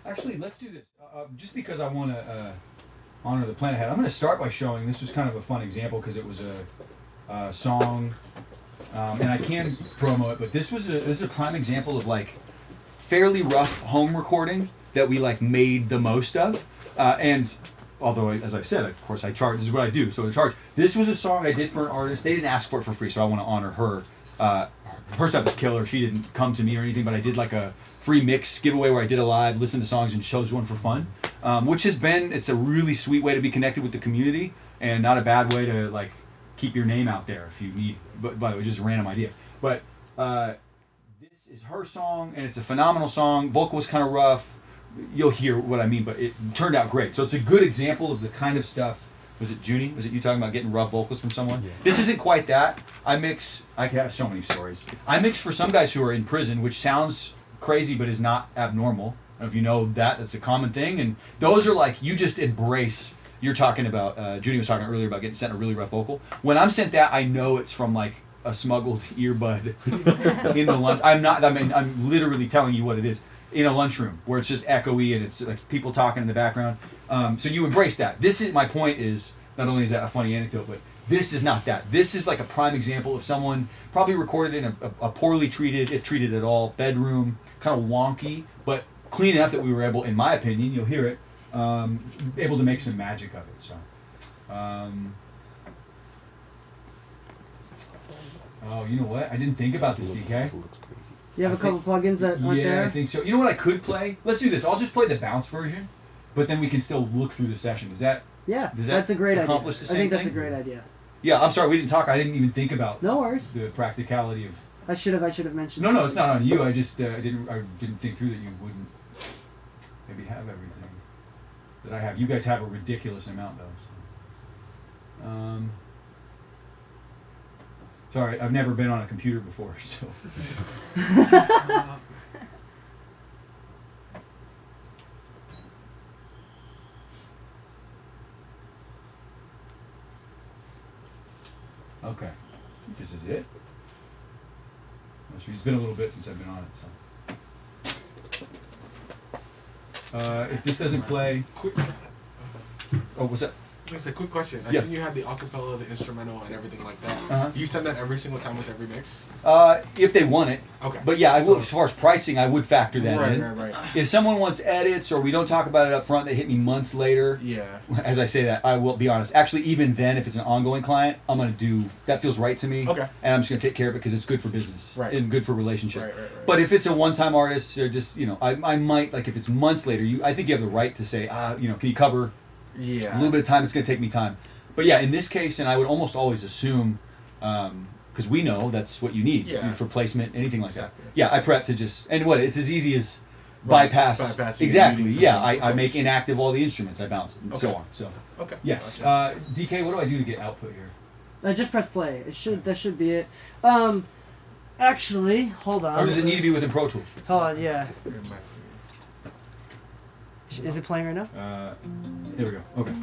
Actually, let's do this. Just because I want to honor the plan ahead, I'm going to start by showing. This was kind of a fun example because it was a song. And I can promo it, but this is a prime example of like fairly rough home recording that we like made the most of. And although, as I've said, of course I charge. This is what I do, so I charge. This was a song I did for an artist. They didn't ask for it for free, so I want to honor her. Her stuff is killer. She didn't come to me or anything, but I did like a free mix giveaway where I did a live, listen to songs, and chose one for fun. Which it's a really sweet way to be connected with the community, and not a bad way to like keep your name out there if you need. But by the way, just a random idea. But this is her song, and it's a phenomenal song. Vocal was kind of rough. You'll hear what I mean, but it turned out great. So it's a good example of the kind of stuff. Was it Junie? Was it you talking about getting rough vocals from someone? Yeah. This isn't quite that. I have so many stories. I mix for some guys who are in prison, which sounds crazy, but is not abnormal. I don't know if you know that. That's a common thing. And those are like, you just embrace. You're talking about, Junie was talking earlier about getting sent a really rough vocal. When I'm sent that, I know it's from like a smuggled earbud in the lunch. I'm literally telling you what it is. In a lunchroom where it's just echoey and it's like people talking in the background. So you embrace that. My point is, not only is that a funny anecdote, but This is not that. This is like a prime example of someone probably recorded in a poorly treated, if treated at all, bedroom, kind of wonky, but clean enough that we were able, in my opinion, you'll hear it, able to make some magic of it. So, oh, you know what? I didn't think about this, DK. You have a couple plugins that aren't yeah, there? I think so. You know what I could play? Let's do this. I'll just play the bounce version, but then we can still look through the session. Does that? Yeah, Does that that's a great idea. accomplish the same I think that's thing? a great idea. Yeah, I'm sorry we didn't talk. I didn't even think about No worries. the practicality of. I should have mentioned. No, it's not on you. I just didn't think through that you wouldn't maybe have everything that I have. You guys have a ridiculous amount though. So. Sorry, I've never been on a computer before, so. Okay, this is it. It's been a little bit since I've been on it, so. If this doesn't play, Quick. Oh, what's that? Just a quick question. I Yeah. seen you had the acapella, the instrumental, and everything like that. Uh-huh. Do you send that every single time with every mix? If they want it. Okay. But yeah, I will, as far as pricing, I would factor that Right, in. right. If someone wants edits or we don't talk about it up front, they hit me months later. Yeah. As I say that, I will be honest. Actually, even then, if it's an ongoing client, I'm going to do, that feels right to me. Okay. And I'm just going to take care of it because it's good for business. Right. And good for relationship. Right. But if it's a one-time artist, or just, I might, like if it's months later, I think you have the right to say, can you cover Yeah. a little bit of time? It's going to take me time. But yeah, in this case, and I would almost always assume, because we know that's what you need for placement, anything like that. Yeah, I prep to just, and it's as easy as bypass. Bypassing Exactly. meetings and Yeah, things, of I make course. inactive all the instruments, I bounce it, and so Okay. on. So. Okay. Yes. Gotcha. DK, what do I do to get output here? Just press play. That should be it. Actually, hold on. Or does it need to be within Pro Tools? Hold on, yeah. Is it playing right now? Here we go. Okay.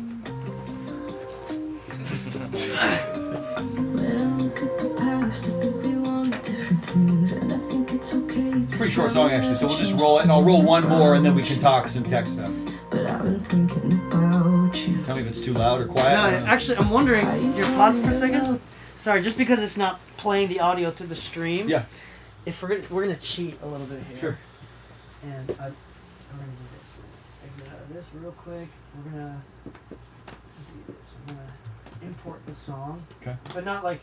Pretty short song actually, so we'll just roll it, and I'll roll one more, and then we can talk some tech stuff. But I've been thinking about you. Tell me if it's too loud or No, quiet. actually, I'm wondering. Here, pause for a second. Sorry, just because it's not playing the audio through the stream. Yeah. If we're gonna cheat a little bit here. Sure. And I'm gonna do this. Exit out of this real quick. We're gonna do this. I'm gonna import the song. Okay. But not like.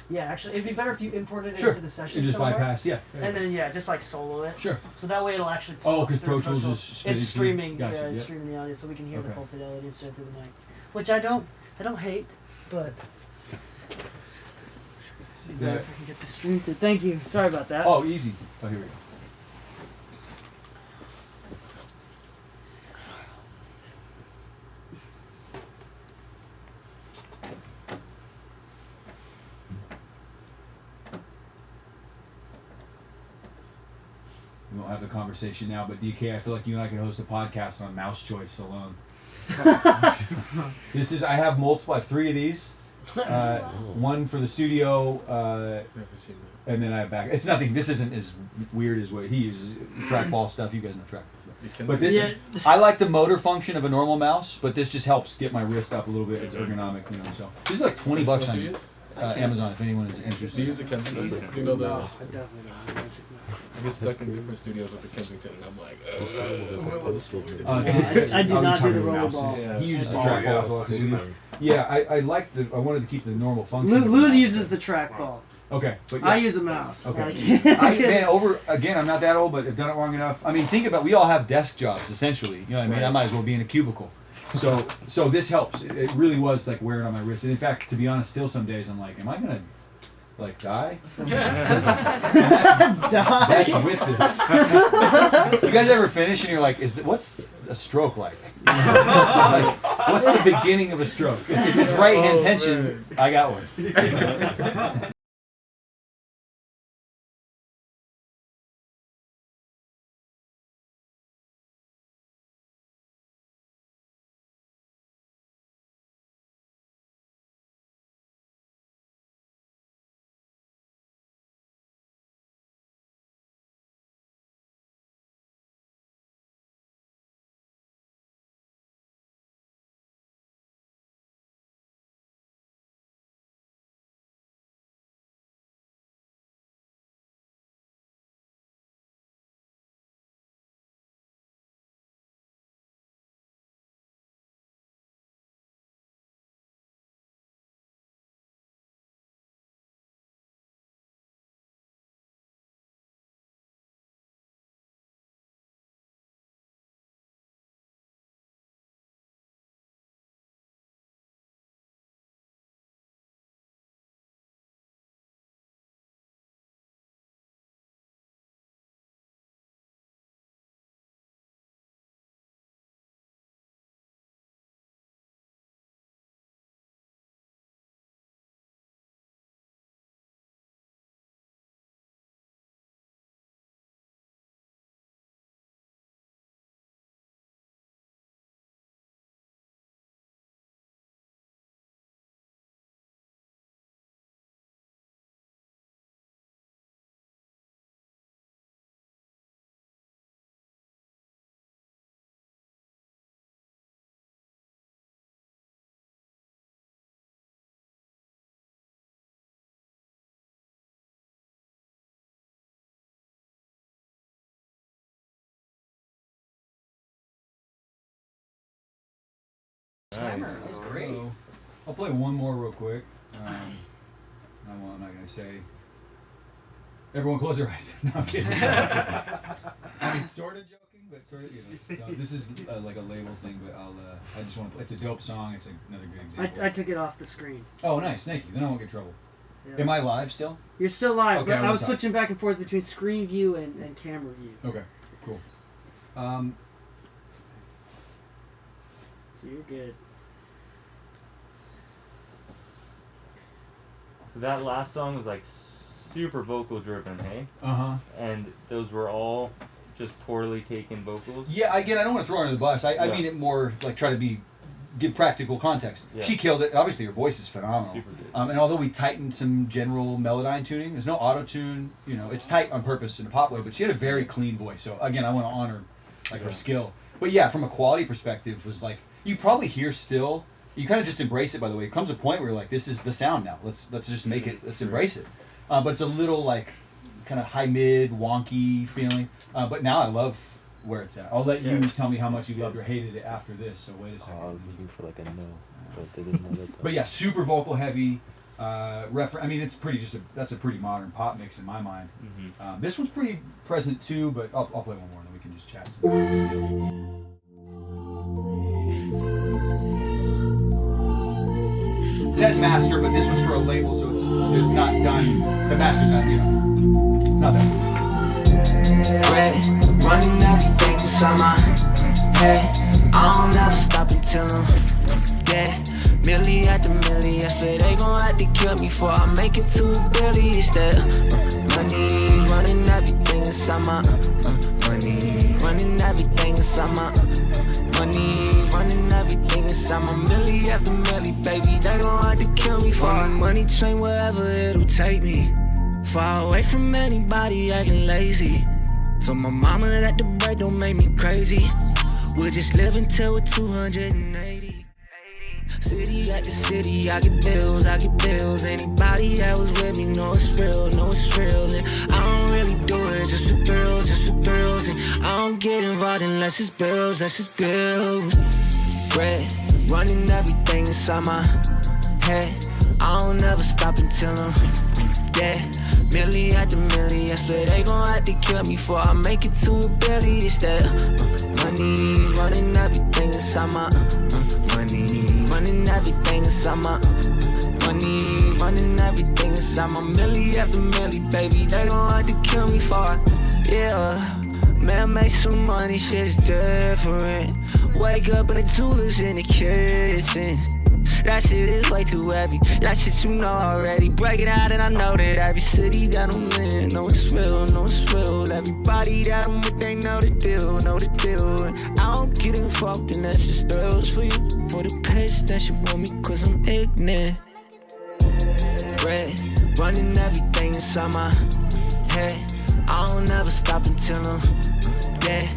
Yeah, actually, it'd be better if you imported it Sure. into the session. You just somewhere. bypass, yeah. And then just like solo it. Sure. So that way it'll actually. Oh, 'cause through Pro Tools is spitting it's through- streaming. gotcha, Yeah, it's yeah. streaming the audio, so we can hear the Okay. full fidelity instead of through the mic, which I don't hate, but. Be better if I can get the stream through. Thank you. Sorry about that. Oh, easy. Oh, here we go. We won't have the conversation now, but DK, I feel like you and I can host a podcast on mouse choice alone. I have multiple. I have 3 of these. One for the studio, and then I have back. It's nothing. This isn't as weird as what he uses. Trackball stuff. You guys know trackball. But this is. I like the motor function of a normal mouse, but this just helps get my wrist up a little bit. It's ergonomic, So this is like $20 on Amazon if anyone is interested. Do you use the Kensington? Do you know the? No, I definitely don't. I get stuck in different studios with the Kensington, and I'm like, I do not do the rollerball. Yeah. He uses the trackball as well. 'Cause he uses- Yeah, I like the. I wanted to keep the normal function. Luz uses the trackball. Okay, but yeah. I use a mouse. Okay. I'm not that old, but I've done it long enough. I mean, think about. We all have desk jobs essentially. You know what I mean? Right. I might as well be in a cubicle. So this helps. It really was like wearing on my wrist. And in fact, to be honest, still some days I'm like, am I gonna like die? That's with this. You guys ever finish and you're like, what's a stroke like? Like, what's the beginning of a stroke? If it's right hand tension, I got one. hammer. That was great. So, I'll play one more real quick. I'm not gonna say. Everyone close your eyes. No, I'm kidding. I mean, sort of joking, but sort of, No, this is like a label thing, but I just want to. It's a dope song. It's another good example. I took it off the screen. Oh, nice. Thank you. Then I won't get in trouble. Yeah. Am I live still? You're still live, Okay, but I was talk. switching back and forth between screen view and camera view. Okay, cool. So you're good. So that last song was like super vocal driven, hey? Uh-huh. And those were all just poorly taken vocals? Yeah, again, I don't want to throw her under the bus. I Yeah. mean it more like try to give practical context. Yeah. She killed it. Obviously, her voice is phenomenal. Super good. And although we tightened some general Melodyne tuning, there's no auto tune. It's tight on purpose in a pop way. But she had a very clean voice. So again, I want to honor her skill. But yeah, from a quality perspective, was like you probably hear still. You kind of just embrace it. By the way, it comes a point where you're like, this is the sound now. Let's just make it. Let's embrace it. But it's a little like kind of high mid wonky feeling. But now I love where it's at. I'll let you tell me how much you loved or hated it after this. So wait a second. I was looking for like a no, but they didn't know that. But yeah, super vocal heavy. I mean, it's pretty that's a pretty modern pop mix in my mind. Mm-hmm. This one's pretty present too, but I'll play one more and then we can just chat. It says master, but this one's for a label, so it's not done. The master's not, it's not done. Running everything inside my head. I don't ever stop until I'm dead. Milli after milli, I say they gon' have to kill me before I make it to a billy. It's that money running everything inside my money running everything inside my money running everything inside my milli after milli, baby. They gon' have to kill me for the money train wherever it'll take me. Far away from anybody acting lazy. Told my mama that the break don't make me crazy. We'll just live until we're 280. City at the city, I get bills. Anybody that was with me know it's real. And I don't really do it just for thrills. And I don't get involved unless it's bills. Red, running everything inside my head. I don't ever stop until I'm dead. Milli after milli, I swear they gon' have to kill me before I make it to a billy. It's that money running everything inside my money running everything inside my money running everything inside my milli after milli, baby. They gon' have to kill me for it. Yeah, man, make some money, shit's different. Wake up and the tool is in the kitchen. That shit is way too heavy. That shit you know already. Break it out and I know that every city that I'm in, know it's real. Everybody that I'm with, they know the deal. And I don't get involved in that shit thrills for you. For the pitch that you want me cause I'm ignorant. Red, running everything inside my head. I don't ever stop until I'm dead.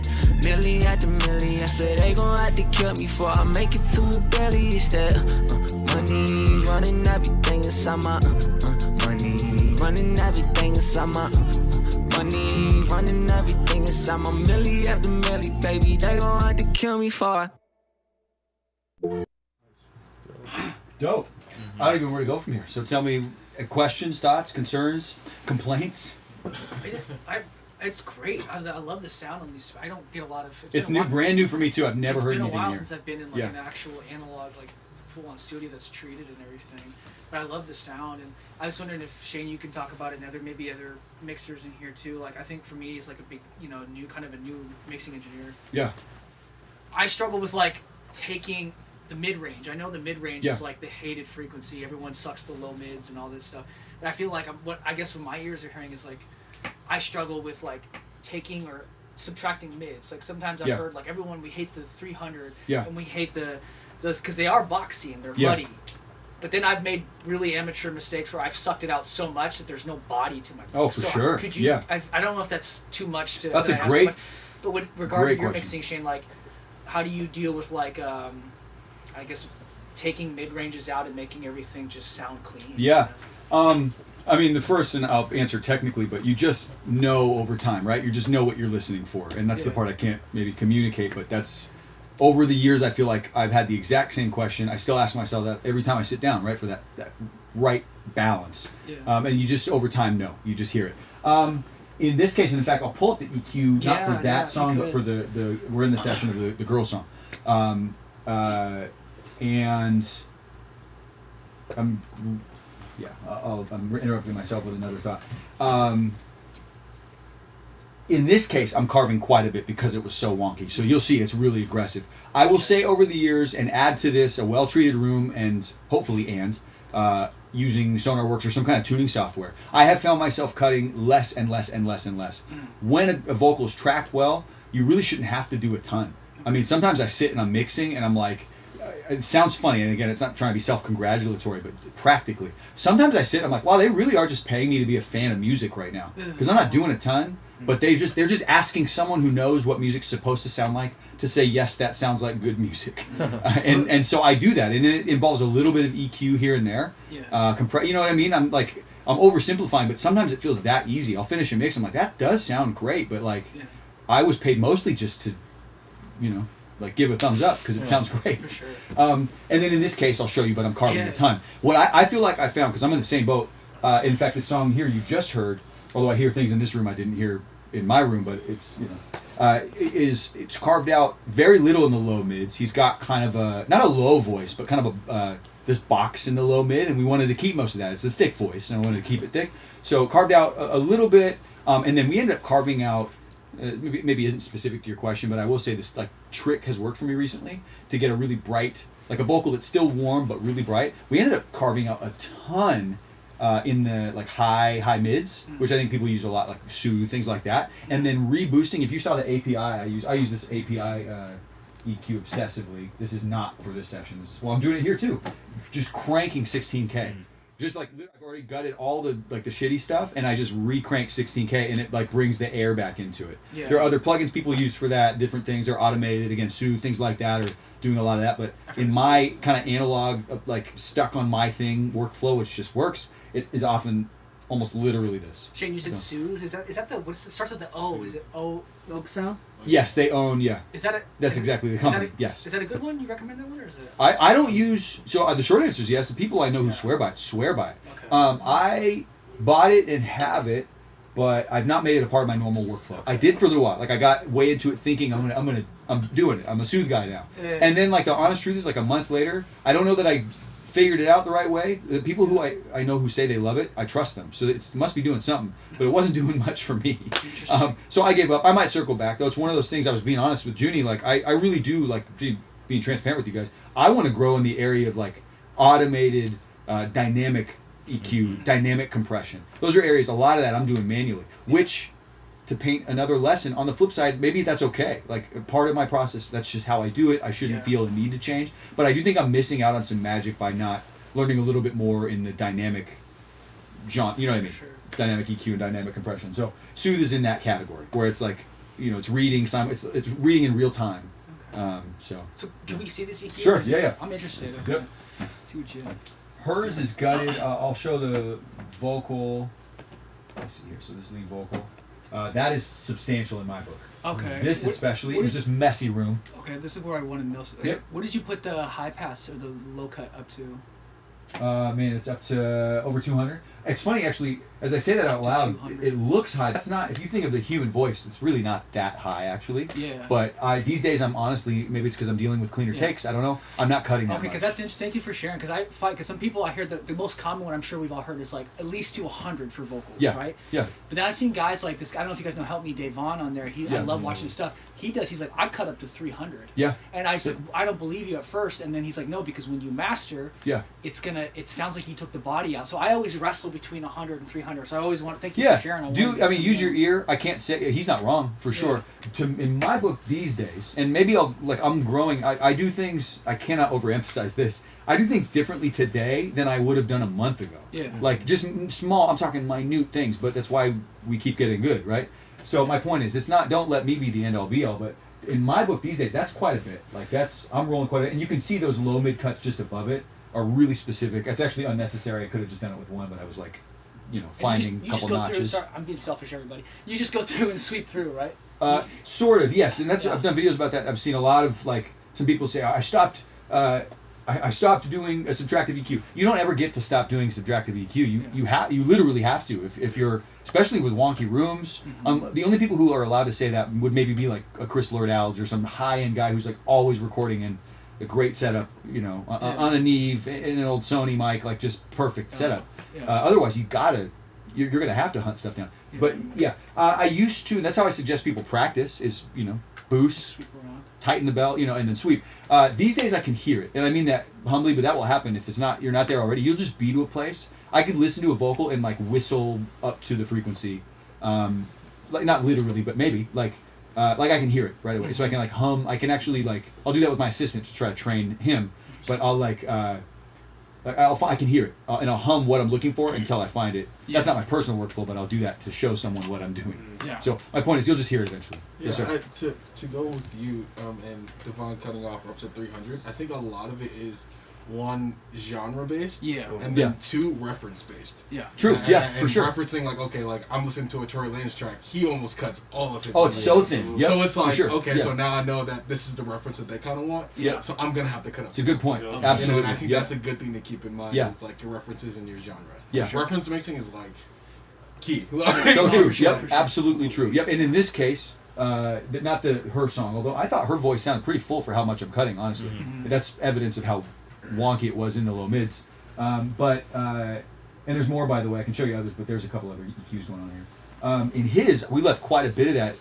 Milli after milli, I swear they gon' have to kill me before I make it to a belly. It's that money running everything inside my money running everything inside my money running everything inside my milli after milli, baby. They gon' have to kill me for it. Dope. I don't even know where to go from here. So tell me questions, thoughts, concerns, complaints. It's great. I love the sound on these. I don't get a lot of. It's new, brand new for me too. I've never heard anything It's been a while here. since I've been in an actual analog, full-on studio that's treated and everything. But I love the sound, and I was wondering if Shane, you can talk about it, and maybe other mixers in here too. Like I think for me, he's like a big, new mixing engineer. Yeah. I struggle with taking the mid-range. I know the mid-range is like the hated frequency. Everyone sucks the low mids and all this stuff. But I feel like what my ears are hearing is I struggle with taking or subtracting mids. Sometimes I've heard everyone, we hate the 300 and we hate those because they are boxy and they're muddy. But then I've made really amateur mistakes where I've sucked it out so much that there's no body to my voice. Oh, for sure. Could you, yeah. I don't know if that's too much to. That's a ask, great. But with regard to your question. mixing, Shane, how do you deal with I guess taking mid ranges out and making everything just sound clean? Yeah. I mean, the first, and I'll answer technically, but you just know over time, right? You just know what you're listening for, and that's the part I can't maybe communicate, but that's over the years, I feel like I've had the exact same question. I still ask myself that every time I sit down, right, for that right balance. Yeah. And you just over time know, you just hear it. In this case, and in fact, I'll pull up the EQ not for that song, but for the we're in the session of the girl song, and I'm interrupting myself with another thought. In this case, I'm carving quite a bit because it was so wonky. So you'll see it's really aggressive. I will say over the years, and add to this a well-treated room and hopefully using SonarWorks or some kind of tuning software, I have found myself cutting less and less and less and less. When a vocal is tracked well, you really shouldn't have to do a ton. I mean, sometimes I sit and I'm mixing and I'm like, it sounds funny, and again, it's not trying to be self-congratulatory, but practically. Sometimes I sit and I'm like, wow, they really are just paying me to be a fan of music right now. Because I'm not doing a ton. But they're just asking someone who knows what music's supposed to sound like to say, yes, that sounds like good music. And so I do that, and it involves a little bit of EQ here and there. Yeah. You know what I mean? I'm oversimplifying, but sometimes it feels that easy. I'll finish a mix, I'm like, that does sound great, but like, I was paid mostly just to, like give a thumbs up because it sounds great. Sure. And then in this case, I'll show you, but I'm carving a ton. What I feel like I found, because I'm in the same boat. In fact, this song here you just heard. Although I hear things in this room I didn't hear in my room, but it's it's carved out very little in the low mids. He's got kind of not a low voice, but kind of this box in the low mid, and we wanted to keep most of that. It's a thick voice, and I wanted to keep it thick, so carved out a little bit, and then we ended up carving out. Maybe isn't specific to your question, but I will say this like trick has worked for me recently to get a really bright, like a vocal that's still warm but really bright. We ended up carving out a ton. In the like high mids, which I think people use a lot, like Soothe, things like that, and then reboosting. If you saw the API I use this API EQ obsessively. This is not for this session. Well, I'm doing it here too, just cranking 16K. Just like I've already gutted all the like the shitty stuff, and I just re-crank 16K, and it like brings the air back into it. Yeah. There are other plugins people use for that, different things. They're automated, again, Soothe, things like that, or doing a lot of that. But in my kind of analog, like stuck on my thing workflow, which just works, it is often almost literally this. Shane, you said Soothe. Is that the what starts with the O? Is it O? Oak sound? Yes, they own. Yeah. Is that That's exactly the company. Yes. Is that a good one? You recommend that one, or is it? I don't use. So the short answer is yes. The people I know who swear by it swear by it. Okay. I bought it and have it, but I've not made it a part of my normal workflow. I did for a little while. Like I got way into it, thinking I'm doing it. I'm a Soothe guy now. Yeah. And then like the honest truth is, like a month later, I don't know that I figured it out the right way. The people who I know who say they love it, I trust them. So it must be doing something, but it wasn't doing much for me. So I gave up. I might circle back though. It's one of those things. I was being honest with Junie. Like I really do like being transparent with you guys. I want to grow in the area of like automated, dynamic EQ, dynamic compression. Those are areas. A lot of that I'm doing manually. Which, to paint another lesson, on the flip side, maybe that's okay. Like part of my process, that's just how I do it. I shouldn't feel a need to change. But I do think I'm missing out on some magic by not learning a little bit more in the dynamic genre. You know what I mean? Sure. Dynamic EQ and dynamic compression. So Soothe is in that category where it's like, it's reading it's reading in real time. So can we see this EQ? Sure. Yeah. I'm interested. Yep. See what you. Hers is gutted. I'll show the vocal. Let's see here. So this lead vocal. That is substantial in my book. Okay. This especially, it was just messy room. Okay, this is where I want to know. Yep. What did you put the high pass or the low cut up to? Man, it's up to over 200. It's funny, actually, as I say that out loud, it looks high. That's not, if you think of the human voice, it's really not that high, actually. Yeah. But these days, I'm honestly, maybe it's because I'm dealing with cleaner takes, I don't know. I'm not cutting that Okay, much. because that's interesting. Thank you for sharing. Because some people I hear that the most common one I'm sure we've all heard is like at least to 100 for vocals, right? Yeah. But then I've seen guys like this. I don't know if you guys know Help Me Davon on there. I love watching his stuff. He's like, I cut up to 300. Yeah. And I said, I don't believe you at first. And then he's like, no, because when you master, yeah, it sounds like he took the body out. So I always wrestle between 100 and 300. So I always want to thank you Yeah. for sharing. Use your ear. I can't say, he's not wrong, for sure. In my book these days, and maybe I'm growing, I do things, I cannot overemphasize this, I do things differently today than I would have done a month ago. Yeah. Like just small, I'm talking minute things, but that's why we keep getting good, right? So my point is, it's not, don't let me be the end all be all, but in my book these days, that's quite a bit. Like I'm rolling quite a bit, and you can see those low mid cuts just above it are really specific. It's actually unnecessary. I could have just done it with one, but I was like, finding a couple notches. Sorry, I'm being selfish, everybody. You just go through and sweep through, right? Sort of, yes, and that's I've done videos about that. I've seen a lot of like some people say I stopped. I stopped doing a subtractive EQ. You don't ever get to stop doing subtractive EQ. You literally have to if you're, especially with wonky rooms. The only people who are allowed to say that would maybe be like a Chris Lord-Alge or some high-end guy who's like always recording in a great setup, you know, on a Neve, in an old Sony mic, like just perfect setup. Otherwise, you're gonna have to hunt stuff down. But yeah, I used to. That's how I suggest people practice. Is, you know, boost, tighten the belt, you know, and then sweep. These days I can hear it, and I mean that humbly, but that will happen if you're not there already. You'll just be to a place. I could listen to a vocal and like whistle up to the frequency, like not literally, but maybe like I can hear it right away. So I can like hum. I can actually like I'll do that with my assistant to try to train him, but I'll I can hear it and I'll hum what I'm looking for until I find it. That's not my personal workflow, but I'll do that to show someone what I'm doing. Yeah. So my point is, you'll just hear it eventually. Yeah, Yes, sir. to go with you and Devon cutting off up to 300, I think a lot of it is one genre based, and then two reference based. True. And For sure. Referencing like, okay, like I'm listening to a Tory Lanez track, he almost cuts all of his. Oh, it's so thin. Yep, So it's for like, sure. okay, Yeah. so now I know that this is the reference that they kind of want. Yeah. So I'm gonna have to cut up. It's a good point. And Absolutely. I think Yeah. that's a good thing to keep in mind. Yeah. It's like your references and your genre. Yeah. Reference mixing is like key. So true. Yep. Absolutely true. Yep. And in this case, not her song, although I thought her voice sounded pretty full for how much I'm cutting. Honestly, that's evidence of how wonky it was in the low mids. And there's more, by the way. I can show you others, but there's a couple other EQs going on here. In his, we left quite a bit of that.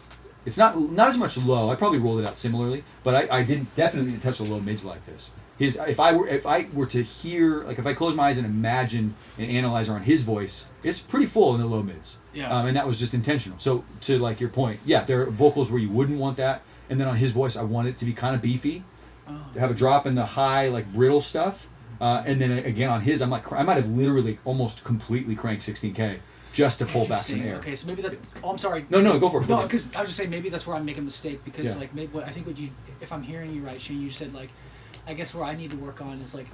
It's not as much low. I probably rolled it out similarly, but I definitely touch the low mids like this. His, if I were to hear, like if I close my eyes and imagine an analyzer on his voice, it's pretty full in the low mids. And that was just intentional. So to like your point, there are vocals where you wouldn't want that, and then on his voice, I want it to be kind of beefy, have a drop in the high like brittle stuff, and then again on his, I might have literally almost completely cranked 16K just to pull back some air. Okay, so maybe that. Oh, I'm sorry. No, go for it. No, because I was just saying maybe that's where I'm making a mistake because Yeah. like maybe what I think what you, if I'm hearing you right, Shane, you said like, I guess where I need to work on is like,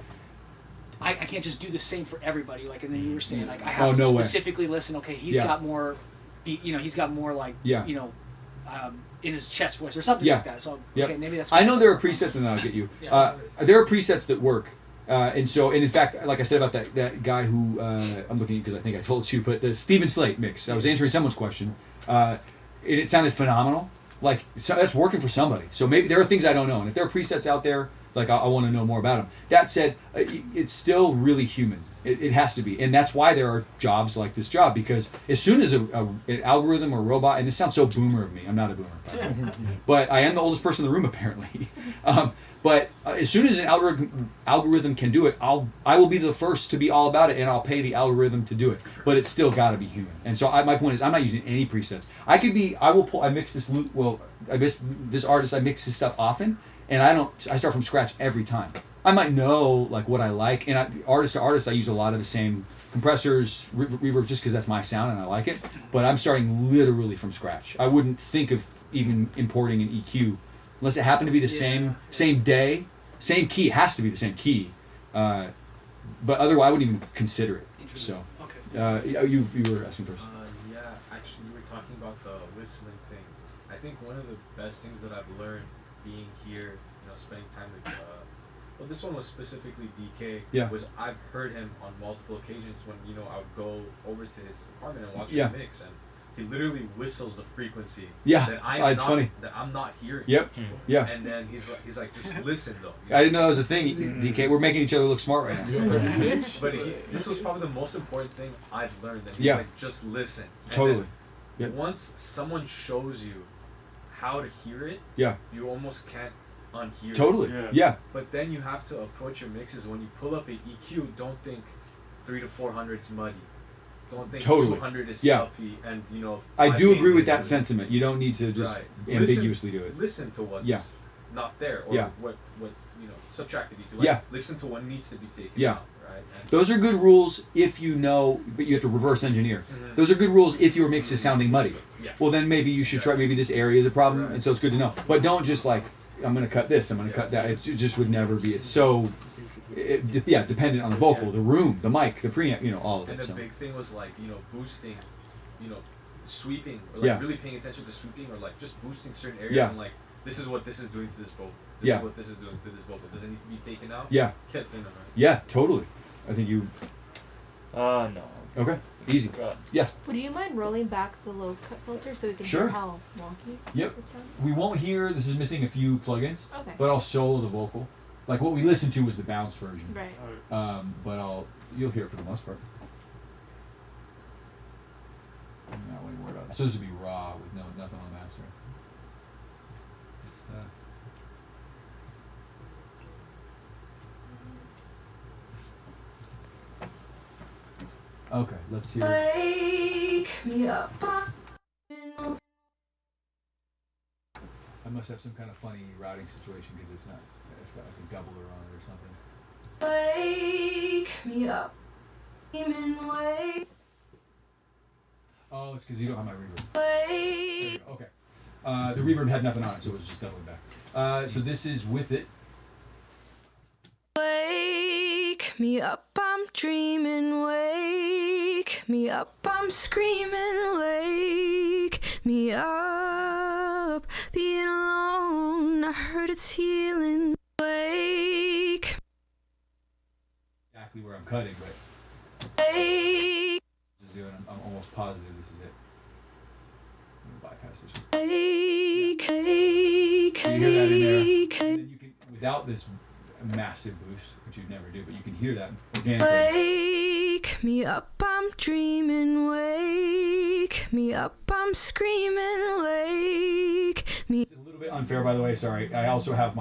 I can't just do the same for everybody. Like, and then you were saying like I have to specifically listen. Okay, he's got more, he's got more like in his chest voice or something like that. So okay, maybe that's. I know there are presets, and then I'll get you. There are presets that work. And in fact, like I said about that guy who I'm looking at because I think I told you, but the Steven Slate mix. I was answering someone's question. It sounded phenomenal. Like so that's working for somebody. So maybe there are things I don't know, and if there are presets out there, like I want to know more about them. That said, it's still really human. It has to be, and that's why there are jobs like this job, because as soon as an algorithm or robot, and this sounds so boomer of me, I'm not a boomer, by the way, but I am the oldest person in the room apparently. But as soon as an algorithm can do it, I will be the first to be all about it, and I'll pay the algorithm to do it. But it's still got to be human. And so my point is, I'm not using any presets. I mix this loop. Well, I miss this artist. I mix his stuff often, and I start from scratch every time. I might know like what I like, and artist to artist, I use a lot of the same compressors, reverb, just because that's my sound and I like it. But I'm starting literally from scratch. I wouldn't think of even importing an EQ unless it happened to be the same day, same key. It has to be the same key, but otherwise I wouldn't even consider it. So, you were asking first. Yeah, actually, you were talking about the whistling thing. I think one of the best things that I've learned being here, spending time with. Well, this one was specifically DK. Was I've heard him on multiple occasions when I would go over to his apartment and watch him mix, and he literally whistles the frequency. That I'm not hearing. And then he's like, just listen though. I didn't know that was a thing. DK, we're making each other look smart right now. But this was probably the most important thing I've learned. That he's like, just listen. Totally. And once someone shows you how to hear it, you almost can't unhear Totally. it. Yeah. But then you have to approach your mixes when you pull up an EQ. Don't think 300 to 400 is muddy. Don't think 200 is stuffy. And I do agree with that sentiment. You don't need to just ambiguously do it. Listen to what's not there, or what subtractive EQ. Listen to what needs to be taken out. Right. And those are good rules if you know, but you have to reverse engineer. Those are good rules if your mix is sounding muddy. Well, then maybe you should try. Maybe this area is a problem, and so it's good to know. But don't just like, I'm going to cut this, I'm going to cut that. It just would never be. It's so, dependent on the vocal, the room, the mic, the preamp, all of it. And the big thing was like, boosting, sweeping, or like really paying attention to sweeping, or like just boosting certain areas, and like this is what this is doing to this vocal. This Yeah. is what this is doing to this vocal. Does it need to be taken out? Yeah. Yes or no? Right? Yeah, totally. I think you. No. Okay. Easy. Yeah. Would you mind rolling back the low cut filter so we can Sure. hear how wonky Yep. it sounds? We won't hear. This is missing a few plugins. Okay. But I'll solo the vocal. Like what we listened to was the bounce version. Right. But you'll hear it for the most part. I'm not really worried about this. So this would be raw with nothing on the master. Okay, let's hear. Wake me up. I must have some kind of funny routing situation because it's got like a doubler on it or something. Wake me up. Wake. Oh, it's because you don't have my reverb. Wake. Okay. The reverb had nothing on it, so it was just doubling back. So this is with it. Wake me up, I'm dreaming. Wake me up, I'm screaming. Wake me up, being alone. I heard it's healing. Wake. Exactly where I'm cutting, but Wake. this is doing. I'm almost positive this is it. I'm gonna bypass this one. Wake. So you hear that in there, and then you can, without this massive boost, which you'd never do, but you can hear that organically. Wake me up, I'm dreaming. Wake me up, I'm screaming. Wake me. It's a little bit unfair, by the way. Sorry. I also have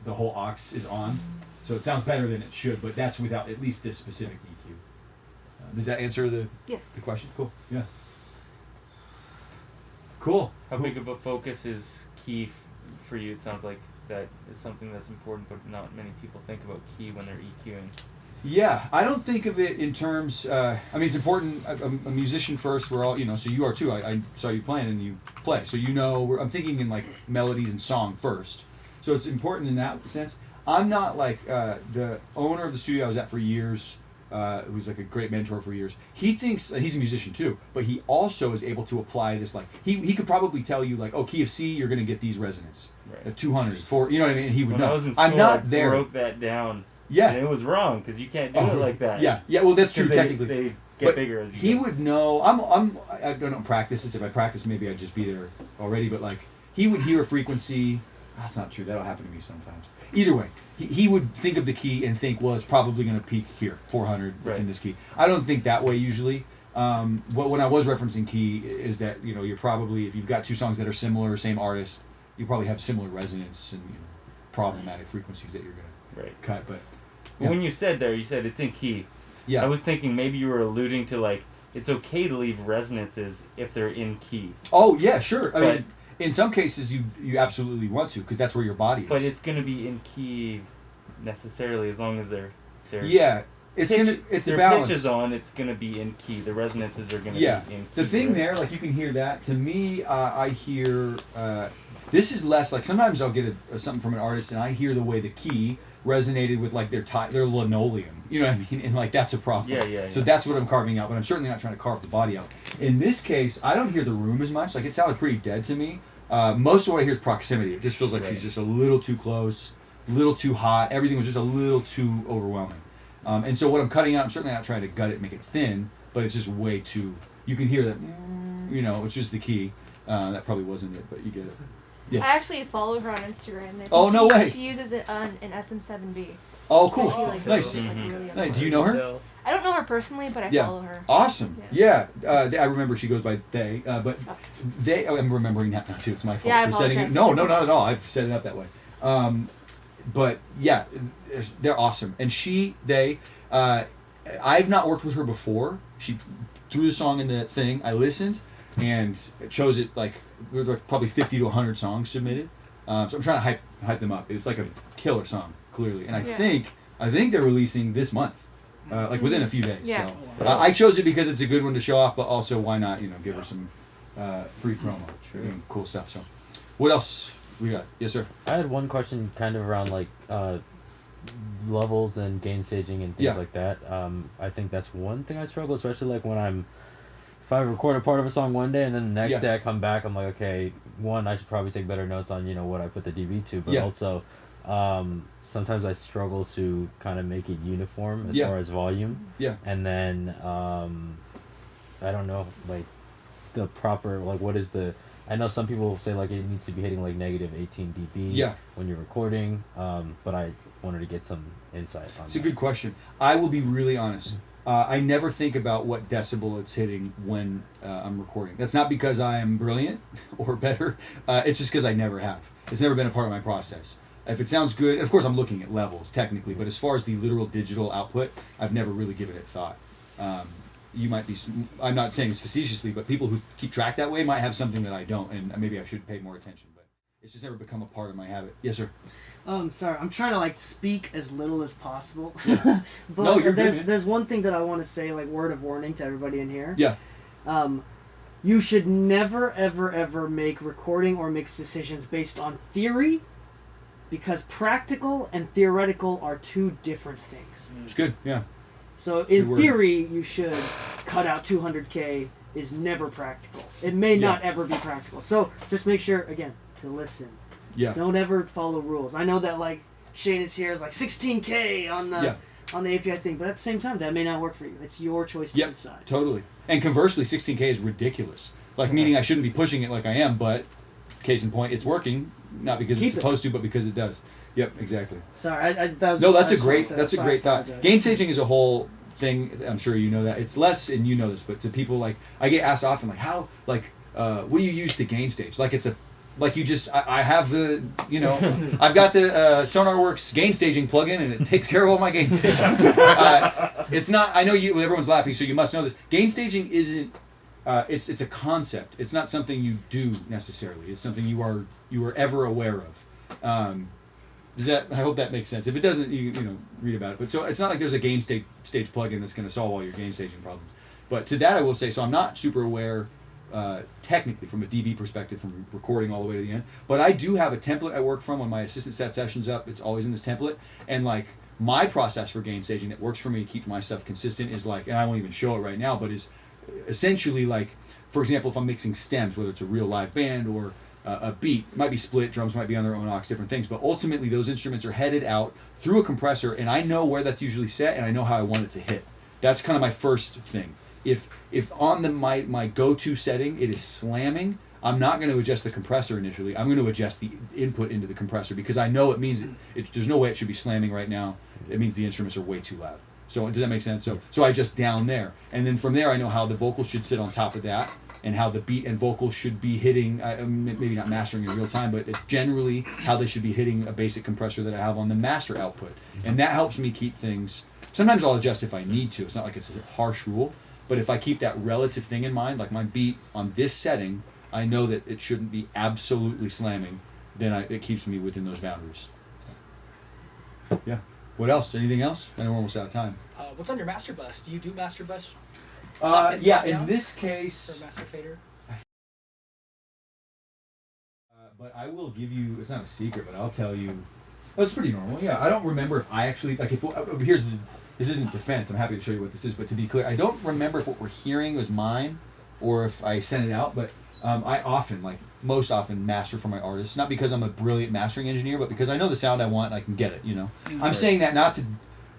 the whole aux is on, so it sounds better than it should, but that's without at least this specific EQ. Does that answer the question? Cool. Yeah. Cool. How big of a focus is key for you? It sounds like that is something that's important, but not many people think about key when they're EQing. Yeah, I don't think of it in terms. I mean, it's important. I'm a musician first. We're all, so you are too. I saw you playing and you play, so I'm thinking in like melodies and song first. So it's important in that sense. I'm not like the owner of the studio I was at for years, who's like a great mentor for years. He thinks he's a musician too, but he also is able to apply this. Like he could probably tell you like, oh, key of C, you're gonna get these resonance at 200, 4. You know what I mean? And he would when know. I was in school, I'm not I there. broke that down. Yeah. And it was wrong because you can't do it like that. Yeah, well, that's true 'Cause technically. They get but bigger as you he go. would know. I don't practice this. If I practice, maybe I'd just be there already. But like, he would hear a frequency. That's not true. That'll happen to me sometimes. Either way, he would think of the key and think, well, it's probably going to peak here, 400. It's in this key. I don't think that way usually. But when I was referencing key, is that you're probably, if you've got two songs that are similar, same artist, you probably have similar resonance and problematic frequencies that you're going to cut. But But when you said it's in key. Yeah. I was thinking maybe you were alluding to like it's okay to leave resonances if they're in key. Oh yeah, sure. I But- mean, in some cases you absolutely want to because that's where your body is. But it's going to be in key necessarily as long as they're Yeah, it's pitch, it's a their balance. pitch is on. It's going to be in key. The resonances are going to Yeah, be in key. the thing right? there, like you can hear that. To me, I hear this is less like sometimes I'll get something from an artist and I hear the way the key resonated with like their linoleum. You know what I mean? And like that's a problem. Yeah. So that's what I'm carving out, but I'm certainly not trying to carve the body out. In this case, I don't hear the room as much. Like it sounded pretty dead to me. Most of what I hear is proximity. It just feels like she's just a little too close, a little too hot. Everything was just a little too overwhelming. And so what I'm cutting out, I'm certainly not trying to gut it, make it thin, but it's just way too. You can hear that. It's just the key. That probably wasn't it, but you get it. Yes. I actually follow her on Instagram. I think Oh, no way. She uses it on an SM7B. Oh, cool. She, like, Nice. does it, like, really Nice. Do you know her? I don't know her personally, but I follow her. Awesome. Yeah. I remember she goes by they, but they. I'm remembering that now too. It's my fault Yeah, I for setting it. apologize. No, not at all. I've set it up that way. But yeah, they're awesome. And I've not worked with her before. She threw the song in the thing. I listened and chose it like there were probably 50 to 100 songs submitted. So I'm trying to hype them up. It's like a killer song, clearly. And I think they're releasing this month, like within a few days. Yeah. So I chose it because it's a good one to show off, but also why not give her some free promo, cool stuff. So, what else we got? Yes, sir. I had one question, kind of around like levels and gain staging and things Yeah. like that. I think that's one thing I struggle, especially like when I'm if I record a part of a song one day and then the next Yeah. day I come back, I'm like, okay, one, I should probably take better notes on, what I put the DB to, but Yeah. also, sometimes I struggle to kind of make it uniform as Yeah. far as volume. Yeah. And then, I don't know, like, the proper, like, what is the, I know some people say, like, it needs to be hitting, like, negative 18 dB Yeah. when you're recording, but I wanted to get some insight on It's a good question. I will be really honest. I never think about what decibel it's hitting when I'm recording. That's not because I am brilliant or better. It's just because I never have. It's never been a part of my process. If it sounds good, of course I'm looking at levels technically, but as far as the literal digital output, I've never really given it thought. You might be, I'm not saying this facetiously, but people who keep track that way might have something that I don't, and maybe I should pay more attention, but it's just never become a part of my habit. Yes, sir. Sorry, I'm trying to like speak as little as possible. But No, you're good, man. there's one thing that I want to say, like word of warning to everybody in here. Yeah. You should never, ever, ever make recording or mix decisions based on theory, because practical and theoretical are two different things. It's good, yeah. So Good in word. theory, you should cut out 200K is never practical. It may not ever be practical. So just make sure, again, to listen. Yeah. Don't ever follow rules. I know that like Shane is here is like 16K on the API thing, but at the same time, that may not work for you. It's your choice to decide. Totally. And conversely, 16K is ridiculous. Like, meaning I shouldn't be pushing it like I am, but case in point, it's working, not because Keep it's supposed to, but because it does. Yep, exactly. Sorry, that was No, just- that's I a just great wanted to say that's a that. great Sorry, I thought. apologize. Gain staging is a whole thing. I'm sure you know that. It's less, and you know this, but to people like I get asked often, like how, like what do you use to gain stage? Like it's a, like you just I have the, I've got the SonarWorks gain staging plugin, and it takes care of all my gain staging. It's not. I know you. Everyone's laughing, so you must know this. Gain staging isn't. It's a concept. It's not something you do necessarily. It's something you are ever aware of. Does that? I hope that makes sense. If it doesn't, you read about it. But so it's not like there's a gain stage plugin that's going to solve all your gain staging problems. But to that, I will say, so I'm not super aware technically from a DB perspective, from recording all the way to the end. But I do have a template I work from when my assistant set sessions up. It's always in this template, and like my process for gain staging that works for me to keep my stuff consistent is like, and I won't even show it right now, but is essentially like, for example, if I'm mixing stems, whether it's a real live band or a beat, it might be split, drums might be on their own aux, different things, but ultimately those instruments are headed out through a compressor, and I know where that's usually set, and I know how I want it to hit. That's kind of my first thing. If on my go-to setting it is slamming, I'm not going to adjust the compressor initially. I'm going to adjust the input into the compressor, because I know it means there's no way it should be slamming right now. It means the instruments are way too loud. So does that make sense? So I adjust down there, and then from there I know how the vocals should sit on top of that, and how the beat and vocals should be hitting, maybe not mastering in real time, but it's generally how they should be hitting a basic compressor that I have on the master output. And that helps me keep things, sometimes I'll adjust if I need to. It's not like it's a harsh rule, but if I keep that relative thing in mind, like my beat on this setting, I know that it shouldn't be absolutely slamming, then it keeps me within those boundaries. Yeah. What else? Anything else? I know we're almost out of time. What's on your master bus? Do you do master bus? Yeah, in this case, Or master fader? but I will give you, it's not a secret, but I'll tell you, it's pretty normal. Yeah, I don't remember if I actually, like, this isn't defense, I'm happy to show you what this is, but to be clear, I don't remember if what we're hearing was mine or if I sent it out, but I often, like, most often master for my artists, not because I'm a brilliant mastering engineer, but because I know the sound I want and I can get it, I'm saying that not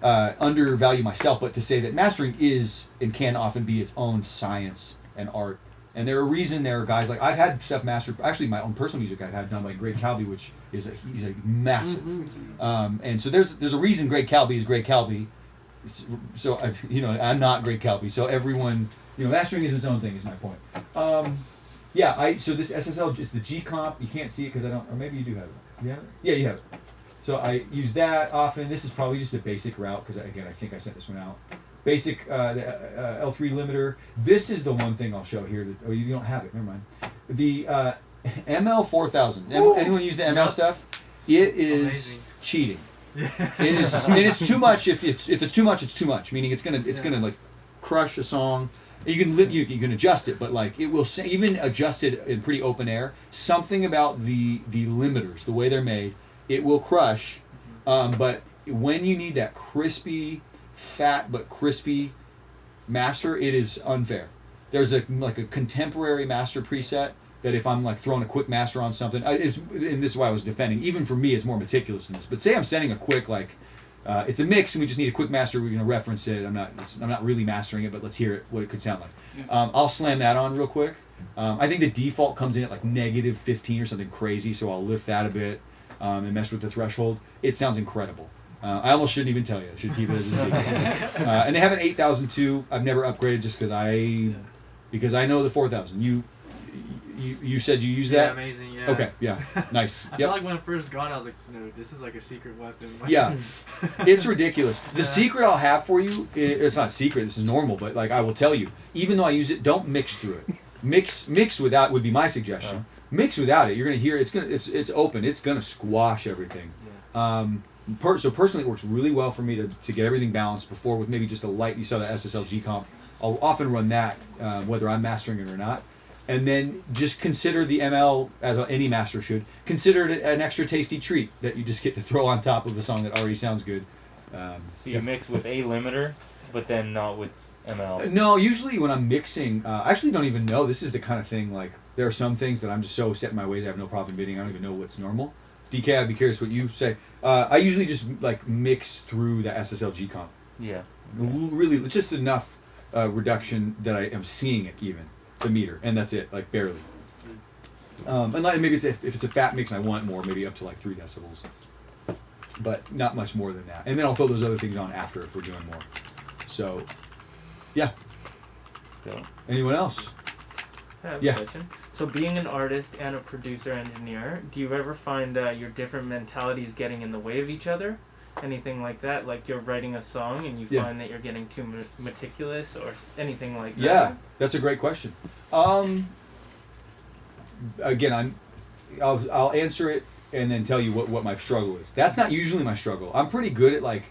to undervalue myself, but to say that mastering is and can often be its own science and art. And there are reason there are guys like, I've had stuff mastered, actually my own personal music I've had done by Greg Calby, which is he's a massive. And so there's a reason Greg Calby is Greg Calby. So I'm not Greg Calby. So everyone, mastering is its own thing is my point. So this SSL is the G comp. You can't see it because I don't, or maybe you do have it. You have it? Yeah, you have it. So I use that often. This is probably just a basic route because again, I think I sent this one out. Basic L3 limiter. This is the one thing I'll show here. That, you don't have it. Never mind. The ML4000. Anyone use the ML stuff? It is cheating. It is, and it's too much. If it's too much, it's too much. Meaning it's gonna like crush a song. You can adjust it, but like it will say, even adjusted in pretty open air. Something about the limiters, the way they're made, it will crush. But when you need that crispy, fat but crispy master, it is unfair. there's a contemporary master preset that if I'm like throwing a quick master on something, and this is why I was defending. Even for me, it's more meticulous than this. But say I'm sending a quick it's a mix and we just need a quick master. We're gonna reference it. I'm not really mastering it, but let's hear it what it could sound like. I'll slam that on real quick. I think the default comes in at like -15 or something crazy, so I'll lift that a bit and mess with the threshold. It sounds incredible. I almost shouldn't even tell you. I should keep it as a secret. And they have an 8002. I've never upgraded just because I know the 4000. You said you use that? Yeah, amazing, yeah. Okay, yeah, nice. I feel like when it first got, I was like, no, this is like a secret weapon. Yeah, it's ridiculous. The secret I'll have for you, it's not secret, this is normal, but like I will tell you, even though I use it, don't mix through it. Mix without would be my suggestion. Mix without it, you're gonna hear it's open, it's gonna squash everything. So personally, it works really well for me to get everything balanced before with maybe just a light. You saw the SSLG comp. I'll often run that whether I'm mastering it or not. And then just consider the ML, as any master should, consider it an extra tasty treat that you just get to throw on top of a song that already sounds good. So you mix with a limiter, but then not with ML? No, usually when I'm mixing, I actually don't even know. This is the kind of thing, like, there are some things that I'm just so set in my ways I have no problem bidding. I don't even know what's normal. DK, I'd be curious what you say. I usually just, like, mix through the SSLG comp. Yeah. Really, just enough reduction that I am seeing it even. The meter, and that's it, like barely. And like, maybe if it's a fat mix and I want more, maybe up to like 3 decibels. But not much more than that. And then I'll throw those other things on after if we're doing more. So, yeah. Cool. Anyone else? I have Yeah. a question. So being an artist and a producer engineer, do you ever find your different mentalities getting in the way of each other? Anything like that? Like you're writing a song and you find that you're getting too meticulous or anything like that? Yeah, that's a great question. Again, I'll answer it and then tell you what my struggle is. That's not usually my struggle. I'm pretty good at like,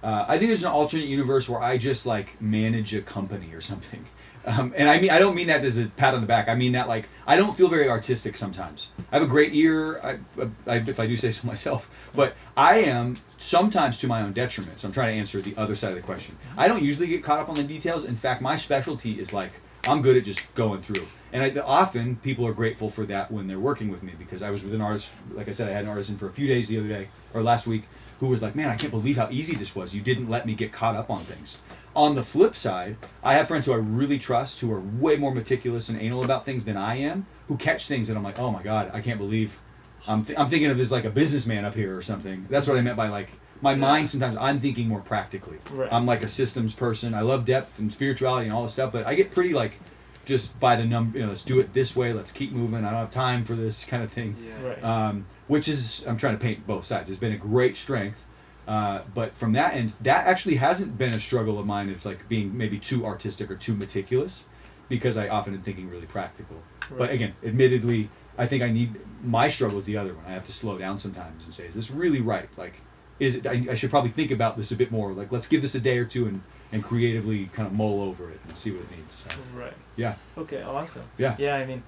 I think there's an alternate universe where I just like manage a company or something. And I don't mean that as a pat on the back. I mean that like I don't feel very artistic sometimes. I have a great ear, if I do say so myself, but I am sometimes to my own detriment. So I'm trying to answer the other side of the question. I don't usually get caught up on the details. In fact, my specialty is like I'm good at just going through. And often people are grateful for that when they're working with me because I was with an artist. Like I said, I had an artist in for a few days the other day or last week who was like, "Man, I can't believe how easy this was. You didn't let me get caught up on things." On the flip side, I have friends who I really trust who are way more meticulous and anal about things than I am, who catch things that I'm like, oh my God, I can't believe I'm thinking of as like a businessman up here or something. That's what I meant by like, my mind sometimes I'm thinking more practically. Right. I'm like a systems person. I love depth and spirituality and all this stuff, but I get pretty like, just by the number, let's do it this way, let's keep moving, I don't have time for this kind of thing. Yeah. Right. Which is, I'm trying to paint both sides. It's been a great strength. But from that end, that actually hasn't been a struggle of mine of like being maybe too artistic or too meticulous, because I often am thinking really practical. Right. But again, admittedly, I think my struggle is the other one. I have to slow down sometimes and say, is this really right? Like, is it? I should probably think about this a bit more. Like, let's give this a day or two and creatively kind of mull over it and see what it needs. So, Right. yeah. Okay. Awesome. Yeah. Yeah. I mean,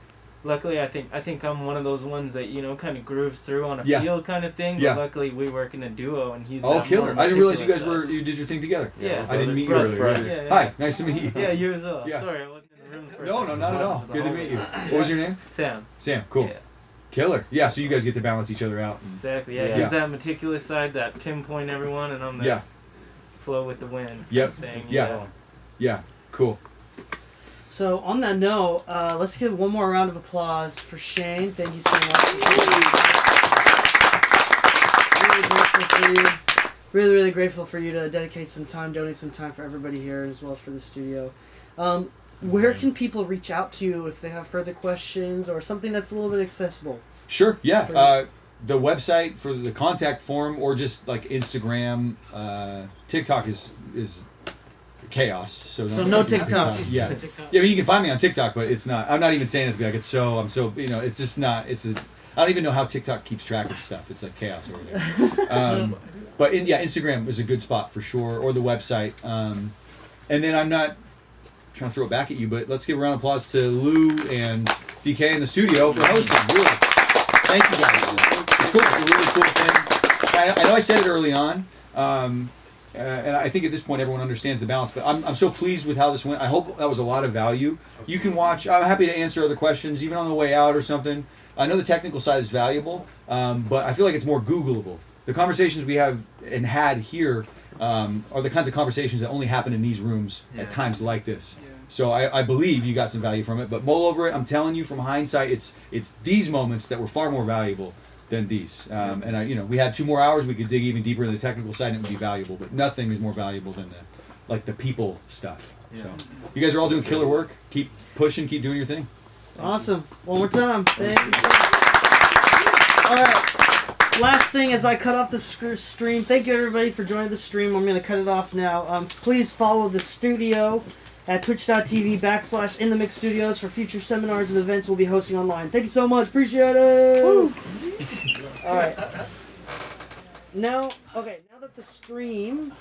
luckily, I think I'm one of those ones that kind of grooves through on a Yeah. feel kind of thing. Yeah. But luckily, we work in a duo, and he's Oh, that killer! more I didn't realize you guys meticulous you did your thing together. Yeah. I didn't meet you Brother, earlier. brother. Yeah, Hi, nice to meet you. Yeah, you as well. Yeah. Sorry, I wasn't in the room. The No, not at all. Good to meet you. What was your name? Sam. Sam, cool. Yeah. Killer. Yeah, so you guys get to balance each other out. Exactly. Yeah. He's that meticulous side, that pinpoint everyone, and I'm the flow with the wind. Yep. Thing, Yeah. Yeah. Cool. So on that note, let's give one more round of applause for Shane. Thank you so much. Really grateful for you. Really grateful for you to dedicate some time, donate some time for everybody here, as well as for the studio. Where can people reach out to you if they have further questions or something that's a little bit accessible? Sure. Yeah. The website for the contact form, or just like Instagram, TikTok is chaos. So no TikTok. Yeah. Yeah. I mean, you can find me on TikTok, but it's not. I'm not even saying it to be like I'm so. It's just not. I don't even know how TikTok keeps track of stuff. It's like chaos over there. But Instagram is a good spot for sure, or the website. And then I'm not trying to throw it back at you, but let's give a round of applause to Lou and DK in the studio for hosting. Really, thank you guys. It's cool. It's a really cool thing. I know I said it early on. And I think at this point everyone understands the balance. But I'm so pleased with how this went. I hope that was a lot of value. You can watch. I'm happy to answer other questions, even on the way out or something. I know the technical side is valuable, but I feel like it's more Googleable. The conversations we have and had here are the kinds of conversations that only happen in these rooms at times like this. So I believe you got some value from it. But mull over it. I'm telling you from hindsight, it's these moments that were far more valuable than these. And we had 2 more hours. We could dig even deeper into the technical side, and it would be valuable. But nothing is more valuable than the people stuff. So you guys are all doing killer work. Keep pushing. Keep doing your thing. Awesome. One more time. Thank you. All right. Last thing as I cut off the stream. Thank you everybody for joining the stream. I'm going to cut it off now. Please follow the studio at twitch.tv/InTheMix Studios for future seminars and events we'll be hosting online. Thank you so much. Appreciate it. Woo. All right. Now that the stream